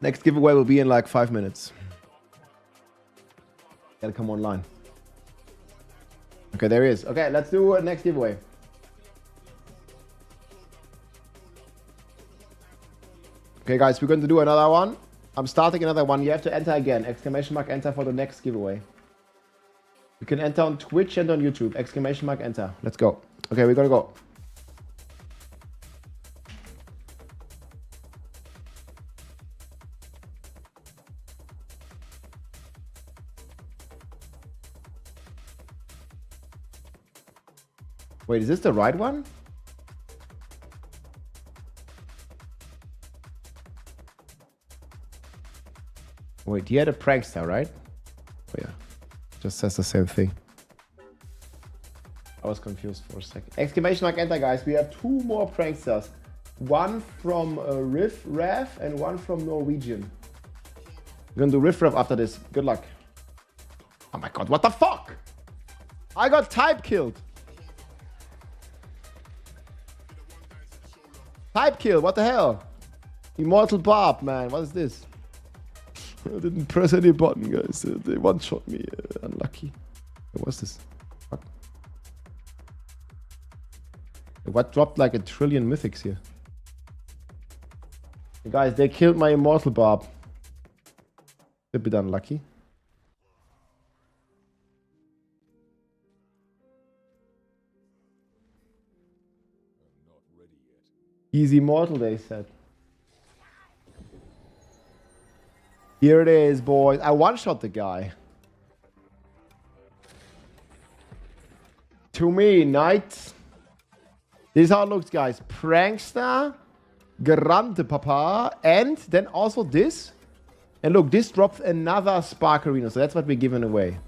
[SPEAKER 1] Next giveaway will be in like 5 minutes. Gotta come online. Okay, there he is. Okay, let's do a next giveaway. Okay, guys, we're going to do another one. I'm starting another one. You have to enter again. Exclamation mark enter for the next giveaway. You can enter on Twitch and on YouTube. Exclamation mark enter. Let's go. Okay, we're gonna go. Wait, is this the right one? Wait, he had a prankster, right? Oh yeah, just says the same thing. I was confused for a second. Exclamation mark enter, guys. We have 2 more pranksters. One from Riff Raff and one from Norwegian. We're gonna do Riff Raff after this. Good luck. Oh my god, what the fuck? I got type killed. Type kill, what the hell? Immortal Barb, man, what is this? I didn't press any button, guys. They one-shot me. Unlucky. What's this? Fuck. What dropped like 1 trillion mythics here? Guys, they killed my Immortal Barb. A bit unlucky. He's immortal, they said. Here it is, boys. I one-shot the guy. To me, Knight. This is how it looks, guys. Prankster, Grande Papa, and then also this. And look, this drops another Spark Arena, so that's what we're giving away.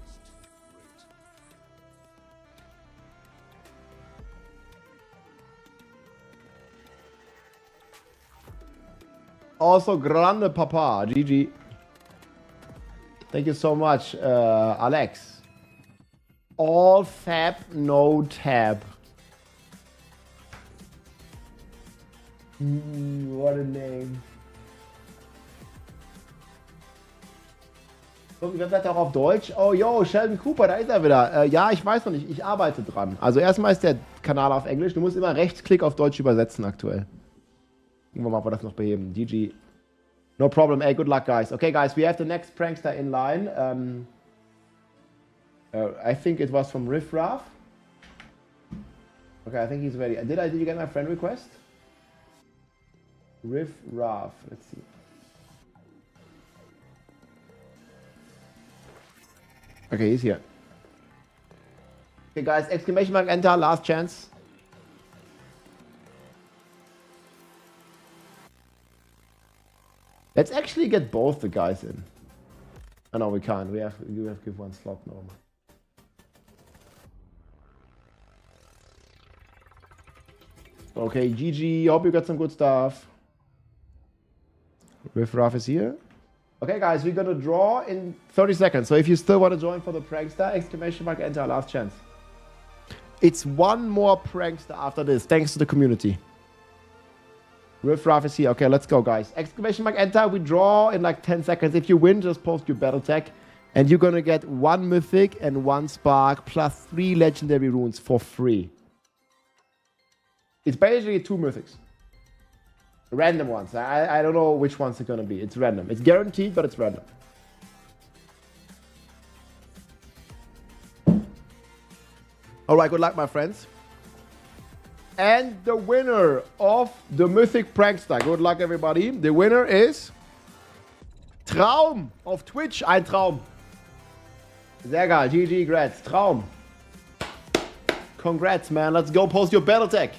[SPEAKER 1] Also, Grande Papa, GG. Thank you so much, Alex. All fab, no tab. What a name. So, wir bleiben auch auf Deutsch. Oh, yo, Sheldon Cooper, da ist er wieder. Ja, ich weiß noch nicht, ich arbeite dran. Also erstmal ist der Kanal auf Englisch. Du musst immer Rechtsklick auf Deutsch übersetzen aktuell. Irgendwann mal wir das noch beheben. GG. No problem. Hey, good luck, guys. Okay, guys, we have the next prankster in line. I think it was from Riff Raff. Okay, I think he's ready. Did you get my friend request? Riff Raff. Let's see. Okay, he's here. Okay, guys, exclamation mark enter, last chance. Let's actually get both the guys in. Oh no, we can't. You have to give one slot normal. Okay, GG. Hope you got some good stuff. Riff Raff is here. Okay, guys, we're gonna draw in 30 seconds. So if you still want to join for the prankster, exclamation mark enter, last chance. It's one more prankster after this, thanks to the community. Riff Raff is here. Okay, let's go, guys. Exclamation mark enter. We draw in like 10 seconds. If you win, just post your battle tag. And you're gonna get 1 mythic and 1 spark plus 3 legendary runes for free. It's basically 2 mythics. Random ones. I don't know which ones are gonna be. It's random. It's guaranteed, but it's random. Alright, good luck, my friends. And the winner of the Mythic Prankster. Good luck, everybody. The winner is Traum auf Twitch. Ein Traum. Sehr geil. GG, grats. Traum. Congrats, man. Let's go post your battle tag.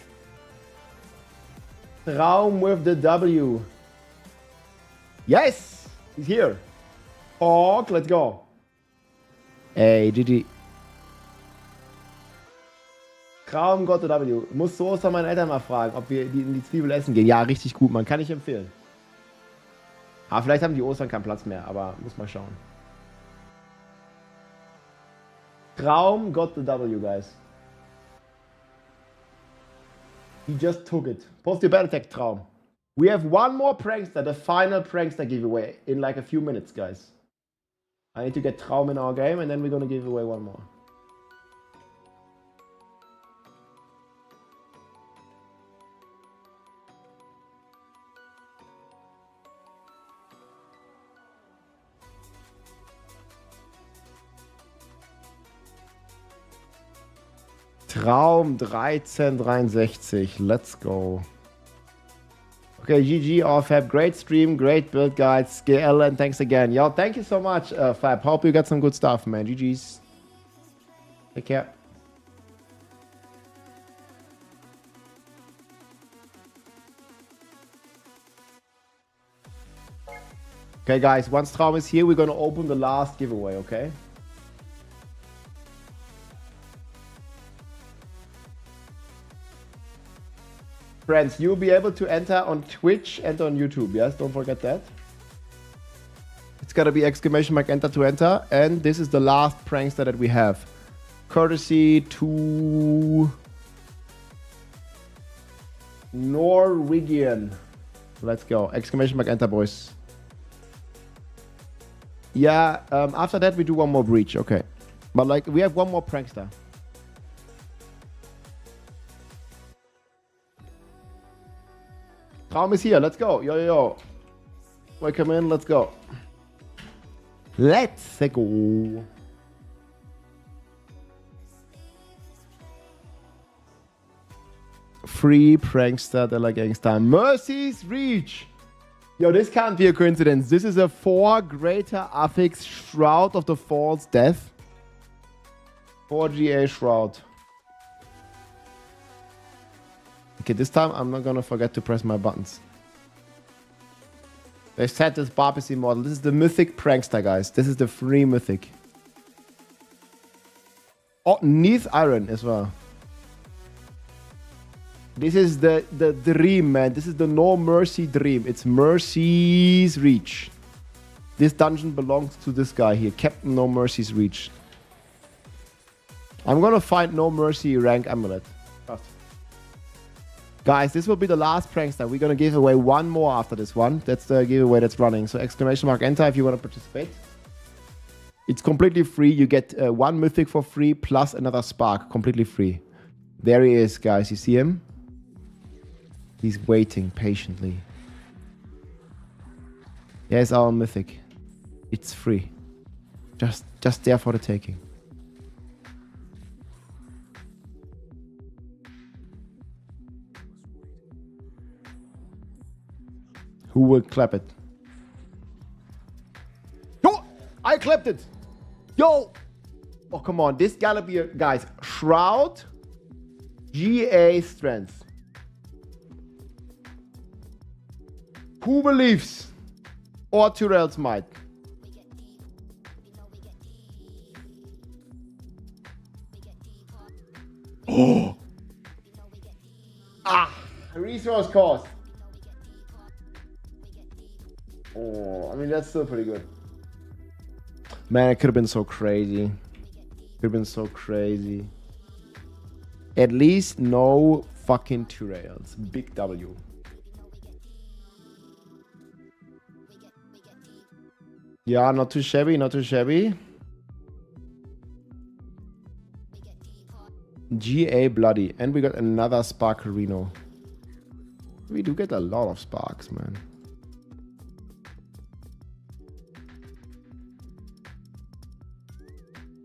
[SPEAKER 1] Traum with the W. Yes! He's here. Hawk, let's go. Hey, GG. Traum Gott W. Muss so Ostern meine Eltern mal fragen, ob wir in die Zwiebel essen gehen. Ja, richtig gut, man. Kann ich empfehlen. Aber vielleicht haben die Ostern keinen Platz mehr, aber muss mal schauen. Traum Gott W, guys. He just took it. Post your battle tech, Traum. We have one more prankster, the final prankster giveaway in like a few minutes, guys. I need to get Traum in our game and then we're gonna give away one more. Traum 1363. Let's go. Okay, GG, all Fab. Great stream, great build, guys. GL, and thanks again. Yo, thank you so much, Fab. Hope you got some good stuff, man. GG's. Take care. Okay, guys, once Traum is here, we're gonna open the last giveaway, okay? Friends, you'll be able to enter on Twitch and on YouTube, yes? Don't forget that. It's gotta be !enter to enter. And this is the last prankster that we have. Courtesy to Norwegian. Let's go. !enter, boys. Yeah, after that we do one more breach, okay. But like, we have one more prankster. Traum is here, let's go. Yo, yo, yo. Welcome in, let's go. Let's go. Free prankster de la gangster. Mercy's Reach. Yo, this can't be a coincidence. This is a 4 greater affix Shroud of the False Death. 4 GA Shroud. Okay, this time I'm not gonna forget to press my buttons. They said this Barb is immortal. This is the mythic prankster, guys. This is the free mythic. Oh, Neath Iron as well. This is the dream, man. This is the No Mercy dream. It's Mercy's Reach. This dungeon belongs to this guy here, Captain No Mercy's Reach. I'm gonna find No Mercy rank amulet. Fast. Guys, this will be the last prankster. We're gonna give away one more after this one. That's the giveaway that's running. So !enter if you want to participate. It's completely free. You get one mythic for free plus another spark, completely free. There he is, guys. You see him? He's waiting patiently. Here's our mythic. It's free. Just there for the taking. Who will clap it? Oh, I clapped it. Yo. Oh, come on. This gotta be a, guys, Shroud GA Strength. Who believes? Or Tyrell's might. Oh. Ah, resource cost. Oh, I mean, that's still pretty good. Man, it could have been so crazy. Could have been so crazy. At least no fucking Tyrells. Big W. Yeah, not too shabby, not too shabby. GA Bloody. And we got another Sparkerino. We do get a lot of sparks, man.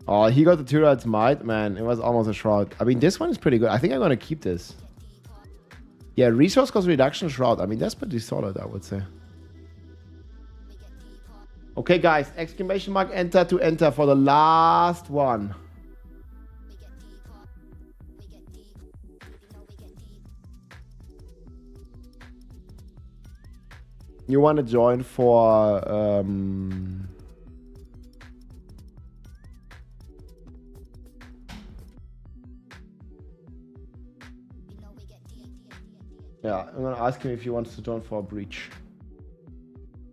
[SPEAKER 1] Oh, he got the Tyrell's might, man. It was almost a shroud. I mean, this one is pretty good. I think I'm gonna keep this. Yeah, resource cost reduction shroud. I mean, that's pretty solid, I would say. Okay, guys. !enter to enter for the last one. You want to join for Yeah, I'm gonna ask him if he wants to join for a breach.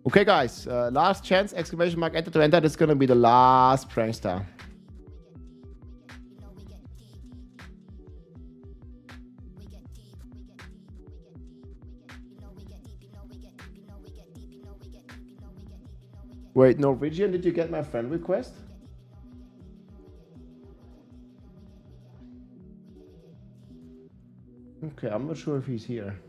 [SPEAKER 1] Okay, guys, last chance, exclamation mark, enter to enter. This is gonna be the last prankster. Wait, Norwegian, did you get my friend request? Okay, I'm not sure if he's here.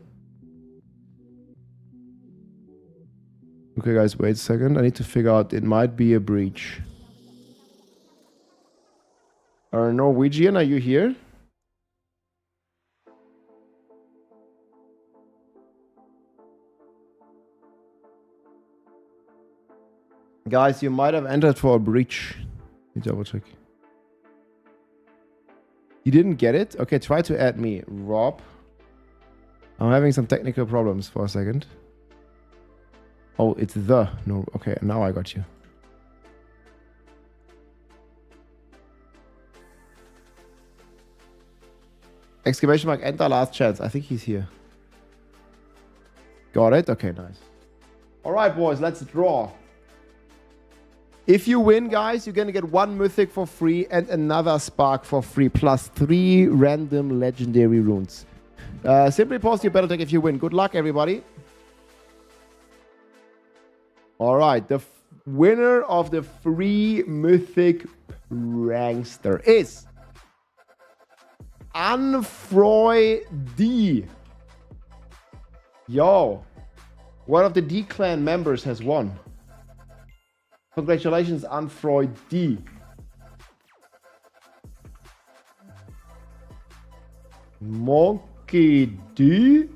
[SPEAKER 1] Okay, guys, wait a second. I need to figure out, it might be a breach. Norwegian, are you here? Guys, you might have entered for a breach. Let me double check. You didn't get it? Okay, try to add me. Rob. I'm having some technical problems for a second. Oh, it's the. No, okay, now I got you. Exclamation mark, enter last chance. I think he's here. Got it? Okay, nice. All right, boys, let's draw. If you win, guys, you're going to get 1 mythic for free and another spark for free, plus 3 random legendary runes. Simply post your battle tag if you win. Good luck, everybody. All right, the winner of the free mythic prankster is Unfroy D. Yo, one of the D clan members has won. Congratulations, Unfroy D. Monkey D.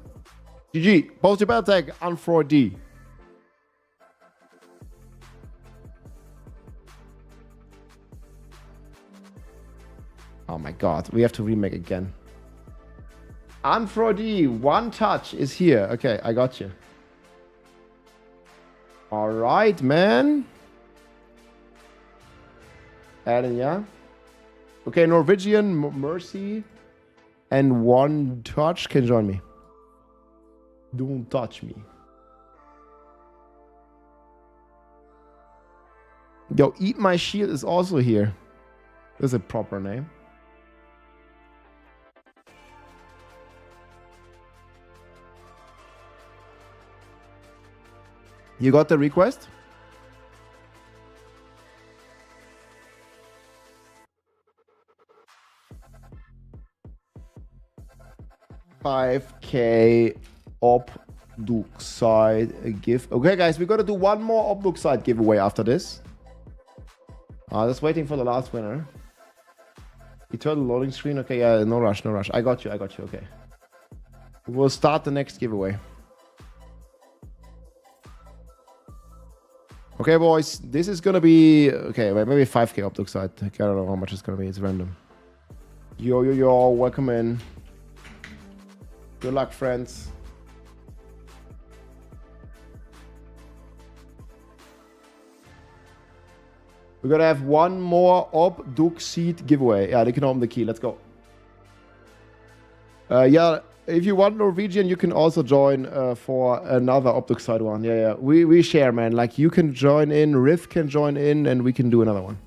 [SPEAKER 1] GG. Post your battle tag, Unfroy D. Oh my god, we have to remake again. Unfroy D, one touch is here. Okay, I got you. All right, man. Alan, yeah. Okay, Norwegian, Mercy, and one touch can join me. Don't touch me. Yo, Eat My Shield is also here. This is a proper name. You got the request? $5K OBDUCITE give. Okay, guys, we got to do one more OBDUCITE giveaway after this. Just waiting for the last winner. Eternal loading screen. Okay, yeah, no rush, no rush. I got you. Okay. We'll start the next giveaway. Okay, boys, this is gonna be okay. Maybe 5K OBDUCITE. I don't know how much it's gonna be. It's random. Yo, welcome in. Good luck, friends. We're gonna have one more OBDUCITE giveaway. Yeah, they can open the key. Let's go. Yeah, if you want Norwegian, you can also join for another OBDUCITE one. Yeah. We share, man. Like, you can join in, Riff can join in, and we can do another one.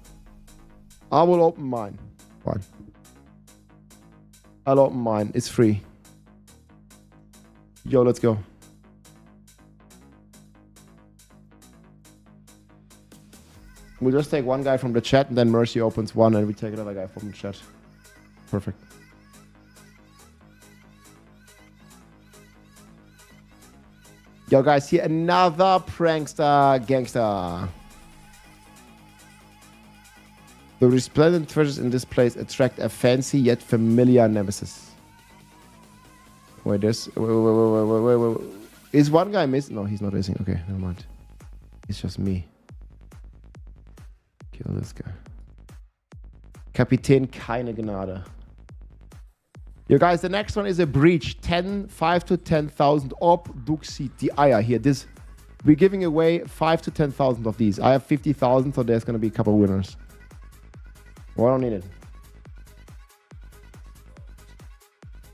[SPEAKER 1] I will open mine. Fine. I'll open mine. It's free. Yo, let's go. We'll just take one guy from the chat, and then Mercy opens one, and we take another guy from the chat. Perfect. Yo, guys, here another prankster gangster. The resplendent treasures in this place attract a fancy yet familiar nemesis. Wait, wait. Is one guy missing? No, he's not missing. Okay, never mind. It's just me. Kill this guy. Kapitän, keine Gnade. Yo, guys, the next one is a breach. 5 to 10,000 OBDUCITE. The Eier here. We're giving away 5 to 10,000 of these. I have 50,000, so there's going to be a couple of winners. Well, I don't need it.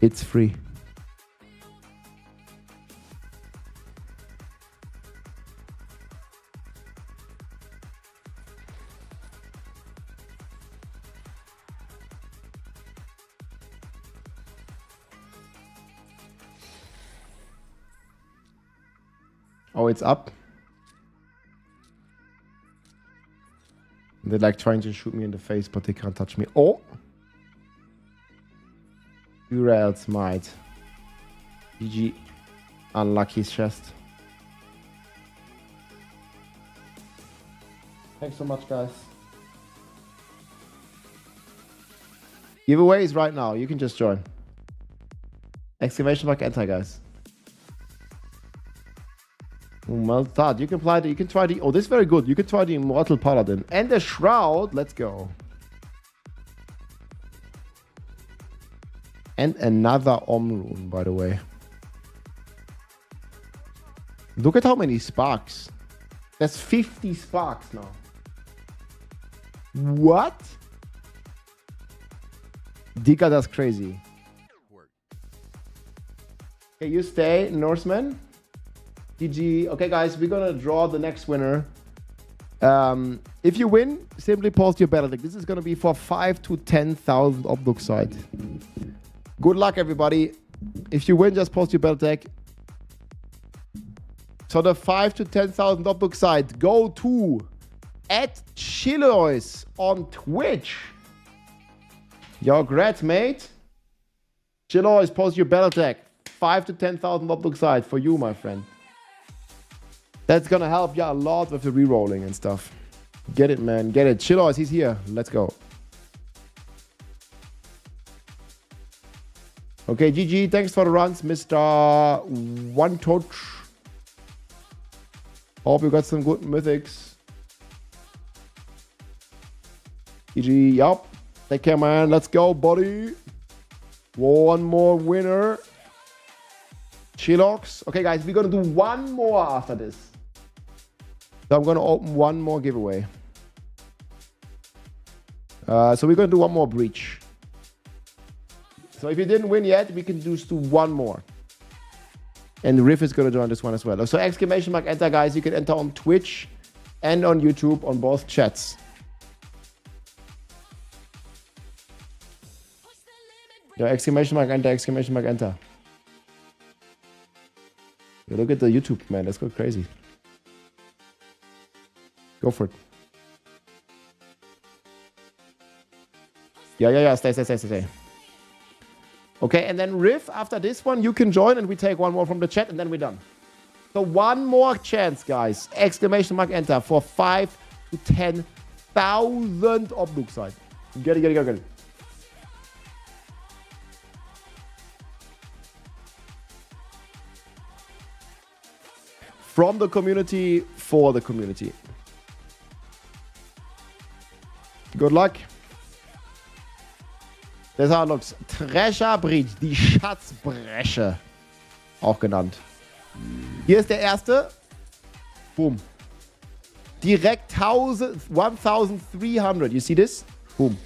[SPEAKER 1] It's free. Oh, it's up. They're like trying to shoot me in the face, but they can't touch me. Oh! Urael smite. GG. Unlucky chest. Thanks so much, guys. Giveaways right now. You can just join. Exclamation mark enter, guys. Well done. You can try the. Oh, this is very good. You can try the Immortal Paladin and the Shroud. Let's go. And another Rune, by the way. Look at how many sparks. That's 50 sparks now. What? Dika, that's crazy. Okay, you stay, Norseman. GG. Okay, guys, we're gonna draw the next winner. If you win, simply post your battle deck. This is gonna be for 5 to 10,000 OBDUCITE. Good luck, everybody. If you win, just post your battle deck. So the 5 to 10,000 OBDUCITE go to @Chilois on Twitch. Yo, congrats, mate. Chilois, post your battle deck. 5 to 10,000 OBDUCITE for you, my friend. That's gonna help you a lot with the re-rolling and stuff. Get it, man. Get it. Chilois, he's here. Let's go. Okay, GG. Thanks for the runs, Mr. One Touch. Hope you got some good mythics. GG. Yup. Take care, man. Let's go, buddy. One more winner. Chilox. Okay, guys, we're gonna do one more after this. So I'm gonna open one more giveaway. So we're gonna do one more breach. So if you didn't win yet, we can just do one more. And Riff is gonna join this one as well. So exclamation mark enter, guys. You can enter on Twitch and on YouTube on both chats. Yeah, exclamation mark enter, exclamation mark enter. Yeah, look at the YouTube, man. Let's go crazy. Go for it. Yeah. Stay. Okay, and then Riff, after this one, you can join and we take one more from the chat and then we're done. So one more chance, guys. Exclamation mark enter for 5 to 10,000 OBDUCITE. Get it. From the community, for the community. Good luck. Das ist looks. Treasure Breach, die Schatzbresche. Auch genannt. Hier ist der erste. Boom. Direkt 1300. You see this? Boom.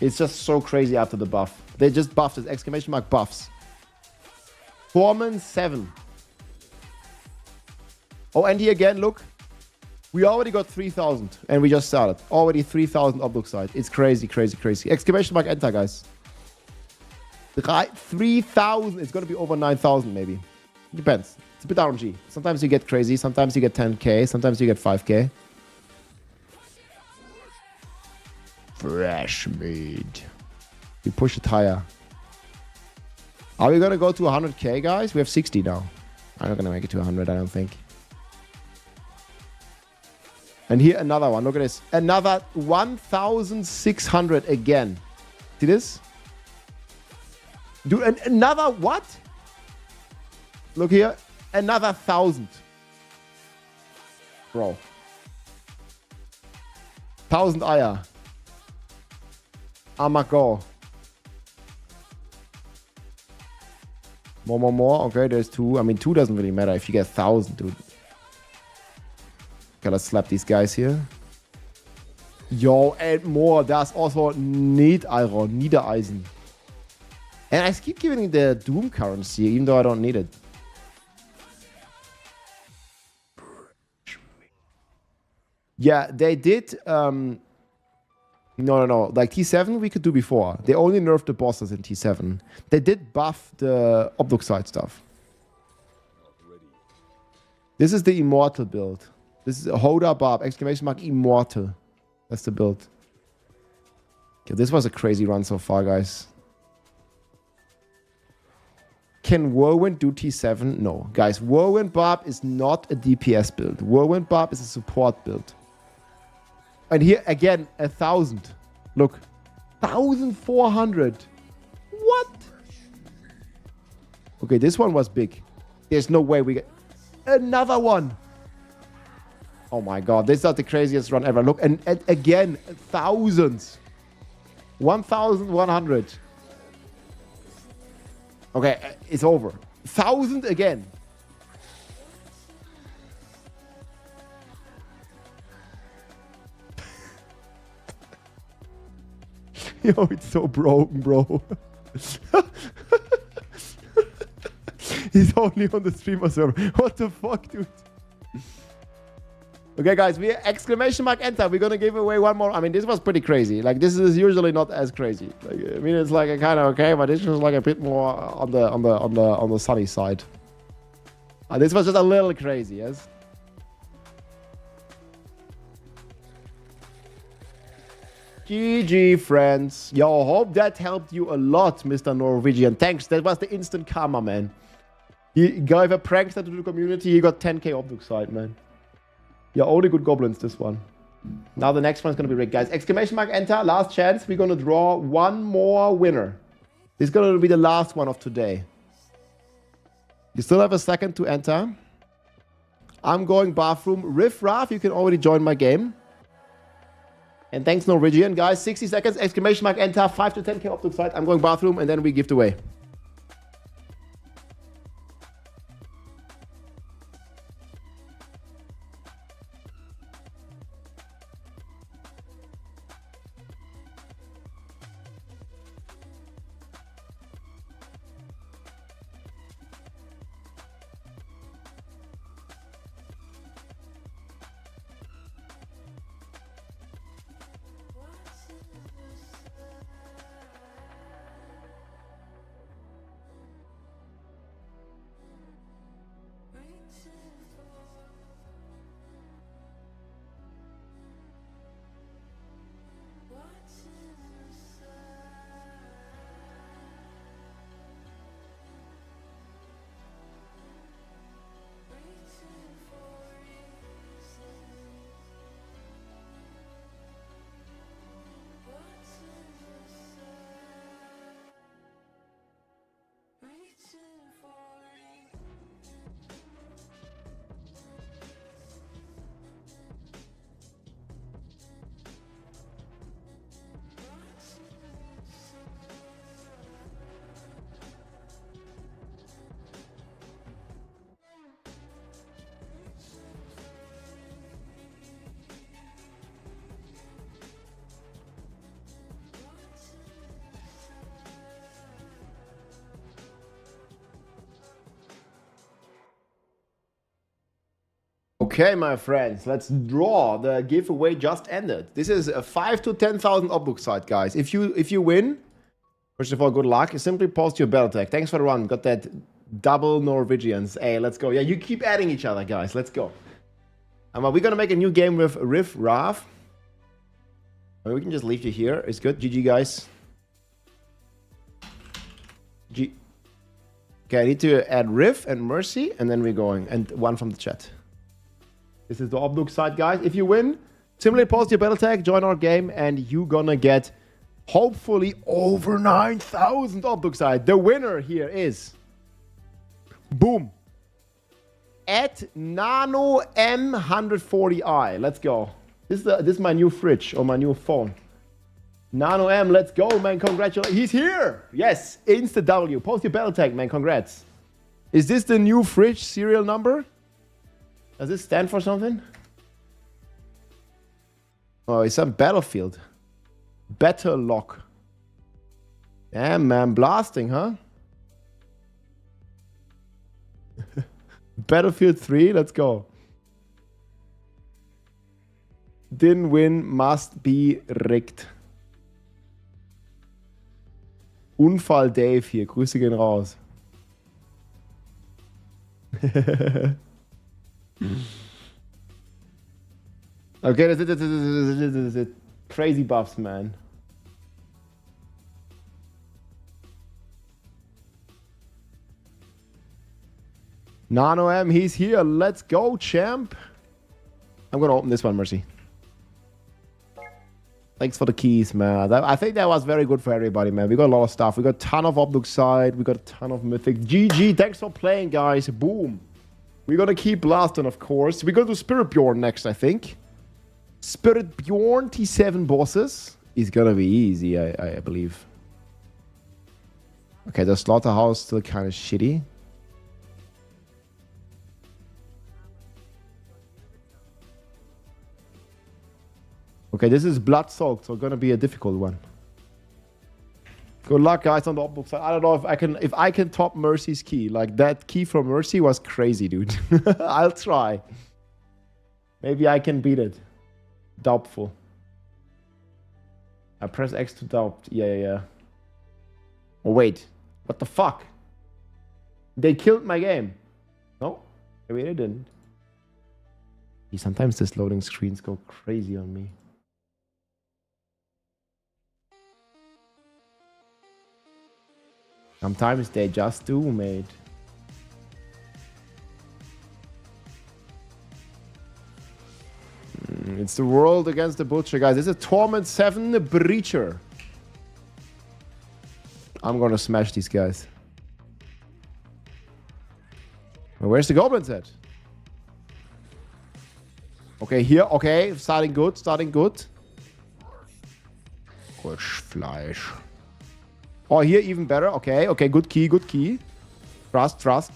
[SPEAKER 1] It's just so crazy after the buff. They just buffed it. Exclamation mark buffs. Torment 7. Oh, and here again, look. We already got 3,000 and we just started. Already 3,000 OBDUCITE. It's crazy. Exclamation mark enter, guys. 3,000. It's going to be over 9,000 maybe. Depends. It's a bit RNG. Sometimes you get crazy. Sometimes you get 10k. Sometimes you get 5k. Fresh meat. We push it higher. Are we going to go to 100k, guys? We have 60 now. I'm not going to make it to 100, I don't think. And here another one. Look at this. Another 1,600 again. See this? Dude, another what? Look here. Another 1,000. Bro. 1,000 Eier. I'ma go. More. Okay, there's 2. I mean, 2 doesn't really matter if you get 1,000, dude. Okay, let's slap these guys here. Yo, and more. There's also Niedereisen. And I keep giving the Doom currency, even though I don't need it. Yeah, they did... No. Like T7 we could do before. They only nerfed the bosses in T7. They did buff the OBDUCITE stuff. This is the immortal build. This is a Hoda Bob, exclamation mark immortal. That's the build. Okay, this was a crazy run so far, guys. Can Whirlwind do T7? No. Guys, Whirlwind Bob is not a DPS build. Whirlwind Bob is a support build. And here, again, 1,000. Look. 1,400. What? Okay, this one was big. There's no way we get... Another one. Oh my god, this is not the craziest run ever. Look, and again, thousands. 1,100. Okay, it's over. 1,000 again. Yo, it's so broken, bro. He's only on the streamer server. What the fuck, dude? Okay, guys, we exclamation mark enter. We're gonna give away one more. I mean, this was pretty crazy. Like, this is usually not as crazy. Like, I mean, it's like a kind of okay, but this was like a bit more on the sunny side. This was just a little crazy, yes. GG, friends. Yo, hope that helped you a lot, Mr. Norwegian. Thanks. That was the instant karma, man. He gave a prankster to the community. He got 10k OBDUCITE, man. Yeah, only good goblins, this one. Now the next one's going to be rigged, guys. Exclamation mark enter. Last chance. We're going to draw one more winner. This is going to be the last one of today. You still have a second to enter. I'm going bathroom. Riff Raff, you can already join my game. And thanks, Norwegian, guys. 60 seconds. Exclamation mark enter. 5 to 10k OBDUCITE. I'm going bathroom, and then we gift away. Okay, my friends, let's draw. The giveaway just ended. This is a 5 to 10,000 OBDUCITE, guys. If you win, first of all, good luck. Simply post your battle tag. Thanks for the run. Got that double Norwegians. Hey, let's go. Yeah, you keep adding each other, guys. Let's go. We're gonna make a new game with Riff Raff. We can just leave you here. It's good. GG, guys. Okay, I need to add Riff and Mercy, and then we're going. And one from the chat. This is the OBDUCITE, guys. If you win, simply post your battle tag, join our game, and you're gonna get hopefully over 9,000 OBDUCITE. The winner here is, boom, at Nano M140i. Let's go. This is my new fridge or my new phone. Nano M, let's go, man. Congratulations. He's here. Yes, Insta W. Post your battle tag, man. Congrats. Is this the new fridge serial number? Does this stand for something? Oh, it's some Battlefield. Battle lock. Damn, man. Blasting, huh? Battlefield 3. Let's go. Didn't win. Must be rigged. Unfall Dave hier. Grüße gehen raus. Okay, that's it. Crazy buffs, man. Nano M, he's here. Let's go, champ. I'm gonna open this one, Mercy. Thanks for the keys, man. I think that was very good for everybody, man. We got a lot of stuff. We got a ton of OBDUCITE. We got a ton of Mythic. GG, thanks for playing, guys. Boom. We're gonna keep blasting, of course. We're gonna do Spirit Bjorn next, I think. Spirit Bjorn T7 bosses is gonna be easy, I believe. Okay, the Slaughterhouse still kind of shitty. Okay, this is blood soaked, so gonna be a difficult one. Good luck, guys, on the OBDUCITE. I don't know if I can top Mercy's key. Like, that key from Mercy was crazy, dude. I'll try. Maybe I can beat it. Doubtful. I press X to doubt. Yeah. Oh, wait. What the fuck? They killed my game. No, maybe they didn't. Sometimes these loading screens go crazy on me. Sometimes they just do, mate. It's the world against the butcher, guys. It's a Torment 7 Breacher. I'm gonna smash these guys. Well, where's the goblins at? Okay, here. Okay, starting good. Fleisch. Oh, here even better. Okay, good key. Trust.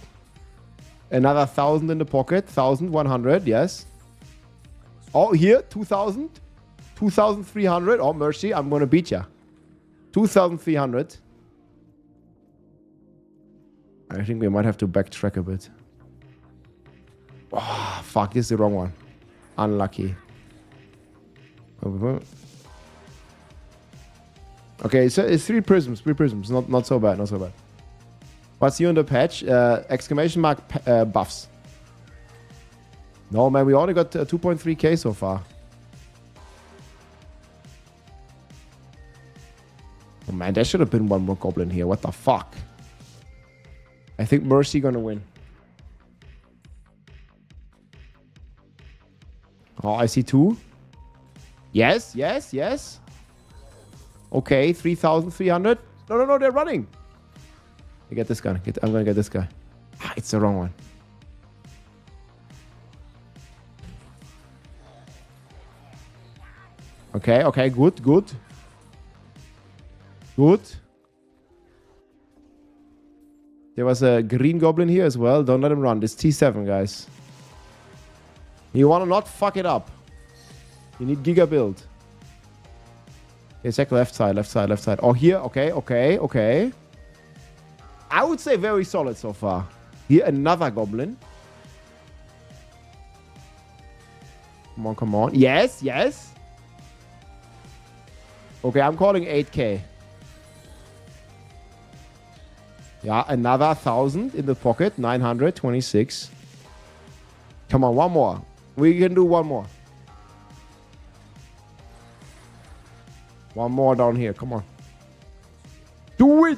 [SPEAKER 1] Another 1,000 in the pocket. 1,100, yes. Oh, here, 2,000. 2,300. Oh, mercy, I'm gonna beat ya. 2,300. I think we might have to backtrack a bit. Oh, fuck, this is the wrong one. Unlucky. Okay, so it's three prisms. Not so bad. What's new in the patch? Exclamation mark buffs. No, man, we only got 2.3k so far. Oh, man, there should have been one more goblin here. What the fuck? I think Mercy gonna win. Oh, I see two. Yes. Okay, 3,300. No, they're running. I get this guy. I'm gonna get this guy. Ah, it's the wrong one. Okay, good. There was a green goblin here as well. Don't let him run. This T7, guys. You want to not fuck it up. You need giga build. Okay, check left side. Oh, here. Okay. I would say very solid so far. Here, another goblin. Come on. Yes. Okay, I'm calling 8k. Yeah, another 1,000 in the pocket. 926. Come on, one more. We can do one more. One more down here. Come on. Do it!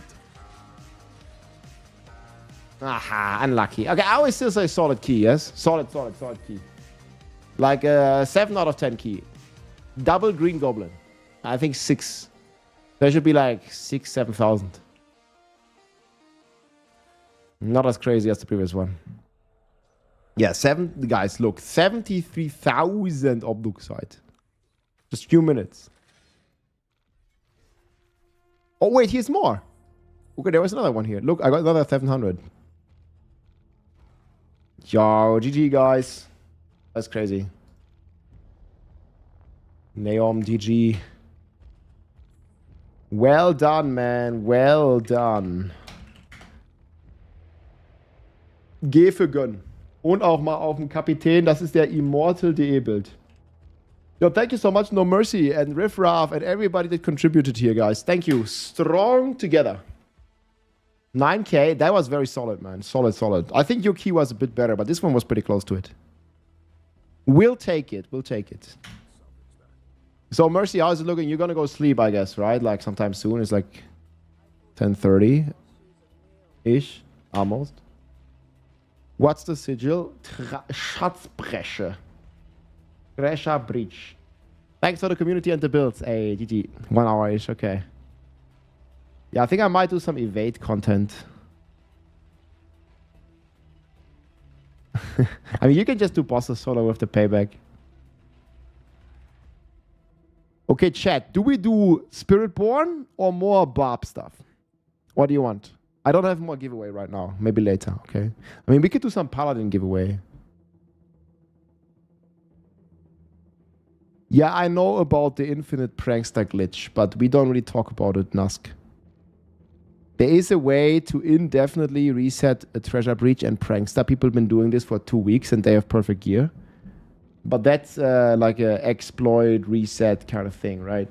[SPEAKER 1] Aha, unlucky. Okay, I would still say solid key, yes? Solid key. Like 7 out of 10 key. Double green goblin. I think 6. There should be like 6,000-7,000. Not as crazy as the previous one. Yeah, guys, look. 73,000 OBDUCITE. Just a few minutes. Oh, wait, here's more. Okay, there was another one here. Look, I got another 700. Yo, GG, guys. That's crazy. Neom, GG. Well done, man. Well done. Geh für Gönn. Und auch mal auf den Kapitän. Das ist der immortal.de Bild. Yo, thank you so much, No Mercy and Riff Raff and everybody that contributed here, guys. Thank you. Strong together. 9k. That was very solid, man. Solid. I think your key was a bit better, but this one was pretty close to it. We'll take it. We'll take it. So Mercy, how's it looking? You're gonna go sleep, I guess, right? Like sometime soon. It's like 10:30-ish, almost. What's the sigil? Schatzbreche. Brescia Breach. Thanks for the community and the builds. Hey, GG. 1 hour-ish, okay. Yeah, I think I might do some evade content. I mean, you can just do bosses solo with the payback. Okay, chat. Do we do Spiritborn or more Barb stuff? What do you want? I don't have more giveaway right now. Maybe later, okay? I mean, we could do some Paladin giveaway. Yeah, I know about the infinite prankster glitch, but we don't really talk about it, Nusk. There is a way to indefinitely reset a treasure breach and prankster. People have been doing this for 2 weeks and they have perfect gear. But that's like a exploit reset kind of thing, right?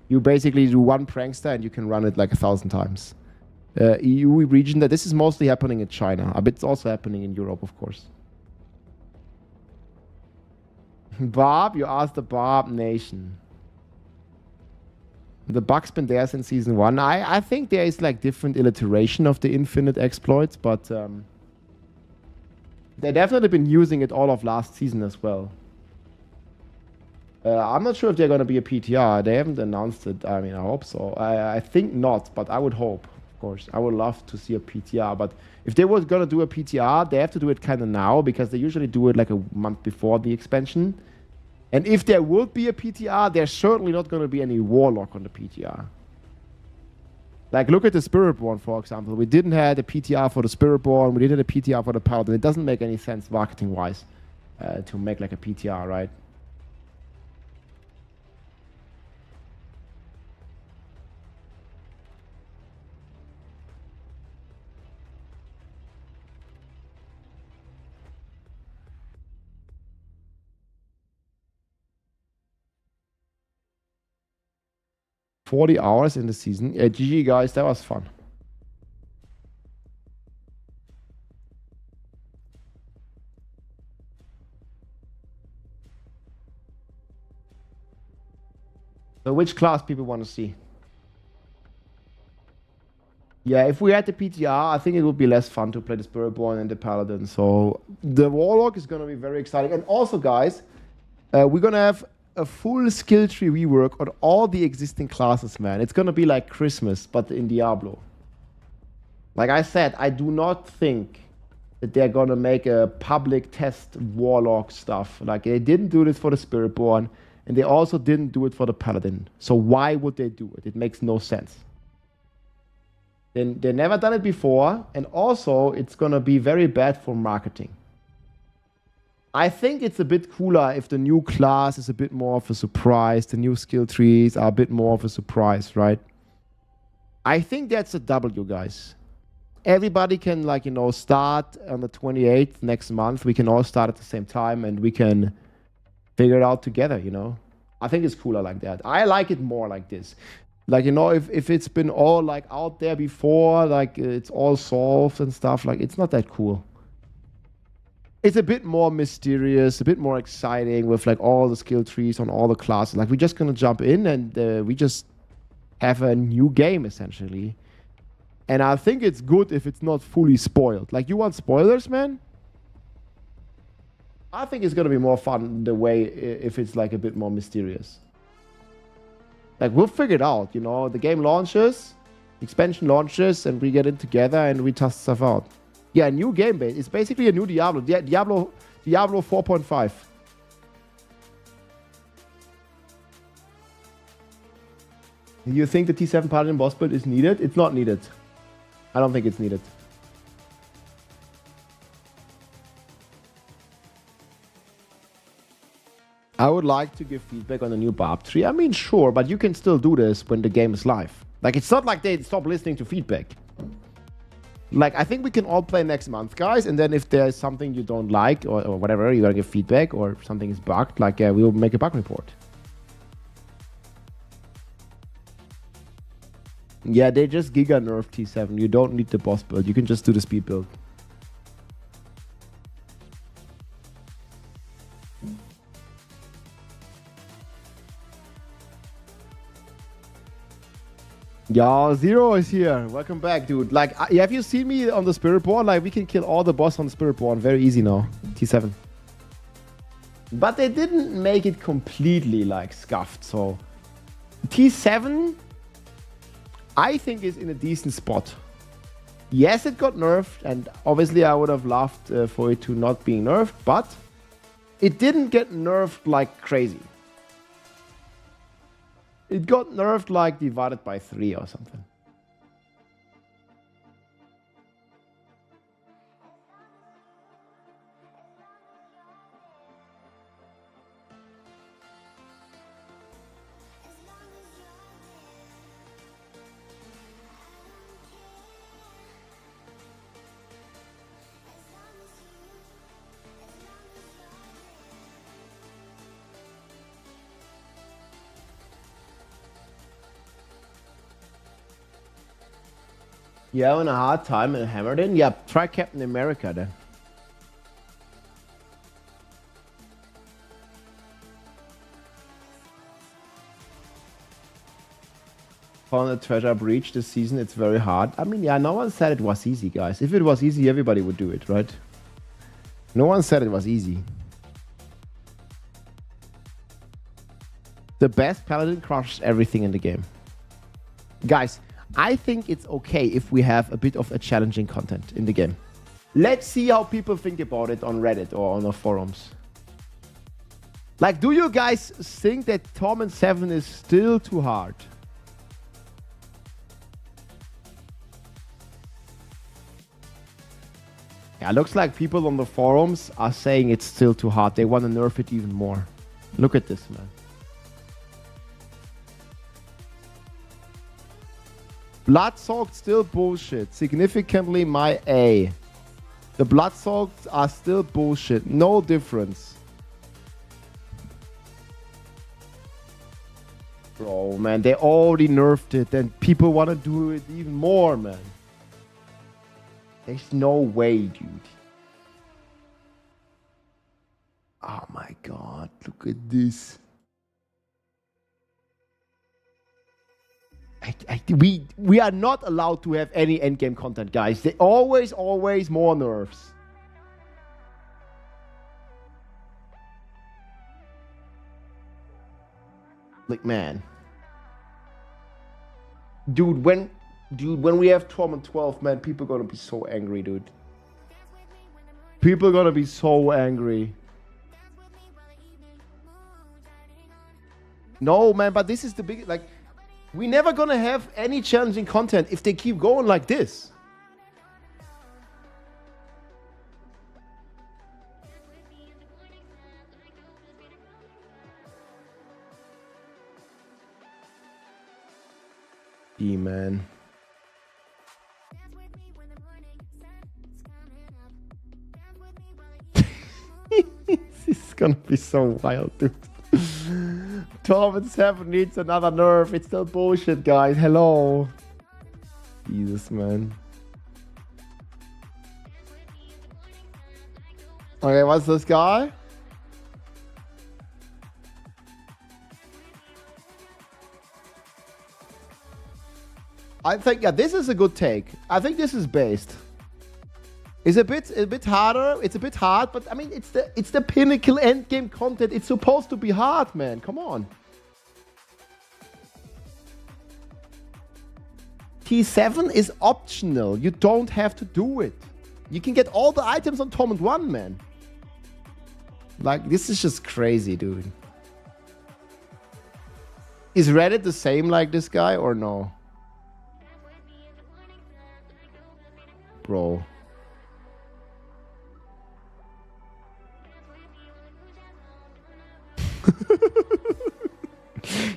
[SPEAKER 1] You basically do one prankster and you can run it like 1,000 times. EU region, that this is mostly happening in China. But it's also happening in Europe, of course. Barb, you asked the Barb Nation. The bug's been there since season 1. I think there is like different iteration of the infinite exploits, but they've definitely been using it all of last season as well. I'm not sure if they're going to be a PTR. They haven't announced it. I mean, I hope so. I think not, but I would hope, of course. I would love to see a PTR, but if they were going to do a PTR, they have to do it kind of now because they usually do it like a month before the expansion. And if there would be a PTR, there's certainly not going to be any Warlock on the PTR. Like, look at the Spiritborn, for example. We didn't have a PTR for the Spiritborn. We didn't have a PTR for the Paladin. It doesn't make any sense marketing-wise to make like a PTR, right? $40 hours in the season. Yeah, GG guys, that was fun. So which class people want to see? Yeah, if we had the PTR, I think it would be less fun to play the Spiritborn and the Paladin. So the Warlock is going to be very exciting. And also, guys, we're going to have a full skill tree rework on all the existing classes, man. It's gonna be like Christmas, but in Diablo. Like I said, I do not think that they're gonna make a public test Warlock stuff. Like they didn't do this for the Spiritborn, and they also didn't do it for the Paladin. So why would they do it? It makes no sense. Then they never done it before, and also it's gonna be very bad for marketing. I think it's a bit cooler if the new class is a bit more of a surprise. The new skill trees are a bit more of a surprise, right? I think that's a W, guys. Everybody can, like, you know, start on the 28th next month. We can all start at the same time and we can figure it out together, you know? I think it's cooler like that. I like it more like this. Like, you know, if it's been all, like, out there before, like, it's all solved and stuff, like, it's not that cool. It's a bit more mysterious, a bit more exciting with like all the skill trees on all the classes. Like we're just gonna jump in and we just have a new game essentially. And I think it's good if it's not fully spoiled. Like you want spoilers, man? I think it's gonna be more fun the way if it's like a bit more mysterious. Like we'll figure it out, you know. The game launches, expansion launches, and we get in together and we test stuff out. Yeah, new game base. It's basically a new Diablo. Diablo 4.5. You think the T7 Paladin boss build is needed? It's not needed. I don't think it's needed. I would like to give feedback on the new Barb tree. I mean, sure, but you can still do this when the game is live. Like, it's not like they stop listening to feedback. Like, I think we can all play next month, guys, and then if there's something you don't like or whatever, you gotta give feedback or something is bugged, like, we'll make a bug report. Yeah, they just giga nerf T7. You don't need the boss build. You can just do the speed build. Yeah, Zero is here. Welcome back, dude. Like, have you seen me on the Spirit Board? Like, we can kill all the boss on the Spirit Board very easy now. T7. But they didn't make it completely, like, scuffed, so... T7, I think, is in a decent spot. Yes, it got nerfed, and obviously I would have loved for it to not being nerfed, but it didn't get nerfed like crazy. It got nerfed like divided by 3 or something. You're having a hard time in Hammerden? Yeah, try Captain America then. Found a treasure breach this season, it's very hard. I mean, yeah, no one said it was easy, guys. If it was easy, everybody would do it, right? No one said it was easy. The best paladin crushes everything in the game. Guys, I think it's okay if we have a bit of a challenging content in the game. Let's see how people think about it on Reddit or on the forums. Like, do you guys think that Torment 7 is still too hard? Yeah, looks like people on the forums are saying it's still too hard. They want to nerf it even more. Look at this, man. Blood-soaked still bullshit. Significantly my A. The blood-soaked are still bullshit. No difference. Bro, man, they already nerfed it and people want to do it even more, man. There's no way, dude. Oh my god, look at this. We are not allowed to have any endgame content, guys. They always more nerfs. Like, man. Dude, when we have Torment 12, man, people are gonna be so angry, dude. People are gonna be so angry. No, man, but this is the big, like, we're never gonna have any challenging content if they keep going like this. Man. This is gonna be so wild, dude. Torment 7 needs another nerf. It's still bullshit, guys. Hello. Jesus, man. Okay, what's this guy? I think, yeah, this is a good take. I think this is based. It's a bit harder. It's a bit hard, but I mean, it's the pinnacle endgame content. It's supposed to be hard, man. Come on. T7 is optional. You don't have to do it. You can get all the items on Torment 1, man. Like, this is just crazy, dude. Is Reddit the same like this guy or no? Bro.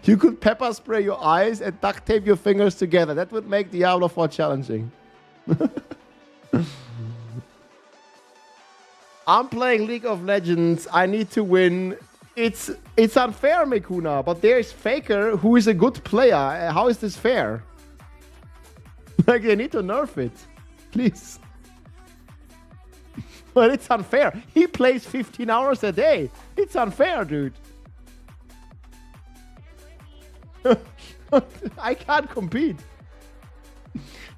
[SPEAKER 1] You could pepper spray your eyes and duct tape your fingers together. That would make Diablo 4 challenging. I'm playing League of Legends. I need to win. It's unfair, Mikuna, but there's Faker who is a good player. How is this fair? Like, they need to nerf it. Please. But it's unfair. He plays 15 hours a day. It's unfair, dude. I can't compete.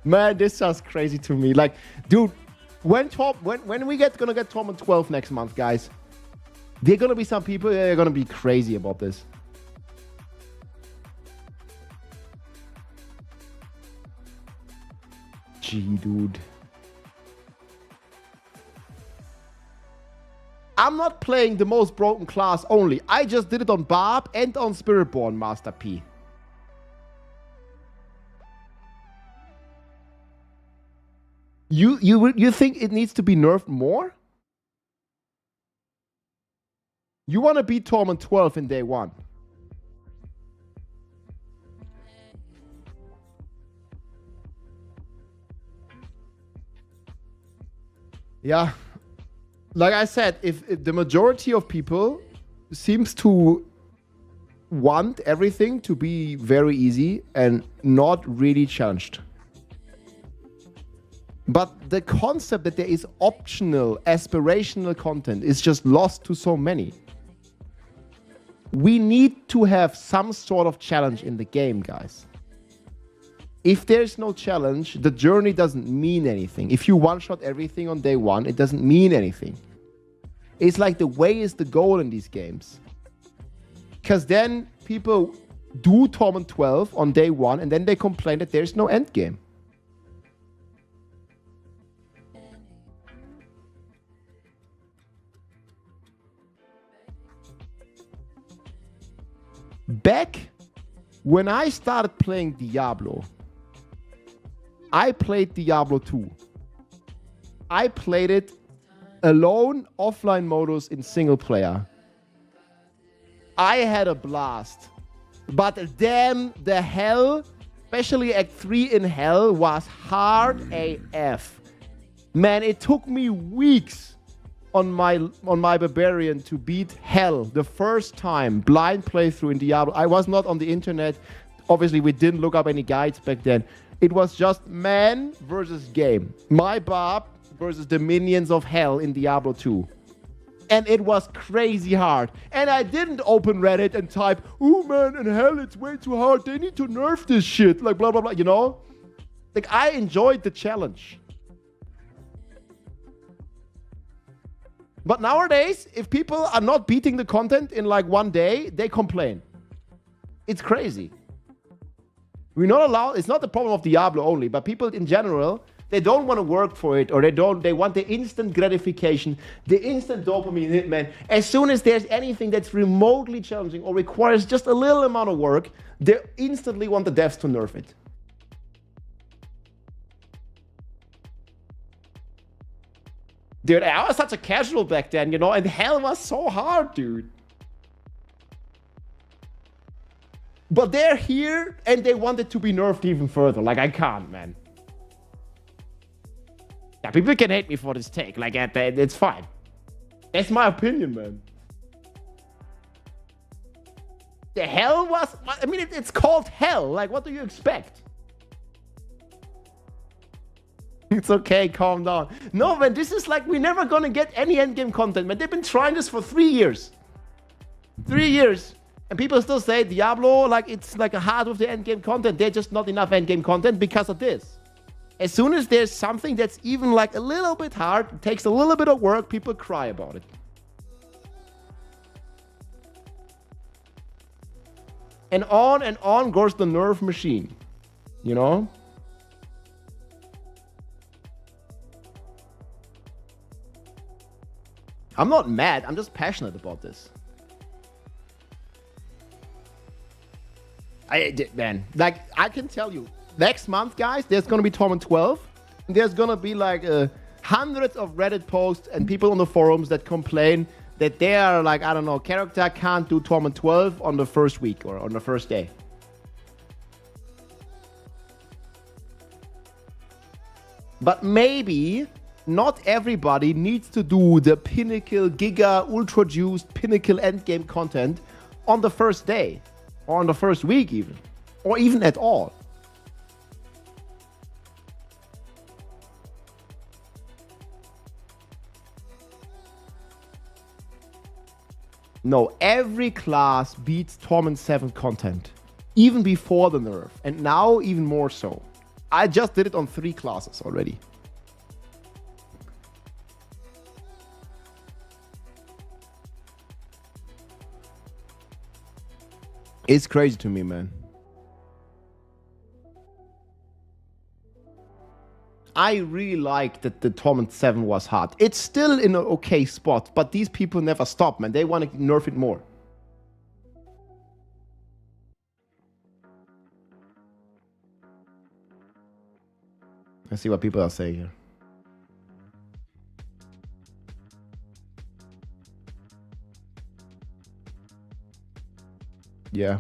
[SPEAKER 1] Man, this sounds crazy to me. Like, dude, when we gonna get Torment 12 next month, guys, there are gonna be some people that are gonna be crazy about this. Gee, dude. I'm not playing the most broken class only. I just did it on Barb and on Spiritborn, Master P. You think it needs to be nerfed more? You want to beat Torment 12 in day one. Yeah. Like I said, if the majority of people seems to want everything to be very easy and not really challenged. But the concept that there is optional, aspirational content is just lost to so many. We need to have some sort of challenge in the game, guys. If there's no challenge, the journey doesn't mean anything. If you one-shot everything on day one, it doesn't mean anything. It's like the way is the goal in these games. Because then people do Torment 12 on day one, and then they complain that there's no end game. Back when I started playing Diablo, I played Diablo 2. I played it alone, offline modus in single player. I had a blast. But damn, the hell, especially Act 3 in hell, was hard AF. Man, it took me weeks on my barbarian to beat hell the first time, blind playthrough in Diablo. I was not on the internet. Obviously, we didn't look up any guides back then. It was just man versus game. My Barb versus the minions of hell in Diablo 2. And it was crazy hard. And I didn't open Reddit and type, "Oh man, in hell it's way too hard. They need to nerf this shit." Like blah, blah, blah, you know? Like, I enjoyed the challenge. But nowadays, if people are not beating the content in like one day, they complain. It's crazy. We're not allowed, it's not the problem of Diablo only, but people in general, they don't want to work for it, or they want the instant gratification, the instant dopamine hit, man. As soon as there's anything that's remotely challenging or requires just a little amount of work, they instantly want the devs to nerf it. Dude, I was such a casual back then, you know, and hell was so hard, dude. But they're here, and they want it to be nerfed even further. Like, I can't, man. Yeah, people can hate me for this take. Like, it's fine. That's my opinion, man. The hell was... I mean, it's called hell. Like, what do you expect? It's okay, calm down. No, man, this is like, we're never gonna get any endgame content, man. They've been trying this for 3 years. 3 years. And people still say Diablo, like, it's like a hard with the endgame content. There's just not enough endgame content because of this. As soon as there's something that's even like a little bit hard, it takes a little bit of work, people cry about it. And on goes the nerf machine, you know? I'm not mad, I'm just passionate about this. Man, like, I can tell you, next month, guys, there's gonna be Torment 12. And there's gonna be like hundreds of Reddit posts and people on the forums that complain that they are like, I don't know, character can't do Torment 12 on the first week or on the first day. But maybe not everybody needs to do the pinnacle, giga, ultra juiced, pinnacle endgame content on the first day, or on the first week even, or even at all. No, every class beats Torment 7 content, even before the nerf, and now even more so. I just did it on 3 classes already. It's crazy to me, man. I really like that the Torment 7 was hard. It's still in an okay spot, but these people never stop, man. They want to nerf it more. Let's see what people are saying here. Yeah.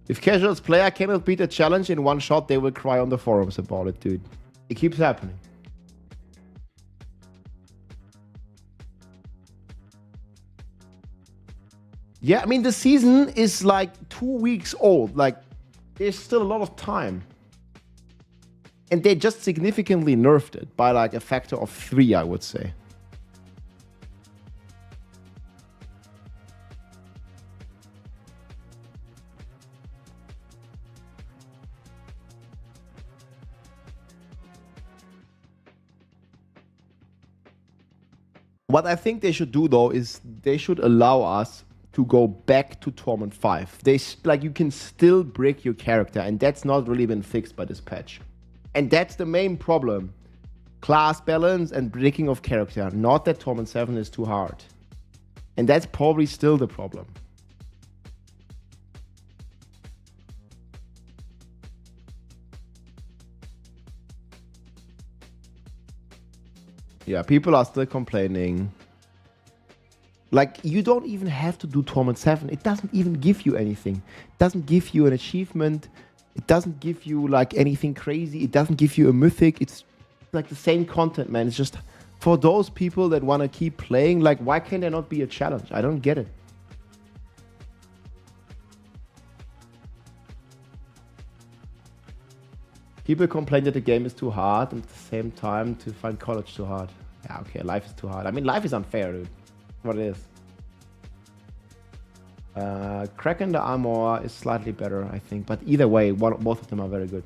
[SPEAKER 1] If casuals player cannot beat a challenge in one shot, they will cry on the forums about it, dude. It keeps happening. Yeah, I mean, the season is like 2 weeks old. Like, there's still a lot of time. And they just significantly nerfed it by like a factor of 3, I would say. What I think they should do though is they should allow us to go back to Torment 5. Like you can still break your character, and that's not really been fixed by this patch. And that's the main problem. Class balance and breaking of character. Not that Torment 7 is too hard. And that's probably still the problem. Yeah, people are still complaining. Like, you don't even have to do Torment 7. It doesn't even give you anything. It doesn't give you an achievement. It doesn't give you, like, anything crazy. It doesn't give you a mythic. It's, like, the same content, man. It's just, for those people that want to keep playing, like, why can there not be a challenge? I don't get it. People complain that the game is too hard, and at the same time to find college too hard. Yeah, okay, life is too hard. I mean, life is unfair, dude. What it is. Crack in the armor is slightly better, I think. But either way, both of them are very good.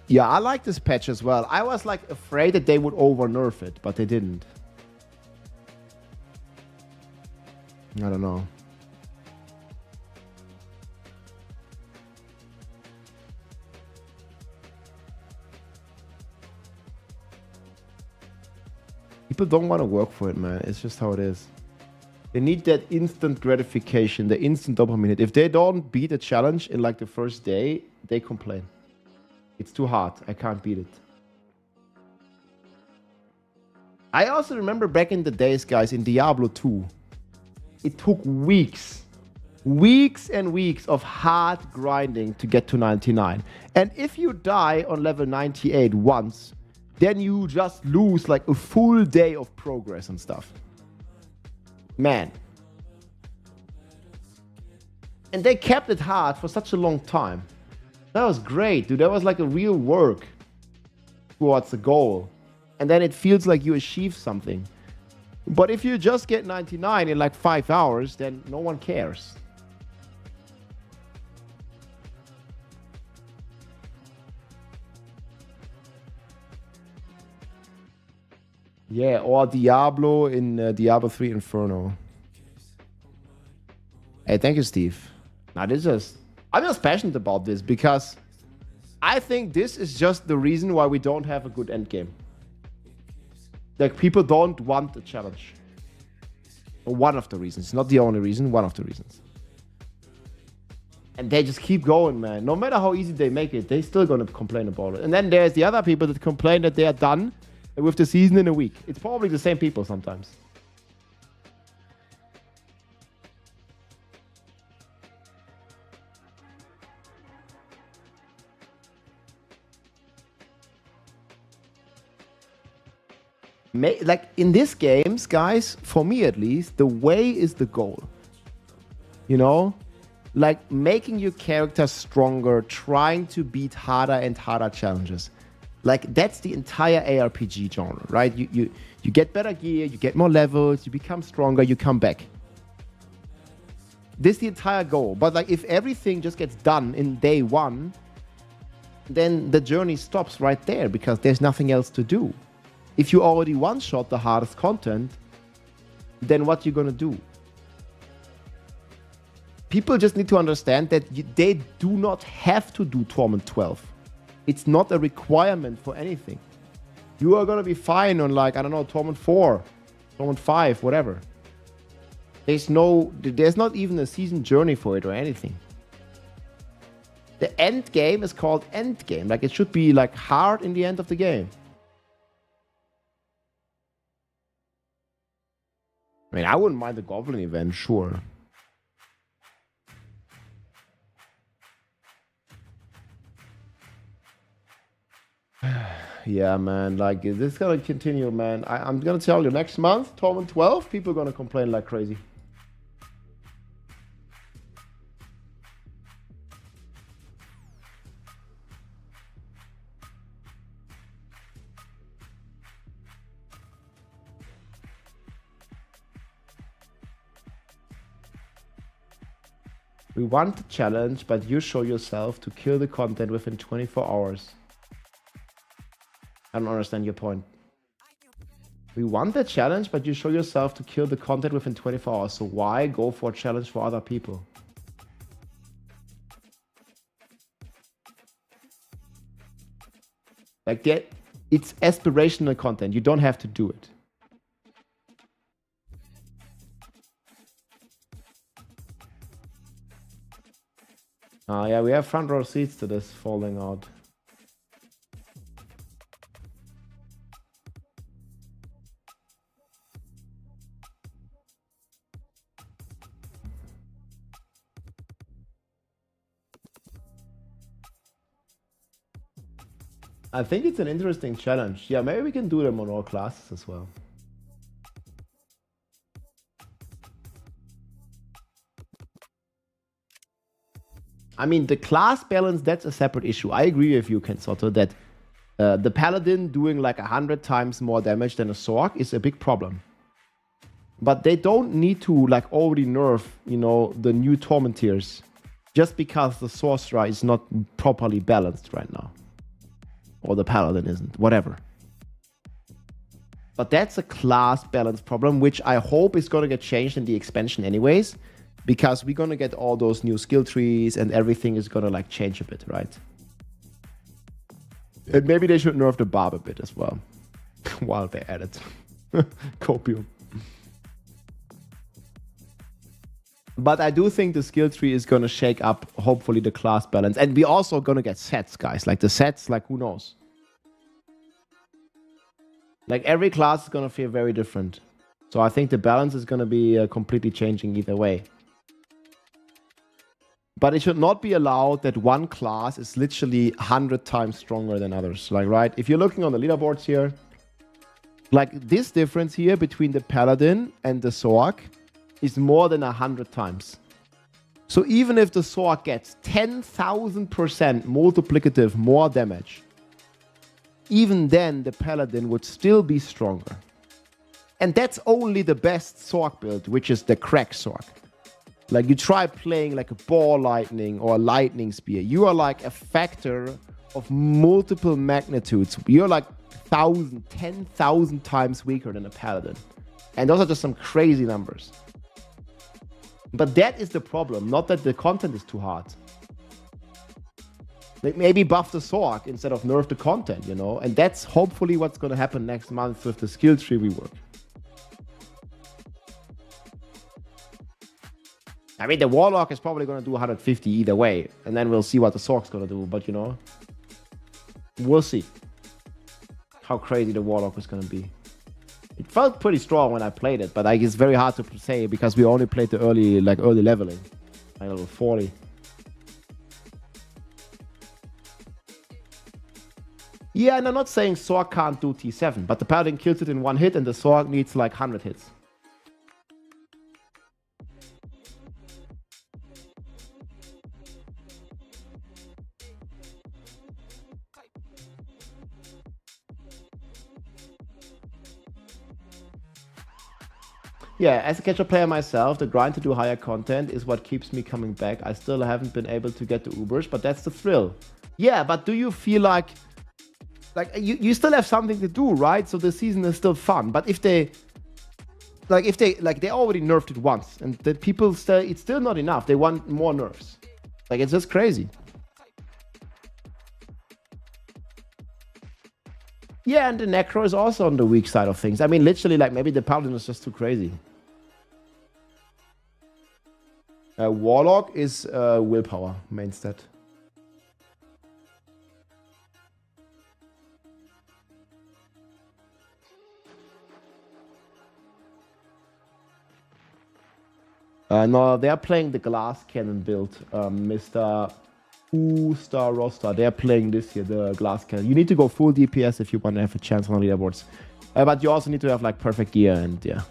[SPEAKER 1] Yeah, I like this patch as well. I was like afraid that they would over nerf it, but they didn't. I don't know. People don't want to work for it, man. It's just how it is. They need that instant gratification, the instant dopamine hit. If they don't beat a challenge in like the first day, they complain. It's too hard. I can't beat it. I also remember back in the days, guys, in Diablo 2. It took weeks and weeks of hard grinding to get to 99. And if you die on level 98 once, then you just lose like a full day of progress and stuff. Man. And they kept it hard for such a long time. That was great, dude. That was like a real work towards the goal. And then it feels like you achieved something. But if you just get 99 in like 5 hours, then no one cares. Yeah, or Diablo in Diablo 3 Inferno. Hey, thank you, Steve. Now, I'm just passionate about this because I think this is just the reason why we don't have a good endgame. Like, people don't want the challenge. One of the reasons. Not the only reason, one of the reasons. And they just keep going, man. No matter how easy they make it, they're still going to complain about it. And then there's the other people that complain that they are done with the season in a week. It's probably the same people sometimes. Like in these games, guys, for me at least, the way is the goal. You know? Like making your character stronger, trying to beat harder and harder challenges. Like that's the entire ARPG genre, right? You get better gear, you get more levels, you become stronger, you come back. This is the entire goal. But like, if everything just gets done in day one, then the journey stops right there because there's nothing else to do. If you already one-shot the hardest content, then what you gonna do? People just need to understand that they do not have to do Torment 12. It's not a requirement for anything. You are gonna be fine on like, I don't know, Torment 4, Torment 5, whatever. There's not even a season journey for it or anything. The end game is called end game. Like, it should be like hard in the end of the game. I mean, I wouldn't mind the Goblin event, sure. Yeah, man, like, this is gonna continue, man. I'm gonna tell you, next month, Torment 12, people are gonna complain like crazy. We want the challenge, but you show yourself to kill the content within 24 hours. I don't understand your point. We want the challenge, but you show yourself to kill the content within 24 hours. So why go for a challenge for other people? Like that, it's aspirational content. You don't have to do it. Yeah, we have front row seats to this falling out. I think it's an interesting challenge. Yeah, maybe we can do them on all classes as well. I mean, the class balance, that's a separate issue. I agree with you, Kensoto, that the Paladin doing like 100 times more damage than a Sorc is a big problem. But they don't need to like already nerf, you know, the new Tormenteers just because the Sorcerer is not properly balanced right now. Or the Paladin isn't, whatever. But that's a class balance problem, which I hope is going to get changed in the expansion anyways, because we're going to get all those new skill trees and everything is going to like change a bit, right? And maybe they should nerf the Barb a bit as well, while they add it. Copium. But I do think the skill tree is going to shake up, hopefully, the class balance. And we're also going to get sets, guys. Like, the sets, like, who knows? Like, every class is going to feel very different. So I think the balance is going to be completely changing either way. But it should not be allowed that one class is literally 100 times stronger than others. Like, right? If you're looking on the leaderboards here, like, this difference here between the Paladin and the Sorc is more than 100 times. So even if the Sorc gets 10,000% multiplicative more damage, even then the Paladin would still be stronger. And that's only the best Sorc build, which is the Crack Sorc. Like, you try playing like a Ball Lightning or a Lightning Spear, you are like a factor of multiple magnitudes. You're like 1,000, 10,000 times weaker than a Paladin. And those are just some crazy numbers. But that is the problem, not that the content is too hard. Like, maybe buff the Sorc instead of nerf the content, you know? And that's hopefully what's going to happen next month with the skill tree rework. I mean, the Warlock is probably going to do 150 either way. And then we'll see what the Sorc's going to do. But, you know, we'll see how crazy the Warlock is going to be. It felt pretty strong when I played it, but like, it's very hard to say because we only played the early leveling, like level 40. Yeah, and I'm not saying Sorc can't do T7, but the Paladin kills it in one hit and the Sorc needs like 100 hits. Yeah, as a casual player myself, the grind to do higher content is what keeps me coming back. I still haven't been able to get the Ubers, but that's the thrill. Yeah, but do you feel like you still have something to do, right? So the season is still fun. But if they already nerfed it once, and the people still, it's still not enough. They want more nerfs. Like, it's just crazy. Yeah, and the Necro is also on the weak side of things. I mean, literally, like, maybe the Paladin is just too crazy. Warlock is willpower, main stat. No, they're playing the glass cannon build, Mr. Star Roster. They're playing this here, the glass cannon. You need to go full DPS if you want to have a chance on the leaderboards. But you also need to have like perfect gear and yeah.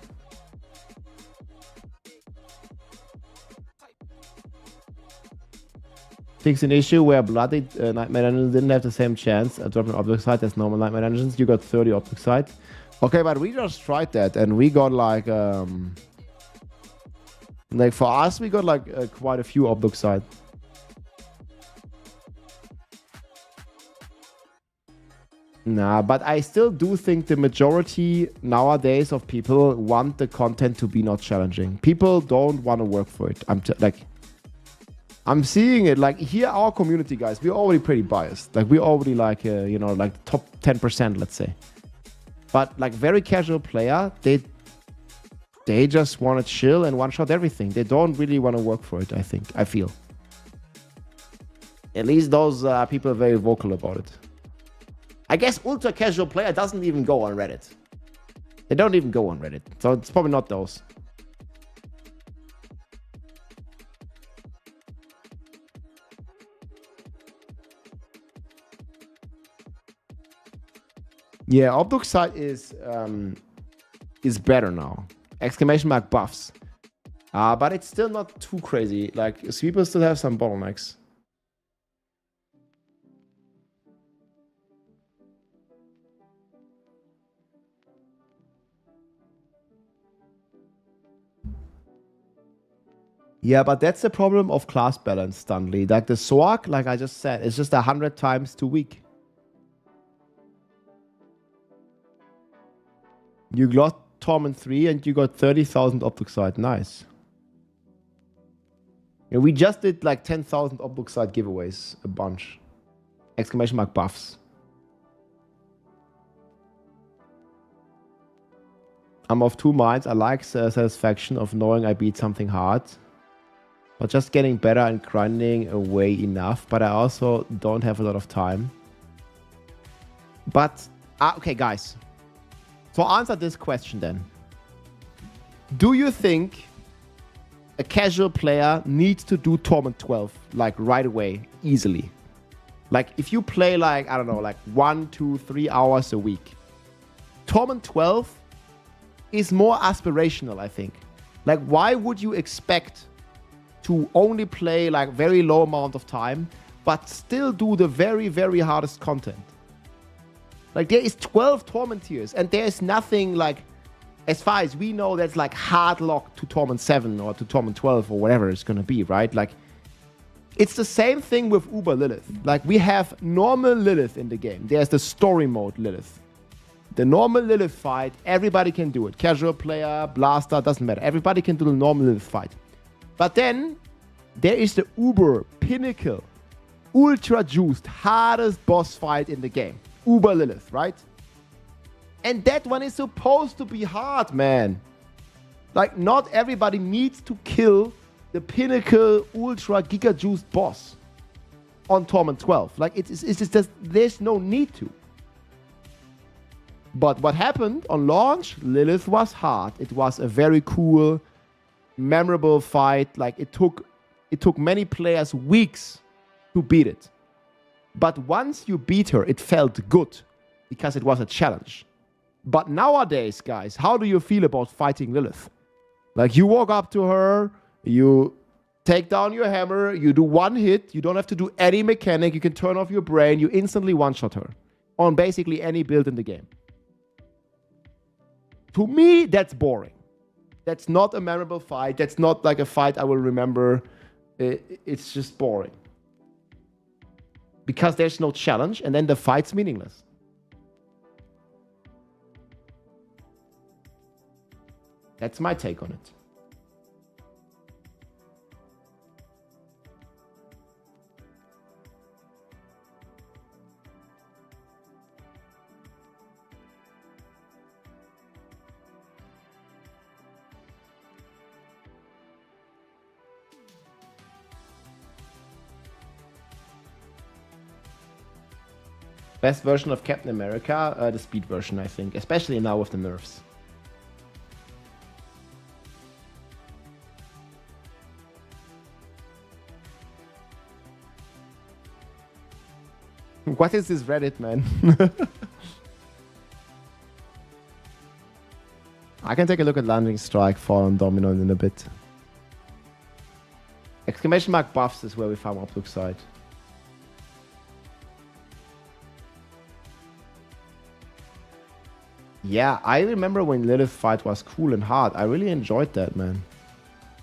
[SPEAKER 1] Fix an issue where bloody Nightmare Dungeons didn't have the same chance at dropping OBDUCITE as normal Nightmare Dungeons. You got 30 OBDUCITE. Okay, but we just tried that and we got like for us, we got like quite a few OBDUCITE. Nah, but I still do think the majority nowadays of people want the content to be not challenging. People don't want to work for it. I'm seeing it like here, our community guys, we're already pretty biased. Like we're already like, you know, like top 10%, let's say. But like very casual player, they just want to chill and one-shot everything. They don't really want to work for it, I feel. At least those people are very vocal about it. I guess ultra casual player doesn't even go on Reddit. They don't even go on Reddit. So it's probably not those. Yeah, OBDUCITE is better now. Exclamation mark buffs. But it's still not too crazy. Like, sweepers still have some bottlenecks. Yeah, but that's the problem of class balance, Stanley. Like the Sorg, like I just said, is just 100 times too weak. You got Torment 3 and you got 30,000 OBDUCITE. Nice. Yeah, we just did like 10,000 OBDUCITE giveaways. A bunch. Exclamation mark buffs. I'm of two minds. I like the satisfaction of knowing I beat something hard. But just getting better and grinding away enough. But I also don't have a lot of time. But, okay guys. So answer this question then. Do you think a casual player needs to do Torment 12 like right away, easily? Like if you play like, I don't know, like 1, 2, 3 hours a week. Torment 12 is more aspirational, I think. Like why would you expect to only play like very low amount of time, but still do the very, very hardest content? Like there is 12 Torment tiers and there is nothing like, as far as we know, that's like hard locked to Torment 7 or to Torment 12 or whatever it's gonna be, right? Like it's the same thing with Uber Lilith. Like we have normal Lilith in the game. There's the story mode Lilith. The normal Lilith fight, everybody can do it. Casual player, blaster, doesn't matter. Everybody can do the normal Lilith fight. But then there is the Uber pinnacle, ultra juiced, hardest boss fight in the game. Uber Lilith, right? And that one is supposed to be hard, man. Like, not everybody needs to kill the pinnacle, ultra, giga juiced boss on Torment 12. Like, it's just, there's no need to. But what happened on launch, Lilith was hard. It was a very cool, memorable fight. Like, it took many players weeks to beat it. But once you beat her, it felt good because it was a challenge. But nowadays, guys, how do you feel about fighting Lilith? Like you walk up to her, you take down your hammer, you do one hit, you don't have to do any mechanic, you can turn off your brain, you instantly one-shot her on basically any build in the game. To me, that's boring. That's not a memorable fight. That's not like a fight I will remember. It's just boring. Because there's no challenge, and then the fight's meaningless. That's my take on it. Best version of Captain America, the speed version, I think. Especially now with the nerfs. What is this Reddit, man? I can take a look at Landing Strike, Fallen Dominant in a bit. Exclamation mark buffs is where we found OBDUCITE. Yeah, I remember when Lilith fight was cool and hard. I really enjoyed that, man.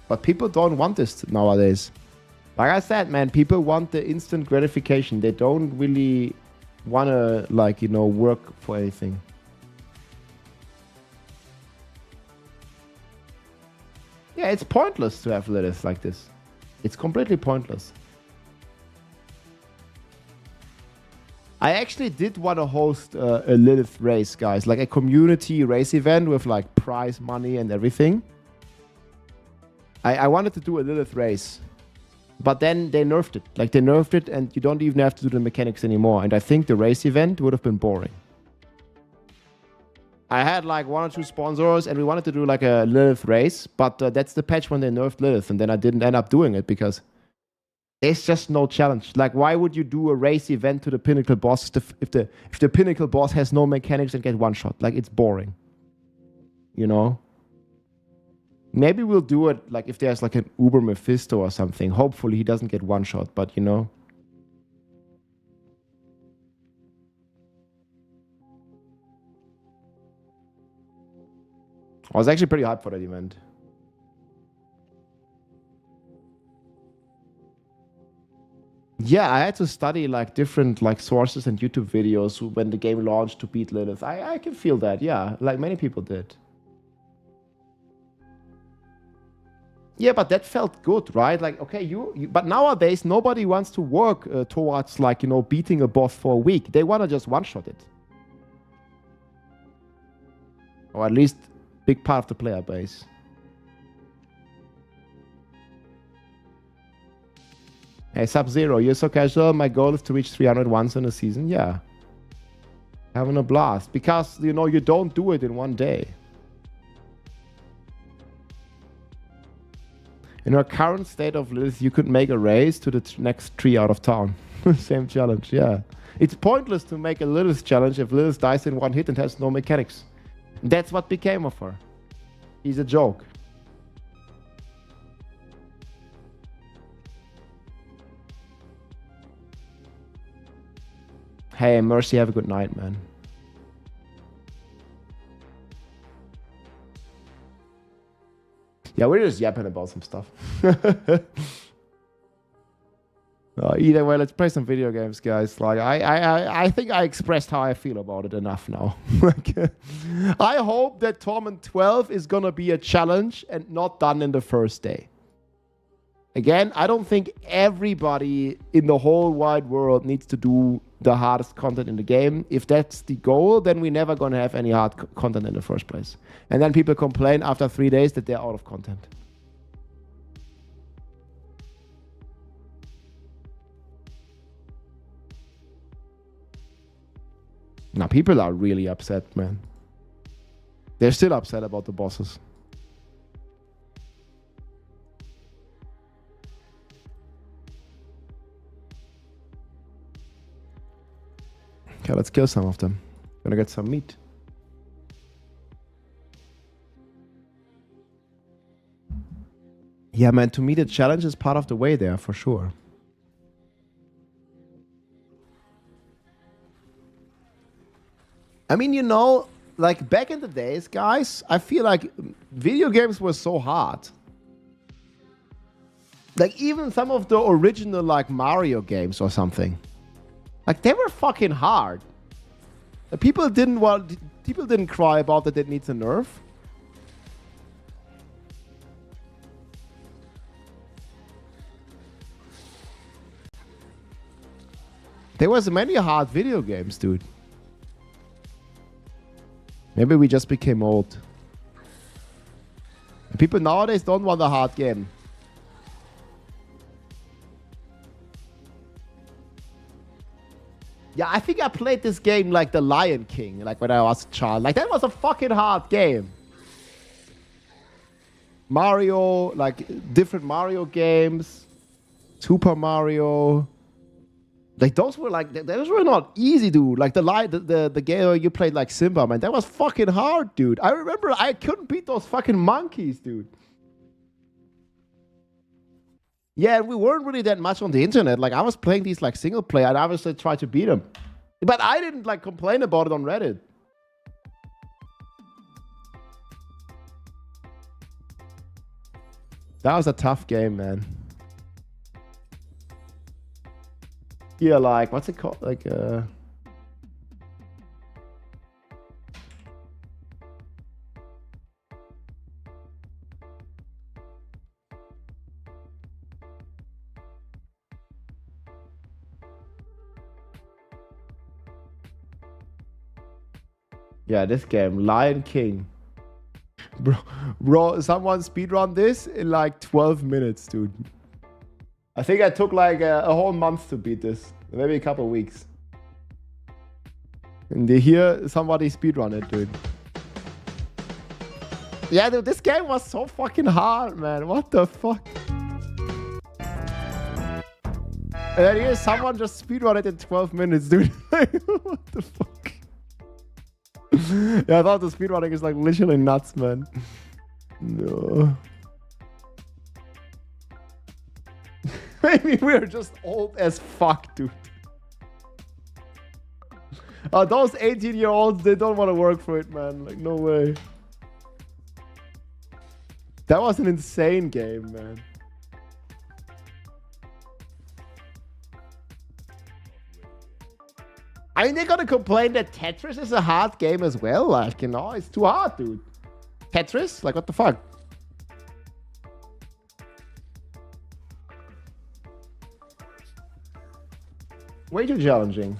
[SPEAKER 1] But people don't want this nowadays. Like I said, man, people want the instant gratification. They don't really want to, like, you know, work for anything. Yeah, it's pointless to have Lilith like this. It's completely pointless. I actually did want to host a Lilith race, guys. Like a community race event with like prize money and everything. I wanted to do a Lilith race. But then they nerfed it. Like they nerfed it and you don't even have to do the mechanics anymore. And I think the race event would have been boring. I had like 1 or 2 sponsors and we wanted to do like a Lilith race. But that's the patch when they nerfed Lilith. And then I didn't end up doing it because there's just no challenge. Like, why would you do a race event to the pinnacle boss if the pinnacle boss has no mechanics and get one shot? Like, it's boring. You know? Maybe we'll do it like if there's like an Uber Mephisto or something. Hopefully he doesn't get one shot, but you know. I was actually pretty hyped for that event. Yeah, I had to study like different like sources and YouTube videos when the game launched to beat Lilith. I can feel that, yeah, like many people did. Yeah, but that felt good, right? Like, okay, but nowadays nobody wants to work towards like, you know, beating a boss for a week. They want to just one-shot it. Or at least big part of the player base. Hey, Sub-Zero, you're so casual. My goal is to reach 300 once in a season. Yeah. Having a blast. Because, you know, you don't do it in one day. In our current state of Lilith, you could make a race to the next tree out of town. Same challenge, yeah. It's pointless to make a Lilith challenge if Lilith dies in one hit and has no mechanics. That's what became of her. He's a joke. Hey, Mercy, have a good night, man. Yeah, we're just yapping about some stuff. Either way, let's play some video games, guys. Like, I think I expressed how I feel about it enough now. I hope that Torment 12 is gonna be a challenge and not done in the first day. Again, I don't think everybody in the whole wide world needs to do the hardest content in the game. If that's the goal, then we're never going to have any hard content in the first place. And then people complain after 3 days that they're out of content. Now, people are really upset, man. They're still upset about the bosses. Okay, let's kill some of them. Gonna get some meat. Yeah, man, to me the challenge is part of the way there, for sure. I mean, you know, like back in the days, guys, I feel like video games were so hard. Like even some of the original like Mario games or something. Like they were fucking hard. People didn't cry about that it needs a nerf. There was many hard video games, dude. Maybe we just became old. People nowadays don't want a hard game. Yeah, I think I played this game like The Lion King, like when I was a child. Like that was a fucking hard game. Mario, like different Mario games. Super Mario. Like those were not easy, dude. Like the game where you played like Simba, man, that was fucking hard, dude. I remember I couldn't beat those fucking monkeys, dude. Yeah, we weren't really that much on the internet. Like I was playing these like single player, and I was trying to beat them, but I didn't like complain about it on Reddit. That was a tough game, man. Yeah, like what's it called? Like yeah, this game, Lion King. Bro, someone speedrun this in like 12 minutes, dude. I think I took like a whole month to beat this. Maybe a couple of weeks. And here, somebody speedrun it, dude. Yeah, dude, this game was so fucking hard, man. What the fuck? And then here, someone just speedrun it in 12 minutes, dude. What the fuck? Yeah, I thought the speedrunning is like literally nuts, man. No. Maybe we're just old as fuck, dude. Those 18-year-olds, they don't want to work for it, man. Like, no way. That was an insane game, man. I mean, they're gonna complain that Tetris is a hard game as well. Like, you know, it's too hard, dude. Tetris? Like, what the fuck? Way too challenging.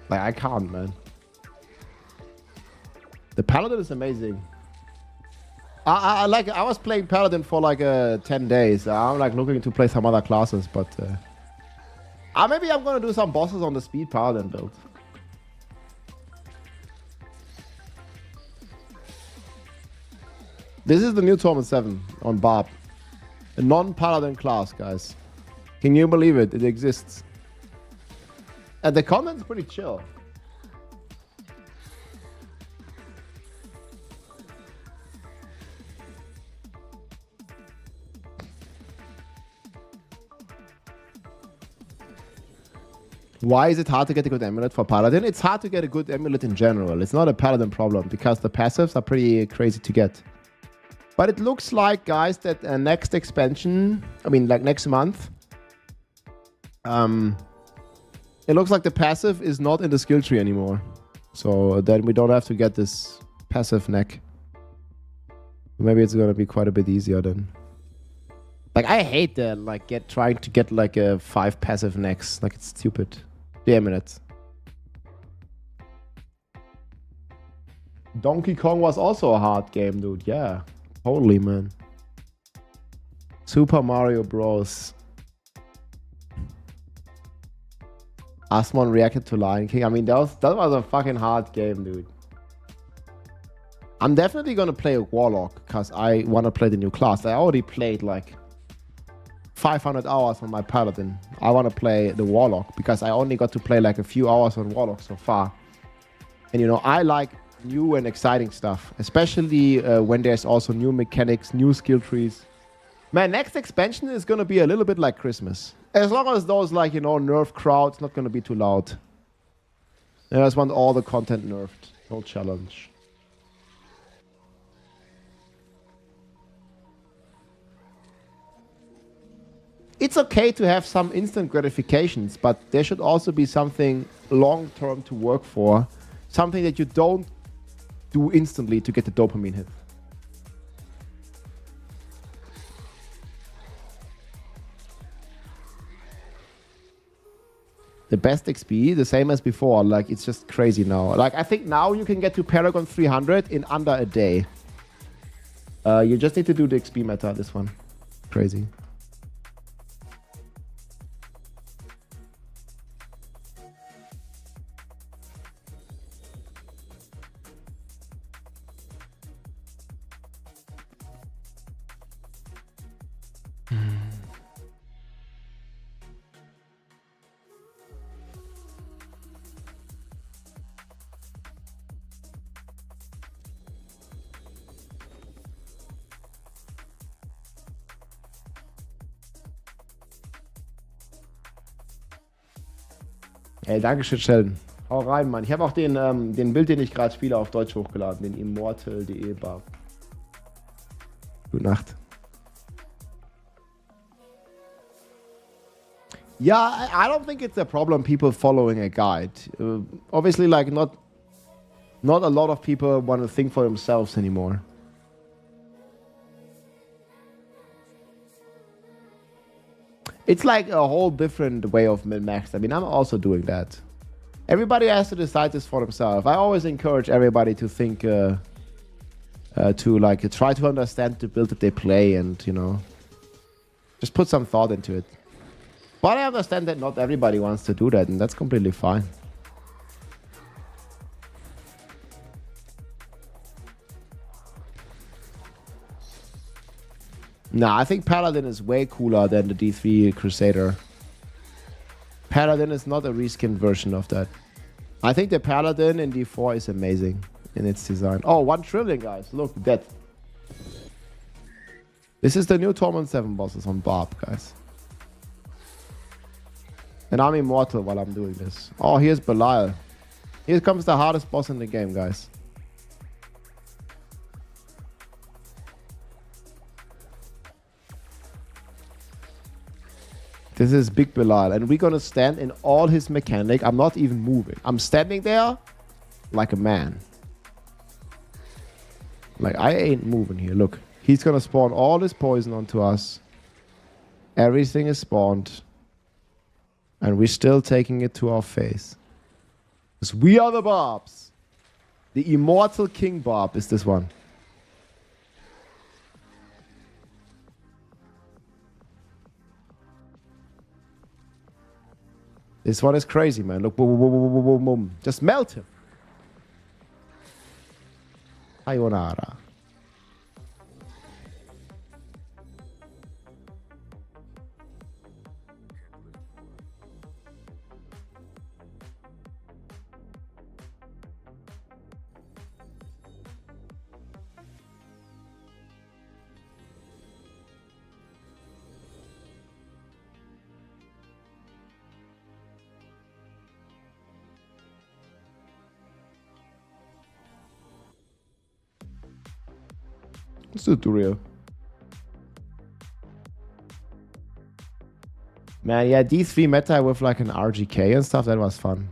[SPEAKER 1] Like, I can't, man. The Paladin is amazing. I was playing Paladin for like 10 days. I'm like looking to play some other classes, but maybe I'm gonna do some bosses on the speed Paladin build. This is the new Torment 7 on Barb. A non-Paladin class, guys. Can you believe it? It exists. And the content's pretty chill. Why is it hard to get a good amulet for Paladin? It's hard to get a good amulet in general. It's not a Paladin problem because the passives are pretty crazy to get. But it looks like, guys, that next expansion, I mean, like next month, it looks like the passive is not in the skill tree anymore. So then we don't have to get this passive neck. Maybe it's gonna be quite a bit easier then. Like, I hate that, like, trying to get like a 5 passive necks. Like, it's stupid. Damn it. Donkey Kong was also a hard game, dude. Yeah. Totally, man. Super Mario Bros. Asmon reacted to Lion King. I mean, that was a fucking hard game, dude. I'm definitely gonna play a Warlock because I want to play the new class. I already played like 500 hours on my Paladin. I want to play the Warlock because I only got to play like a few hours on Warlock so far. And you know, I like new and exciting stuff, especially when there's also new mechanics, new skill trees. Man, next expansion is gonna be a little bit like Christmas. As long as those, like, you know, nerf crowds not gonna be too loud. I just want all the content nerfed. No challenge. It's okay to have some instant gratifications, but there should also be something long-term to work for. Something that you don't do instantly to get the dopamine hit. The best XP, the same as before. Like, it's just crazy now. Like, I think now you can get to Paragon 300 in under a day. You just need to do the XP meta, this one. Crazy. Ey, danke schön, Sheldon. Hau rein, Mann. Ich habe auch den Bild, den ich gerade spiele, auf Deutsch hochgeladen. Den immortal.de Bar. Gute Nacht. Yeah, I don't think it's a problem people following a guide. Obviously, like, not a lot of people want to think for themselves anymore. It's like a whole different way of min-max. I mean, I'm also doing that. Everybody has to decide this for themselves. I always encourage everybody to think, to like try to understand the build that they play, and you know, just put some thought into it. But I understand that not everybody wants to do that, and that's completely fine. Nah, I think Paladin is way cooler than the D3 Crusader. Paladin is not a reskinned version of that. I think the Paladin in D4 is amazing in its design. Oh, 1 trillion, guys. Look, that. This is the new Torment 7 bosses on Barb, guys. And I'm immortal while I'm doing this. Oh, here's Belial. Here comes the hardest boss in the game, guys. This is Big Belial, and we're gonna stand in all his mechanic. I'm not even moving. I'm standing there like a man. Like, I ain't moving here. Look, he's gonna spawn all his poison onto us. Everything is spawned. And we're still taking it to our face. Because we are the Barbs. The immortal King Barb is this one. This one is crazy, man. Look, boom, boom, boom, boom, boom, boom. Just melt him. Sayonara. Let's do tutorial. Man, yeah, D3 meta with like an RGK and stuff, that was fun.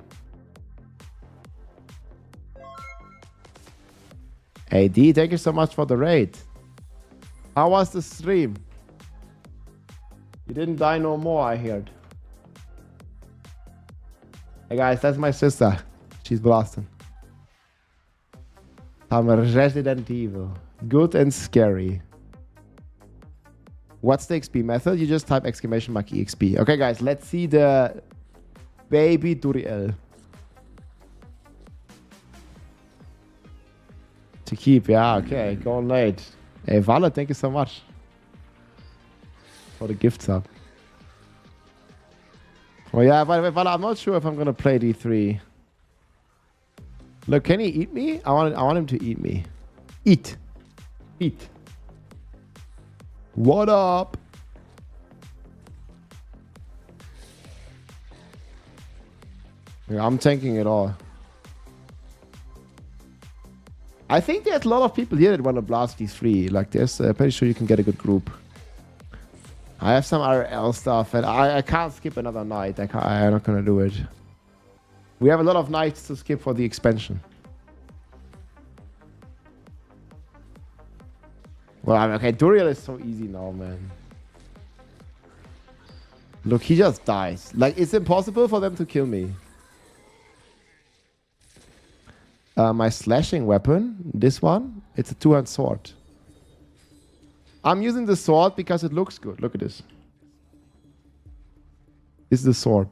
[SPEAKER 1] AD, thank you so much for the raid. How was the stream? You didn't die no more, I heard. Hey guys, that's my sister. She's blasting. I'm a Resident Evil. Good and scary. What's the XP method? You just type exclamation mark EXP. Okay, guys, let's see the baby Duriel. To keep, yeah, okay, going late. Hey, Valle, thank you so much for the gift sub. Oh yeah, Valle, I'm not sure if I'm gonna play D3. Look, can he eat me? I want him to eat me. Eat. Eat. What up? Yeah, I'm tanking it all. I think there's a lot of people here that want to blast D3. Like, there's pretty sure you can get a good group. I have some RL stuff, and I can't skip another night. I'm not gonna do it. We have a lot of nights to skip for the expansion. Well, okay, Duriel is so easy now, man. Look, he just dies. Like, it's impossible for them to kill me. My slashing weapon, this one, it's a two-hand sword. I'm using the sword because it looks good. Look at this. This is the sword.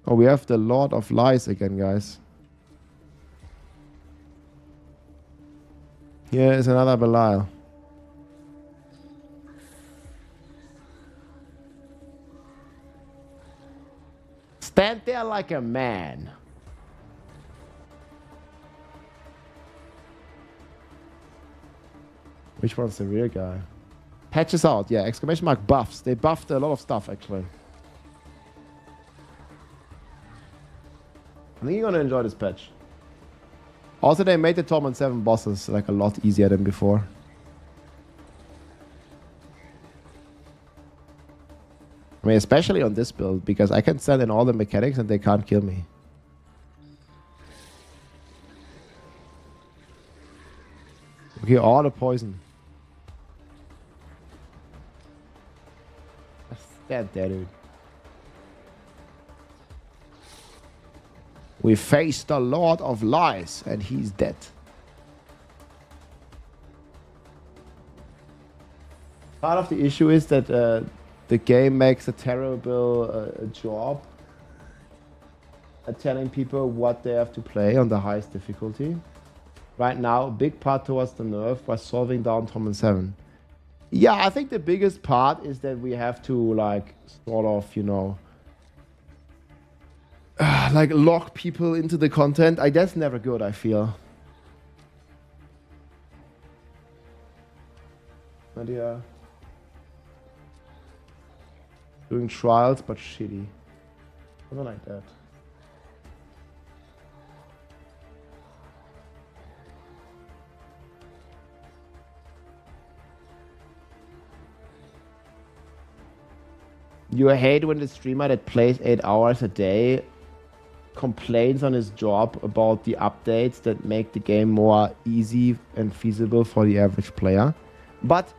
[SPEAKER 1] Oh, we have the Lord of Lies again, guys. Here is another Belial. Stand there like a man. Which one's the real guy? Patches out, yeah. Exclamation mark buffs. They buffed a lot of stuff, actually. I think you're gonna enjoy this patch. Also, they made the Torment 7 bosses like a lot easier than before. I mean, especially on this build, because I can stand in all the mechanics and they can't kill me. Okay, all the poison. Stand there, dude. We faced the Lord of Lies, and he's dead. Part of the issue is that the game makes a terrible job at telling people what they have to play on the highest difficulty. Right now, a big part towards the nerf was solving down Torment 7. Yeah, I think the biggest part is that we have to, like, sort of, you know, like, lock people into the content. That's never good, I feel. Nadia. Doing trials, but shitty. Something like that. You hate when the streamer that plays 8 hours a day complains on his job about the updates that make the game more easy and feasible for the average player. But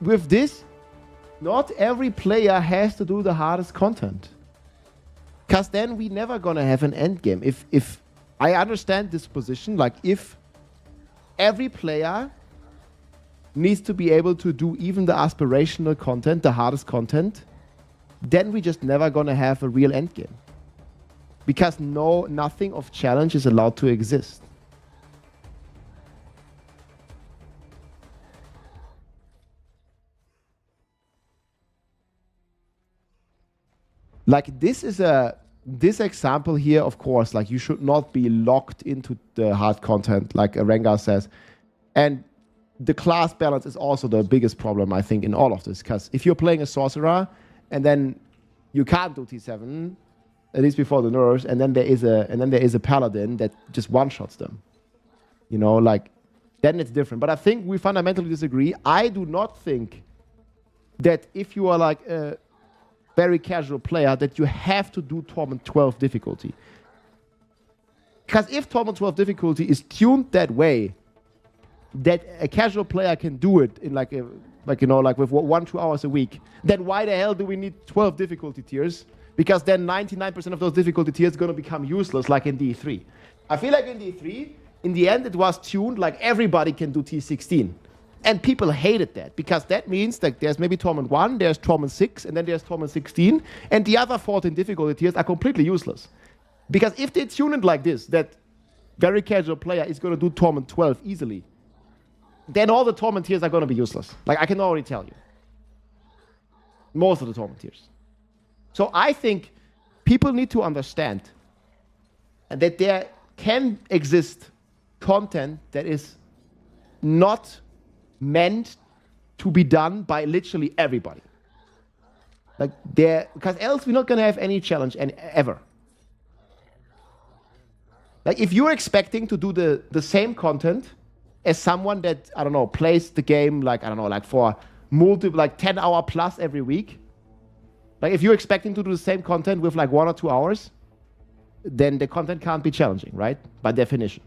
[SPEAKER 1] with this, not every player has to do the hardest content. Because then we never gonna have an end game. If I understand this position, like if every player needs to be able to do even the aspirational content, the hardest content, then we just never gonna have a real end game. Because nothing of challenge is allowed to exist. Like this example here, of course, like you should not be locked into the hard content, like Rengar says. And the class balance is also the biggest problem, I think, in all of this. Because if you're playing a sorcerer and then you can't do T7, at least before the nerfs, and then there is a paladin that just one-shots them. You know, like then it's different. But I think we fundamentally disagree. I do not think that if you are like a very casual player that you have to do Torment 12 difficulty. Because if Torment 12 difficulty is tuned that way, that a casual player can do it in like you know, like with 1-2 hours a week, then why the hell do we need 12 difficulty tiers? Because then 99% of those difficulty tiers are going to become useless, like in D3. I feel like in D3, in the end, it was tuned like everybody can do T16. And people hated that, because that means that there's maybe Torment 1, there's Torment 6, and then there's Torment 16, and the other 14 difficulty tiers are completely useless. Because if they tune it like this, that very casual player is going to do Torment 12 easily, then all the Torment tiers are going to be useless. Like, I can already tell you. Most of the Torment tiers. So I think people need to understand that there can exist content that is not meant to be done by literally everybody. Like because else we're not going to have any challenge ever. Like, if you're expecting to do the same content as someone that, I don't know, plays the game, like, I don't know, like for multiple, like 10 hour plus every week. Like, if you're expecting to do the same content with like 1 or 2 hours, then the content can't be challenging, right? By definition.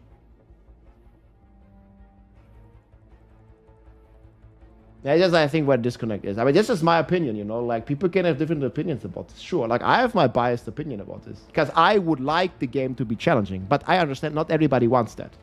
[SPEAKER 1] Yeah, just I think where the disconnect is. I mean, this is my opinion, you know, like people can have different opinions about this. Sure, like I have my biased opinion about this because I would like the game to be challenging, but I understand not everybody wants that.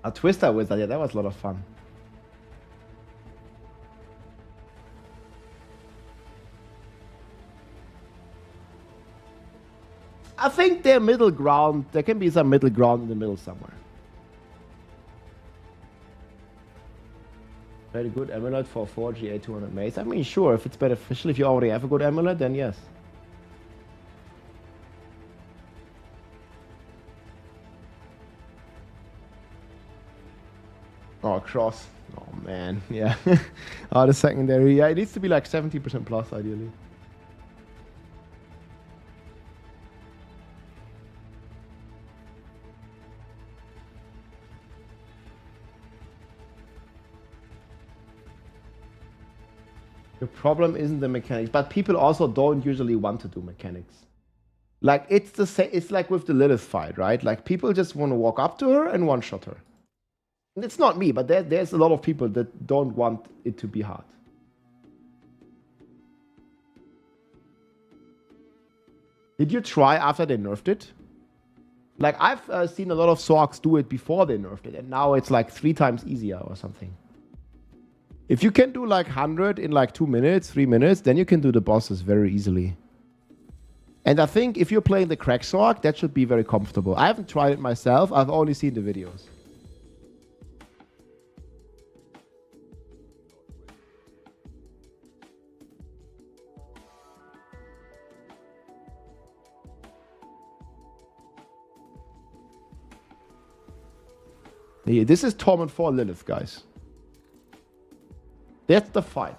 [SPEAKER 1] A Twister Wizard, yeah, that was a lot of fun. I think they're middle ground. There can be some middle ground in the middle somewhere. Very good amulet for 4 GA 200 mace. I mean, sure, if it's beneficial, if you already have a good amulet, then yes. Oh, cross. Oh, man. Yeah. Oh, the secondary. Yeah, it needs to be like 70% plus, ideally. The problem isn't the mechanics, but people also don't usually want to do mechanics. Like, it's the same. It's like with the Lilith fight, right? Like, people just want to walk up to her and one-shot her. And it's not me, but there's a lot of people that don't want it to be hard. Did you try after they nerfed it? Like, I've seen a lot of Sorks do it before they nerfed it, and now it's like 3 times easier or something. If you can do like 100 in like 2 minutes, 3 minutes, then you can do the bosses very easily. And I think if you're playing the Crack Sork, that should be very comfortable. I haven't tried it myself, I've only seen the videos. Yeah, this is Torment 4 Lilith, guys. That's the fight.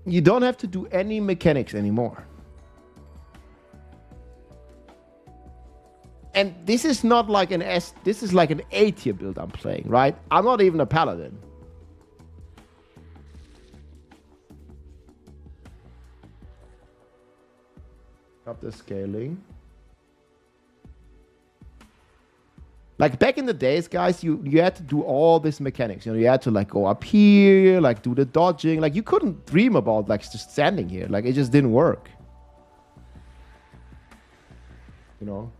[SPEAKER 1] You don't have to do any mechanics anymore. And this is not like an S, this is like an A tier build I'm playing, right? I'm not even a paladin. Up the scaling. Like back in the days, guys, you had to do all these mechanics. You know, you had to like go up here, like do the dodging. Like you couldn't dream about like just standing here. Like it just didn't work. You know?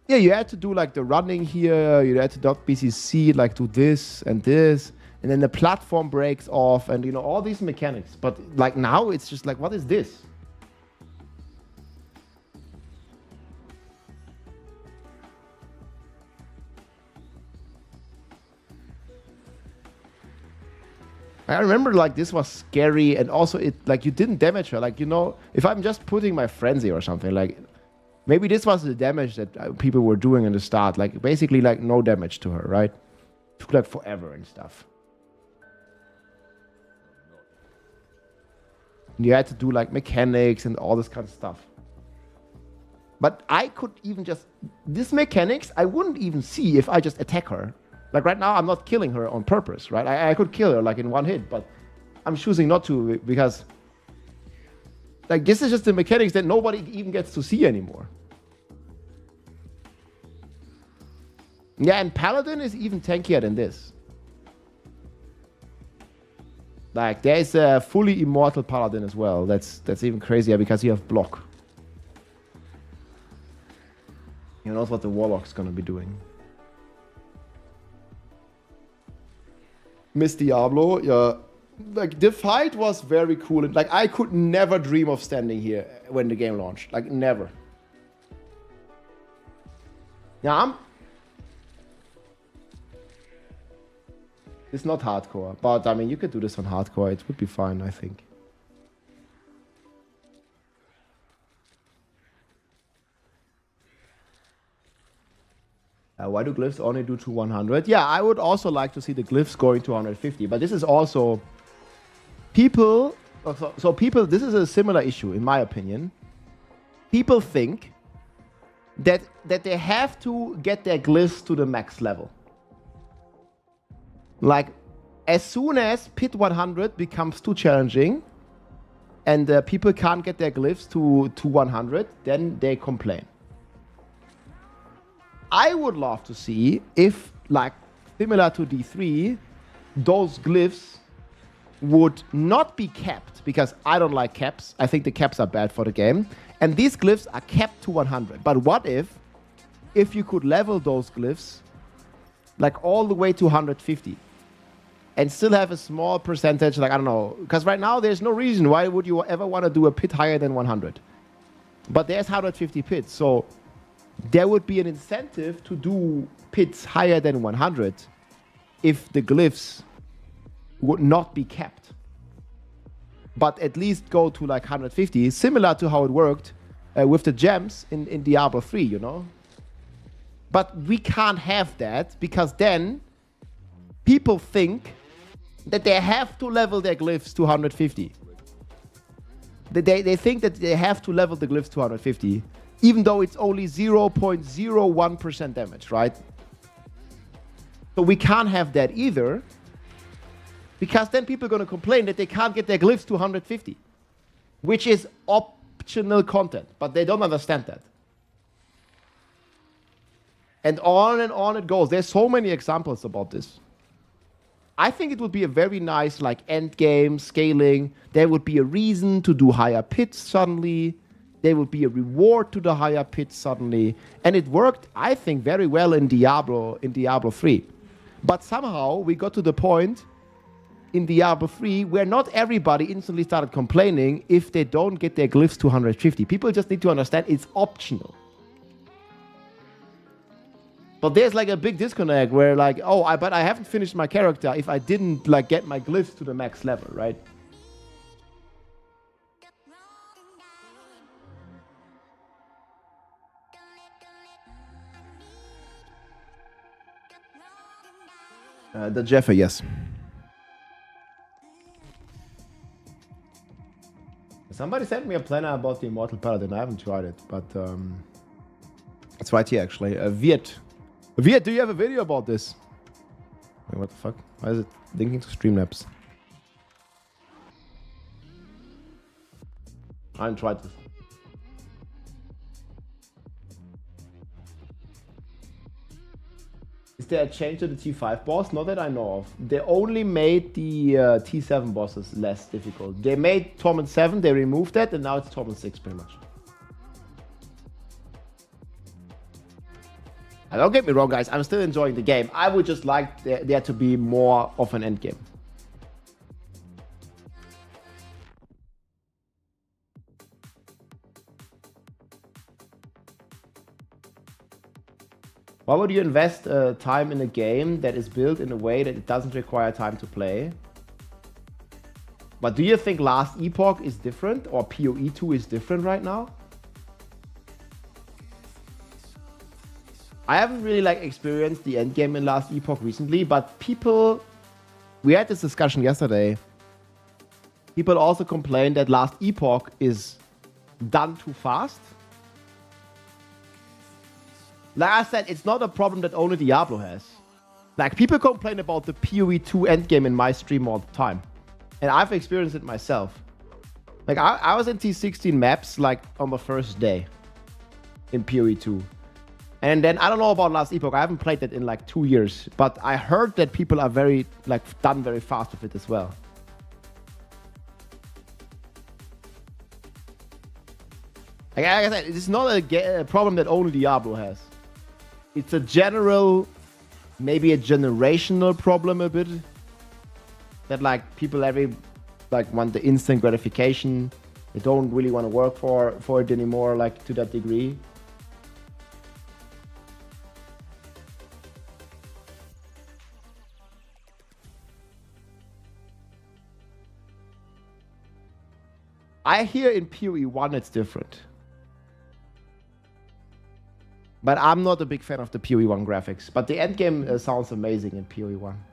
[SPEAKER 1] Yeah, you had to do like the running here. You had to dot BCC, like do this and this. And then the platform breaks off and, you know, all these mechanics. But like now it's just like, what is this? I remember like this was scary, and also it like you didn't damage her. Like, you know, if I'm just putting my frenzy or something, like maybe this was the damage that people were doing in the start. Like basically like no damage to her, right? Took like forever and stuff. And you had to do like mechanics and all this kind of stuff. But I could even just, this mechanics, I wouldn't even see if I just attack her. Like right now, I'm not killing her on purpose, right? I could kill her like in one hit, but I'm choosing not to because like this is just the mechanics that nobody even gets to see anymore. Yeah, and Paladin is even tankier than this. Like there's a fully immortal Paladin as well. That's even crazier because you have block. You know what the Warlock's gonna be doing. Miss Diablo, yeah. Like the fight was very cool. Like I could never dream of standing here when the game launched. Like never. Yeah, It's not hardcore, but I mean, you could do this on hardcore. It would be fine, I think. Why do glyphs only do to 100? Yeah, I would also like to see the glyphs going to 150, but this is also people. So people, this is a similar issue, in my opinion. People think that they have to get their glyphs to the max level. Like, as soon as pit 100 becomes too challenging and people can't get their glyphs to 100, then they complain. I would love to see if, like, similar to D3, those glyphs would not be capped, because I don't like caps. I think the caps are bad for the game. And these glyphs are capped to 100. But what if you could level those glyphs, like, all the way to 150? And still have a small percentage, like, I don't know. Because right now, there's no reason why would you ever want to do a pit higher than 100. But there's 150 pits, so there would be an incentive to do pits higher than 100 if the glyphs would not be capped. But at least go to like 150, similar to how it worked with the gems in Diablo 3, you know? But we can't have that, because then people think that they have to level their glyphs to 150. They think that they have to level the glyphs to 150, even though it's only 0.01% damage, right? So we can't have that either, because then people are going to complain that they can't get their glyphs to 150, which is optional content, but they don't understand that. And on it goes. There's so many examples about this. I think it would be a very nice, like, end game scaling. There would be a reason to do higher pits suddenly. There would be a reward to the higher pits suddenly. And it worked, I think, very well in Diablo 3. But somehow we got to the point in Diablo 3 where not everybody instantly started complaining if they don't get their glyphs to 150. People just need to understand it's optional. But there's like a big disconnect where, like, oh, but I haven't finished my character if I didn't, like, get my glyphs to the max level, right? The Jeffer, yes. Somebody sent me a planner about the Immortal Paladin. I haven't tried it, but it's right here, actually. Viet, do you have a video about this? Wait, what the fuck? Why is it linking to Streamlabs? I haven't tried this. Is there a change to the T5 boss? Not that I know of. They only made the T7 bosses less difficult. They made Torment 7, they removed that, and now it's Torment 6 pretty much. And don't get me wrong, guys, I'm still enjoying the game. I would just like there to be more of an endgame. Why would you invest time in a game that is built in a way that it doesn't require time to play? But do you think Last Epoch is different, or PoE 2 is different right now? I haven't really like experienced the endgame in Last Epoch recently, but we had this discussion yesterday. People also complained that Last Epoch is done too fast. Like I said, it's not a problem that only Diablo has. Like, people complain about the PoE 2 endgame in my stream all the time. And I've experienced it myself. Like, I was in T16 maps, like, on the first day in PoE 2. And then, I don't know about Last Epoch. I haven't played that in, like, 2 years. But I heard that people are very, like, done very fast with it as well. Like I said, it's not a problem that only Diablo has. It's a general, maybe a generational problem a bit. That, like, people want the instant gratification. They don't really want to work for it anymore, like, to that degree. I hear in PoE 1 it's different. But I'm not a big fan of the PoE 1 graphics. But the endgame sounds amazing in PoE 1.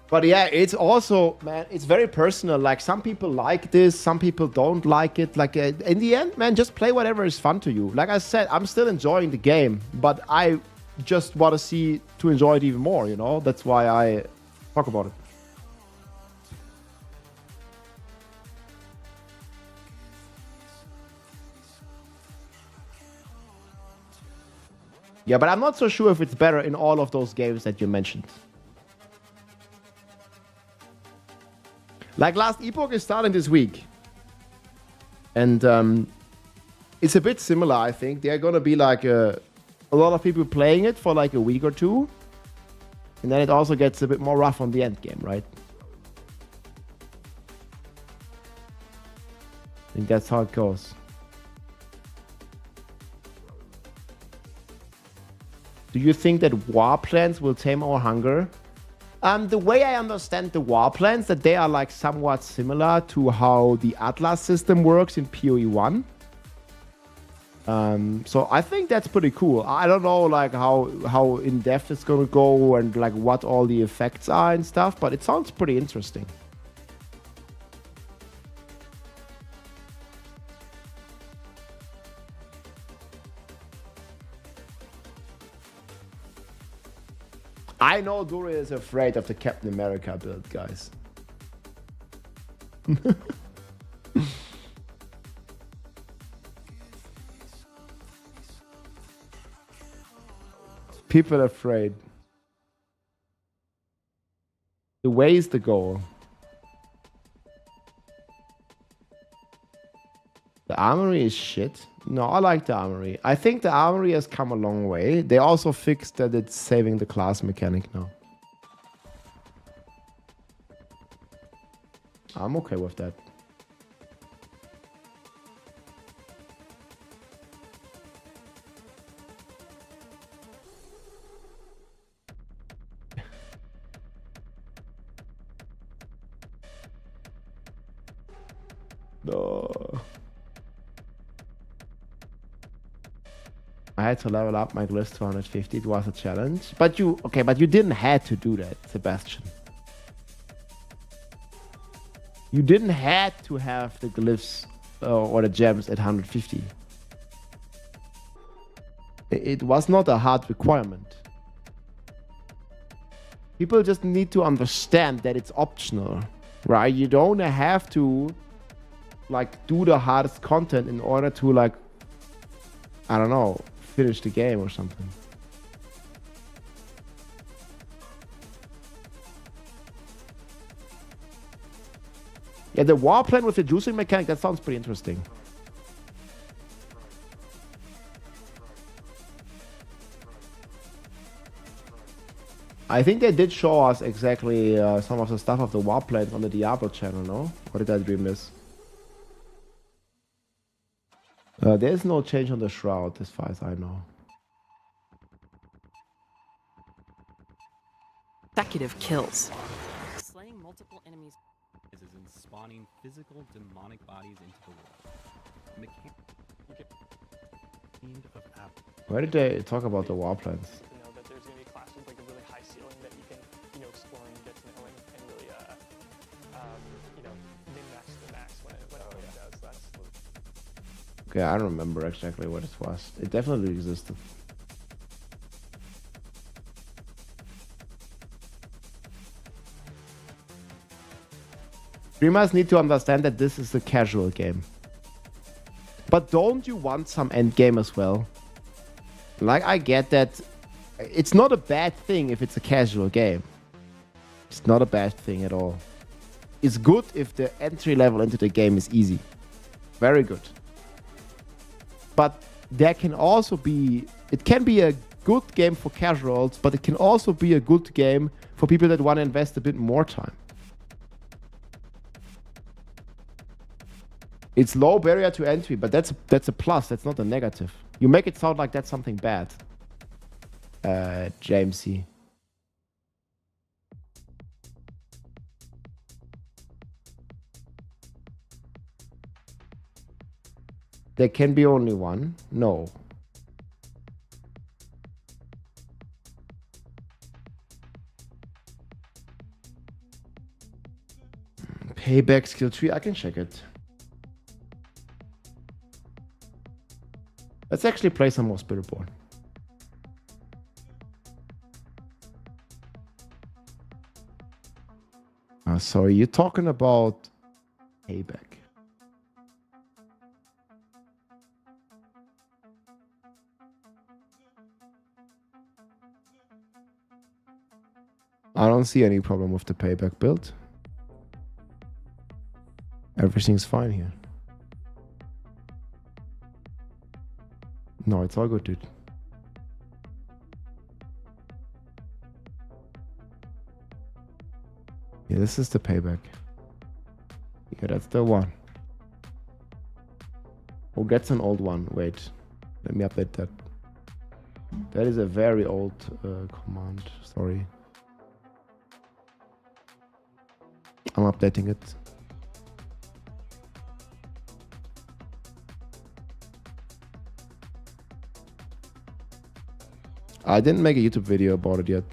[SPEAKER 1] But yeah, it's also, man, it's very personal. Like, some people like this, some people don't like it. Like, in the end, man, just play whatever is fun to you. Like I said, I'm still enjoying the game, but I just want to enjoy it even more, you know? That's why I talk about it. Yeah, but I'm not so sure if it's better in all of those games that you mentioned. Like, Last Epoch is starting this week. And it's a bit similar, I think. There are going to be like a lot of people playing it for like a week or two. And then it also gets a bit more rough on the end game, right? I think that's how it goes. Do you think that war plans will tame our hunger? The way I understand the war plans, that they are like somewhat similar to how the Atlas system works in PoE 1. So I think that's pretty cool. I don't know like how in depth it's gonna go and like what all the effects are and stuff, but it sounds pretty interesting. I know Duri is afraid of the Captain America build, guys. People afraid. The way is the goal. The armory is shit. No, I like the armory. I think the armory has come a long way. They also fixed that it's saving the class mechanic now. I'm okay with that. No. I had to level up my glitch to 150. It was a challenge. But you didn't have to do that, Sebastian. You didn't have to have the glyphs or the gems at 150. It was not a hard requirement. People just need to understand that it's optional, right? You don't have to like do the hardest content in order to like, I don't know, finish the game or something. Yeah, the war plan with the juicing mechanic, that sounds pretty interesting. I think they did show us exactly some of the stuff of the war plans on the Diablo channel, no? Or did I dream this? There's no change on the shroud as far as I know.
[SPEAKER 5] Consecutive kills.
[SPEAKER 4] Slaying multiple enemies
[SPEAKER 6] is in spawning physical demonic bodies into the world.
[SPEAKER 1] Where did they talk about the war plans?
[SPEAKER 7] You know, that there's going to be classes with like a really high ceiling that you can, you know, explore and get to know and really, you know, min-max the max when it does. That's...
[SPEAKER 1] Okay, I don't remember exactly what it was. It definitely existed. Streamers need to understand that this is a casual game. But don't you want some endgame as well? Like, I get that it's not a bad thing if it's a casual game. It's not a bad thing at all. It's good if the entry level into the game is easy. Very good. But there can also be... It can be a good game for casuals, but it can also be a good game for people that want to invest a bit more time. It's low barrier to entry, but that's a plus. That's not a negative. You make it sound like that's something bad. James C. There can be only one? No. Payback skill tree, I can check it. Let's actually play some more Spiritborn. Sorry, you're talking about payback. I don't see any problem with the payback build. Everything's fine here. No, it's all good, dude. Yeah, this is the payback. Yeah, that's the one. Oh, that's an old one. Wait, let me update that. That is a very old command. Sorry. I'm updating it. I didn't make a YouTube video about it yet.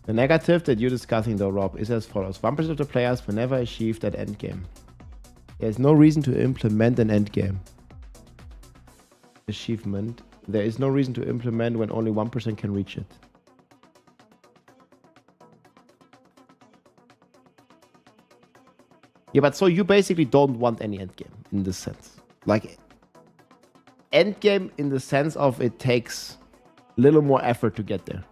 [SPEAKER 1] The negative that you're discussing though, Rob, is as follows. 1% of the players will never achieve that endgame. There's no reason to implement an endgame achievement. There is no reason to implement when only 1% can reach it. Yeah, but so you basically don't want any endgame in this sense. Like, endgame in the sense of it takes a little more effort to get there.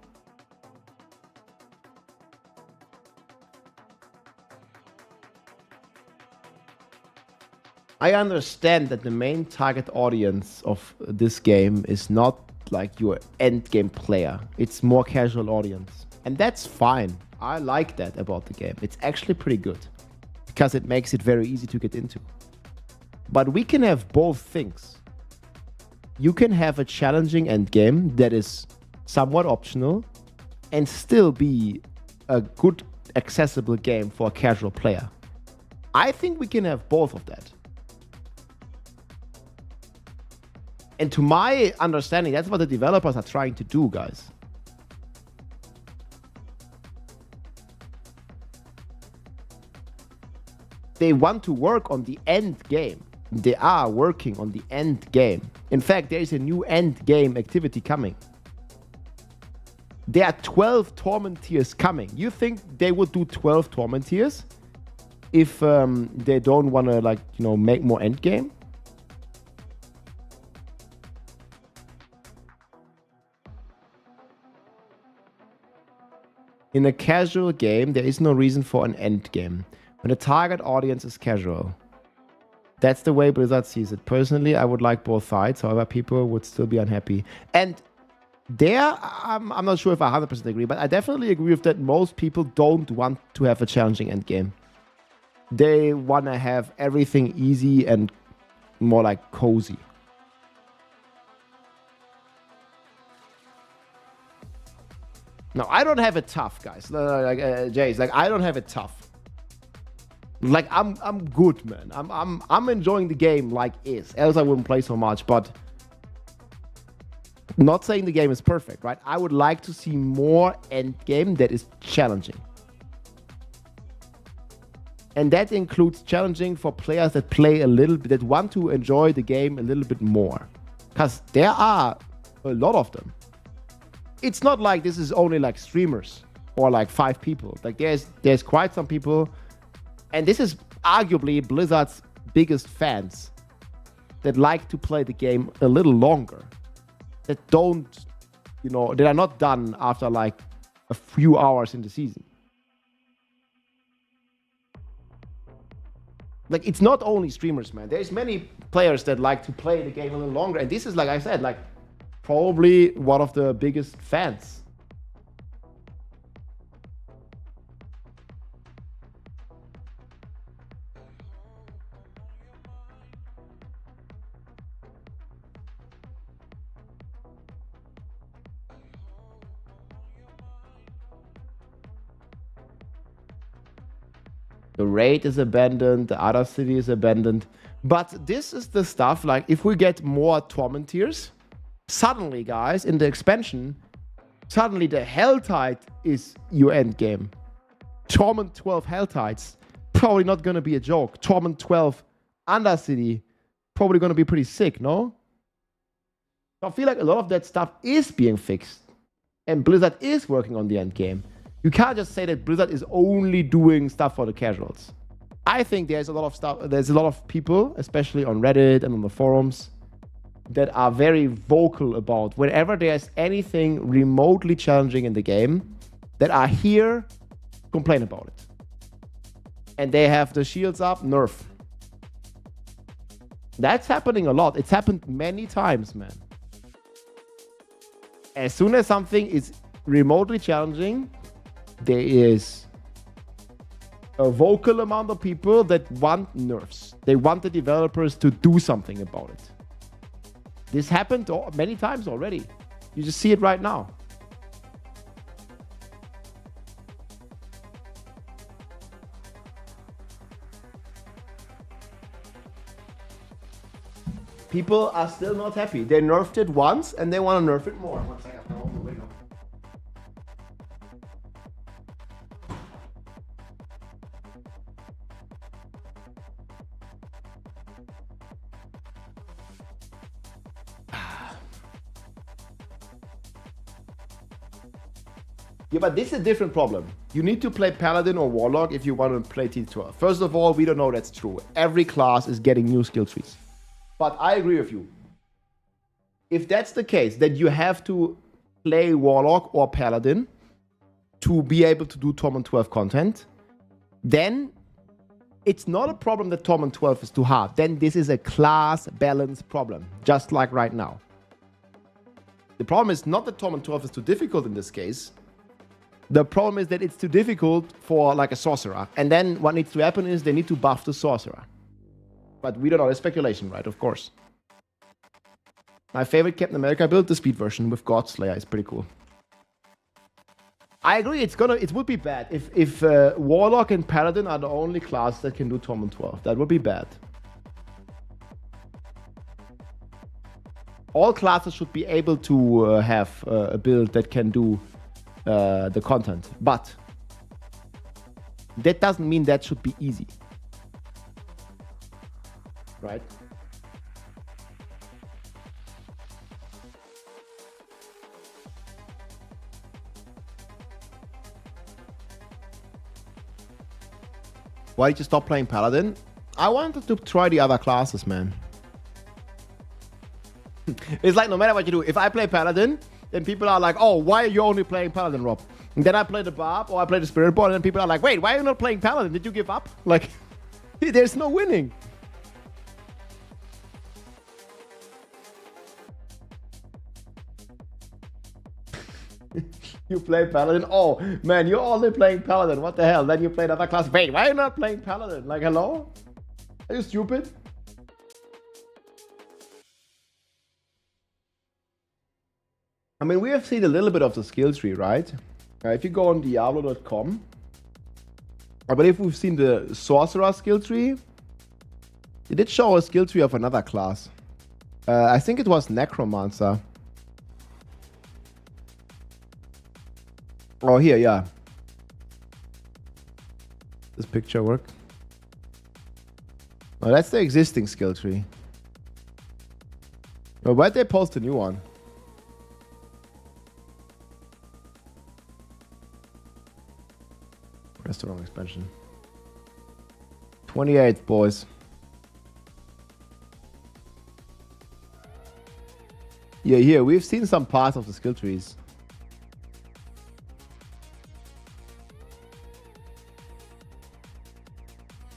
[SPEAKER 1] I understand that the main target audience of this game is not like your end game player. It's more casual audience. And that's fine. I like that about the game. It's actually pretty good because it makes it very easy to get into. But we can have both things. You can have a challenging end game that is somewhat optional and still be a good accessible game for a casual player. I think we can have both of that. And to my understanding, that's what the developers are trying to do, guys. They want to work on the end game. They are working on the end game. In fact, there is a new end game activity coming. There are 12 Torment tiers coming. You think they would do 12 Torment tiers if they don't want to, like, you know, make more end game? In a casual game, there is no reason for an end game. When the target audience is casual. That's the way Blizzard sees it. Personally, I would like both sides. However, people would still be unhappy. And there, I'm not sure if I 100% agree, but I definitely agree with that. Most people don't want to have a challenging end game. They want to have everything easy and more like cozy. No, I don't have it tough, guys. Like Jay's, like I don't have it tough. Like I'm good, man. I'm enjoying the game like is. Else I wouldn't play so much. But not saying the game is perfect, right? I would like to see more end game that is challenging, and that includes challenging for players that play a little bit, that want to enjoy the game a little bit more, because there are a lot of them. It's not like this is only like streamers or like 5 people. Like there's quite some people, and this is arguably Blizzard's biggest fans that like to play the game a little longer. That don't, you know, that are not done after like a few hours in the season. Like it's not only streamers, man. There's many players that like to play the game a little longer, and this is, like I said, like probably one of the biggest fans. The raid is abandoned. The other city is abandoned. But this is the stuff, like, if we get more Tormenteers, suddenly, guys, in the expansion, suddenly the Helltide is your end game. Torment 12 Helltides, probably not going to be a joke. Torment 12 Undercity, probably going to be pretty sick, no? I feel like a lot of that stuff is being fixed. And Blizzard is working on the end game. You can't just say that Blizzard is only doing stuff for the casuals. I think there's a lot of stuff, there's a lot of people, especially on Reddit and on the forums, that are very vocal about whenever there's anything remotely challenging in the game, that are here, complain about it. And they have the shields up, nerf. That's happening a lot. It's happened many times, man. As soon as something is remotely challenging, there is a vocal amount of people that want nerfs. They want the developers to do something about it. This happened many times already. You just see it right now. People are still not happy. They nerfed it once and they want to nerf it more. One second, I'll open the window. Yeah, but this is a different problem. You need to play Paladin or Warlock if you want to play T12. First of all, we don't know that's true. Every class is getting new skill trees. But I agree with you. If that's the case, that you have to play Warlock or Paladin to be able to do Torment 12 content, then it's not a problem that Torment 12 is too hard. Then this is a class balance problem, just like right now. The problem is not that Torment 12 is too difficult in this case. The problem is that it's too difficult for like a sorcerer. And then what needs to happen is they need to buff the sorcerer. But we don't know. It's speculation, right? Of course. My favorite Captain America build, the speed version with Godslayer, is pretty cool. I agree. It would be bad if Warlock and Paladin are the only class that can do Torment 12. That would be bad. All classes should be able to have a build that can do the content, but that doesn't mean that should be easy, right? Why did you stop playing Paladin? I wanted to try the other classes, man. It's like no matter what you do, if I play Paladin, then people are like, oh, why are you only playing Paladin, Rob? And then I play the Barb or I play the Spirit Ball, and then people are like, wait, why are you not playing Paladin? Did you give up? Like, there's no winning. You play Paladin? Oh, man, you're only playing Paladin. What the hell? Then you play another class. Wait, why are you not playing Paladin? Like, hello? Are you stupid? I mean, we have seen a little bit of the skill tree, right? If you go on Diablo.com, I believe we've seen the Sorcerer skill tree. It did show a skill tree of another class. I think it was Necromancer. Oh, here, yeah. This picture work? Oh, that's the existing skill tree. Well, why'd they post a new one? Restaurant expansion. 28, boys. Yeah, here, we've seen some parts of the skill trees.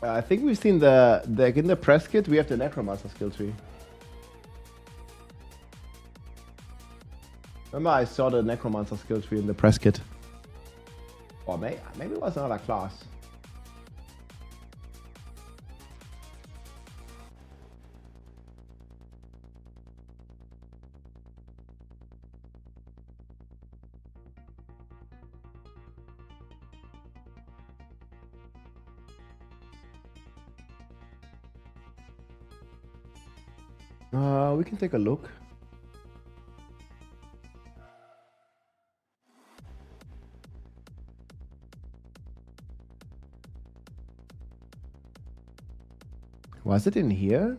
[SPEAKER 1] I think we've seen in the press kit, we have the Necromancer skill tree. Remember I saw the Necromancer skill tree in the press kit. Or maybe it was another class. We can take a look. Was it in here?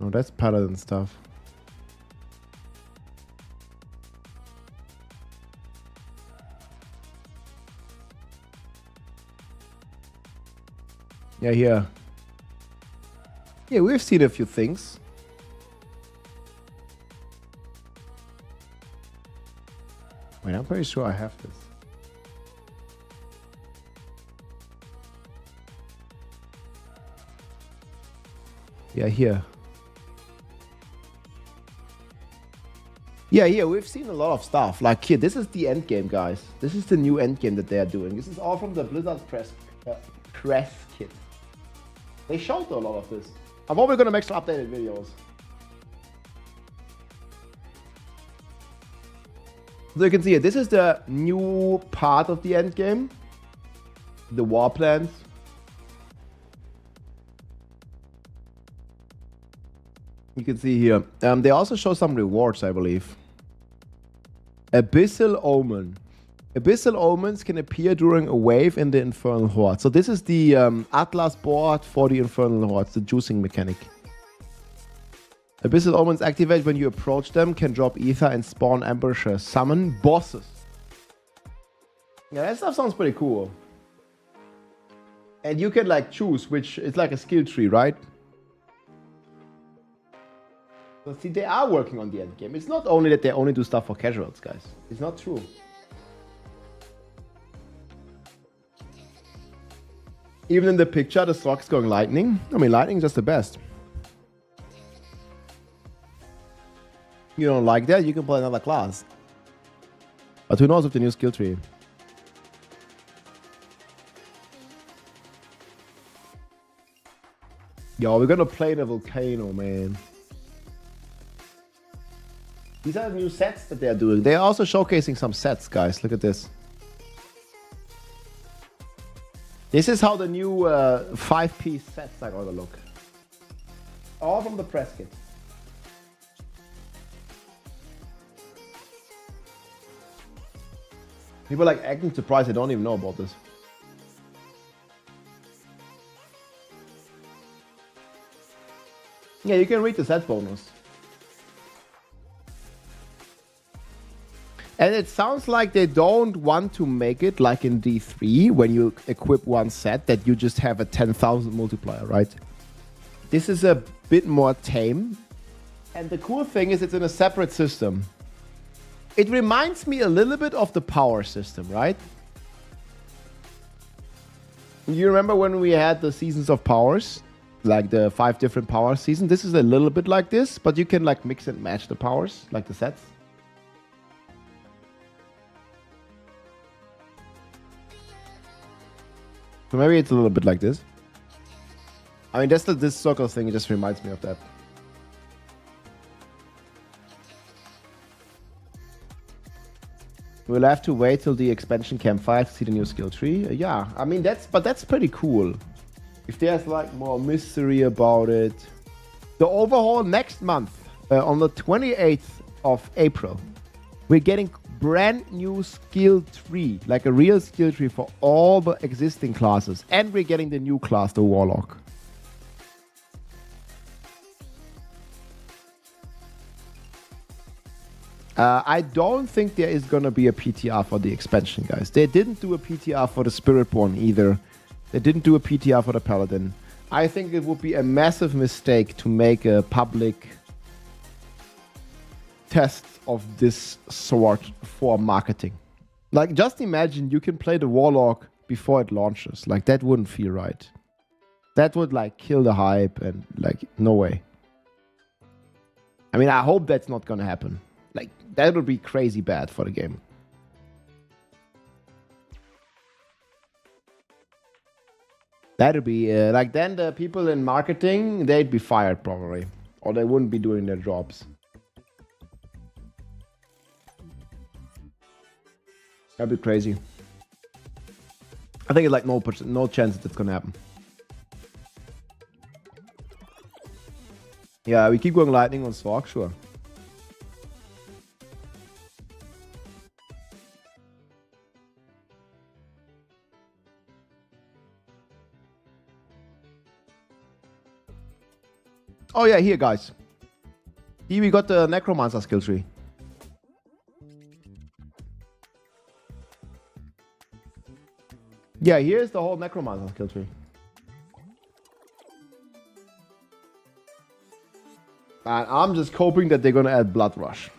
[SPEAKER 1] Oh, that's paladin stuff. Yeah, here. Yeah, we've seen a few things. Wait, I'm pretty sure I have this. Yeah, here. Yeah, here, we've seen a lot of stuff. Like here, this is the end game, guys. This is the new end game that they are doing. This is all from the Blizzard press kit. They showed a lot of this. I'm probably gonna make some updated videos. So you can see it. This is the new part of the end game. The war plans. You can see here. They also show some rewards, I believe. Abyssal Omen. Abyssal Omens can appear during a wave in the Infernal Horde. So this is the Atlas board for the Infernal Hordes, the juicing mechanic. Abyssal Omens activate when you approach them, can drop ether and spawn ambushers. Summon bosses. Yeah, that stuff sounds pretty cool. And you can like choose which, it's like a skill tree, right? So see, they are working on the end game. It's not only that they only do stuff for casuals, guys. It's not true. Even in the picture, the Strog's going lightning. I mean, lightning is just the best. You don't like that, you can play another class. But who knows if the new skill tree. Yo, we're gonna play the volcano, man. These are the new sets that they're doing. They're also showcasing some sets, guys. Look at this. This is how the new 5-piece sets are gonna look. All from the press kit. People are like acting surprised they don't even know about this. Yeah, you can read the set bonus. And it sounds like they don't want to make it like in D3 when you equip one set that you just have a 10,000 multiplier, right? This is a bit more tame. And the cool thing is it's in a separate system. It reminds me a little bit of the power system, right? You remember when we had the seasons of powers? Like the 5 different power seasons? This is a little bit like this, but you can like mix and match the powers, like the sets. So maybe it's a little bit like this. I mean, that's this circle thing. It just reminds me of that. We'll have to wait till the expansion camp 5 to see the new skill tree. Yeah, I mean, that's pretty cool. If there's like more mystery about it. The overhaul next month, on the 28th of April, we're getting brand new skill tree, like a real skill tree for all the existing classes. And we're getting the new class, the Warlock. I don't think there is going to be a PTR for the expansion, guys. They didn't do a PTR for the Spiritborn either. They didn't do a PTR for the Paladin. I think it would be a massive mistake to make a public test of this sort for marketing. Like, just imagine you can play the Warlock before it launches. Like, that wouldn't feel right. That would, like, kill the hype and, like, no way. I mean, I hope that's not gonna happen. Like, that would be crazy bad for the game. That'd be, like, then the people in marketing, they'd be fired probably. Or they wouldn't be doing their jobs. That'd be crazy. I think it's like no chance that it's gonna happen. Yeah, we keep going lightning on Sork, sure. Oh yeah, here guys. Here we got the Necromancer skill tree. Yeah, here's the whole Necromancer skill tree. And I'm just hoping that they're gonna add Blood Rush.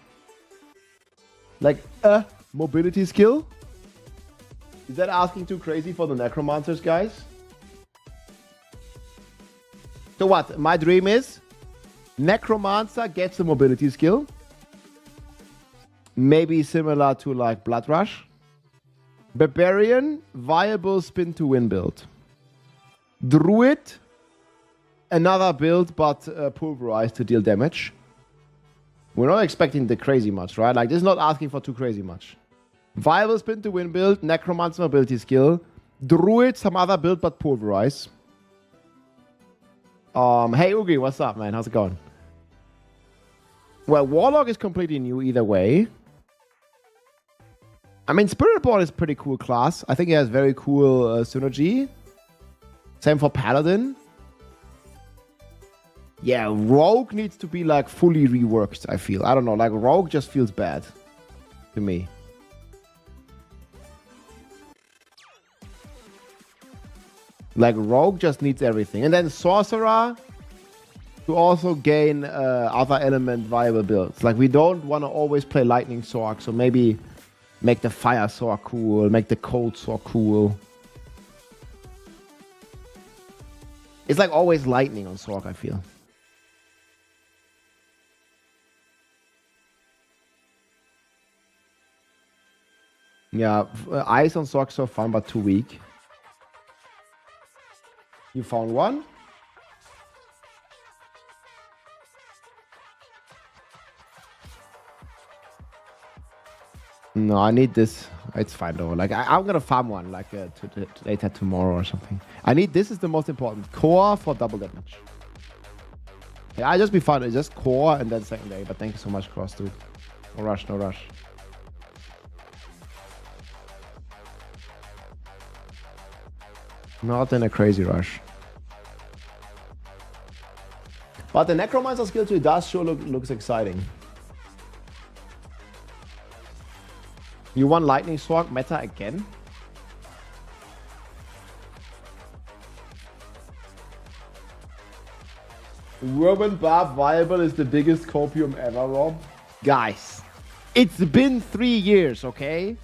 [SPEAKER 1] Like a mobility skill? Is that asking too crazy for the Necromancers, guys? So what? My dream is Necromancer gets a mobility skill. Maybe similar to like Blood Rush. Barbarian, viable spin to win build. Druid, another build but pulverized to deal damage. We're not expecting the crazy much, right? Like this is not asking for too crazy much. Viable spin to win build, Necromancer mobility skill. Druid, some other build but pulverize. Hey Ugi, what's up, man? How's it going? Well, Warlock is completely new either way. I mean, Spirit Born is a pretty cool class. I think it has very cool synergy. Same for Paladin. Yeah, Rogue needs to be like fully reworked, I feel. I don't know, like Rogue just feels bad to me. Like Rogue just needs everything. And then Sorcerer to also gain other element viable builds. Like we don't want to always play Lightning Sorc, so maybe make the Fire Sorc cool, make the Cold Sorc cool. It's like always lightning on Sorc, I feel. Yeah, Ice on Sorc so fun, but too weak. You found one? No, I need this. It's fine though. Like I'm gonna farm one like later tomorrow or something. I need this is the most important core for double damage. Yeah, I just be fine. It's just core and then secondary. But thank you so much, Cross, dude. No rush, no rush. Not in a crazy rush. But the Necromancer skill tree does sure looks exciting. You want Lightning Sorc meta again? Whirlwind Barb viable is the biggest copium ever, Rob. Guys, it's been 3 years, okay?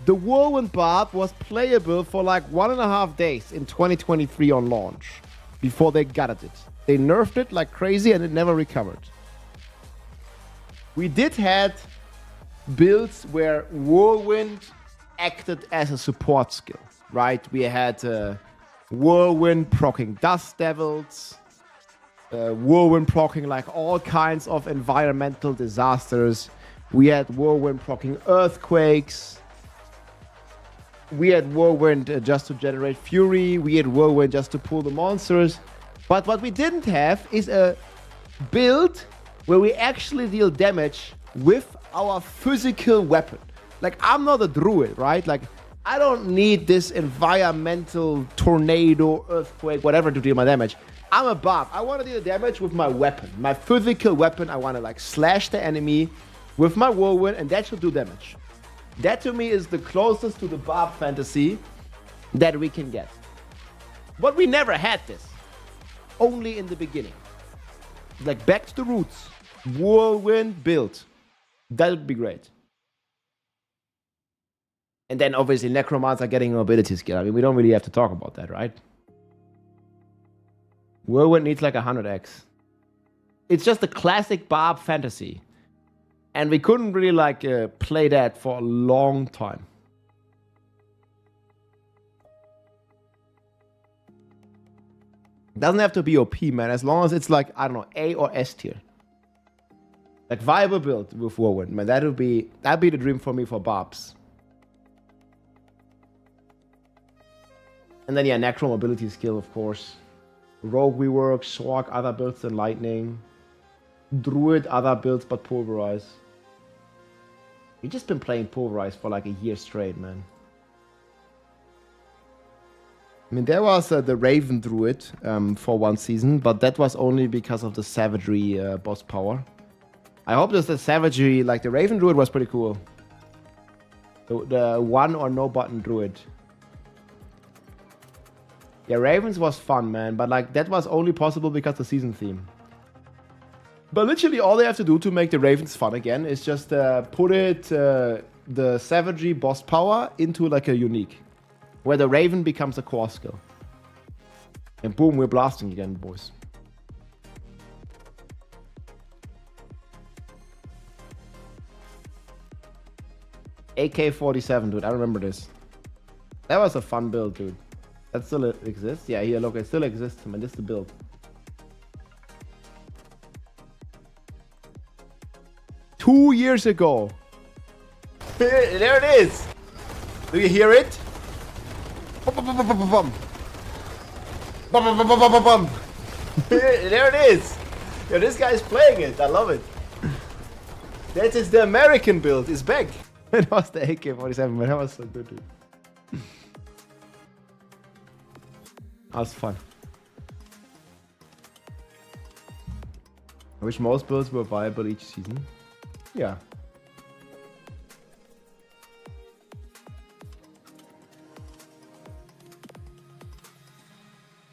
[SPEAKER 1] The Whirlwind Barb was playable for like 1.5 days in 2023 on launch before they gutted it. They nerfed it like crazy and it never recovered. We did had builds where Whirlwind acted as a support skill, right? We had Whirlwind proccing Dust Devils, Whirlwind proccing like all kinds of environmental disasters. We had Whirlwind proccing Earthquakes. We had Whirlwind just to generate Fury. We had Whirlwind just to pull the monsters. But what we didn't have is a build where we actually deal damage with our physical weapon. Like, I'm not a druid, right? Like, I don't need this environmental tornado, earthquake, whatever to deal my damage. I'm a barb. I want to deal damage with my weapon, my physical weapon. I want to like slash the enemy with my whirlwind, and that should do damage. That to me is the closest to the barb fantasy that we can get. But we never had this. Only in the beginning. Like, back to the roots. Whirlwind build. That would be great. And then obviously Necromancer getting an ability skill. I mean, we don't really have to talk about that, right? Whirlwind needs like 100x. It's just a classic barb fantasy. And we couldn't really like play that for a long time. It doesn't have to be OP, man. As long as it's like, I don't know, A or S tier. Like viable build with Whirlwind, man. That'd be the dream for me for barbs. And then yeah, Necro mobility skill, of course. Rogue rework, Shork, other builds than Lightning. Druid, other builds but Pulverize. We've just been playing Pulverize for like a year straight, man. I mean, there was the Raven Druid for one season, but that was only because of the Savagery boss power. I hope there's the Savagery, like the Raven Druid was pretty cool. The one or no button Druid. Yeah, Ravens was fun, man, but like that was only possible because the season theme. But literally all they have to do to make the Ravens fun again is just put it, the Savagery boss power into like a unique. Where the Raven becomes a core skill. And boom, we're blasting again, boys. AK-47, dude, I remember this. That was a fun build, dude. That still exists? Yeah, here, look, it still exists, man. This is the build. Two years ago. There it is. Do you hear it? There it is. Yo, this guy's playing it. I love it. That is the American build. It's back. It was the AK-47, man. That was so good, dude. That was fun. I wish most builds were viable each season. Yeah.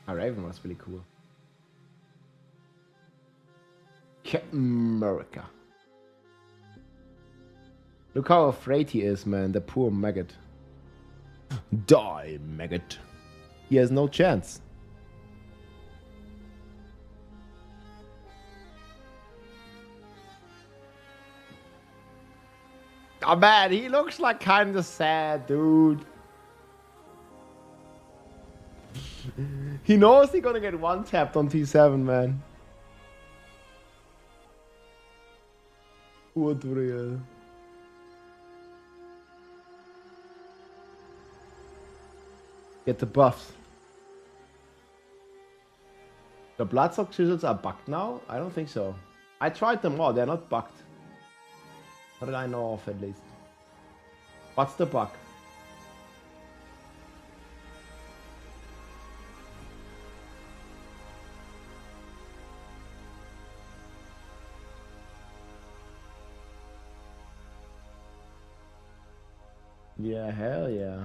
[SPEAKER 1] Raven was really cool. Captain America. Look how afraid he is, man. The poor maggot. Die, maggot. He has no chance. Oh man, he looks like kinda sad, dude. He knows he's gonna get one tapped on T7, man. Poor Duriel. Get the buffs. The Bloodstock chisels are bugged now? I don't think so. I tried them all, they're not bugged. What did I know of at least? What's the bug? Yeah, hell yeah.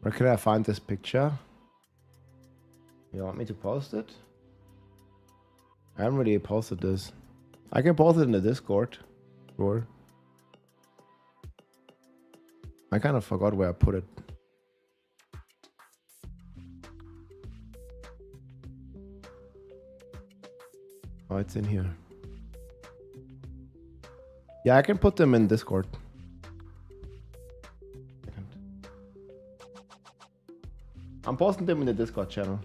[SPEAKER 1] Where can I find this picture? You want me to post it? I haven't really posted this. I can post it in the Discord. Sure. I kind of forgot where I put it. Oh, it's in here. Yeah, I can put them in Discord. I'm posting them in the Discord channel.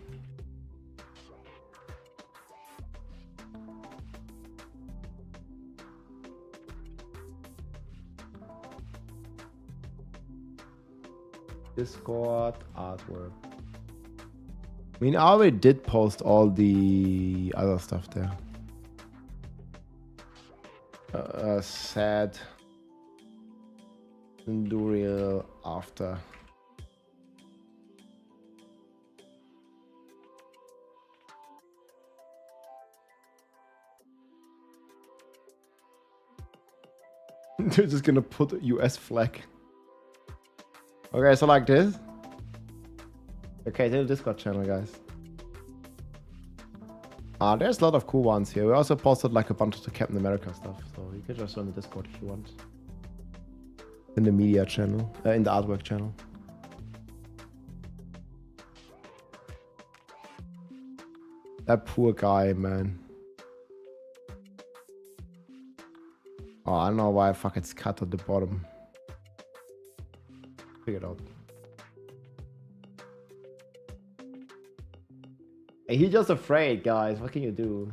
[SPEAKER 1] Discord artwork. I mean, I already did post all the other stuff there. Sad. Endurial after. They're just gonna put a US flag. Okay, so like this. Okay, to the Discord channel, guys. There's a lot of cool ones here. We also posted like a bunch of the Captain America stuff, so you can just join the Discord if you want. In the media channel, in the artwork channel. That poor guy, man. Oh, I don't know why fuck it's cut at the bottom. Figure it out. He's just afraid, guys. What can you do?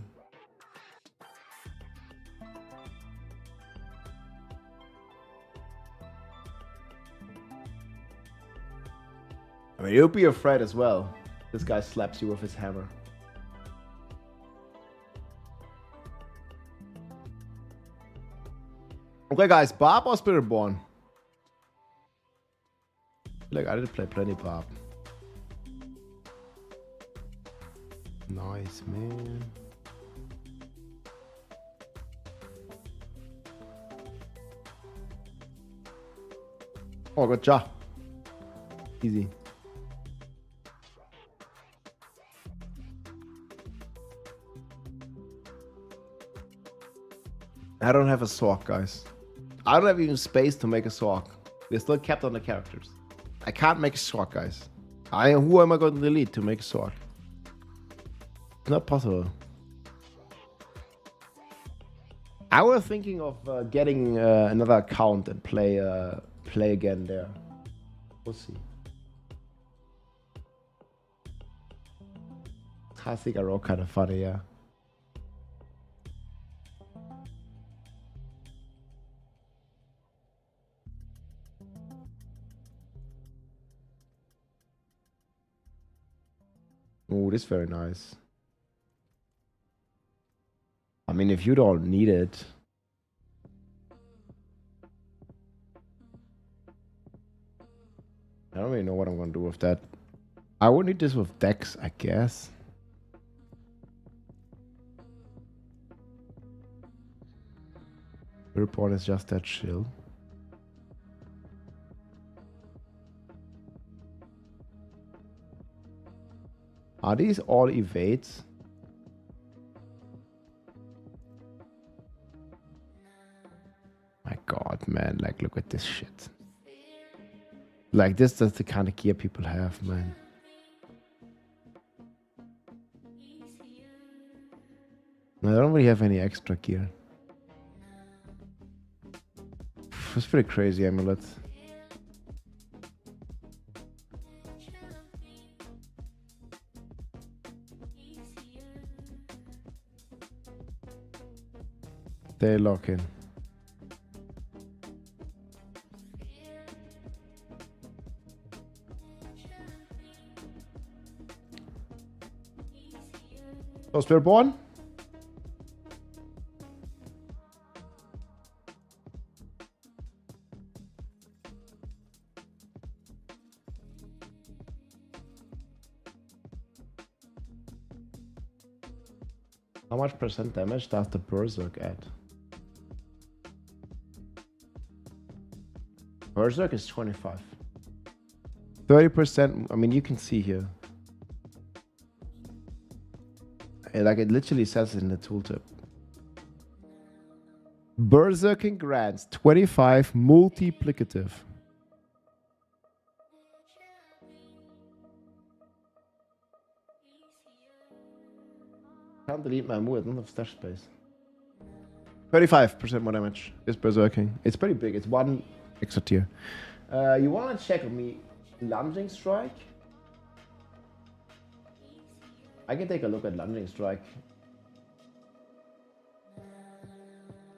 [SPEAKER 1] I mean, you'll be afraid as well. This guy slaps you with his hammer. Okay, guys. Barb or Spiritborn? Like, I did play plenty Barb. Nice, man. Oh, good job. Easy. I don't have a sword, guys. I don't have even space to make a sword. They're still kept on the characters. I can't make a sword, guys. Who am I going to delete to make a sword? It's not possible. I was thinking of getting another account and play again there. We'll see. I think I wrote kind of funny, yeah. Oh, this is very nice. I mean, if you don't need it. I don't really know what I'm going to do with that. I would need this with Dex, I guess. Report is just that chill. Are these all evades? My god, man, like, look at this shit. Like, this is the kind of gear people have, man. I don't really have any extra gear. It's pretty crazy, Amulet. They lock in. So, Spiritborn? How much percent damage does the Berserk add? Berserk is 25. 30%, I mean, you can see here. Like, it literally says in the tooltip. Berserking grants 25 multiplicative. Can't delete my move, I don't have stash space. 35% more damage is Berserking. It's pretty big, it's one extra tier. You wanna check on me Lunging Strike? I can take a look at Lunging Strike.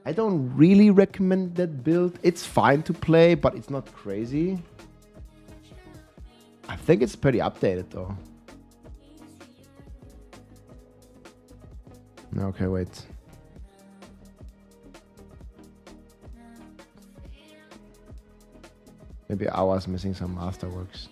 [SPEAKER 1] I don't really recommend that build. It's fine to play, but it's not crazy. I think it's pretty updated though. Okay, wait. Maybe I was missing some masterworks.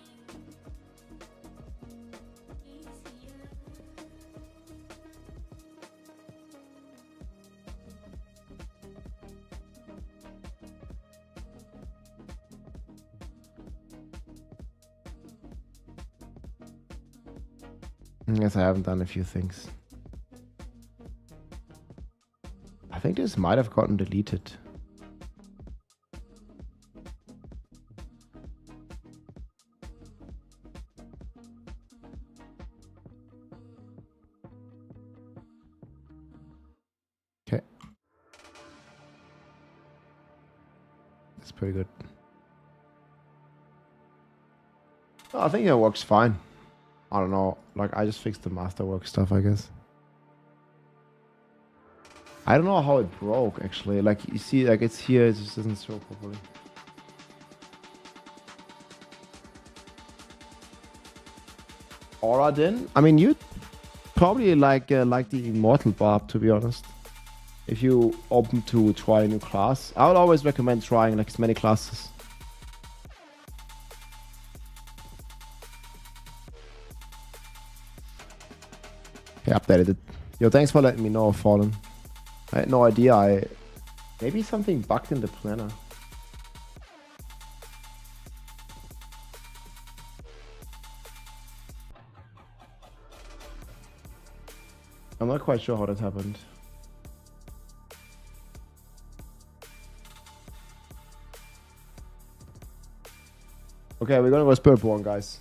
[SPEAKER 1] Yes, I haven't done a few things. I think this might have gotten deleted. Okay. That's pretty good. Oh, I think it works fine. I don't know. Like, I just fixed the masterwork stuff, I guess. I don't know how it broke, actually. Like, you see, like, it's here. It just doesn't show properly. Aura Din? I mean, you'd probably like the Immortal Barb, to be honest. If you open to try a new class. I would always recommend trying like as many classes. Okay, updated it. Yo, thanks for letting me know, Fallen. I had no idea. Maybe something bugged in the planner. I'm not quite sure how that happened. Okay, we're gonna go Spiritborn, guys.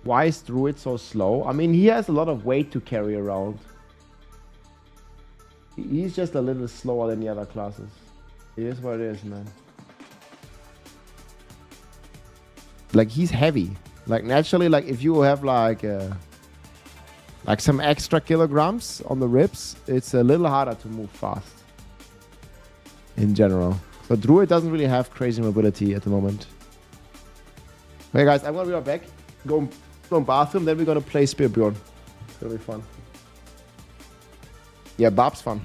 [SPEAKER 1] Why is Druid so slow? I mean, he has a lot of weight to carry around. He's just a little slower than the other classes. It is what it is, man. Like, he's heavy. Like, naturally, like, if you have, like some extra kilograms on the ribs, it's a little harder to move fast. In general. So Druid doesn't really have crazy mobility at the moment. Okay, guys, I'm gonna be right back. Go bathroom, then we're gonna play Spiritborn. It's gonna be fun. Yeah, Barb's fun.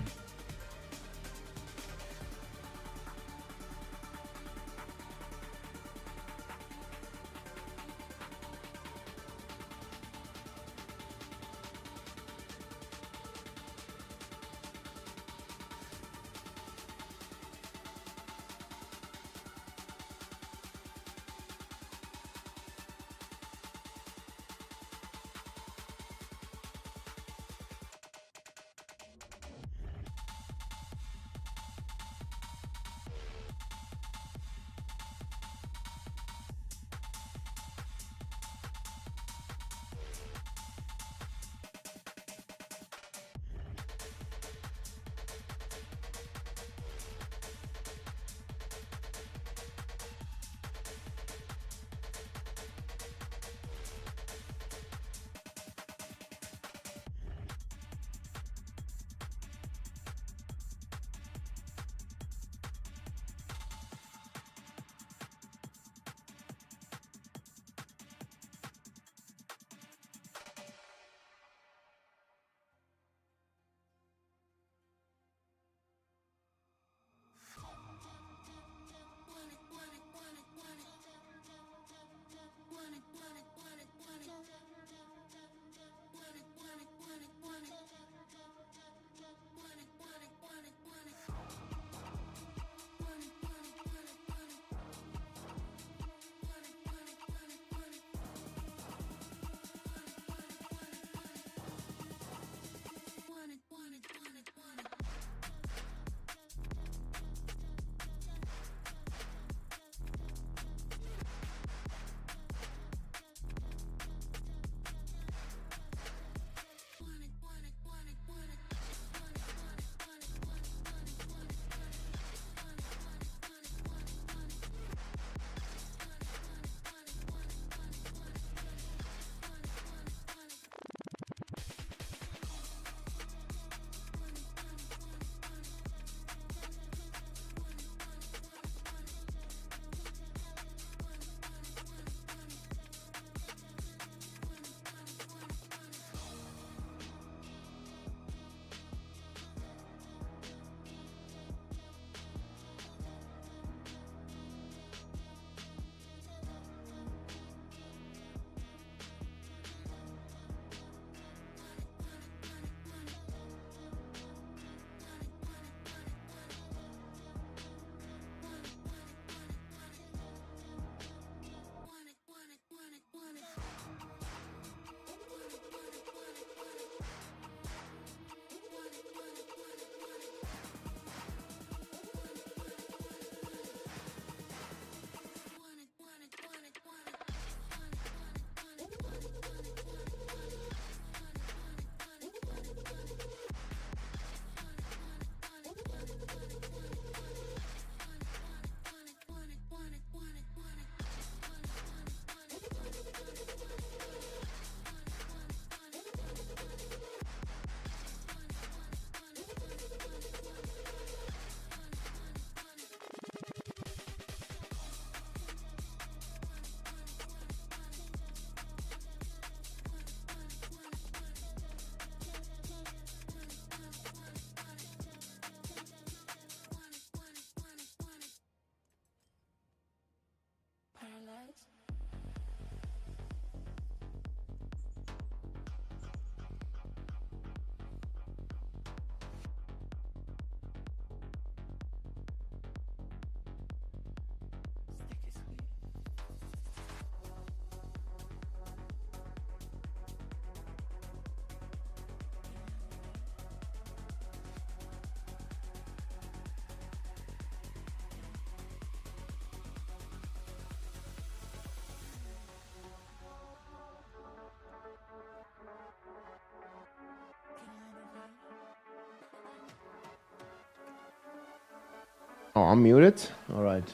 [SPEAKER 1] Oh, I'm muted? Alright.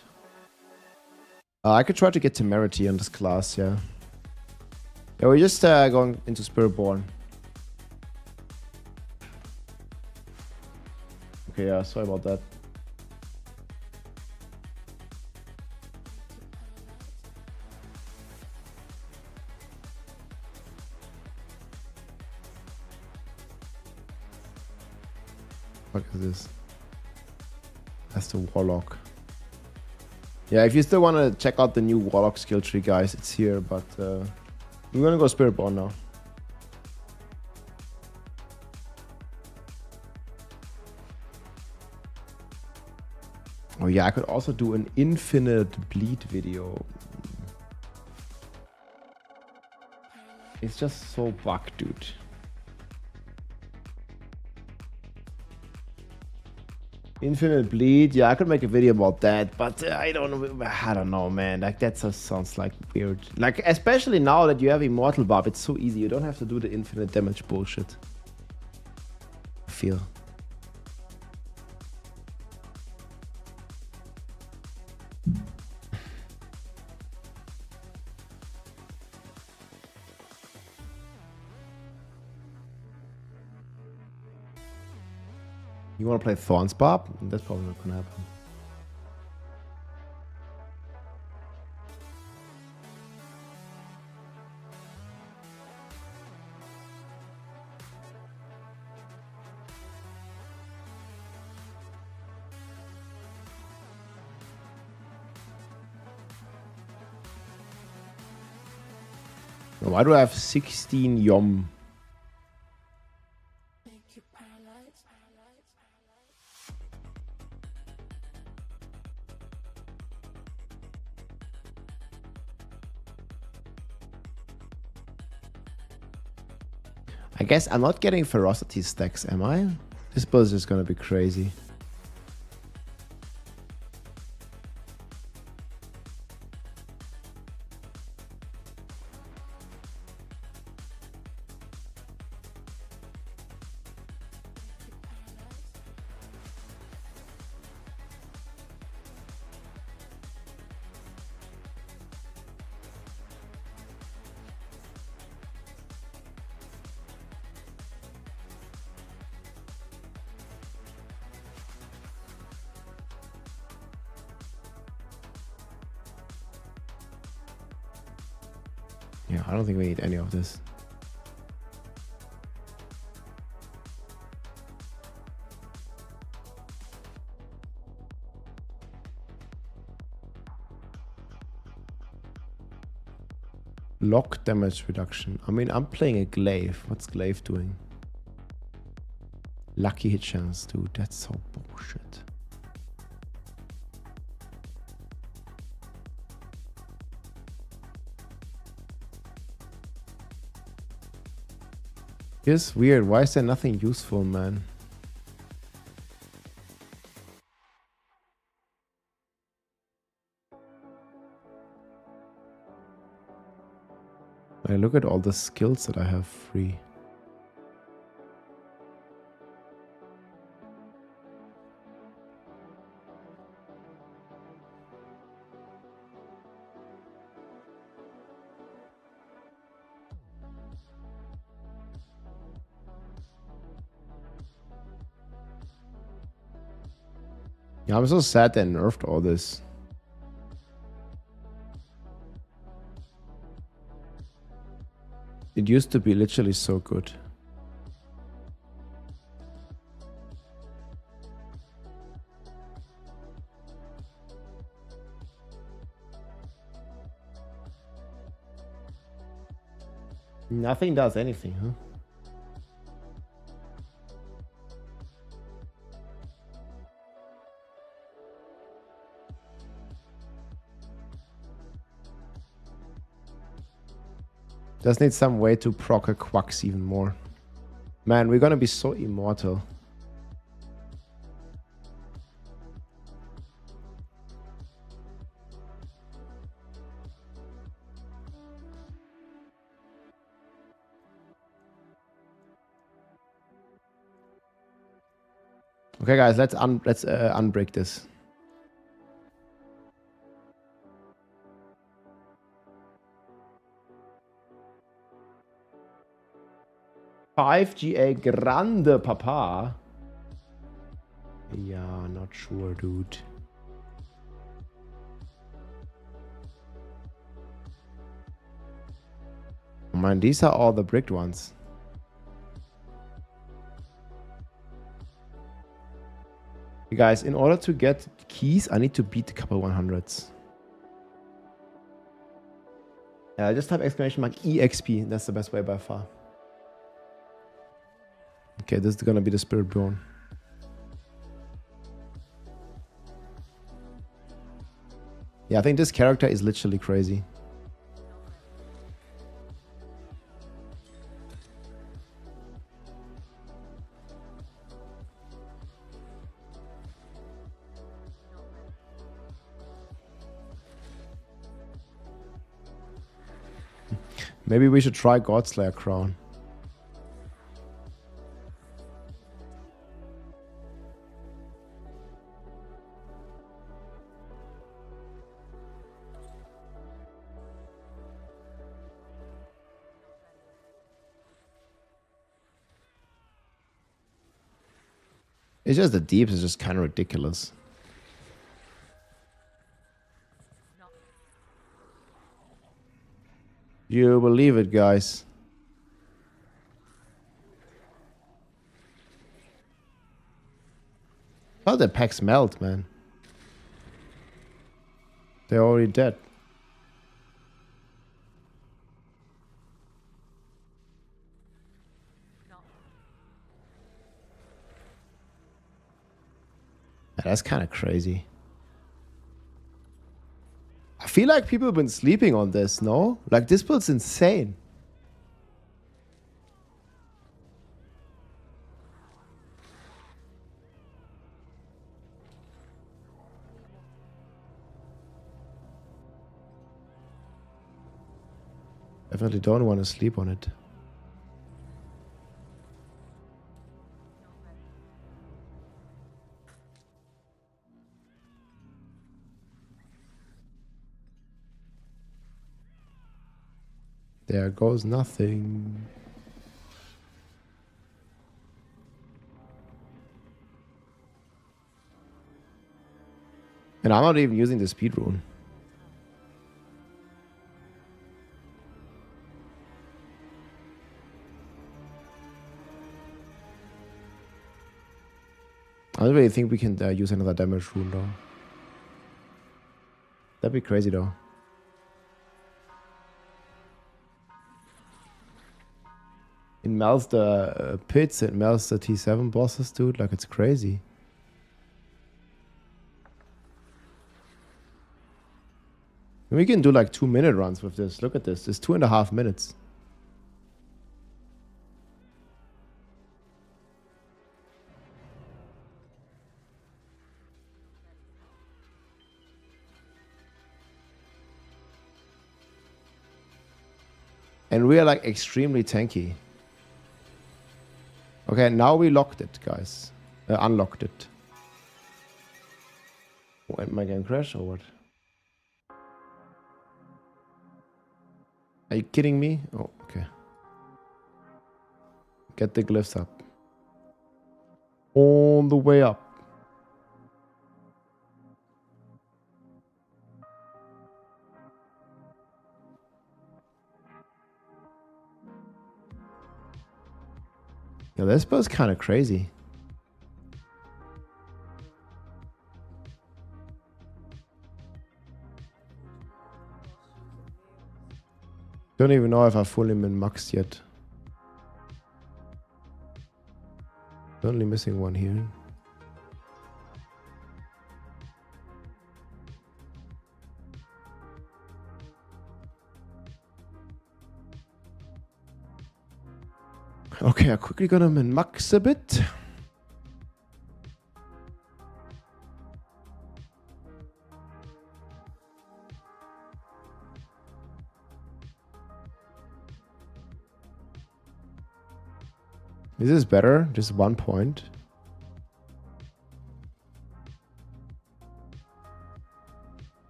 [SPEAKER 1] I could try to get temerity on this class, yeah. Yeah, we're just going into Spiritborn. Okay, yeah, sorry about that. What is this? That's the Warlock. Yeah, if you still want to check out the new Warlock skill tree, guys, it's here, but we're gonna go Spiritborn now. Oh yeah, I could also do an infinite bleed video. It's just so bugged, dude. Infinite bleed, yeah, I could make a video about that, but I don't know, man. Like that just sounds like weird. Like especially now that you have immortal buff, it's so easy. You don't have to do the infinite damage bullshit. I feel. You want to play Thorns Barb? That's probably not gonna happen. Why do I have 16 Yom? I guess I'm not getting ferocity stacks, am I? This build is just gonna be crazy. Yeah, I don't think we need any of this. Lock damage reduction. I mean, I'm playing a glaive. What's glaive doing? Lucky hit chance, dude. That's so bullshit. It's weird. Why is there nothing useful, man? I look at all the skills that I have free. Yeah, I'm so sad they nerfed all this. It used to be literally so good. Nothing does anything, huh? Just need some way to proc a Quacks even more. Man, we're gonna be so immortal. Okay, guys, let's unbreak this. 5GA Grande, Papa. Yeah, not sure, dude. Man, these are all the bricked ones. You guys, in order to get keys, I need to beat a couple 100s. Just type exclamation mark EXP. That's the best way by far. Okay, this is gonna be the Spirit Bone. Yeah, I think this character is literally crazy. Maybe we should try Godslayer Crown. It's just the deeps is just kind of ridiculous. You believe it, guys. How the packs melt, man. They're already dead. Yeah, that's kind of crazy. I feel like people have been sleeping on this, no? Like, this build's insane. Definitely don't want to sleep on it. There goes nothing. And I'm not even using the speed rune. I don't really think we can use another damage rune though. That'd be crazy though. It melts the pits, it melts the T7 bosses, dude. Like, it's crazy. And we can do like 2-minute runs with this. Look at this. It's 2.5 minutes. And we are like extremely tanky. Okay, now we locked it, guys. Unlocked it. Oh, am I gonna crash or what? Are you kidding me? Oh, okay. Get the glyphs up. On the way up. Yeah, this build's kind of crazy. Don't even know if I fully min-maxed yet. Only missing one here. Okay, I'm quickly gonna min-max a bit. Is this better? Just 1 point.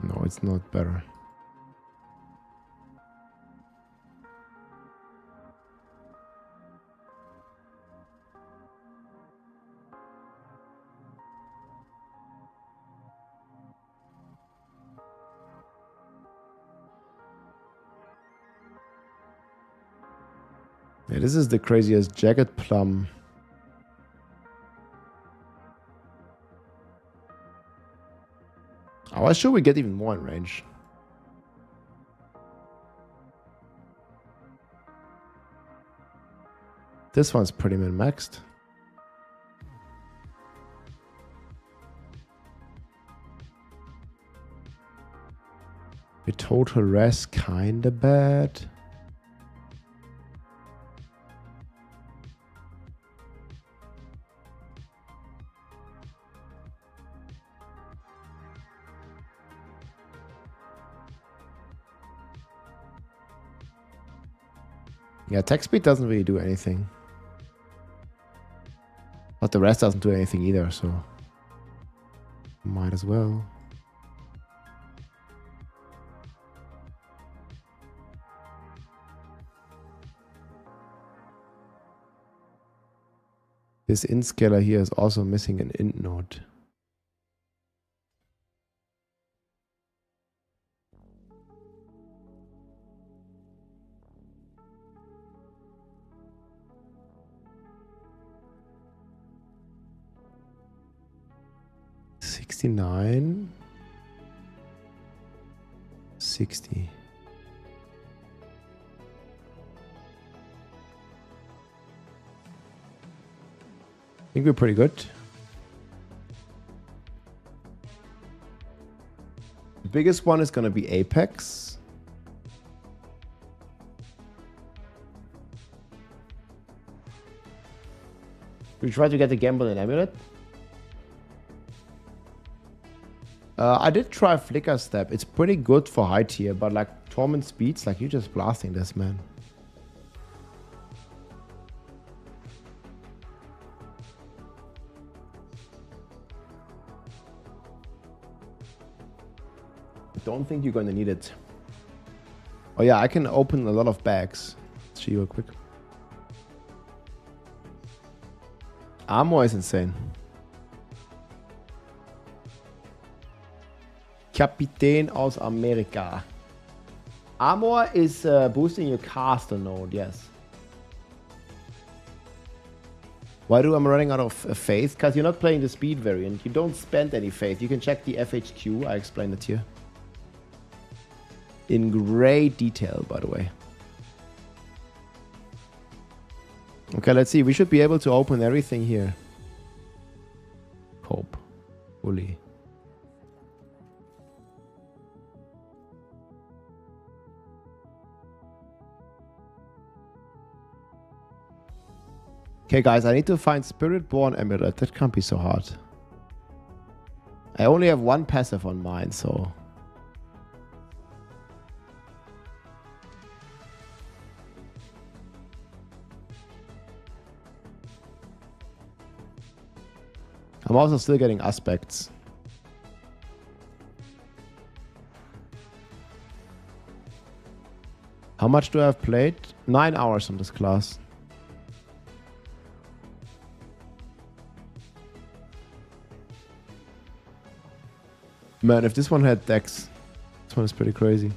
[SPEAKER 1] No, it's not better. Yeah, this is the craziest jagged plum. I was sure we get even more in range. This one's pretty min-maxed. The total res kinda bad. Yeah, attack speed doesn't really do anything. But the rest doesn't do anything either, so might as well. This int scaler here is also missing an int node. $69, $60. I think we're pretty good. The biggest one is going to be Apex. We try to get the Gamble and Amulet. I did try Flicker Step. It's pretty good for high tier, but like Torment speeds, like you're just blasting this, man. I don't think you're going to need it. Oh yeah, I can open a lot of bags. Let's see real quick. Armor is insane. Kapitän aus Amerika. Armor is boosting your caster node, yes. Why do I'm running out of faith? Because you're not playing the speed variant. You don't spend any faith. You can check the FHQ. I explained it here. In great detail, by the way. Okay, let's see. We should be able to open everything here. Hope. Fully. Okay, guys, I need to find Spirit-Born Amulet. That can't be so hard. I only have one passive on mine, so... I'm also still getting aspects. How much do I have played? 9 hours on this class. Man, if this one had Dex, this one is pretty crazy.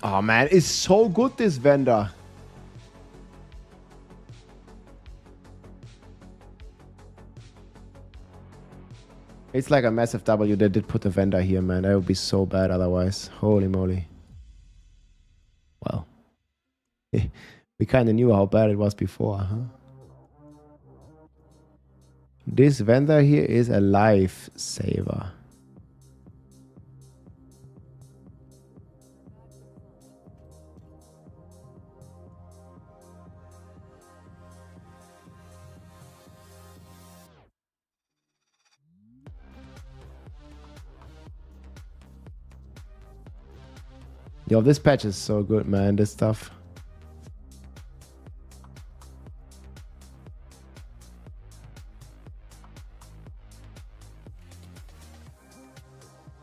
[SPEAKER 1] Oh man, it's so good, this vendor. It's like a massive W. They did put a vendor here, man. That would be so bad otherwise. Holy moly. Well. We kind of knew how bad it was before, huh? This vendor here is a lifesaver. Yo, this patch is so good, man. This stuff.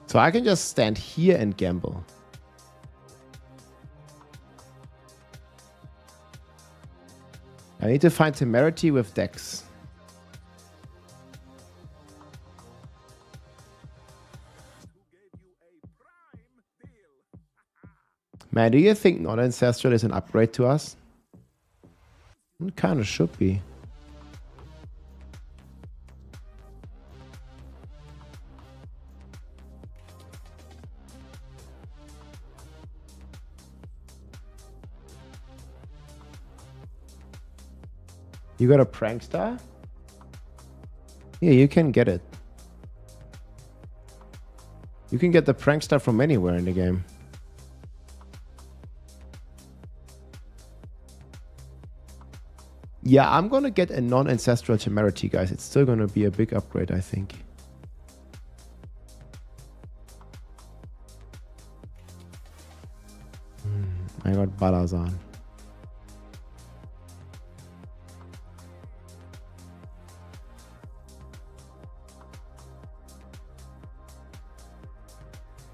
[SPEAKER 1] So I can just stand here and gamble. I need to find temerity with Dex. Man, do you think non-ancestral is an upgrade to us? It kind of should be. You got a prankster? Yeah, you can get it. You can get the prankster from anywhere in the game. Yeah, I'm gonna get a non-ancestral temerity, guys. It's still gonna be a big upgrade, I think. I got Balazan.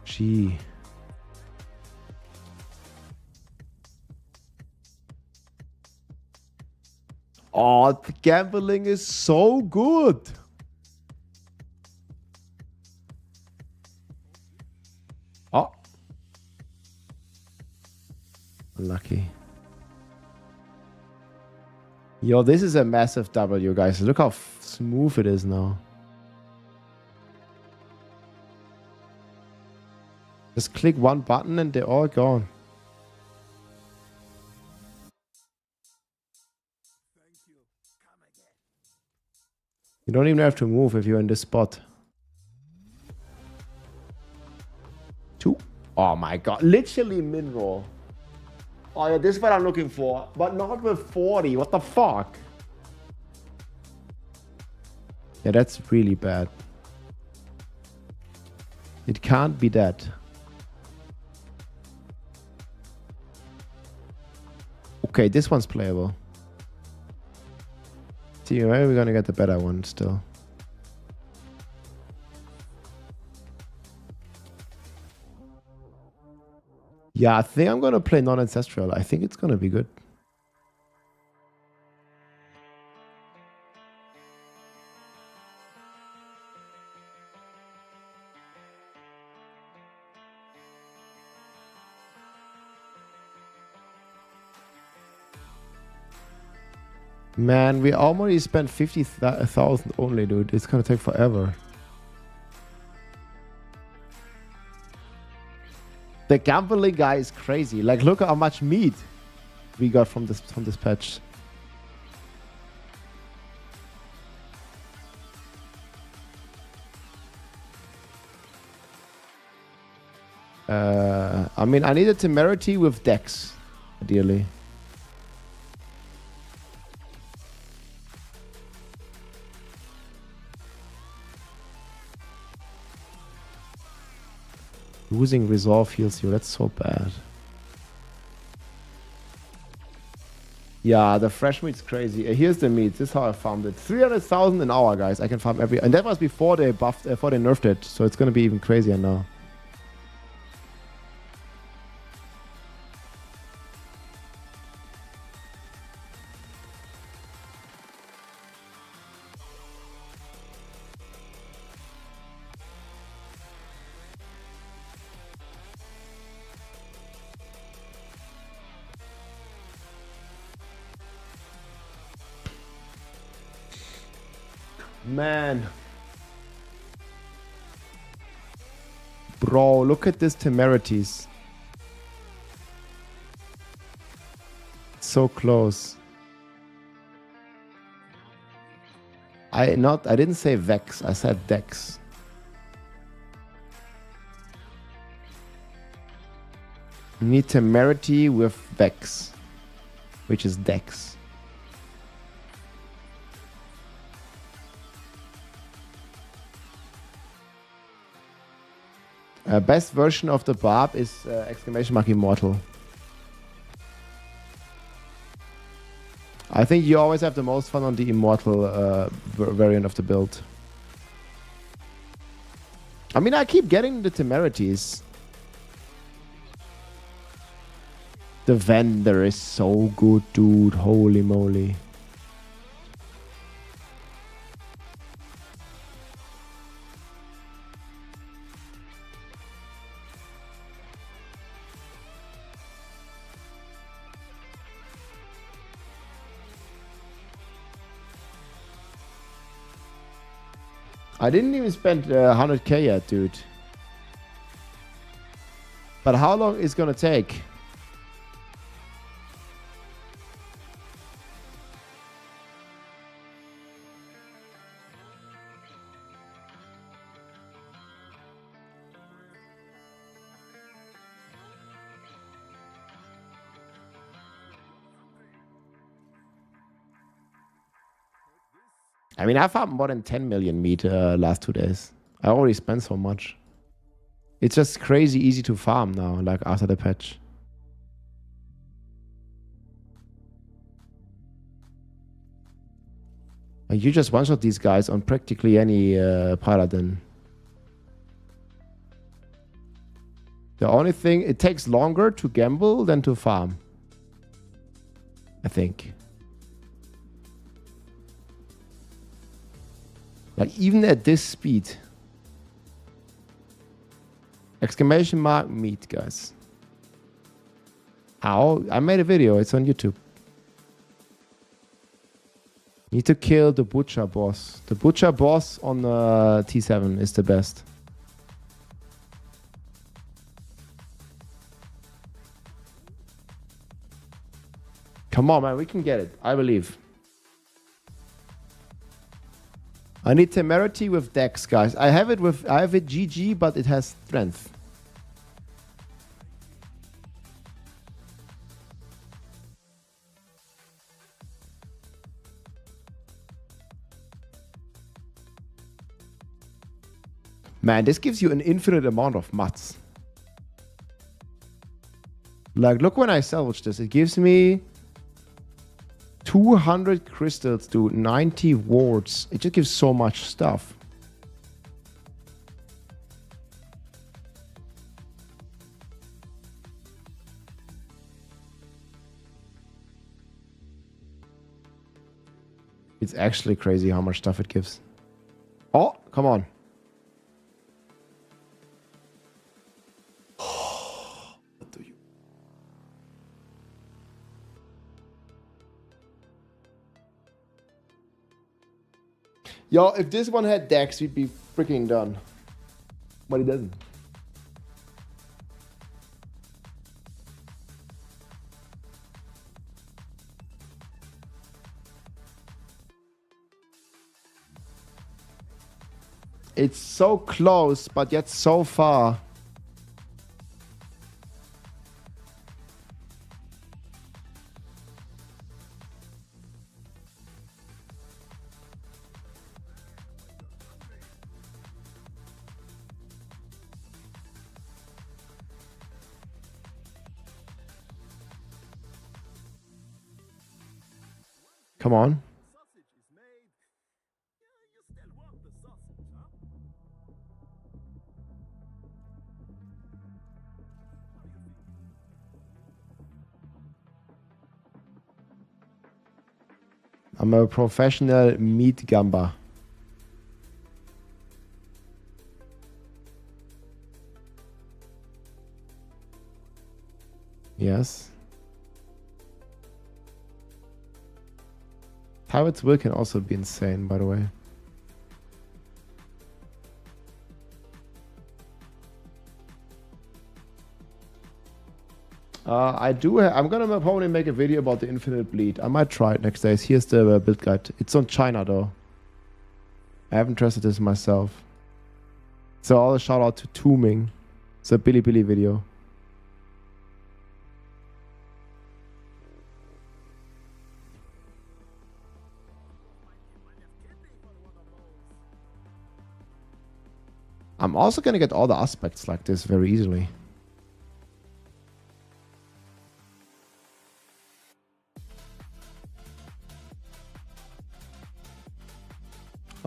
[SPEAKER 1] Gee. Oh, the gambling is so good. Oh. Lucky. Yo, this is a massive W, guys. Look how smooth it is now. Just click one button and they're all gone. You don't even have to move if you're in this spot. 2. Oh my god. Literally min roll. Oh yeah, this is what I'm looking for. But not with 40. What the fuck? Yeah, that's really bad. It can't be that. Okay, this one's playable. See, maybe we're gonna get the better one still. Yeah, I think I'm gonna play non-ancestral. I think it's gonna be good. Man, we already spent 50,000 only, dude. It's gonna take forever. The gambling guy is crazy. Like, look at how much meat we got from this patch. I mean, I needed temerity with Dex, ideally. Losing resolve heals you. That's so bad. Yeah, the fresh meat's crazy. Here's the meat. This is how I farmed it. 300,000 an hour, guys. I can farm every... And that was before they buffed, before they nerfed it. So it's going to be even crazier now. Man. Bro, look at this temerities. So close. I didn't say Vex, I said Dex. You need temerity with Vex, which is Dex. Best version of the barb is exclamation mark immortal. I think you always have the most fun on the immortal variant of the build. I mean, I keep getting the temerities. The vendor is so good, dude. Holy moly. I didn't even spend 100k yet, dude. But how long is gonna take? I mean, I farmed more than 10 million meat last 2 days. I already spent so much. It's just crazy easy to farm now, like after the patch. And you just one-shot these guys on practically any paladin. The only thing, it takes longer to gamble than to farm. I think. Like, even at this speed. Exclamation mark meat, guys. How? I made a video. It's on YouTube. Need to kill the butcher boss. The butcher boss on T7 is the best. Come on, man. We can get it. I believe. I need temerity with dex, guys. I have it GG, but it has strength. Man, this gives you an infinite amount of mats. Like, look when I salvage this. It gives me 200 crystals, dude, 90 wards. It just gives so much stuff. It's actually crazy how much stuff it gives. Oh, come on. What do you... Yo, if this one had Dex, we'd be freaking done. But it doesn't. It's so close, but yet so far. Come on. I'm a professional meat gamba. Yes. Pirate's Will can also be insane, by the way. I'm gonna probably make a video about the Infinite Bleed. I might try it next days. Here's the build guide. It's on China though. I haven't tested this myself. So all a shout out to Tooming. It's a Billy video. I'm also gonna get all the aspects like this very easily.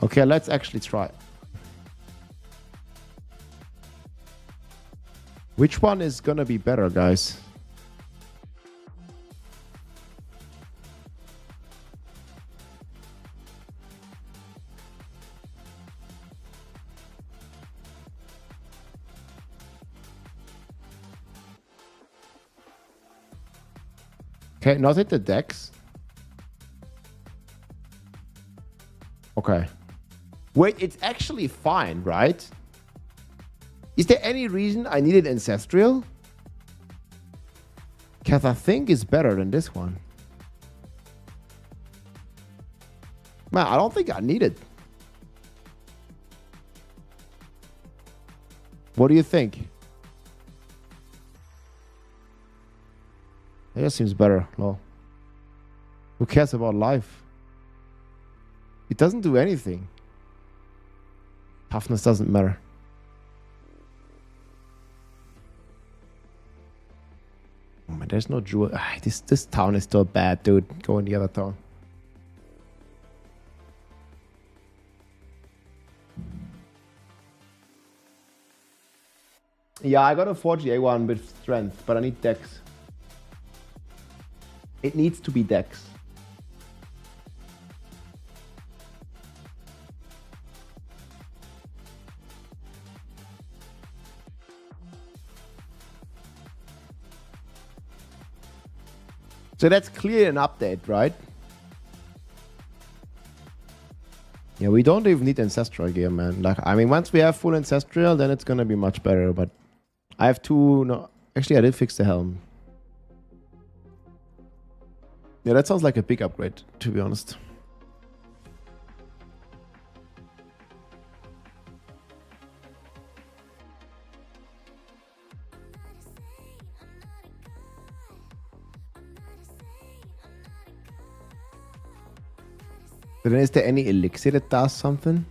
[SPEAKER 1] Okay, let's actually try. Which one is gonna be better, guys? Okay, not hit the decks. Okay. Wait, it's actually fine, right? Is there any reason I needed Ancestral? Because I think it's better than this one. Man, I don't think I need it. What do you think? It seems better. Lol. Who cares about life? It doesn't do anything. Toughness doesn't matter. Oh man, there's no jewel. This town is still bad, dude. Go in the other town. Yeah, I got a 4GA one with strength, but I need dex. It needs to be dex. So that's clearly an update, right? Yeah, we don't even need Ancestral gear, man. Like, I mean, once we have full Ancestral, then it's gonna be much better, but I have two... No, actually, I did fix the helm. Yeah, that sounds like a big upgrade, to be honest. So then is there any elixir that does something?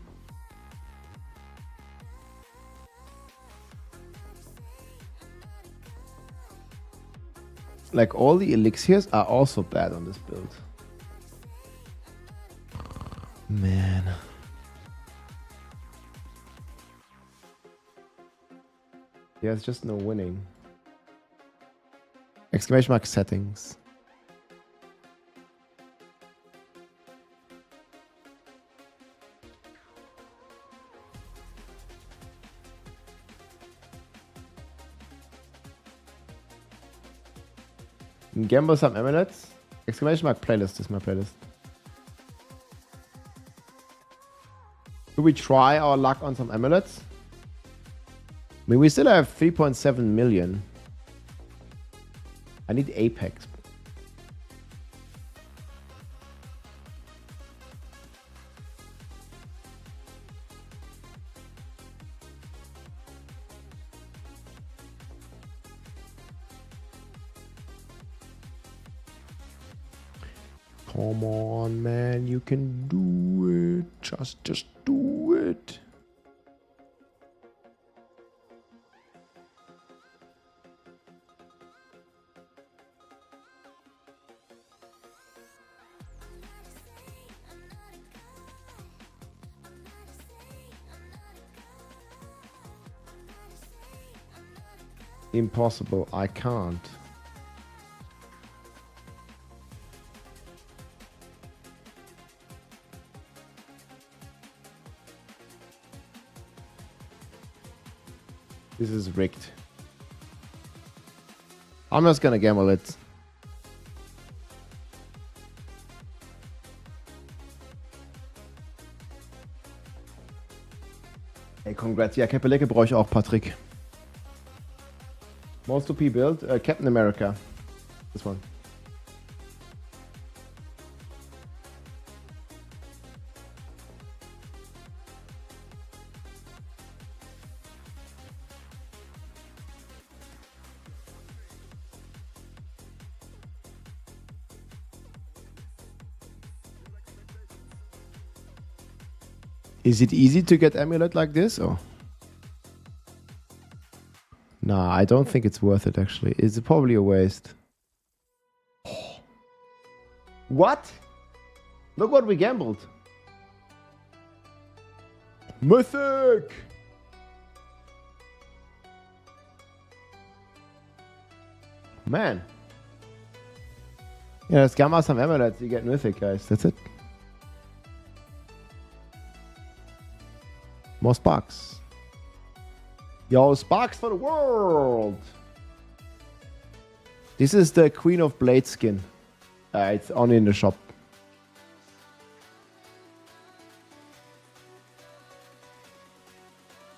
[SPEAKER 1] Like all the elixirs are also bad on this build. Man. Yeah, it's just no winning. Exclamation mark settings. Gamble some amulets. Exclamation mark playlist is my playlist. Do we try our luck on some amulets? I mean, we still have 3.7 million. I need Apex. Come on, man, you can do it. Just do it. Impossible, I can't. This is rigged. I'm just gonna gamble it. Hey, congrats. Ja, Kepelecke brauche ich auch, Patrick. Most OP build, Captain America. This one. Is it easy to get amulet like this? Or Nah, I don't think it's worth it actually. It's probably a waste. What? Look what we gambled. Mythic! Man. Yeah, let's gamble some amulets, you get mythic, guys. That's it. More sparks. Yo, sparks for the world! This is the Queen of Blades skin. It's only in the shop.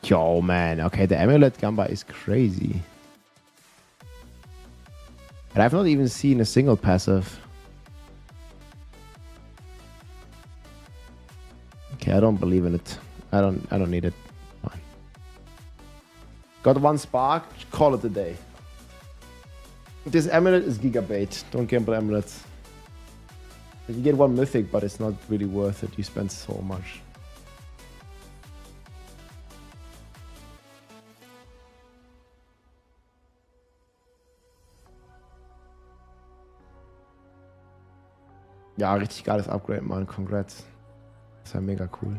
[SPEAKER 1] Yo, man. Okay, the amulet gamba is crazy. And I've not even seen a single passive. Okay, I don't believe in it. I don't need it. Fine. Got one spark, call it a day. This amulet is gigabait. Don't gamble amulets. You get one mythic, but it's not really worth it. You spend so much. Ja, richtig geiles Upgrade, Mann. Congrats. Das ist ja mega cool.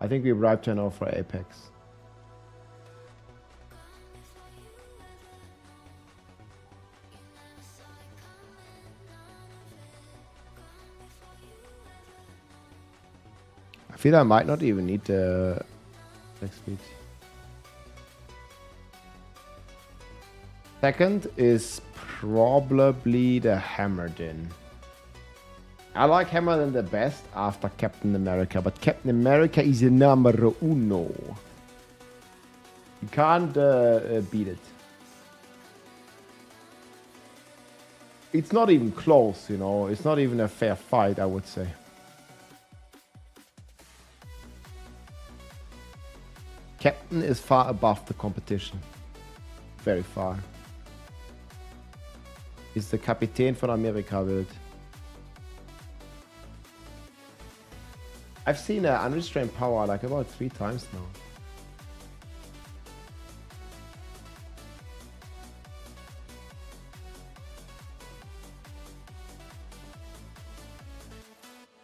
[SPEAKER 1] I think we arrived to now for Apex. I feel I might not even need the attack speed. Second is probably the Hammerdin. I like Hammerdin the best after Captain America, but Captain America is the number uno. You can't beat it. It's not even close, you know. It's not even a fair fight, I would say. Captain is far above the competition. Very far. Ist der Kapitän von Amerika wild. I've seen unrestrained power like about 3 times now.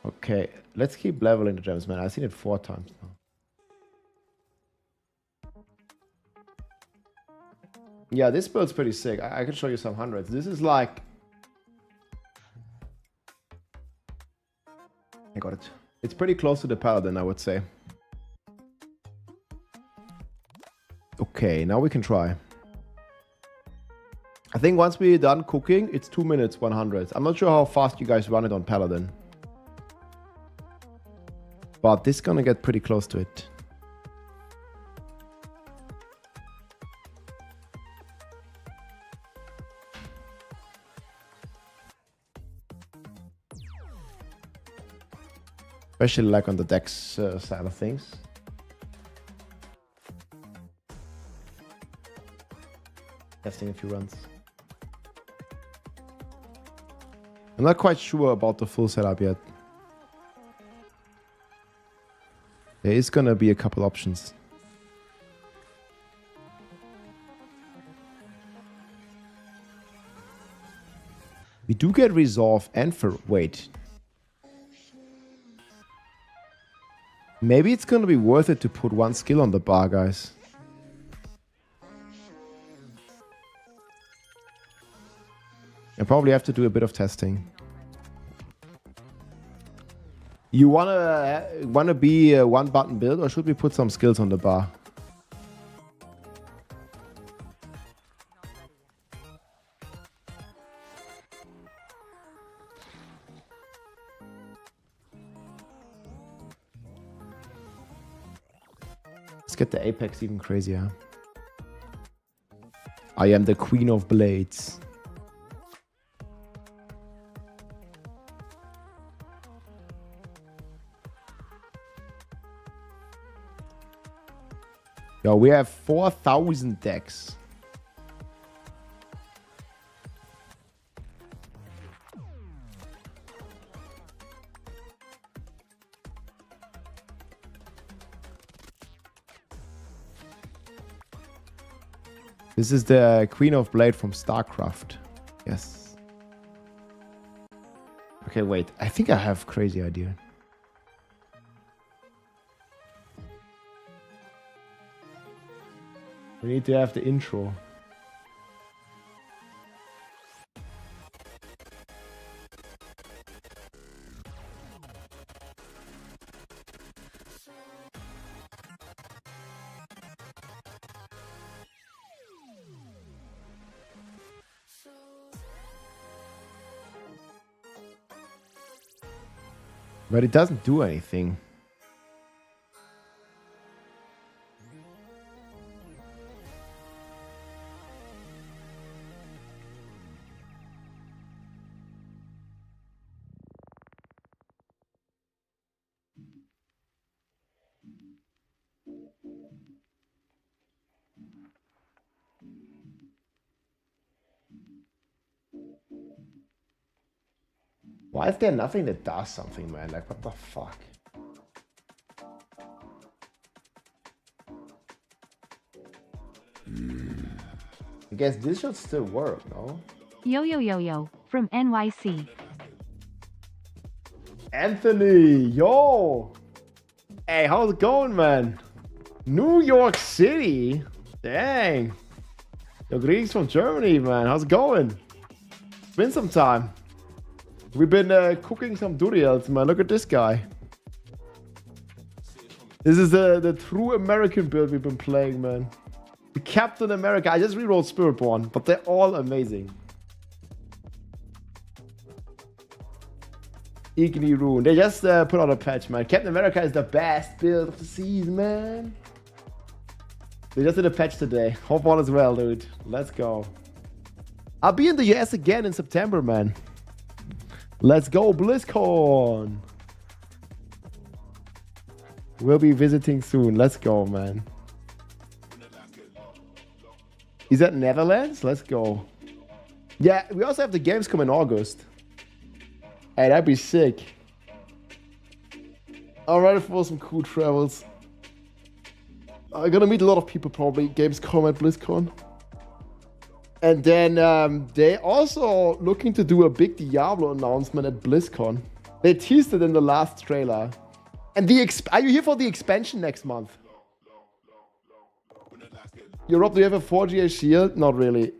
[SPEAKER 1] Okay, let's keep leveling the gems, man. I've seen it 4 times now. Yeah, this build's pretty sick. I can show you some hundreds. This is like... I got it. It's pretty close to the Paladin, I would say. Okay, now we can try. I think once we're done cooking, it's 2 minutes, 100. I'm not sure how fast you guys run it on Paladin. But this is gonna get pretty close to it. Especially like on the Dex side of things. Testing a few runs. I'm not quite sure about the full setup yet. There is gonna be a couple options. We do get Resolve and for... Wait. Maybe it's gonna be worth it to put 1 skill on the bar, guys. I probably have to do a bit of testing. You wanna be a 1-button build, or should we put some skills on the bar? Let's get the Apex even crazier. I am the Queen of Blades. Yo, we have 4,000 decks. This is the Queen of Blade from StarCraft. Yes. Okay, wait. I think I have a crazy idea. We need to have the intro. But it doesn't do anything. Why is there nothing that does something, man? Like, what the fuck? I guess this should still work, no?
[SPEAKER 2] Yo yo yo yo, from NYC.
[SPEAKER 1] Anthony, yo! Hey, how's it going, man? New York City? Dang. Yo, greetings from Germany, man. How's it going? It's been some time. We've been cooking some duriels, man. Look at this guy. This is the true American build we've been playing, man. The Captain America. I just rerolled Spiritborn, but they're all amazing. Igni Rune. They just put out a patch, man. Captain America is the best build of the season, man. They just did a patch today. Hope all is well, dude. Let's go. I'll be in the US again in September, man. Let's go, BlizzCon. We'll be visiting soon. Let's go, man. Is that Netherlands? Let's go. Yeah, we also have the Gamescom in August. Hey, that'd be sick. I'm ready for some cool travels. I'm gonna meet a lot of people probably. Gamescom at BlizzCon. And then they also looking to do a big Diablo announcement at BlizzCon. They teased it in the last trailer. And are you here for the expansion next month? Europe, do you have a 4GA shield? Not really.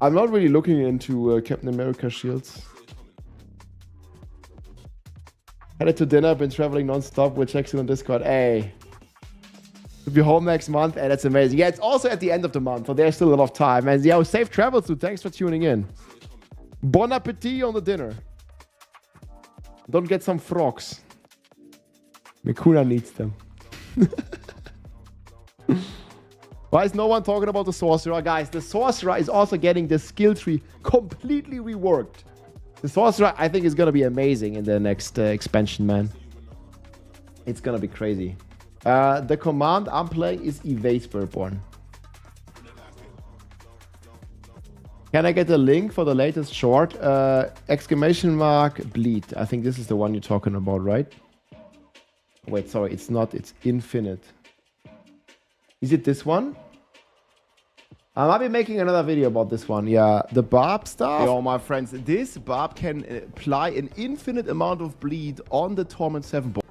[SPEAKER 1] I'm not really looking into Captain America shields. Headed to dinner, been traveling non-stop with Jackson on Discord. Hey. We'll be home next month, and that's amazing. Yeah, it's also at the end of the month, so there's still a lot of time. And yeah, safe travels, dude. Thanks for tuning in. Bon appetit on the dinner. Don't get some frogs. Mikuna needs them. Why is no one talking about the Sorcerer? Guys, the Sorcerer is also getting the skill tree completely reworked. The Sorcerer, I think, is going to be amazing in the next expansion, man. It's going to be crazy. The command I'm playing is Evade Spiritborn. Can I get a link for the latest short? Exclamation mark bleed. I think this is the one you're talking about, right? Wait, sorry, it's not. It's infinite. Is it this one? I might be making another video about this one. Yeah, the barb stuff. Yo, my friends, this barb can apply an infinite amount of bleed on the Torment 7 boss.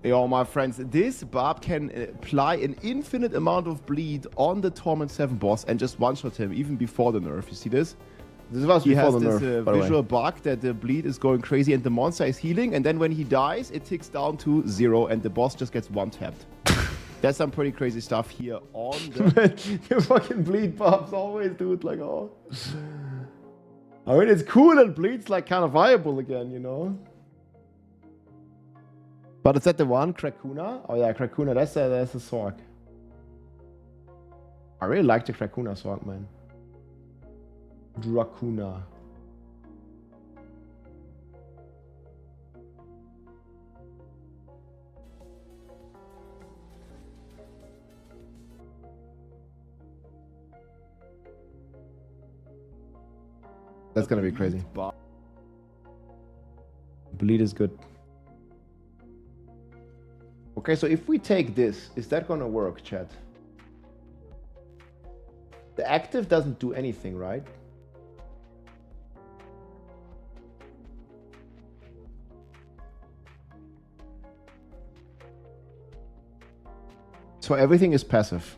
[SPEAKER 1] Yo, my friends, this barb can apply an infinite amount of bleed on the Torment 7 boss and just one-shot him even before the nerf. You see this? This was before the nerf. He has this visual bug that the bleed is going crazy and the monster is healing, and then when he dies, it ticks down to 0 and the boss just gets one-tapped. That's some pretty crazy stuff here on the... You fucking bleed barbs always, dude. Like, oh. I mean, it's cool that bleed's like kind of viable again, you know? But is that the one? Krakuna? Oh yeah, Krakuna. That's a sword. I really like the Krakuna sword, man. Dracuna. That's gonna be crazy. Bleed is good. Okay, so if we take this, is that gonna work, chat? The active doesn't do anything, right? So everything is passive.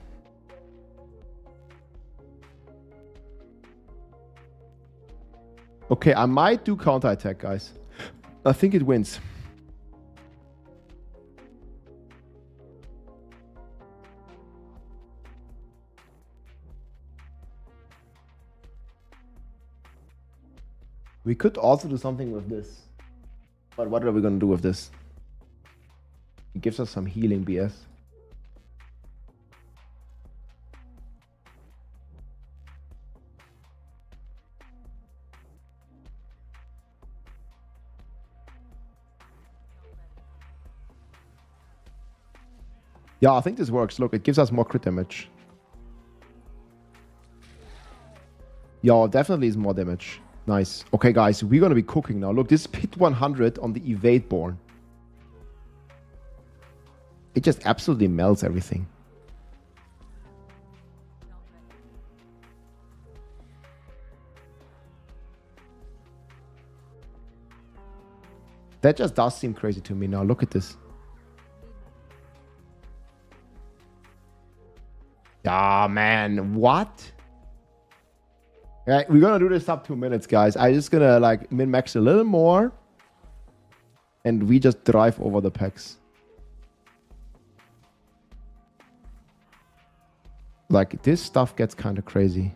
[SPEAKER 1] Okay, I might do counter-attack, guys. I think it wins. We could also do something with this. But what are we going to do with this? It gives us some healing BS. Yeah, I think this works. Look, it gives us more crit damage. Yeah, definitely is more damage. Nice. Okay, guys, we're going to be cooking now. Look, this pit 100 on the evade born. It just absolutely melts everything. That just does seem crazy to me now. Look at this. Ah, man. What? Right, we're gonna do this sub 2 minutes, guys. I'm just gonna like min-max a little more. And we just drive over the packs. Like, this stuff gets kind of crazy.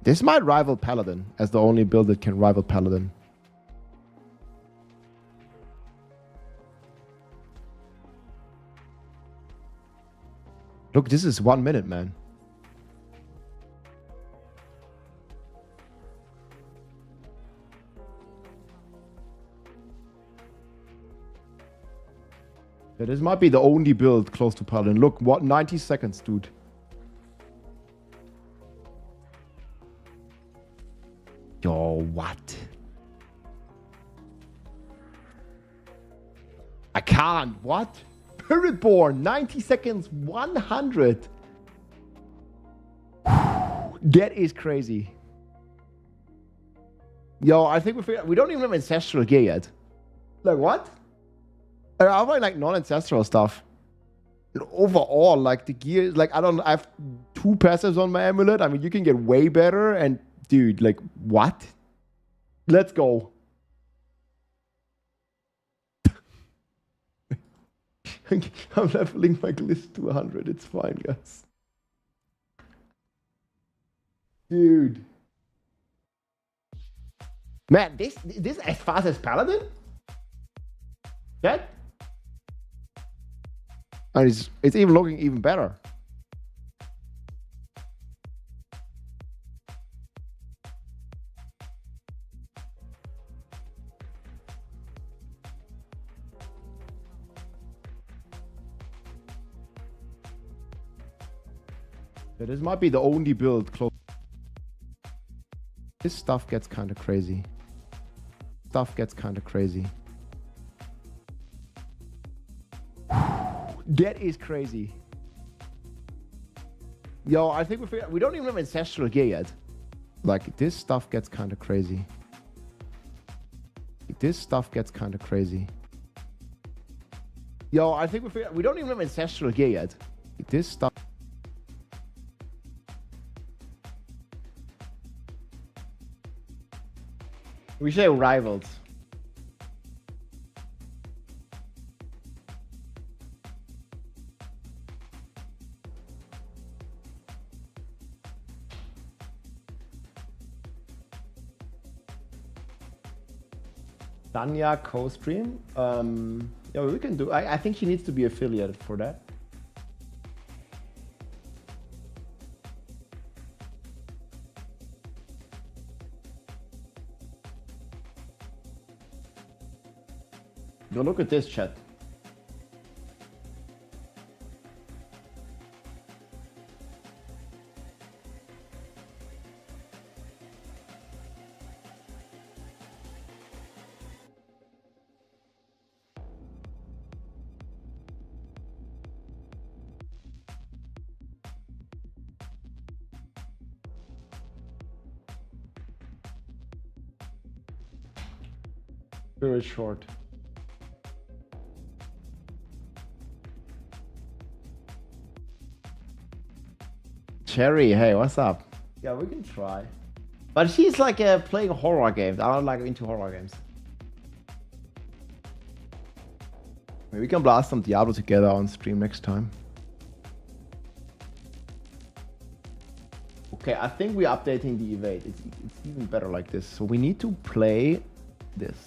[SPEAKER 1] This might rival Paladin as the only build that can rival Paladin. Look, this is 1 minute, man. Yeah, this might be the only build close to Paladin. Look, what, 90 seconds, dude. Yo, what? I can't. What? Spiritborn, 90 seconds, 100. That is crazy. Yo, I think we don't even have ancestral gear yet. Like, what? I have like non-ancestral stuff. And overall, like the gear, like I have 2 passives on my amulet. I mean, you can get way better. And dude, like, what? Let's go. I'm leveling my glist to 100. It's fine, guys. Dude. Man, this as fast as Paladin? That? And it's even looking even better. Yeah, this might be the only build close. This stuff gets kind of crazy. Stuff gets kind of crazy. That is crazy. Yo, I think we don't even have ancestral gear yet. Like, this stuff gets kind of crazy. This stuff gets kind of crazy. Yo, I think we don't even have ancestral gear yet. This stuff. We should have rivals. Tanya co-stream. Yeah, we can do. I think she needs to be affiliated for that. Go look at this, chat. Very short. Cherry, hey, what's up? Yeah, we can try. But she's like playing horror games. I'm not like into horror games. Maybe we can blast some Diablo together on stream next time. Okay, I think we're updating the evade. It's even better like this. So we need to play this.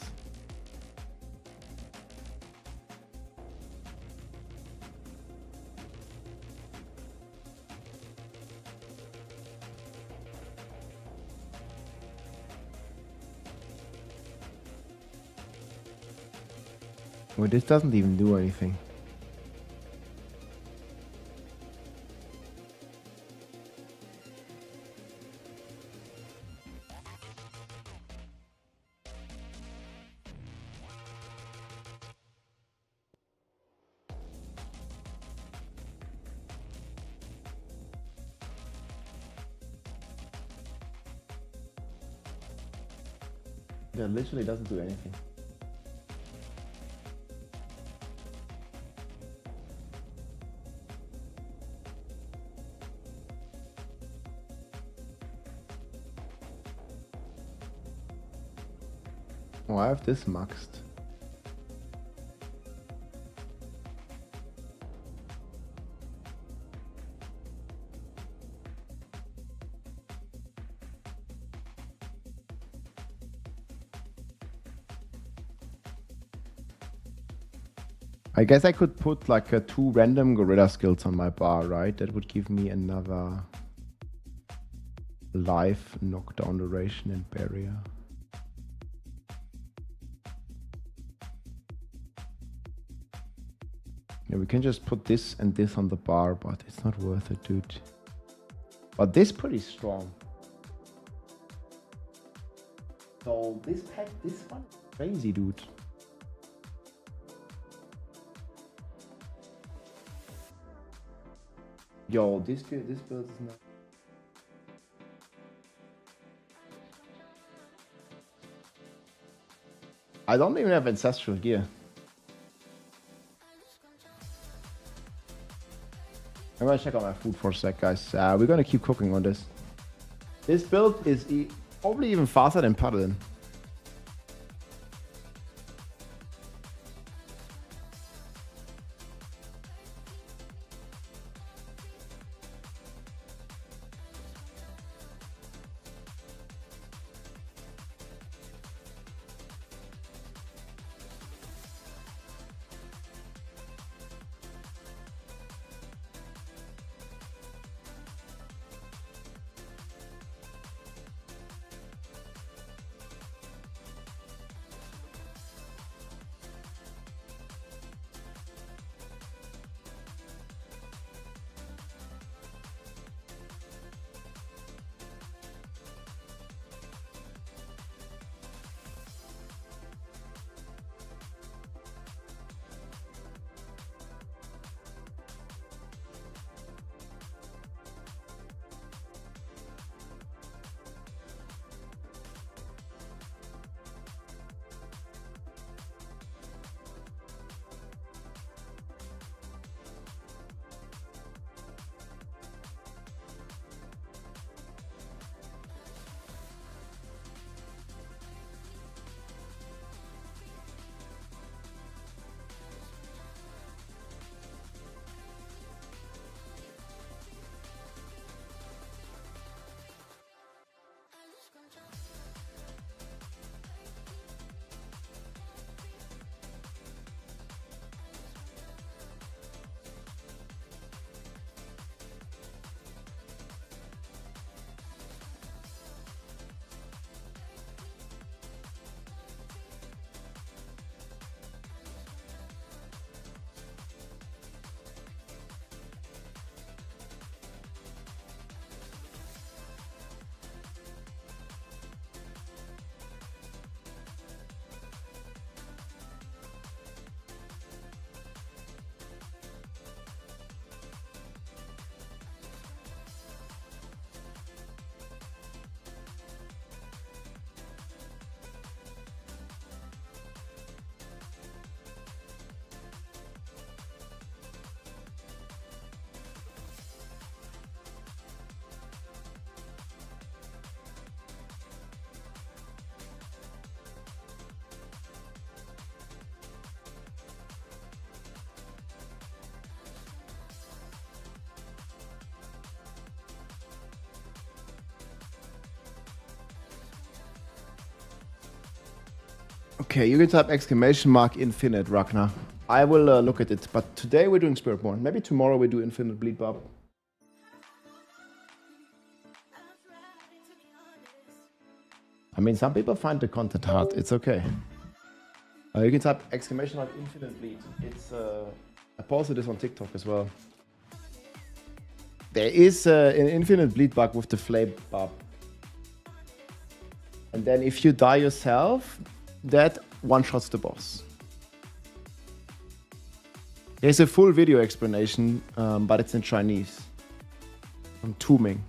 [SPEAKER 1] Well, this doesn't even do anything. That literally doesn't do anything. Oh, I have this maxed. I guess I could put like 2 random gorilla skills on my bar, right? That would give me another life, knockdown duration, and barrier. Yeah, we can just put this and this on the bar, but it's not worth it, dude. But this pretty strong. So this pack, this one, crazy, dude. Yo, this build is not. I don't even have ancestral gear. I'm gonna check out my food for a sec, guys. We're gonna keep cooking on this. This build is probably even faster than Paladin. Okay, you can type exclamation mark infinite, Ragnar. I will look at it, but today we're doing Spiritborn. Maybe tomorrow we do infinite bleed bob. I mean, some people find the content hard. It's okay. You can type exclamation mark infinite bleed. It's I posted this on TikTok as well. There is an infinite bleed bug with the flame bob. And then if you die yourself, that one-shots the boss. There's a full video explanation, but it's in Chinese. From Tooming.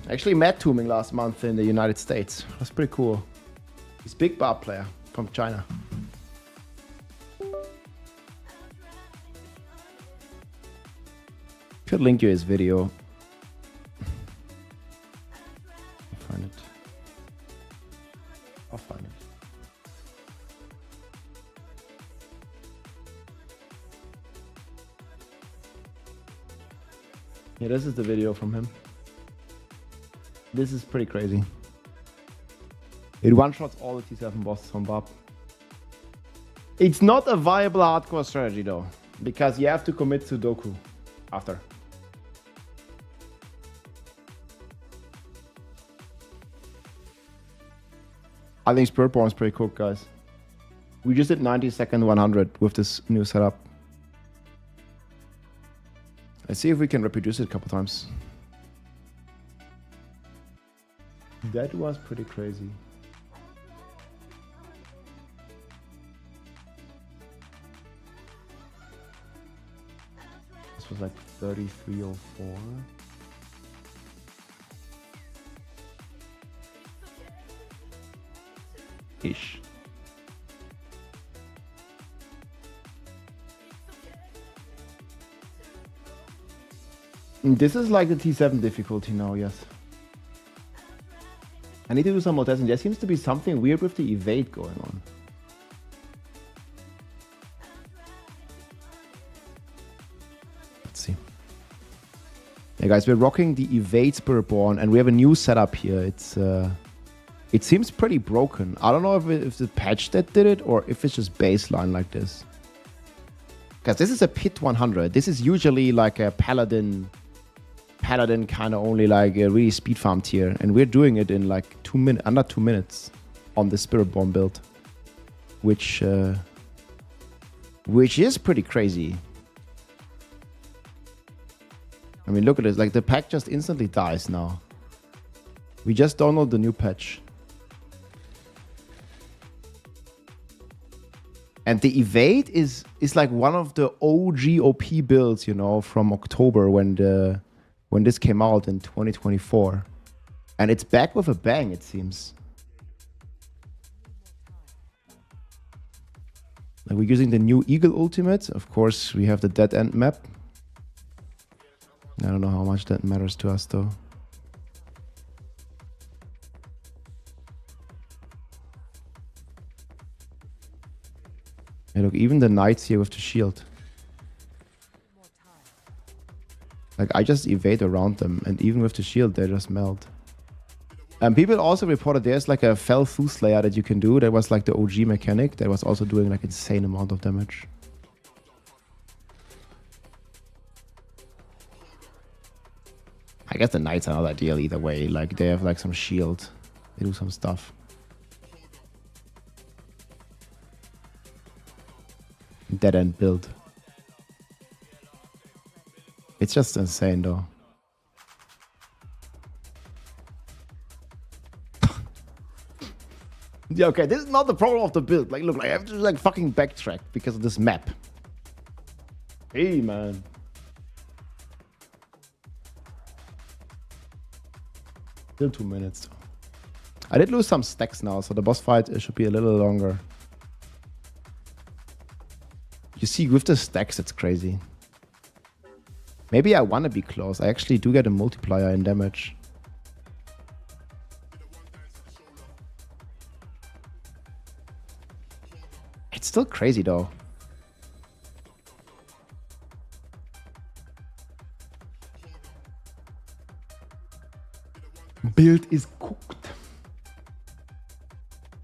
[SPEAKER 1] Actually met Tooming last month in the United States. That's pretty cool. He's a big bar player from China. Could link you his video. I'll find it. Yeah, this is the video from him. This is pretty crazy. It one-shots all the T7 bosses from Bob. It's not a viable hardcore strategy though, because you have to commit to Doku after. I think Spiritborn is pretty cool, guys. We just did 90-second 100 with this new setup. Let's see if we can reproduce it a couple times. That was pretty crazy. This was like 3304. Ish. This is like the T7 difficulty now, yes. I need to do some more testing. There seems to be something weird with the evade going on. Let's see. Hey guys, we're rocking the evade Spiritborn and we have a new setup here. It seems pretty broken. I don't know if it's the patch that did it or if it's just baseline like this. Because this is a pit 100. This is usually like a paladin kind of only like a really speed farm tier. And we're doing it in like under 2 minutes on the Spiritborn build. Which is pretty crazy. I mean, look at this. Like the pack just instantly dies now. We just downloaded the new patch. And the evade is like one of the OG OP builds, you know, from October when this came out in 2024. And it's back with a bang, it seems. Like we're using the new Eagle ultimate. Of course, we have the Dead End map. I don't know how much that matters to us though. Hey, look, even the knights here with the shield. Like, I just evade around them, and even with the shield, they just melt. And people also reported there's like a Fell Slayer that you can do. That was like the OG mechanic. That was also doing like insane amount of damage. I guess the knights are not ideal either way. Like, they have like some shield. They do some stuff. Dead end build. It's just insane though. Yeah, okay, this is not the problem of the build. Like, look, I have to like fucking backtrack because of this map. Hey, man. Still 2 minutes. I did lose some stacks now, so the boss fight should be a little longer. You see, with the stacks, it's crazy. Maybe I want to be close. I actually do get a multiplier in damage. It's still crazy, though. Build is cooked.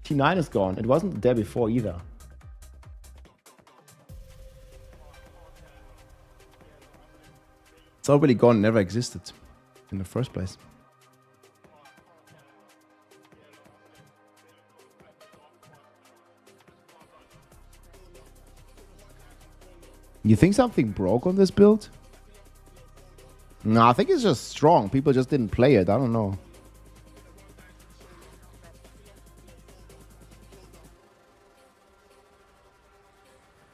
[SPEAKER 1] T9 is gone. It wasn't there before either. It's already gone, never existed in the first place. You think something broke on this build? No, I think it's just strong. People just didn't play it. I don't know.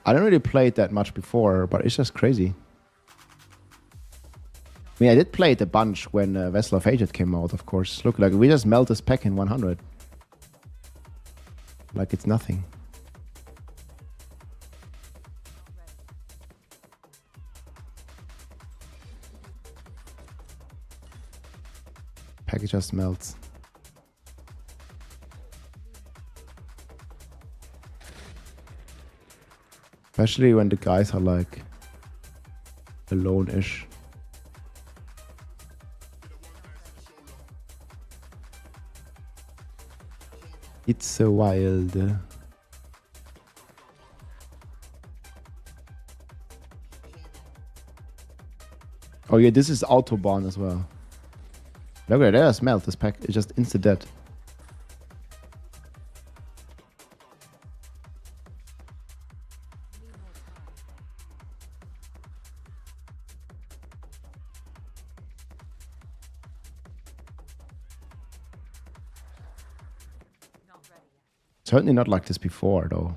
[SPEAKER 1] I didn't really play it that much before, but it's just crazy. I mean, I did play it a bunch when Vessel of Aged came out, of course. Look, like we just melt this pack in 100. Like it's nothing. Pack just melts. Especially when the guys are like alone-ish. It's so wild. Oh yeah, this is Autobahn as well. Look at that, smelt this pack. It's just insta-dead. Certainly not like this before, though.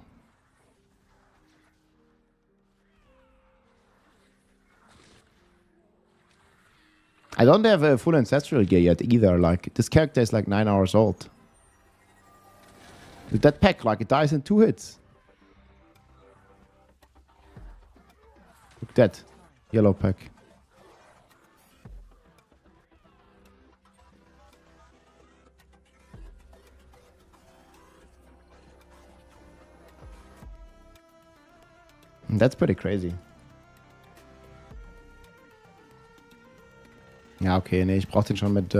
[SPEAKER 1] I don't have a full ancestral gear yet either. Like, this character is like 9 hours old. With that pack, like, it dies in 2 hits. Look at that. Yellow pack. That's pretty crazy. Ja, okay, nee, ich brauch den schon mit,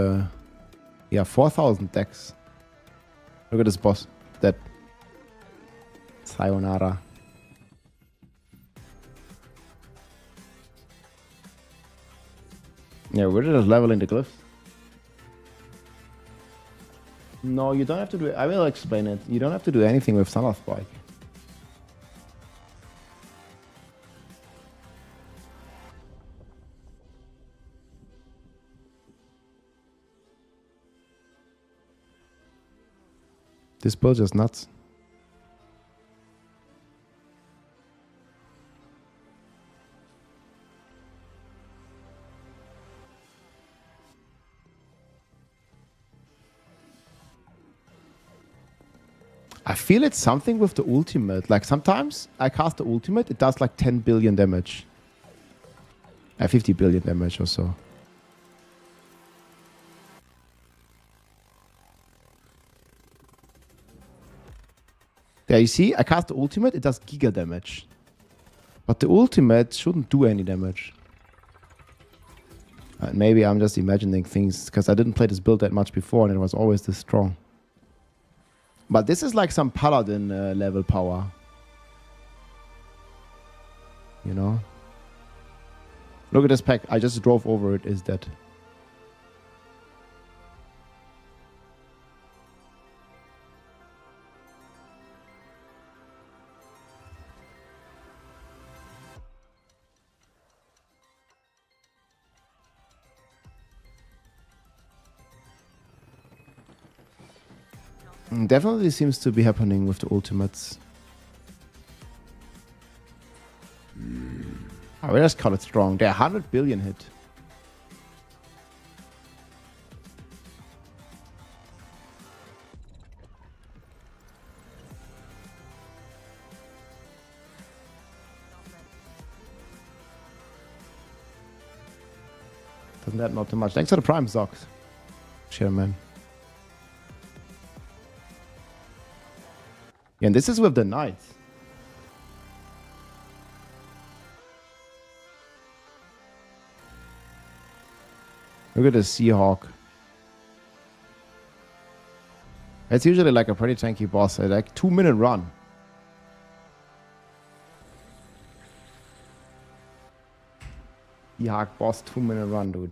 [SPEAKER 1] ja, 4000 Decks. Look at this boss. That. Sayonara. Yeah, we're just leveling the glyphs. No, you don't have to do it. I will explain it. You don't have to do anything with Son of Spike. This build is nuts. I feel it's something with the ultimate. Like sometimes I cast the ultimate, it does like 10 billion damage. 50 billion damage or so. There, you see, I cast the ultimate, it does giga damage. But the ultimate shouldn't do any damage. Maybe I'm just imagining things, because I didn't play this build that much before and it was always this strong. But this is like some paladin level power. You know? Look at this pack, I just drove over it, is dead. Definitely seems to be happening with the ultimates. I will just call it strong. They're 100 billion hit. Doesn't that not too much? Thanks for the prime socks. Sure, man. Yeah, and this is with the knights. Look at the Seahawk. It's usually like a pretty tanky boss. Like 2-minute run. Jagd boss 2-minute run, dude.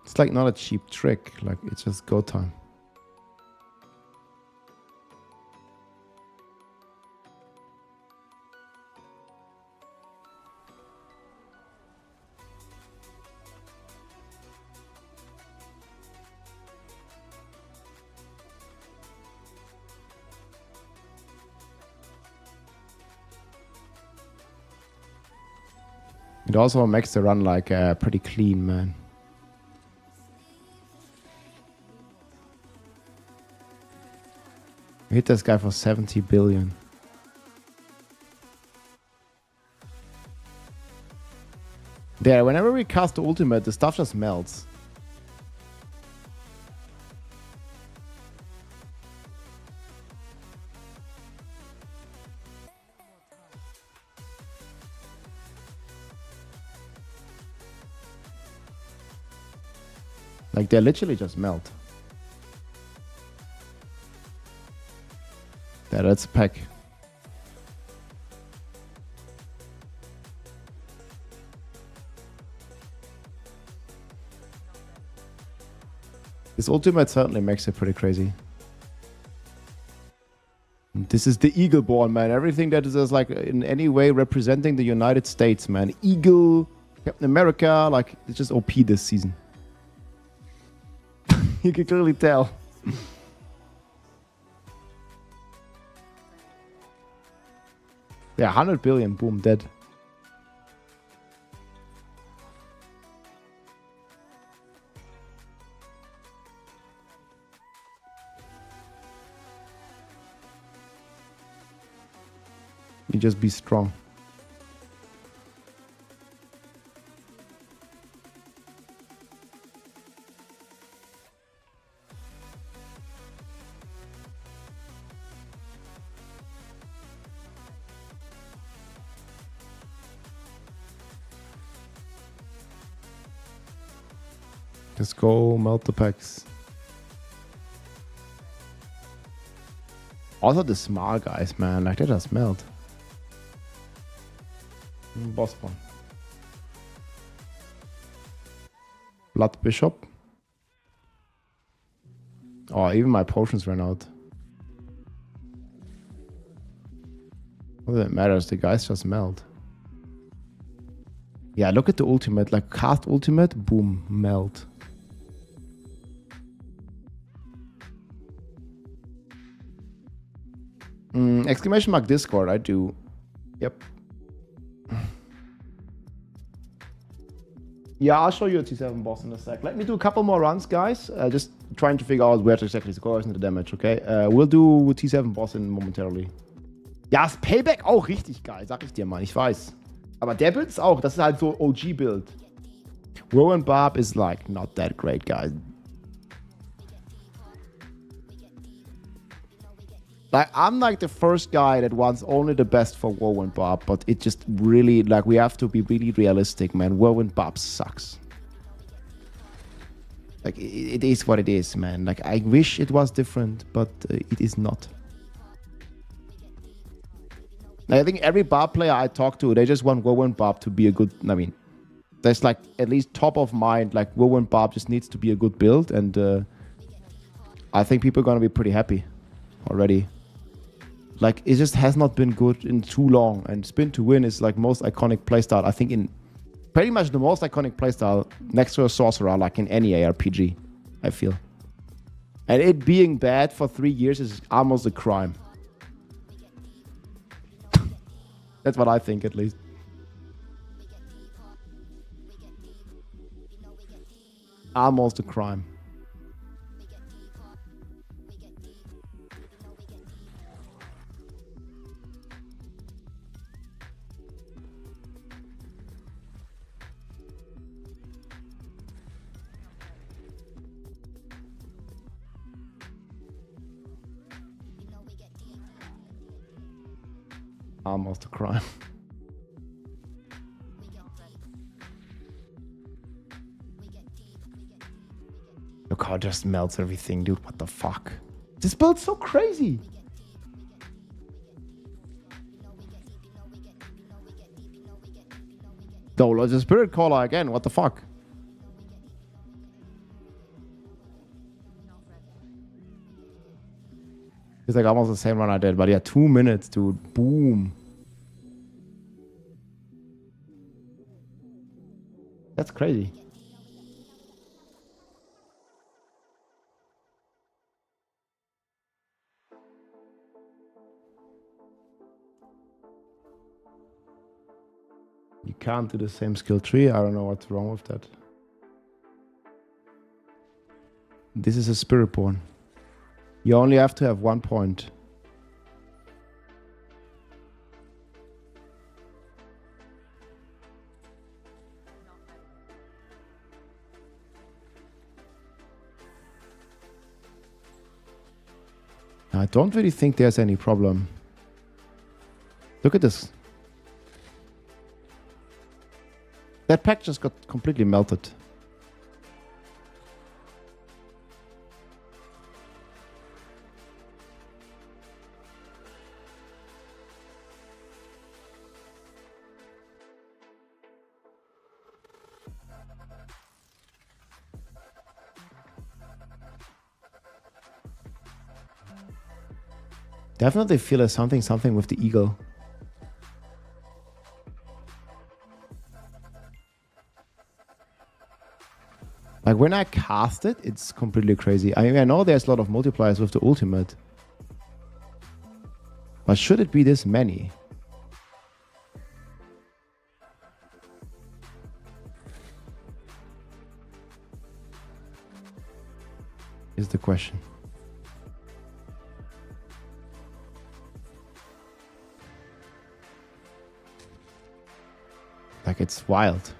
[SPEAKER 1] It's like not a cheap trick. Like it's just go time. It also makes the run like pretty clean, man. We hit this guy for 70 billion. There, whenever we cast the ultimate, the stuff just melts. Like they literally just melt. There, that's a pack. This ultimate certainly makes it pretty crazy. And this is the Eagle born, man. Everything that is like in any way representing the United States, man. Eagle, Captain America, like it's just OP this season. You can clearly tell. Yeah, 100 billion, boom, dead. You just be strong. Just go melt the packs. Also the small guys, man, like they just melt. Boss one. Blood Bishop. Oh, even my potions ran out. What does it matter? The guys just melt. Yeah, look at the ultimate. Like cast ultimate, boom, melt. Exclamation mark Discord, I do. Yep. Yeah, I'll show you a T7 boss in a sec. Let me do a couple more runs, guys. Just trying to figure out where to exactly go into the damage, okay? We'll do T7 Boss in momentarily. Ja, das Payback auch richtig geil, sag ich dir, Mann. Ich weiß. Aber der Build ist auch, das ist halt so OG-Build. Rowan Barb is like not that great, guys. Like, I'm like the first guy that wants only the best for Woe and Bob, but it just really, like, we have to be really realistic, man. Woe and Bob sucks. Like, it is what it is, man. Like, I wish it was different, but it is not. Like, I think every Bob player I talk to, they just want Woe and Bob to be a good, I mean, that's like at least top of mind, like Woe and Bob just needs to be a good build, and I think people are going to be pretty happy already. Like, it just has not been good in too long. And Spin to Win is like most iconic playstyle. I think in pretty much the most iconic playstyle next to a Sorcerer, like in any ARPG, I feel. And it being bad for 3 years is almost a crime. That's what I think, at least. Almost a crime. Almost a crime. Oh, it just melts everything, dude. What the fuck? This build's so crazy. No, it's a spirit caller again. What the fuck? It's like almost the same run I did, but yeah, 2 minutes, dude. Boom. That's crazy. You can't do the same skill tree. I don't know what's wrong with that. This is a spirit born. You only have to have 1 point. I don't really think there's any problem. Look at this. That pack just got completely melted. Definitely feel a something with the eagle. Like when I cast it, it's completely crazy. I mean, I know there's a lot of multipliers with the ultimate. But should it be this many? Is the question. Like it's wild.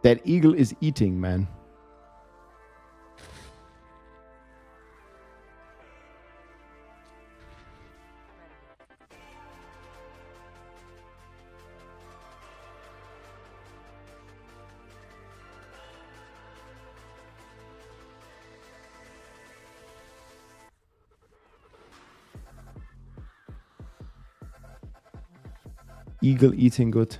[SPEAKER 1] That eagle is eating, man. Eagle eating good.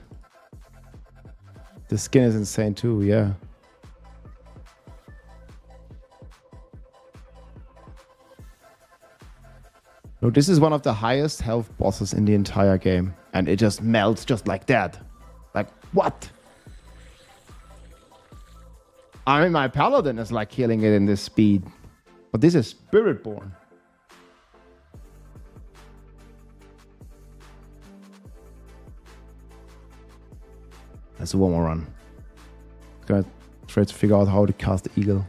[SPEAKER 1] The skin is insane too, yeah. Look, this is one of the highest health bosses in the entire game. And it just melts just like that. Like, what? I mean, my paladin is like killing it in this speed. But this is Spiritborn. Let's do one more run. Gonna try to figure out how to cast the eagle.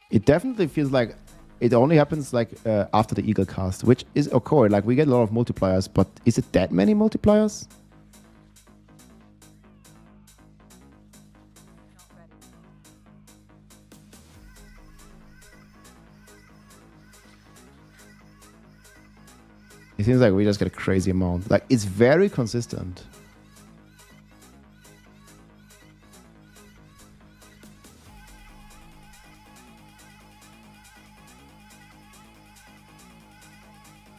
[SPEAKER 1] It definitely feels like it only happens like after the eagle cast, which is okay. Like we get a lot of multipliers, but is it that many multipliers? It seems like we just get a crazy amount. Like, it's very consistent.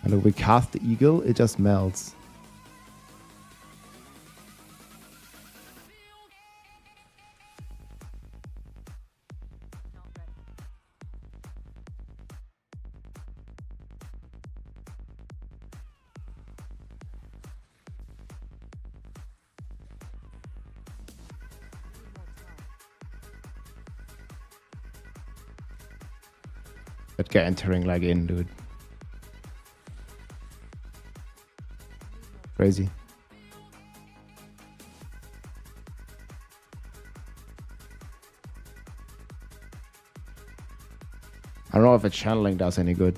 [SPEAKER 1] And if we cast the eagle, it just melts. That guy entering like in, dude. Crazy. I don't know if a channeling does any good.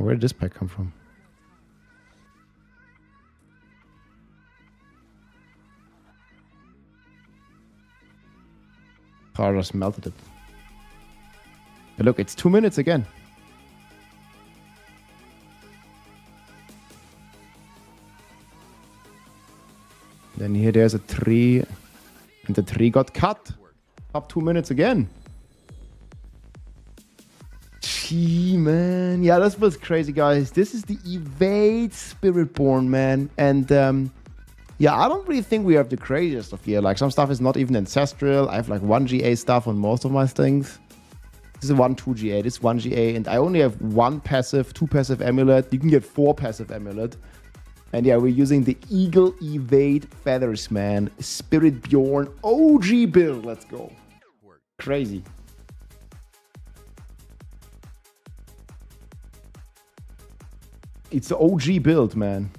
[SPEAKER 1] Where did this pack come from? Oh, I just melted it. But look, it's 2 minutes again. Then here there's a tree. And the tree got cut. Up 2 minutes again. Gee, man. Yeah, this was crazy, guys. This is the Evade Spiritborn, man. And yeah, I don't really think we have the craziest of here. Like, some stuff is not even ancestral. I have like 1 GA stuff on most of my things. This is 2 GA. This is 1 GA. And I only have 1 passive, 2 passive amulet. You can get 4 passive amulet. And yeah, we're using the Eagle Evade Feathers, man. Spiritborn OG build. Let's go. Crazy. It's the OG build, man.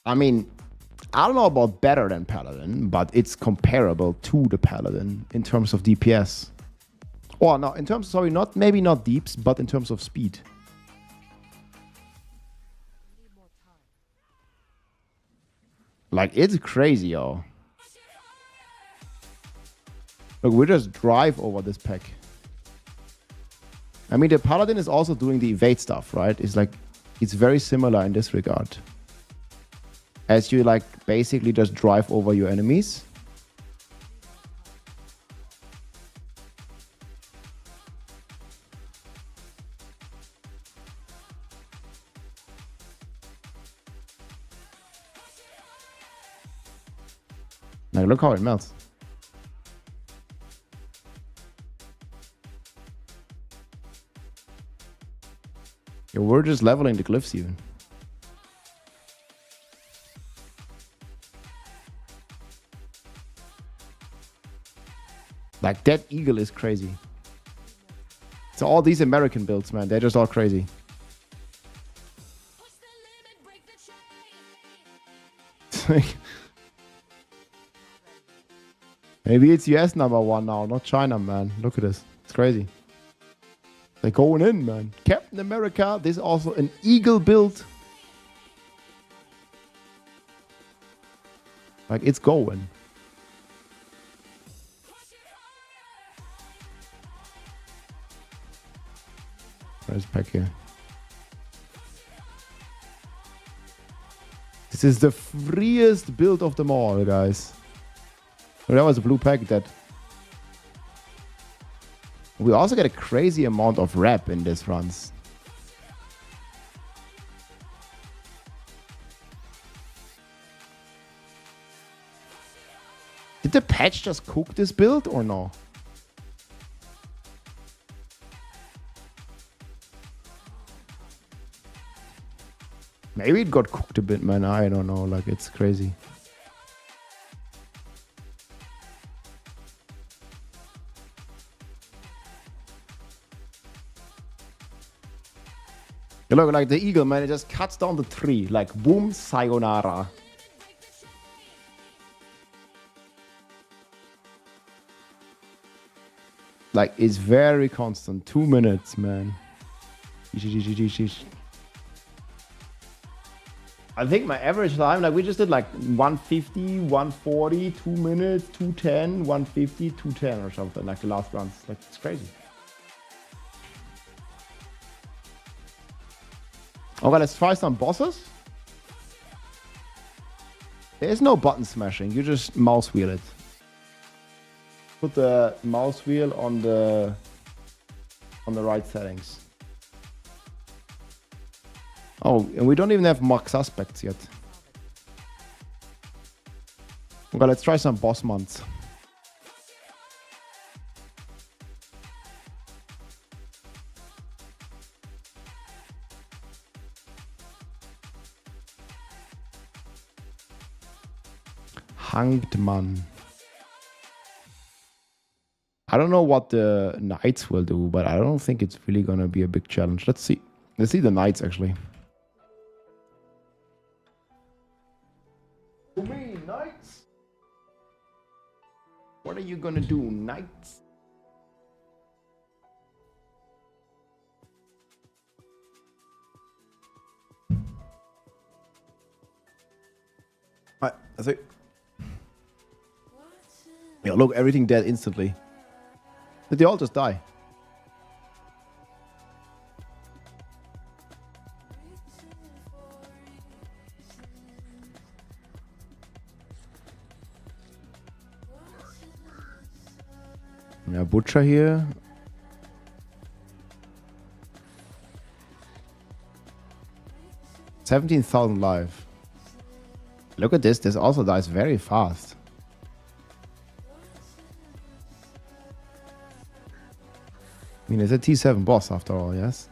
[SPEAKER 1] I mean, I don't know about better than Paladin, but it's comparable to the Paladin in terms of DPS. Or no, in terms of, sorry, maybe not deeps, but in terms of speed. Like, it's crazy, yo. Look, we just drive over this pack. I mean, the Paladin is also doing the evade stuff, right? It's like, it's very similar in this regard. As you like basically just drive over your enemies. Now look how it melts. Yeah, we're just leveling the glyphs even. Like, that eagle is crazy. So all these American builds, man, they're just all crazy. Maybe it's US #1 now, not China, man. Look at this. It's crazy. They're going in, man. Captain America. This is also an eagle build. Like, it's going. Where's pack here? This is the freest build of them all, guys. Oh, that was a blue pack that. We also get a crazy amount of rep in this runs. Did the patch just cook this build or no? Maybe it got cooked a bit, man. I don't know. Like, it's crazy. You look like the eagle, man. It just cuts down the tree. Like, boom, sayonara. Like, it's very constant. 2 minutes, man. I think my average time, like, we just did like 150, 140, 2 minutes, 210, 150, 210 or something, like the last runs. Like, it's crazy. Okay, let's try some bosses. There's no button smashing. You just mouse wheel it. Put the mouse wheel on the right settings. Oh, and we don't even have mock suspects yet. Okay, let's try some boss months. Hanged Man. I don't know what the knights will do, but I don't think it's really gonna be a big challenge. Let's see. Let's see the knights actually. To me, knights. What are you gonna do, knights? Alright, that's it. Yeah, look, everything dead instantly. Did they all just die? Yeah, Butcher here. $17,000 live. Look at this. This also dies very fast. I mean, it's a T7 boss after all, yes?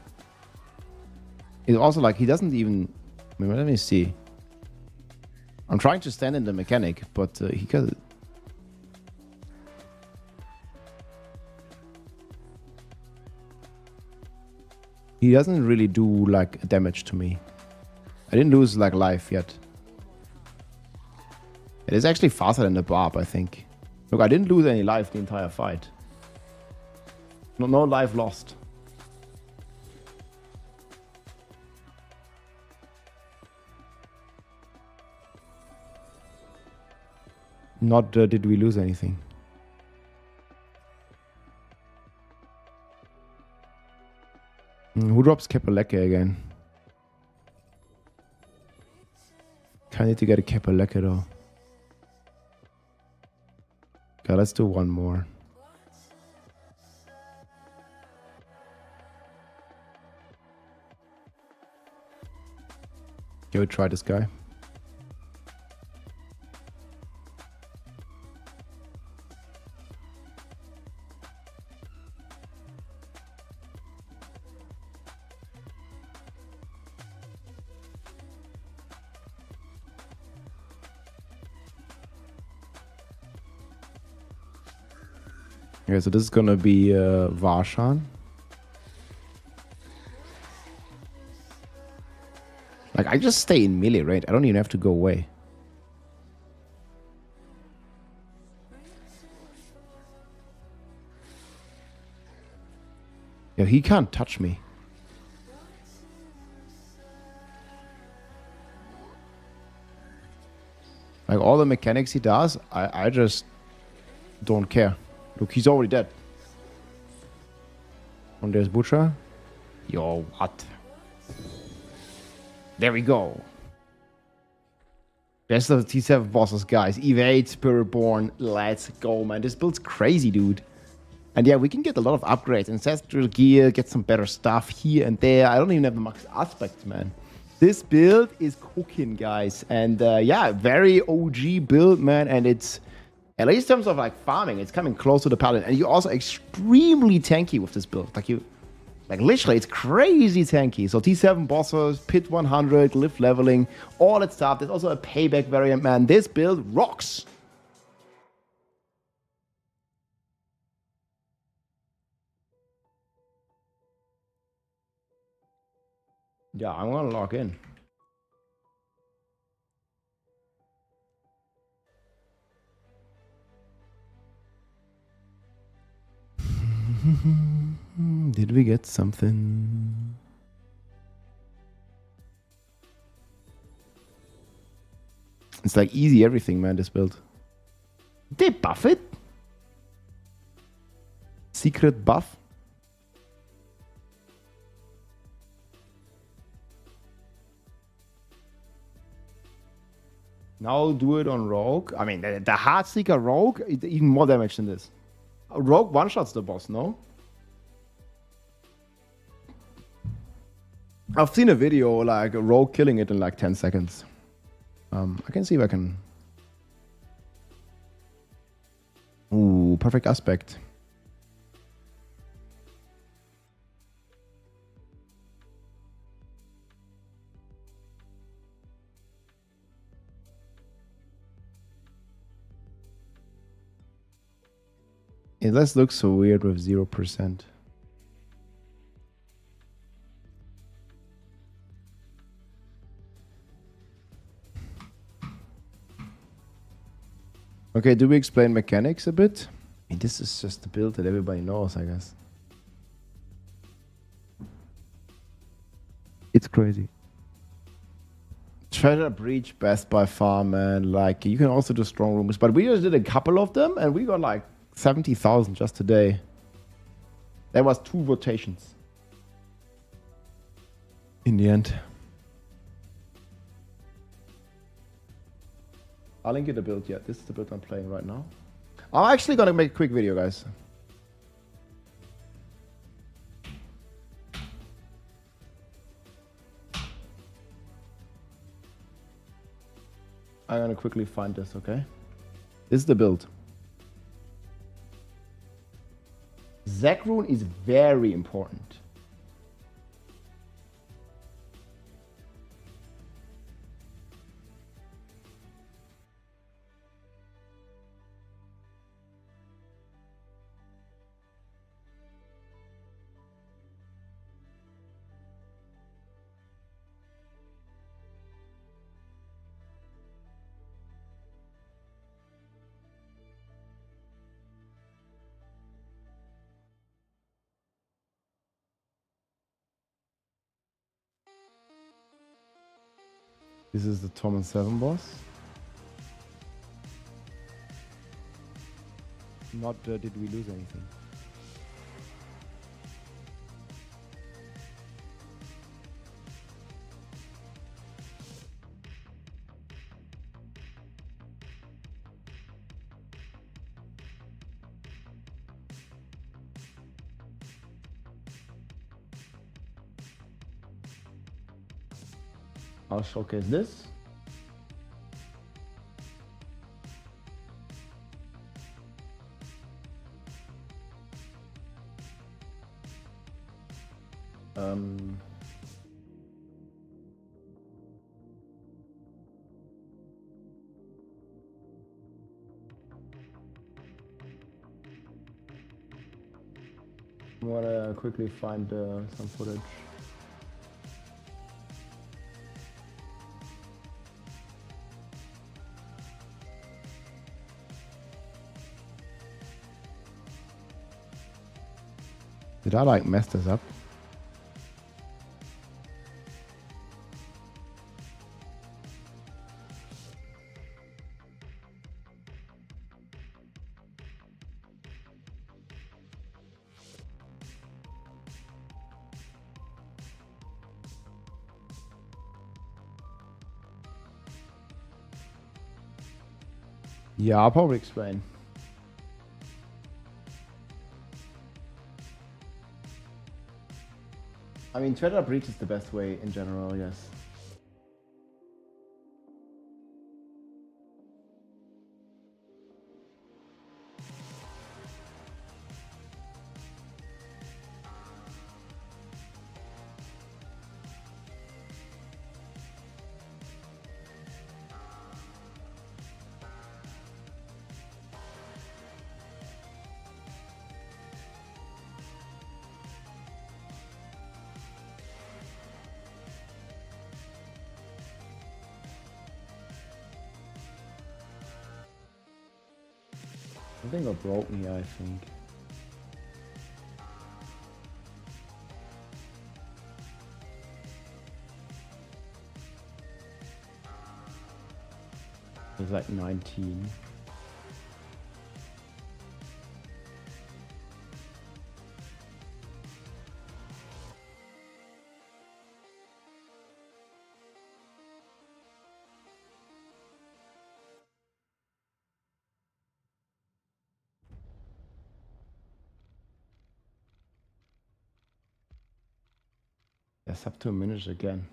[SPEAKER 1] It's also like he doesn't even... I mean, let me see. I'm trying to stand in the mechanic, but he got... He doesn't really do like damage to me. I didn't lose like life yet. It is actually faster than the barb, I think. Look, I didn't lose any life the entire fight. No life lost. Not did we lose anything. Who drops Kepaleke again? I need to get a Kepaleke though. Okay, let's do one more. Go try this guy. Okay, so this is gonna be Varshan. Like, I just stay in melee, right? I don't even have to go away. Yeah, he can't touch me. Like, all the mechanics he does, I just don't care. Look, he's already dead. And there's Butcher. Yo, what? There we go. Best of the T7 bosses, guys. Evade, Spiritborn. Let's go, man. This build's crazy, dude. And yeah, we can get a lot of upgrades. Ancestral gear, get some better stuff here and there. I don't even have the max aspects, man. This build is cooking, guys. And yeah, very OG build, man. And it's... At least in terms of like farming, it's coming close to the paladin, and you're also extremely tanky with this build. Like literally, it's crazy tanky. So T7 bosses, Pit 100, lift leveling, all that stuff. There's also a payback variant, man. This build rocks. Yeah, I'm gonna log in. Did we get something? It's like easy everything, man, this build. Did they buff it? Secret buff? Now do it on Rogue. I mean, the Heartseeker Rogue, even more damage than this. Rogue one-shots the boss, no? I've seen a video like Rogue killing it in like 10 seconds. I can see if I can... Ooh, perfect aspect. It does look so weird with 0%. Okay, do we explain mechanics a bit? I mean, this is just the build that everybody knows, I guess. It's crazy. Treasure Breach best by far, man. Like, you can also do strong rooms, but we just did a couple of them and we got like 70,000 just today. There was 2 rotations. In the end. I'll link you the build. Yeah, this is the build I'm playing right now. I'm actually gonna make a quick video, guys. I'm gonna quickly find this, okay? This is the build. Zac rune is very important. This is the Torment 7 boss. Not did we lose anything. I'll showcase this. I wanna quickly find some footage. Did I like mess this up? Yeah, I'll probably explain. I mean, Treasure Breach is the best way in general, yes. Something got broken here, I think. It's like 19. Yes, up to a minute again.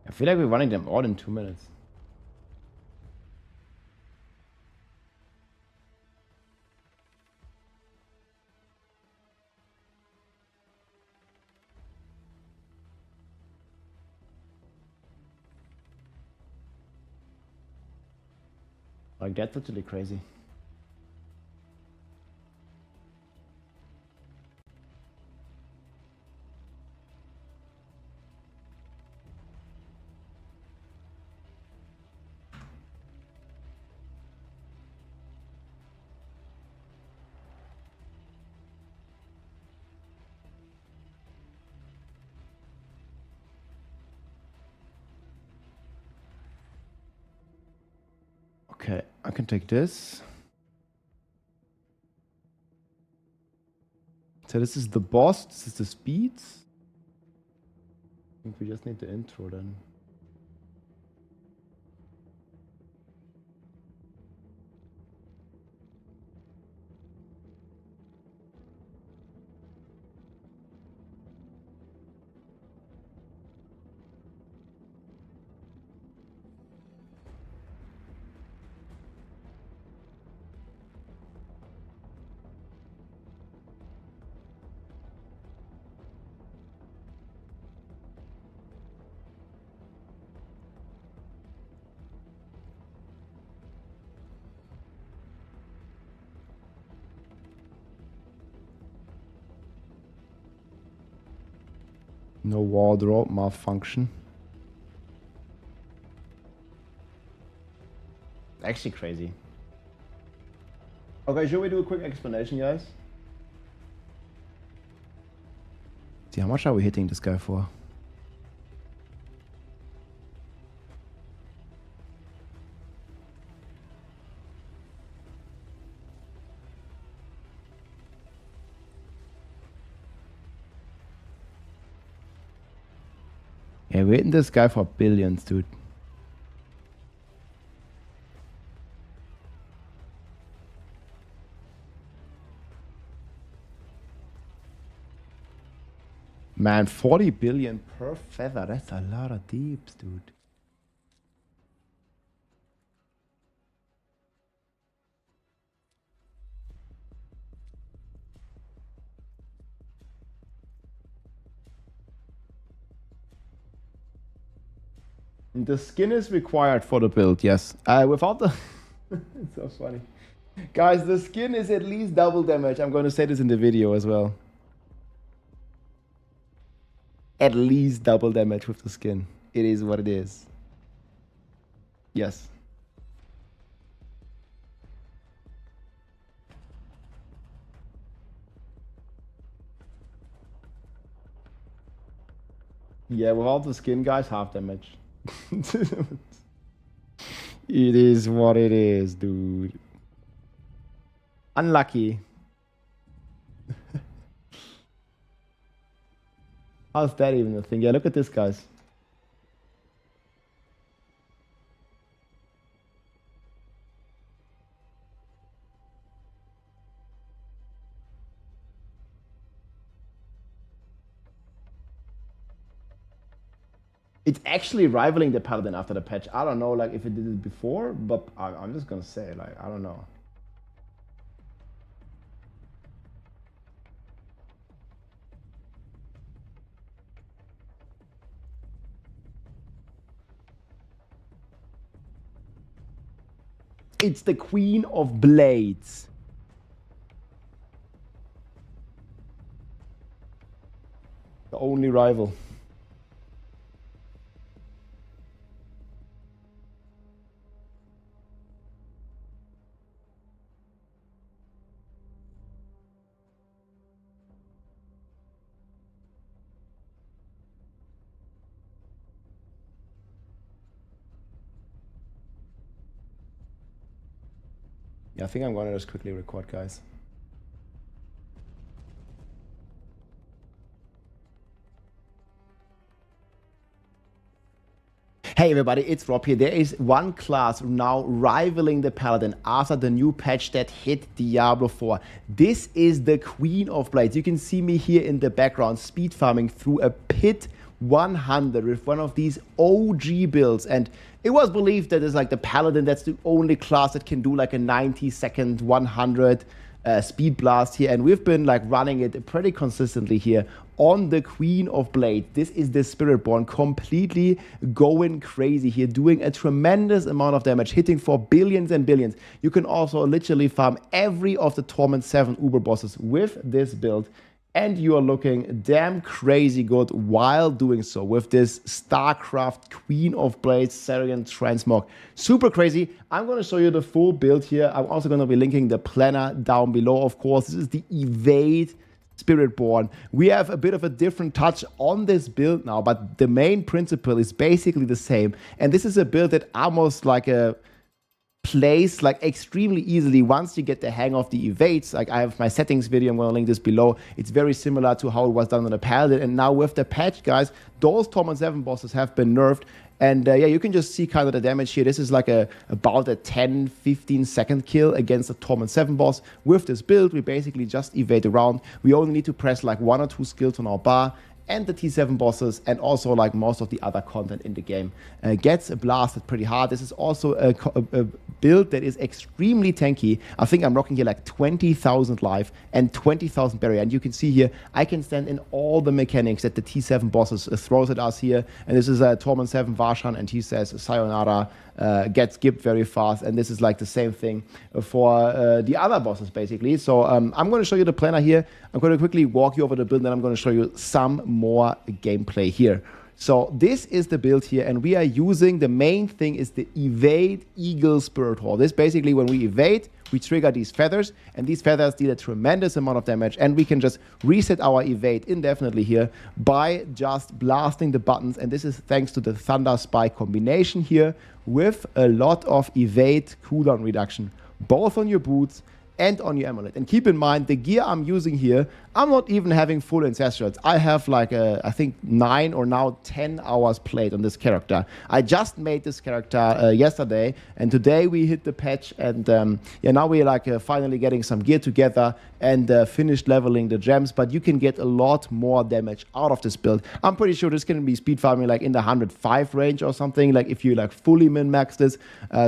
[SPEAKER 1] I feel like we're running them all in 2 minutes. Like, that's totally crazy. Okay, I can take this. So this is the boss, this is the speeds. I think we just need the intro then. No wardrobe malfunction. Actually crazy. Okay, should we do a quick explanation, guys? See, how much are we hitting this guy for? Yeah, we're hitting this guy for billions, dude. Man, 40 billion per feather. That's a lot of deeps, dude. The skin is required for the build, yes. Without the... It's so funny. Guys, the skin is at least double damage. I'm going to say this in the video as well. At least double damage with the skin. It is what it is. Yes. Yeah, without the skin, guys, half damage. It is what it is, dude. Unlucky. How's that even a thing? Yeah, look at this, guys. It's actually rivaling the Paladin after the patch. I don't know, like, if it did it before, but I'm just gonna say, like, I don't know. It's the Queen of Blades. The only rival. Yeah, I think I'm gonna just quickly record, guys. Hey everybody, it's Rob here. There is one class now rivaling the Paladin after the new patch that hit Diablo 4. This is the Queen of Blades. You can see me here in the background speed farming through a pit 100 with one of these OG builds, and it was believed that it's like the Paladin, that's the only class that can do like a 90-second 100 speed blast here, and we've been like running it pretty consistently here on the Queen of Blades. This is the Spiritborn, completely going crazy here, doing a tremendous amount of damage, hitting for billions and billions. You can also literally farm every of the Torment 7 Uber bosses with this build, and you are looking damn crazy good while doing so with this StarCraft Queen of Blades Sarian Transmog. Super crazy. I'm going to show you the full build here. I'm also going to be linking the planner down below, of course. This is the Evade Spiritborn. We have a bit of a different touch on this build now, but the main principle is basically the same. And this is a build that almost like a plays like extremely easily once you get the hang of the evades. Like I have my settings video, I'm going to link this below. It's very similar to how it was done on the Paladin, and now with the patch, guys, those Torment 7 bosses have been nerfed, and yeah, you can just see kind of the damage here. This is like about a 10-15 second kill against a Torment 7 boss. With this build, we basically just evade around. We only need to press like 1 or 2 skills on our bar, and the T7 bosses, and also like most of the other content in the game gets blasted pretty hard. This is also a build that is extremely tanky. I think I'm rocking here like 20,000 life and 20,000 barrier, and you can see here I can stand in all the mechanics that the T7 bosses throws at us here. And this is a Torment 7 Varshan, and he says sayonara, gets skipped very fast, and this is like the same thing for the other bosses basically. So I'm going to show you the planner here. I'm going to quickly walk you over the build, and then I'm going to show you some more gameplay here. So this is the build here, and we are using, the main thing is the Evade Eagle Spirit Hall. This basically, when we evade, we trigger these feathers, and these feathers deal a tremendous amount of damage, and we can just reset our evade indefinitely here by just blasting the buttons. And this is thanks to the Thunder Spike combination here with a lot of evade cooldown reduction, both on your boots and on your amulet. And keep in mind, the gear I'm using here, I'm not even having full ancestrals. I have like I think 9 or now 10 hours played on this character. I just made this character yesterday, and today we hit the patch, and yeah, now we're like finally getting some gear together and finished leveling the gems. But you can get a lot more damage out of this build. I'm pretty sure this can be speed farming like in the 105 range or something, like if you like fully min-max this.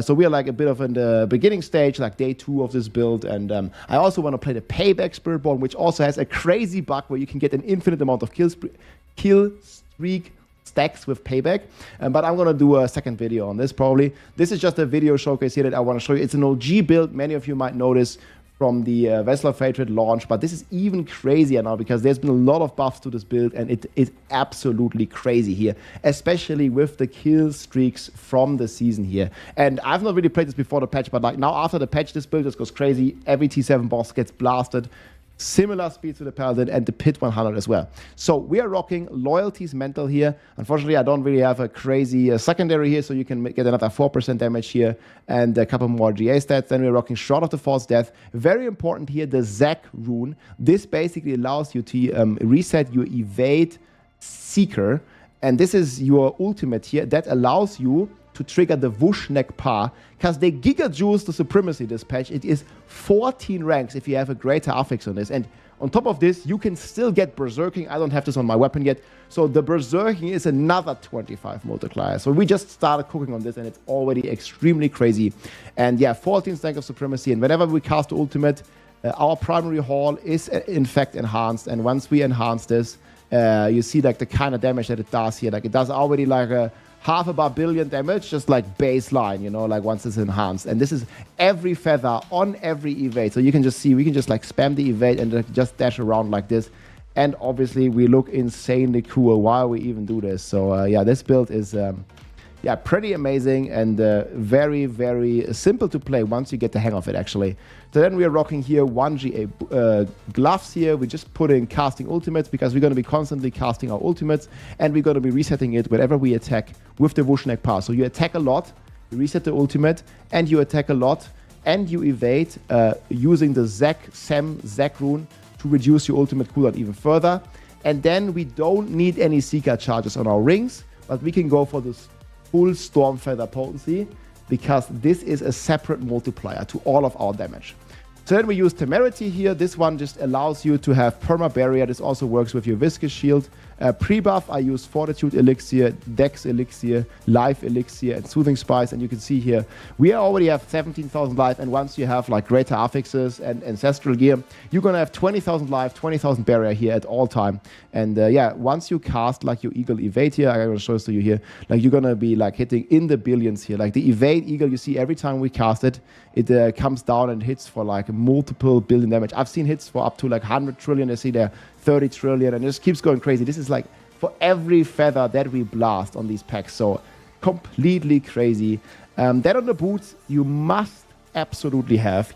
[SPEAKER 1] So we are like a bit of in the beginning stage, like day 2 of this build. And I also want to play the Payback Spiritborn, which also has a crazy bug where you can get an infinite amount of kill streak stacks with Payback. But I'm going to do a second video on this probably. This is just a video showcase here that I want to show you. It's an OG build. Many of you might notice from the Vessel of Hatred launch, but this is even crazier now because there's been a lot of buffs to this build, and it is absolutely crazy here, especially with the kill streaks from the season here. And I've not really played this before the patch, but like now after the patch, this build just goes crazy. Every T7 boss gets blasted. Similar speed to the Paladin and the Pit 100 as well. So we are rocking Loyalty's Mental here. Unfortunately, I don't really have a crazy secondary here, so you can get another 4% damage here and a couple more GA stats. Then we're rocking Shroud of the False Death. Very important here, the Zac rune. This basically allows you to reset your Evade Seeker, and this is your ultimate here that allows you to trigger the Vushnek Pa, because they giga juice the supremacy this patch. It is 14 ranks if you have a greater affix on this, and on top of this you can still get berserking. I don't have this on my weapon yet, so the berserking is another 25 multiplier. So we just started cooking on this, and it's already extremely crazy. And yeah, 14 stack of supremacy, and whenever we cast the ultimate, our primary hall is in fact enhanced. And once we enhance this, you see like the kind of damage that it does here. Like it does already like a half a billion damage, just like baseline, you know, like once it's enhanced. And this is every feather on every evade. So you can just see, we can just like spam the evade and just dash around like this. And obviously we look insanely cool while we even do this. So yeah, this build is yeah, pretty amazing and very, very simple to play once you get the hang of it, actually. So then we are rocking here 1GA gloves here. We just put in casting ultimates because we're going to be constantly casting our ultimates, and we're going to be resetting it whenever we attack with the Vushnek Pa. So you attack a lot, you reset the ultimate, and you attack a lot, and you evade using the Zac rune to reduce your ultimate cooldown even further. And then we don't need any Seeker charges on our rings, but we can go for this full Storm Feather potency, because this is a separate multiplier to all of our damage. So then we use Temerity here. This one just allows you to have perma barrier. This also works with your viscous shield. Pre-buff, I use Fortitude Elixir, Dex Elixir, Life Elixir, and Soothing Spice. And you can see here, we already have 17,000 life. And once you have like greater affixes and ancestral gear, you're going to have 20,000 life, 20,000 barrier here at all time. And yeah, once you cast like your Eagle Evade here, I'm going to show this to you here, like you're going to be like hitting in the billions here. Like the Evade Eagle, you see every time we cast it, it comes down and hits for like multiple billion damage. I've seen hits for up to like 100 trillion. I see there 30 trillion, and it just keeps going crazy. This is like for every feather that we blast on these packs, so completely crazy. Then on the boots, you must absolutely have,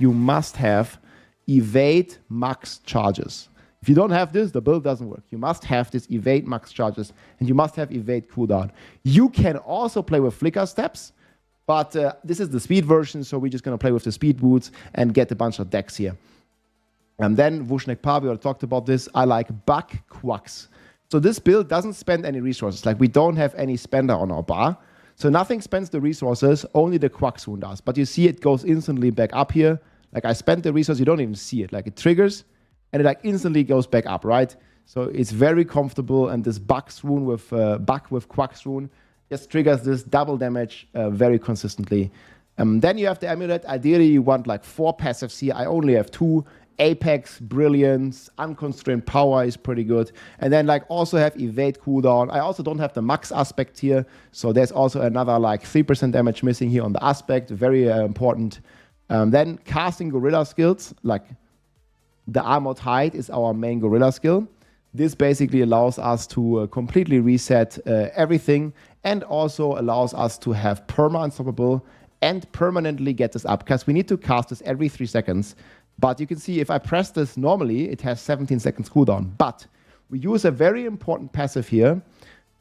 [SPEAKER 1] evade max charges. If you don't have this, the build doesn't work. You must have this evade max charges, and you must have evade cooldown. You can also play with flicker steps, but this is the speed version, so we're just going to play with the speed boots and get a bunch of decks here. And then Vushnek Pa, we already talked about this. I like Buck Quacks. So this build doesn't spend any resources. Like we don't have any spender on our bar. So nothing spends the resources, only the Quacks wound does. But you see it goes instantly back up here. Like I spent the resource, you don't even see it. Like it triggers and it like instantly goes back up, right? So it's very comfortable, and this Buck's rune with Buck with Quacks rune just triggers this double damage very consistently. Then you have the amulet. Ideally you want like 4 passives here. I only have 2. Apex, Brilliance, Unconstrained Power is pretty good. And then like also have Evade cooldown. I also don't have the max aspect here. So there's also another like 3% damage missing here on the aspect. Very important. Then casting gorilla skills, like the Armored Hide is our main gorilla skill. This basically allows us to completely reset everything, and also allows us to have perma unstoppable and permanently get this up, because we need to cast this every 3 seconds. But you can see if I press this normally, it has 17 seconds cooldown. But we use a very important passive here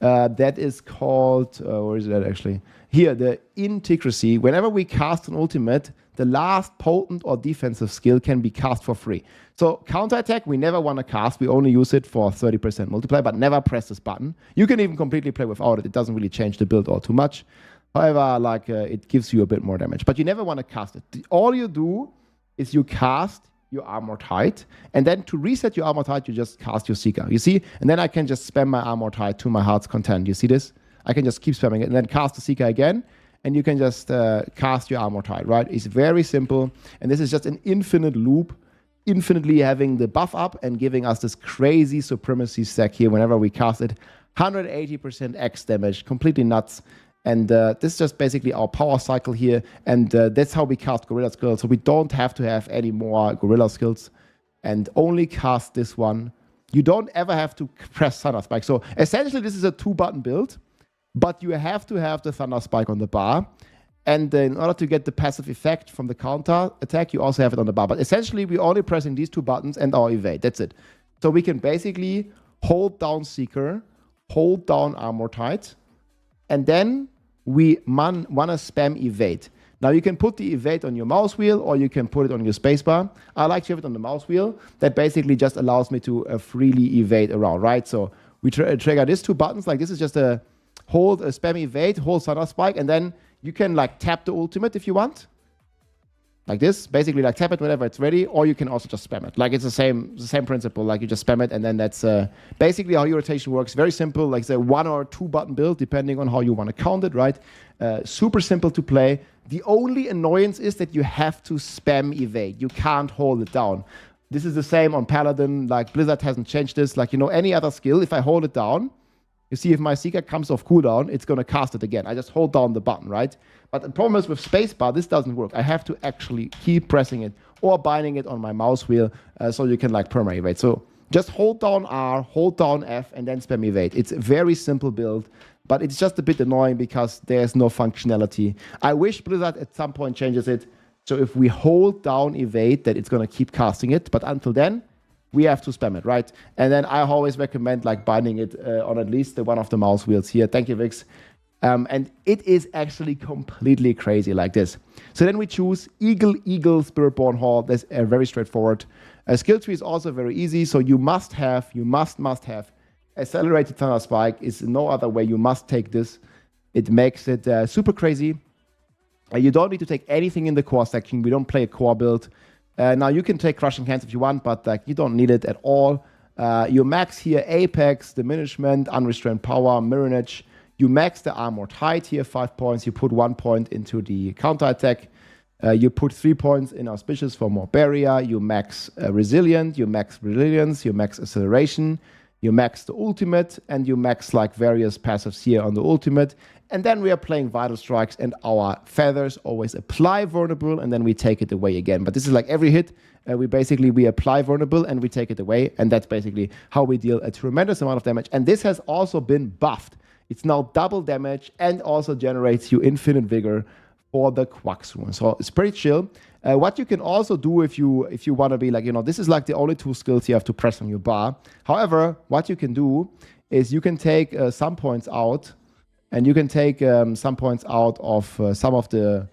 [SPEAKER 1] that is called, where is that actually? Here, the Integracy. Whenever we cast an ultimate, the last potent or defensive skill can be cast for free. So counterattack, we never want to cast. We only use it for 30% multiply, but never press this button. You can even completely play without it. It doesn't really change the build all too much. However, like it gives you a bit more damage. But you never want to cast it. All you do is you cast your Armored Hide, and then to reset your Armored Hide, you just cast your Seeker. You see? And then I can just spam my Armored Hide to my heart's content. You see this? I can just keep spamming it, and then cast the Seeker again, and you can just cast your Armored Hide, right? It's very simple, and this is just an infinite loop, infinitely having the buff up and giving us this crazy supremacy stack here whenever we cast it. 180% X damage, completely nuts. And this is just basically our power cycle here. And that's how we cast gorilla skills. So we don't have to have any more gorilla skills and only cast this one. You don't ever have to press Thunder Spike. So essentially this is a 2-button build, but you have to have the Thunder Spike on the bar. And in order to get the passive effect from the counter attack, you also have it on the bar. But essentially we're only pressing these 2 buttons and our evade. That's it. So we can basically hold down Seeker, hold down Armored Hide, and then we want to spam evade. Now you can put the evade on your mouse wheel, or you can put it on your spacebar. I like to have it on the mouse wheel. That basically just allows me to freely evade around, right? So we trigger these 2 buttons. Like this is just a hold, a spam evade, hold Thunder Spike, and then you can like tap the ultimate if you want. Like this, basically like tap it whenever it's ready, or you can also just spam it. Like it's the same principle, like you just spam it, and then that's basically how your rotation works. Very simple, like it's a 1 or 2 button build, depending on how you want to count it, right? Super simple to play. The only annoyance is that you have to spam evade. You can't hold it down. This is the same on Paladin, like Blizzard hasn't changed this. Like, you know, any other skill, if I hold it down, you see if my Seeker comes off cooldown, it's going to cast it again. I just hold down the button, right? But the problem is with spacebar, this doesn't work. I have to actually keep pressing it or binding it on my mouse wheel so you can like perma evade. So just hold down R, hold down F, and then spam evade. It's a very simple build, but it's just a bit annoying because there's no functionality. I wish Blizzard at some point changes it. So if we hold down evade, that it's going to keep casting it. But until then, we have to spam it, right? And then I always recommend like binding it on at least one of the mouse wheels here. Thank you, Vix. And it is actually completely crazy like this. So then we choose Eagle, Spiritborn Hall. That's very straightforward. Skill tree is also very easy. So you must have Accelerated Thunder Spike. Is no other way. You must take this. It makes it super crazy. You don't need to take anything in the core section. We don't play a core build. Now you can take Crushing Hands if you want, but like you don't need it at all. You max here Apex, Diminishment, Unrestrained Power, Mirrorage. You max the Armored Height here, 5 points. You put 1 point into the counterattack. You put 3 points in Auspicious for more barrier. You max Resilient, you max Resilience, you max Acceleration, you max the ultimate, and you max like various passives here on the ultimate. And then we are playing Vital Strikes, and our feathers always apply vulnerable, and then we take it away again. But this is like every hit, we apply vulnerable and we take it away, and that's basically how we deal a tremendous amount of damage. And this has also been buffed. It's now double damage and also generates you infinite vigor for the Quacks rune. So it's pretty chill. What you can also do if you want to be like, this is like the only 2 skills you have to press on your bar. However, what you can do is you can take some points out, and you can take some points out of some of the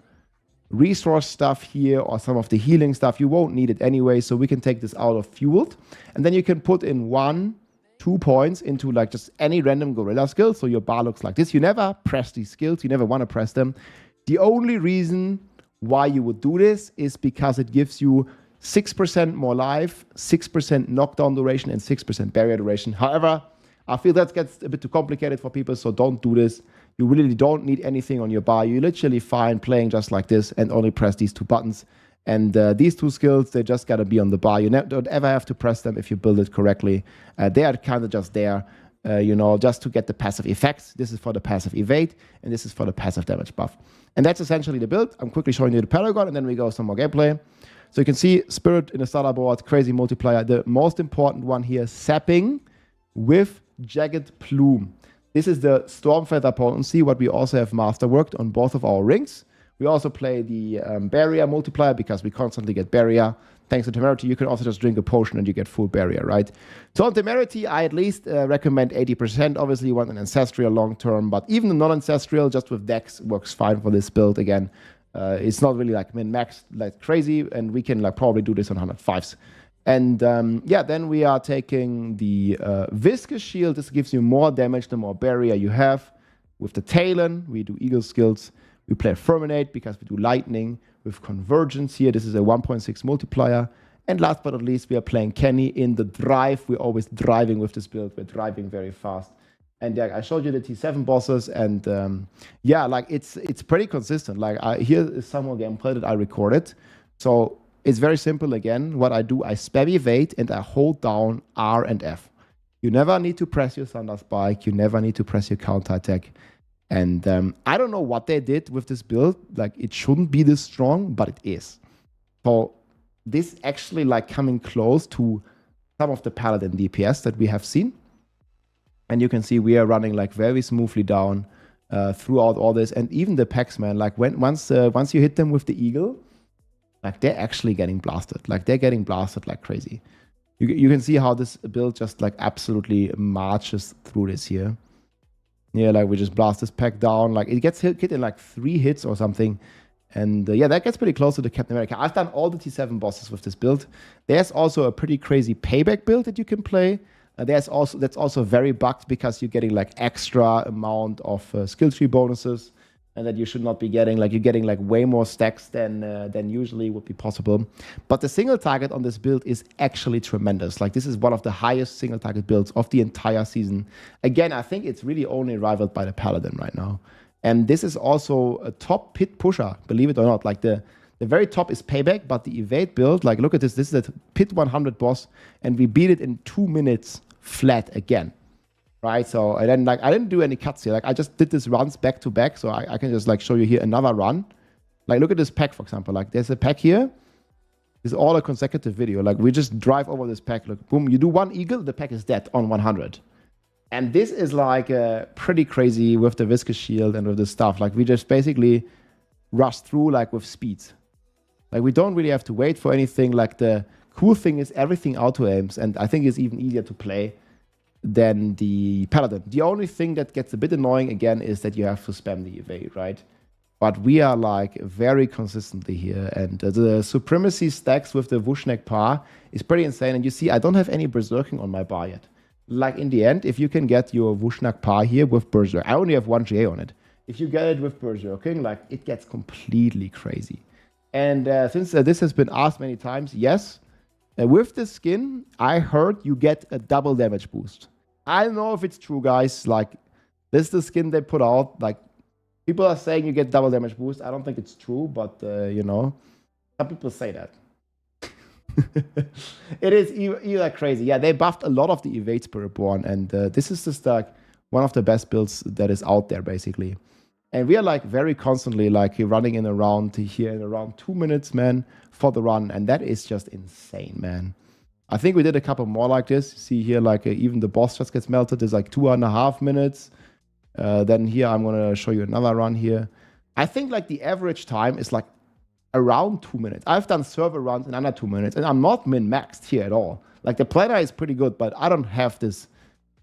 [SPEAKER 1] resource stuff here or some of the healing stuff. You won't need it anyway, so we can take this out of Fueled. And then you can put in 1, 2 points into like just any random gorilla skill. So your bar looks like this. You never press these skills. You never want to press them. The only reason why you would do this is because it gives you 6% more life, 6% knockdown duration, and 6% barrier duration. However, I feel that gets a bit too complicated for people, so don't do this. You really don't need anything on your bar. You're literally fine playing just like this and only press these 2 buttons. And these 2 skills, they just got to be on the bar. You don't ever have to press them if you build it correctly. They are kind of just there, just to get the passive effects. This is for the passive evade, and this is for the passive damage buff. And that's essentially the build. I'm quickly showing you the Paragon, and then we go some more gameplay. So you can see Spirit in the starter board, crazy multiplier. The most important one here, Sapping with Jagged Plume. This is the Stormfeather potency, what we also have masterworked on both of our rings. We also play the barrier multiplier because we constantly get barrier. Thanks to Temerity, you can also just drink a potion and you get full barrier, right? So on Temerity, I at least recommend 80%. Obviously, you want an Ancestral long-term, but even the non-Ancestral, just with Dex, works fine for this build. Again, it's not really like min-max like crazy, and we can like probably do this on 105s. And then we are taking the Viscous Shield. This gives you more damage the more barrier you have. With the Talon, we do Eagle skills. We play Fulminate because we do Lightning. With Convergence here, this is a 1.6 multiplier. And last but not least, we are playing Kenny in the Drive. We're always driving with this build. We're driving very fast. And I showed you the T7 bosses, and it's pretty consistent. Like here is some more gameplay that I recorded. So it's very simple again. What I do, I spam evade and I hold down R and F. You never need to press your Thunder Spike. You never need to press your counterattack. And I don't know what they did with this build. Like, it shouldn't be this strong, but it is. So this actually like coming close to some of the Paladin DPS that we have seen. And you can see we are running like very smoothly down throughout all this. And even the packs, man, like once you hit them with the Eagle, like they're actually getting blasted. Like they're getting blasted like crazy. You can see how this build just like absolutely marches through this here. Yeah, like we just blast this pack down. Like it gets hit in like 3 hits or something. And that gets pretty close to the Captain America. I've done all the T7 bosses with this build. There's also a pretty crazy payback build that you can play. That's also very bugged because you're getting like extra amount of skill tree bonuses, and that you should not be getting. Like you're getting like way more stacks than usually would be possible. But the single target on this build is actually tremendous. Like this is one of the highest single target builds of the entire season. Again, I think it's really only rivaled by the Paladin right now. And this is also a top pit pusher, believe it or not. Like the very top is payback, but the evade build, like look at this. This is a pit 100 boss, and we beat it in 2 minutes flat again. Right, so I didn't do any cuts here. Like I just did this runs back to back, so I can just like show you here another run. Like look at this pack, for example. Like there's a pack here. It's all a consecutive video. Like we just drive over this pack. Look, boom, you do 1 eagle, the pack is dead on 100. And this is like pretty crazy with the Viscous Shield and with this stuff. Like we just basically rush through like with speed. Like we don't really have to wait for anything. Like the cool thing is everything auto aims, and I think it's even easier to play than the Paladin. The only thing that gets a bit annoying again is that you have to spam the evade, right? But we are like very consistently here, and the Supremacy stacks with the Vushnek par is pretty insane. And you see, I don't have any Berserking on my bar yet. Like in the end, if you can get your Vushnek par here with Berserk, I only have 1 GA on it. If you get it with Berserking, like it gets completely crazy. And since this has been asked many times, yes, with the skin, I heard you get a double damage boost. I don't know if it's true, guys. Like, this is the skin they put out. Like, people are saying you get double damage boost. I don't think it's true, but you know, some people say that. It is either crazy. Yeah, they buffed a lot of the evade Spiritborn, and this is just like one of the best builds that is out there, basically. And we are like very constantly like running in around here in around 2 minutes, man, for the run, and that is just insane, man. I think we did a couple more like this. See here, like even the boss just gets melted. It's like 2.5 minutes. Then here I'm gonna show you another run here. I think like the average time is like around 2 minutes. I've done server runs in under 2 minutes, and I'm not min-maxed here at all. Like the planner is pretty good, but I don't have this,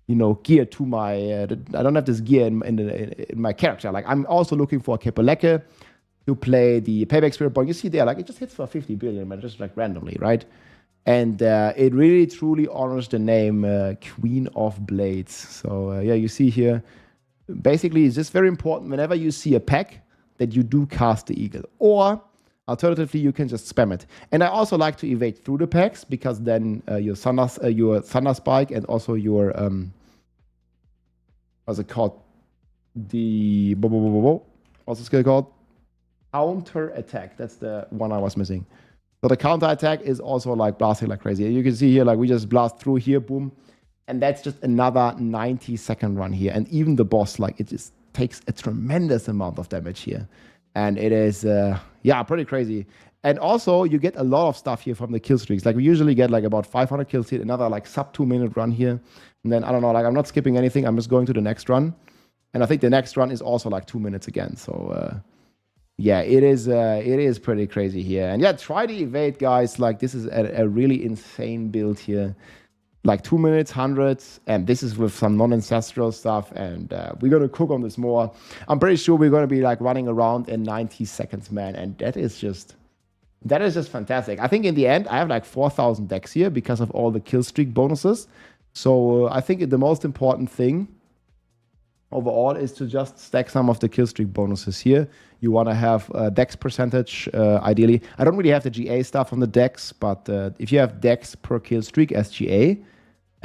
[SPEAKER 1] you know, gear to my. I don't have this gear in my character. Like I'm also looking for Kepeleke to play the Payback Spirit Point. You see there, like it just hits for 50 billion, man, just like randomly, right? And it really truly honors the name Queen of Blades. So yeah, you see here. Basically, it's just very important whenever you see a pack that you do cast the eagle, or alternatively you can just spam it. And I also like to evade through the packs because then your thunder spike and also your what's it called? The what's the skill called? Counter attack. That's the one I was missing. So the counter attack is also like blasting like crazy. You can see here, like we just blast through here, boom. And that's just another 90-second run here. And even the boss, like, it just takes a tremendous amount of damage here. And it is, yeah, pretty crazy. And also, you get a lot of stuff here from the kill streaks. Like, we usually get, like, about 500 kills here. Another, like, sub 2 minute run here. And then, I don't know, like, I'm not skipping anything. I'm just going to the next run. And I think the next run is also, like, 2 minutes again. So, yeah, it is pretty crazy here. And, yeah, try to evade, guys. Like, this is a really insane build here. Like 2 minutes, hundreds, and this is with some non-ancestral stuff, and we're gonna cook on this more. I'm pretty sure we're gonna be like running around in 90 seconds, man, and that is just fantastic. I think in the end, I have like 4,000 decks here because of all the kill streak bonuses. So I think the most important thing overall is to just stack some of the kill streak bonuses here. You want to have dex percentage, ideally. I don't really have the GA stuff on the dex, but if you have dex per kill streak as GA,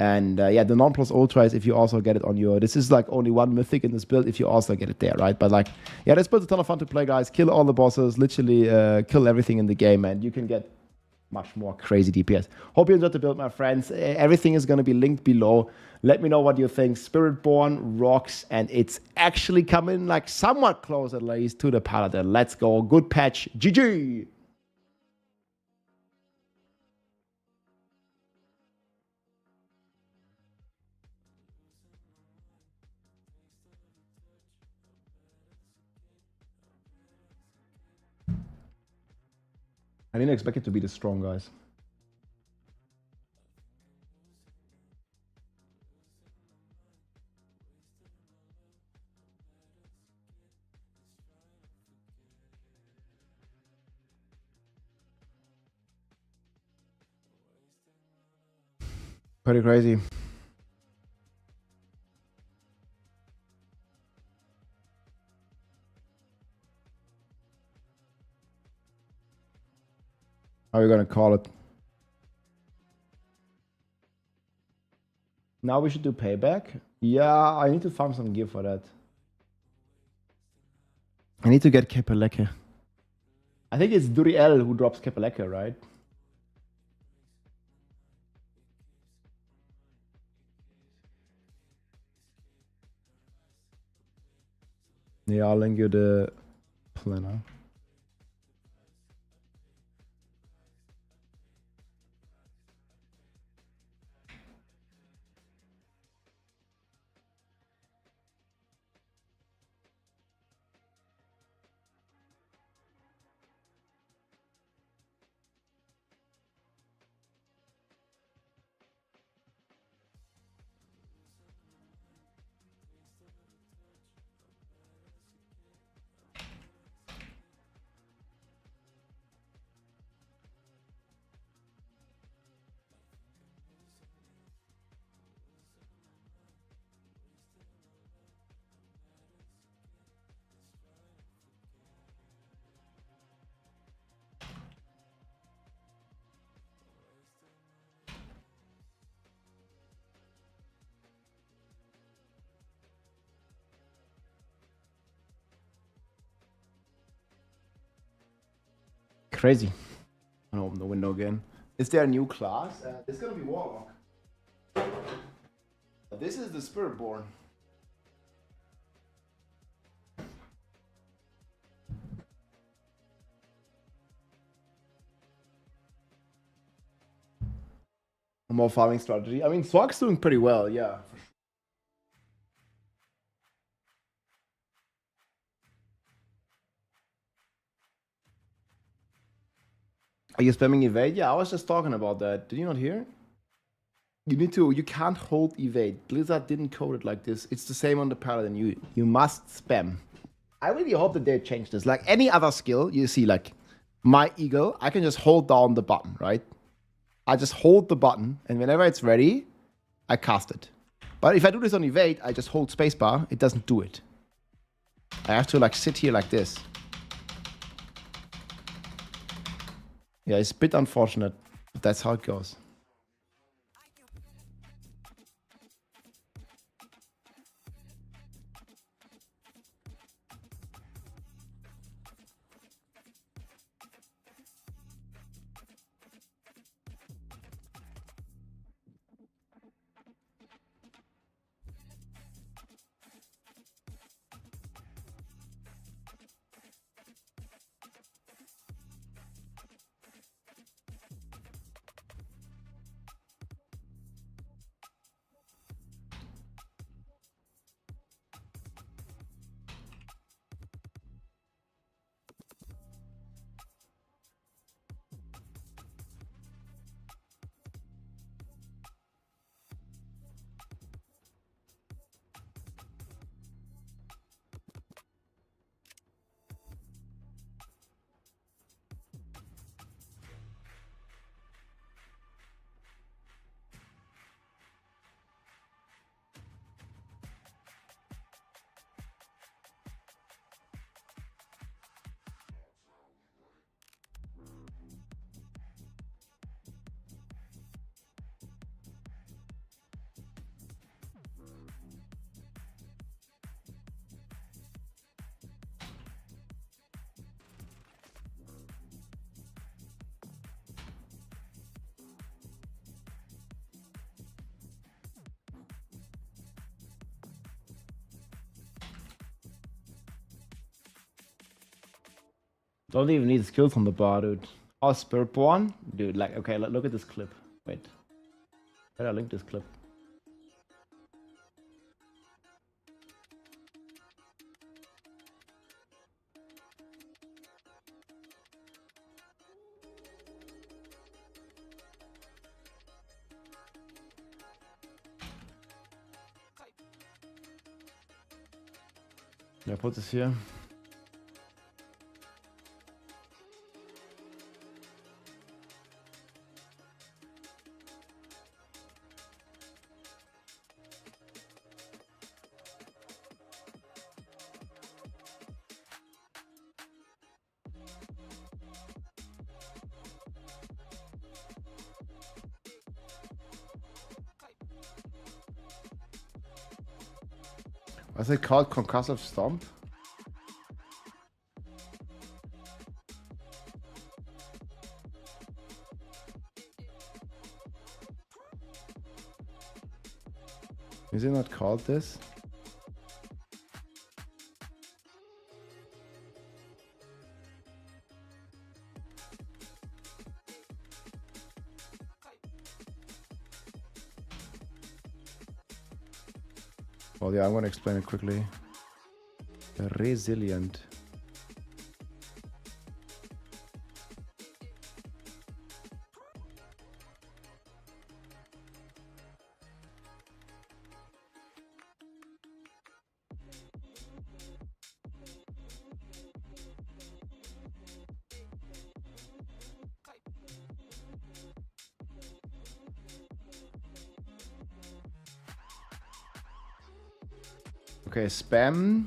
[SPEAKER 1] and yeah, the non plus ultra is if you also get it on your. This is like only one mythic in this build if you also get it there, right? But like, yeah, this build's a ton of fun to play, guys. Kill all the bosses, literally kill everything in the game, and you can get much more crazy DPS. Hope you enjoyed the build, my friends. Everything is going to be linked below. Let me know what you think. Spiritborn rocks, and it's actually coming like somewhat close at least to the Paladin. Let's go. Good patch. GG. I didn't expect it to be this strong, guys. Pretty crazy. How are we gonna call it? Now we should do payback. Yeah, I need to farm some gear for that. I need to get Kepeleke. I think it's Duriel who drops Kepeleke, right? Yeah, I'll link you the planner. Crazy. I'm gonna open the window again. Is there a new class? It's gonna be Warlock. This is the Spiritborn. More farming strategy. I mean, Swag's doing pretty well, yeah. Are you spamming evade? Yeah, I was just talking about that. Did you not hear? You can't hold evade. Blizzard didn't code it like this. It's the same on the Paladin. You must spam. I really hope that they change this. Like any other skill, you see, like my eagle, I can just hold down the button, right? I just hold the button, and whenever it's ready, I cast it. But if I do this on evade, I just hold spacebar. It doesn't do it. I have to like sit here like this. Yeah, it's a bit unfortunate, but that's how it goes. Don't even need skills on the bar, dude. Oh, Spiritborn? Dude, like, okay, look at this clip. Wait. Where did I link this clip? Yeah, put this here. What's it called? Concussive Stomp? Is it not called this? Well, yeah, I'm going to explain it quickly. Resilient. Okay, spam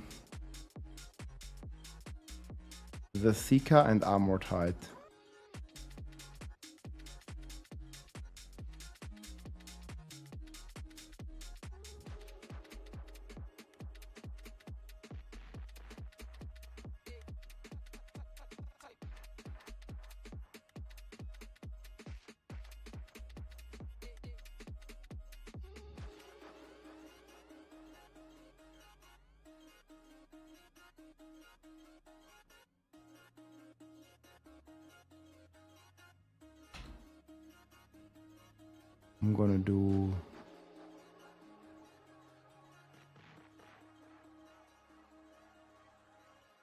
[SPEAKER 1] the Seeker and Immortal. I'm gonna do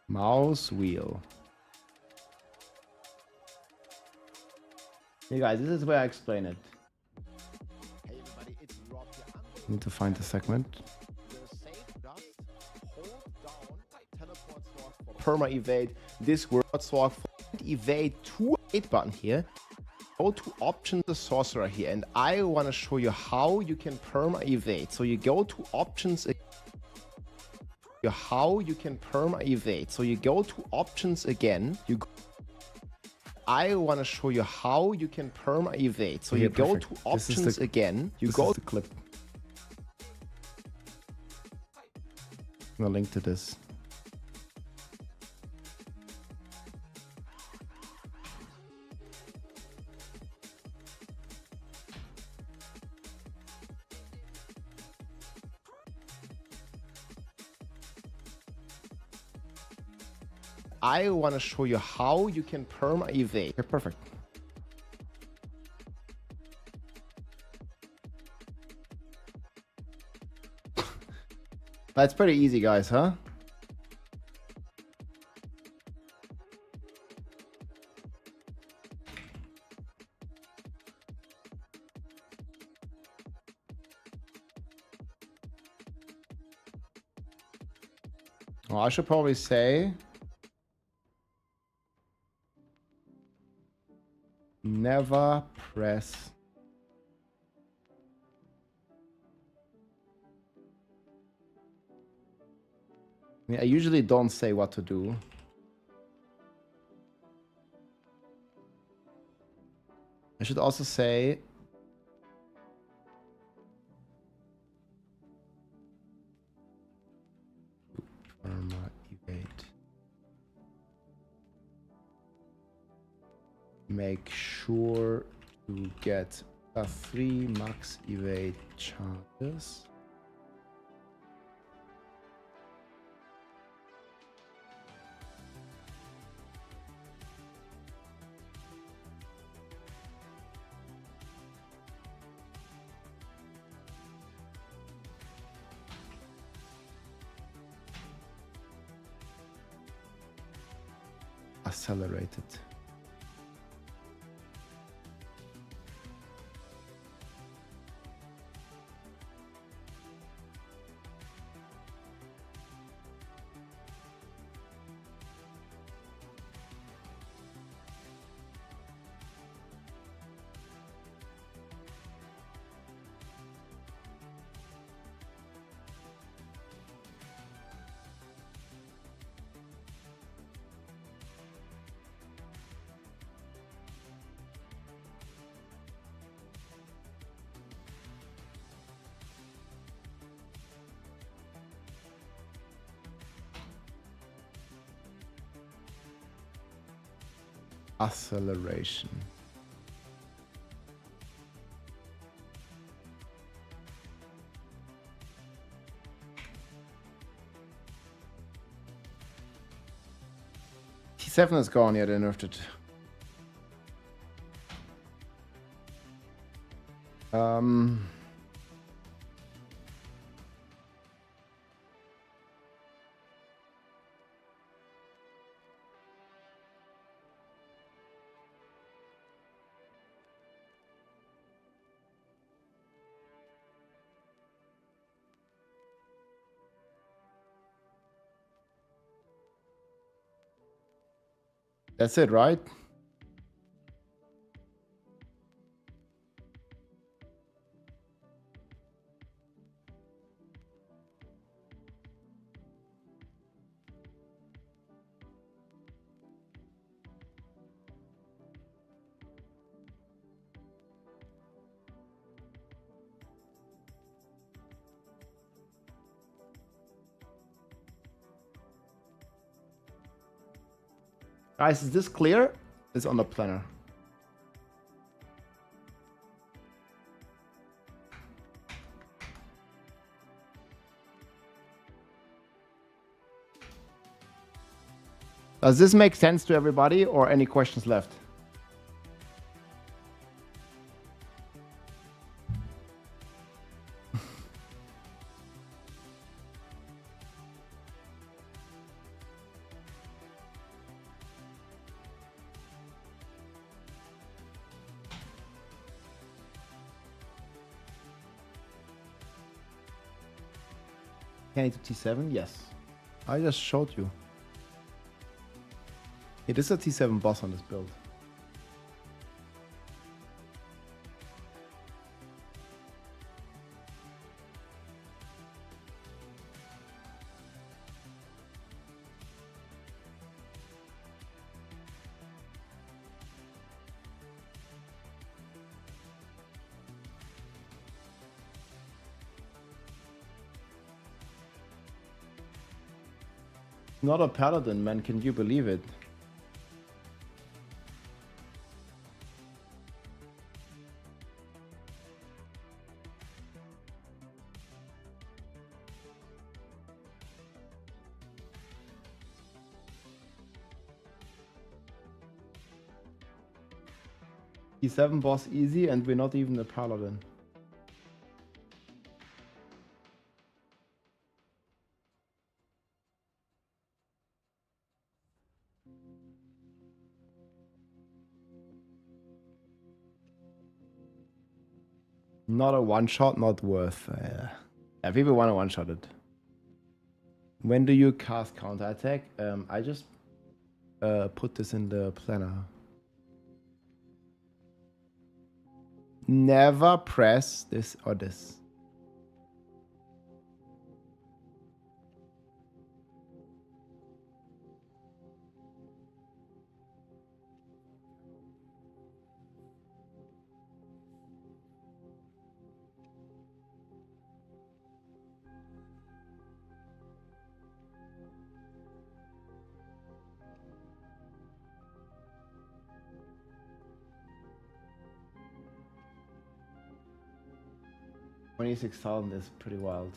[SPEAKER 1] mouse wheel. Hey guys, this is where I explain it. Hey everybody, it's Rob here. Need to find the segment. Perma evade this word sword evade 2-8 button here. Go to options the sorcerer here, and I want to show you how you can perma evade. So you go to options, how you can perma evade. So you go to options again. I want to show you how you can perma evade. So you go to options again. You go to the clip. I'm gonna link to this. I want to show you how you can perma evade. Okay, perfect. That's pretty easy, guys, huh? Well, I should probably say never press I usually don't say what to do. I should also say perma evade. Make sure to get a 3 max evade chances. Accelerated. Acceleration. T7 is gone, yeah, they nerfed it. That's it, right? Guys, is this clear? It's on the planner. Does this make sense to everybody, or any questions left? Can I do T7? Yes. I just showed you. It is a T7 boss on this build. Not a paladin, man. Can you believe it? T7 boss easy, and we're not even a paladin. Not a one-shot, not worth. Yeah, people want to one-shot it. When do you cast counterattack? I just put this in the planner. Never press this or this. $26,000 is pretty wild.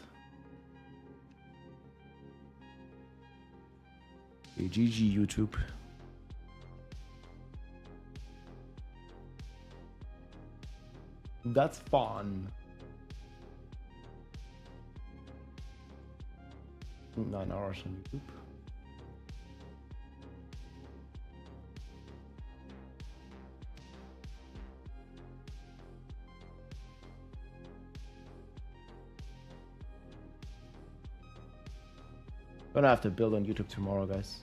[SPEAKER 1] Okay, GG YouTube. That's fun. 9 hours on YouTube. Gonna have to build on YouTube tomorrow, guys.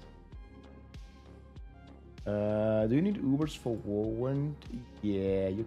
[SPEAKER 1] Do you need Ubers for Warwind? Yeah, you can.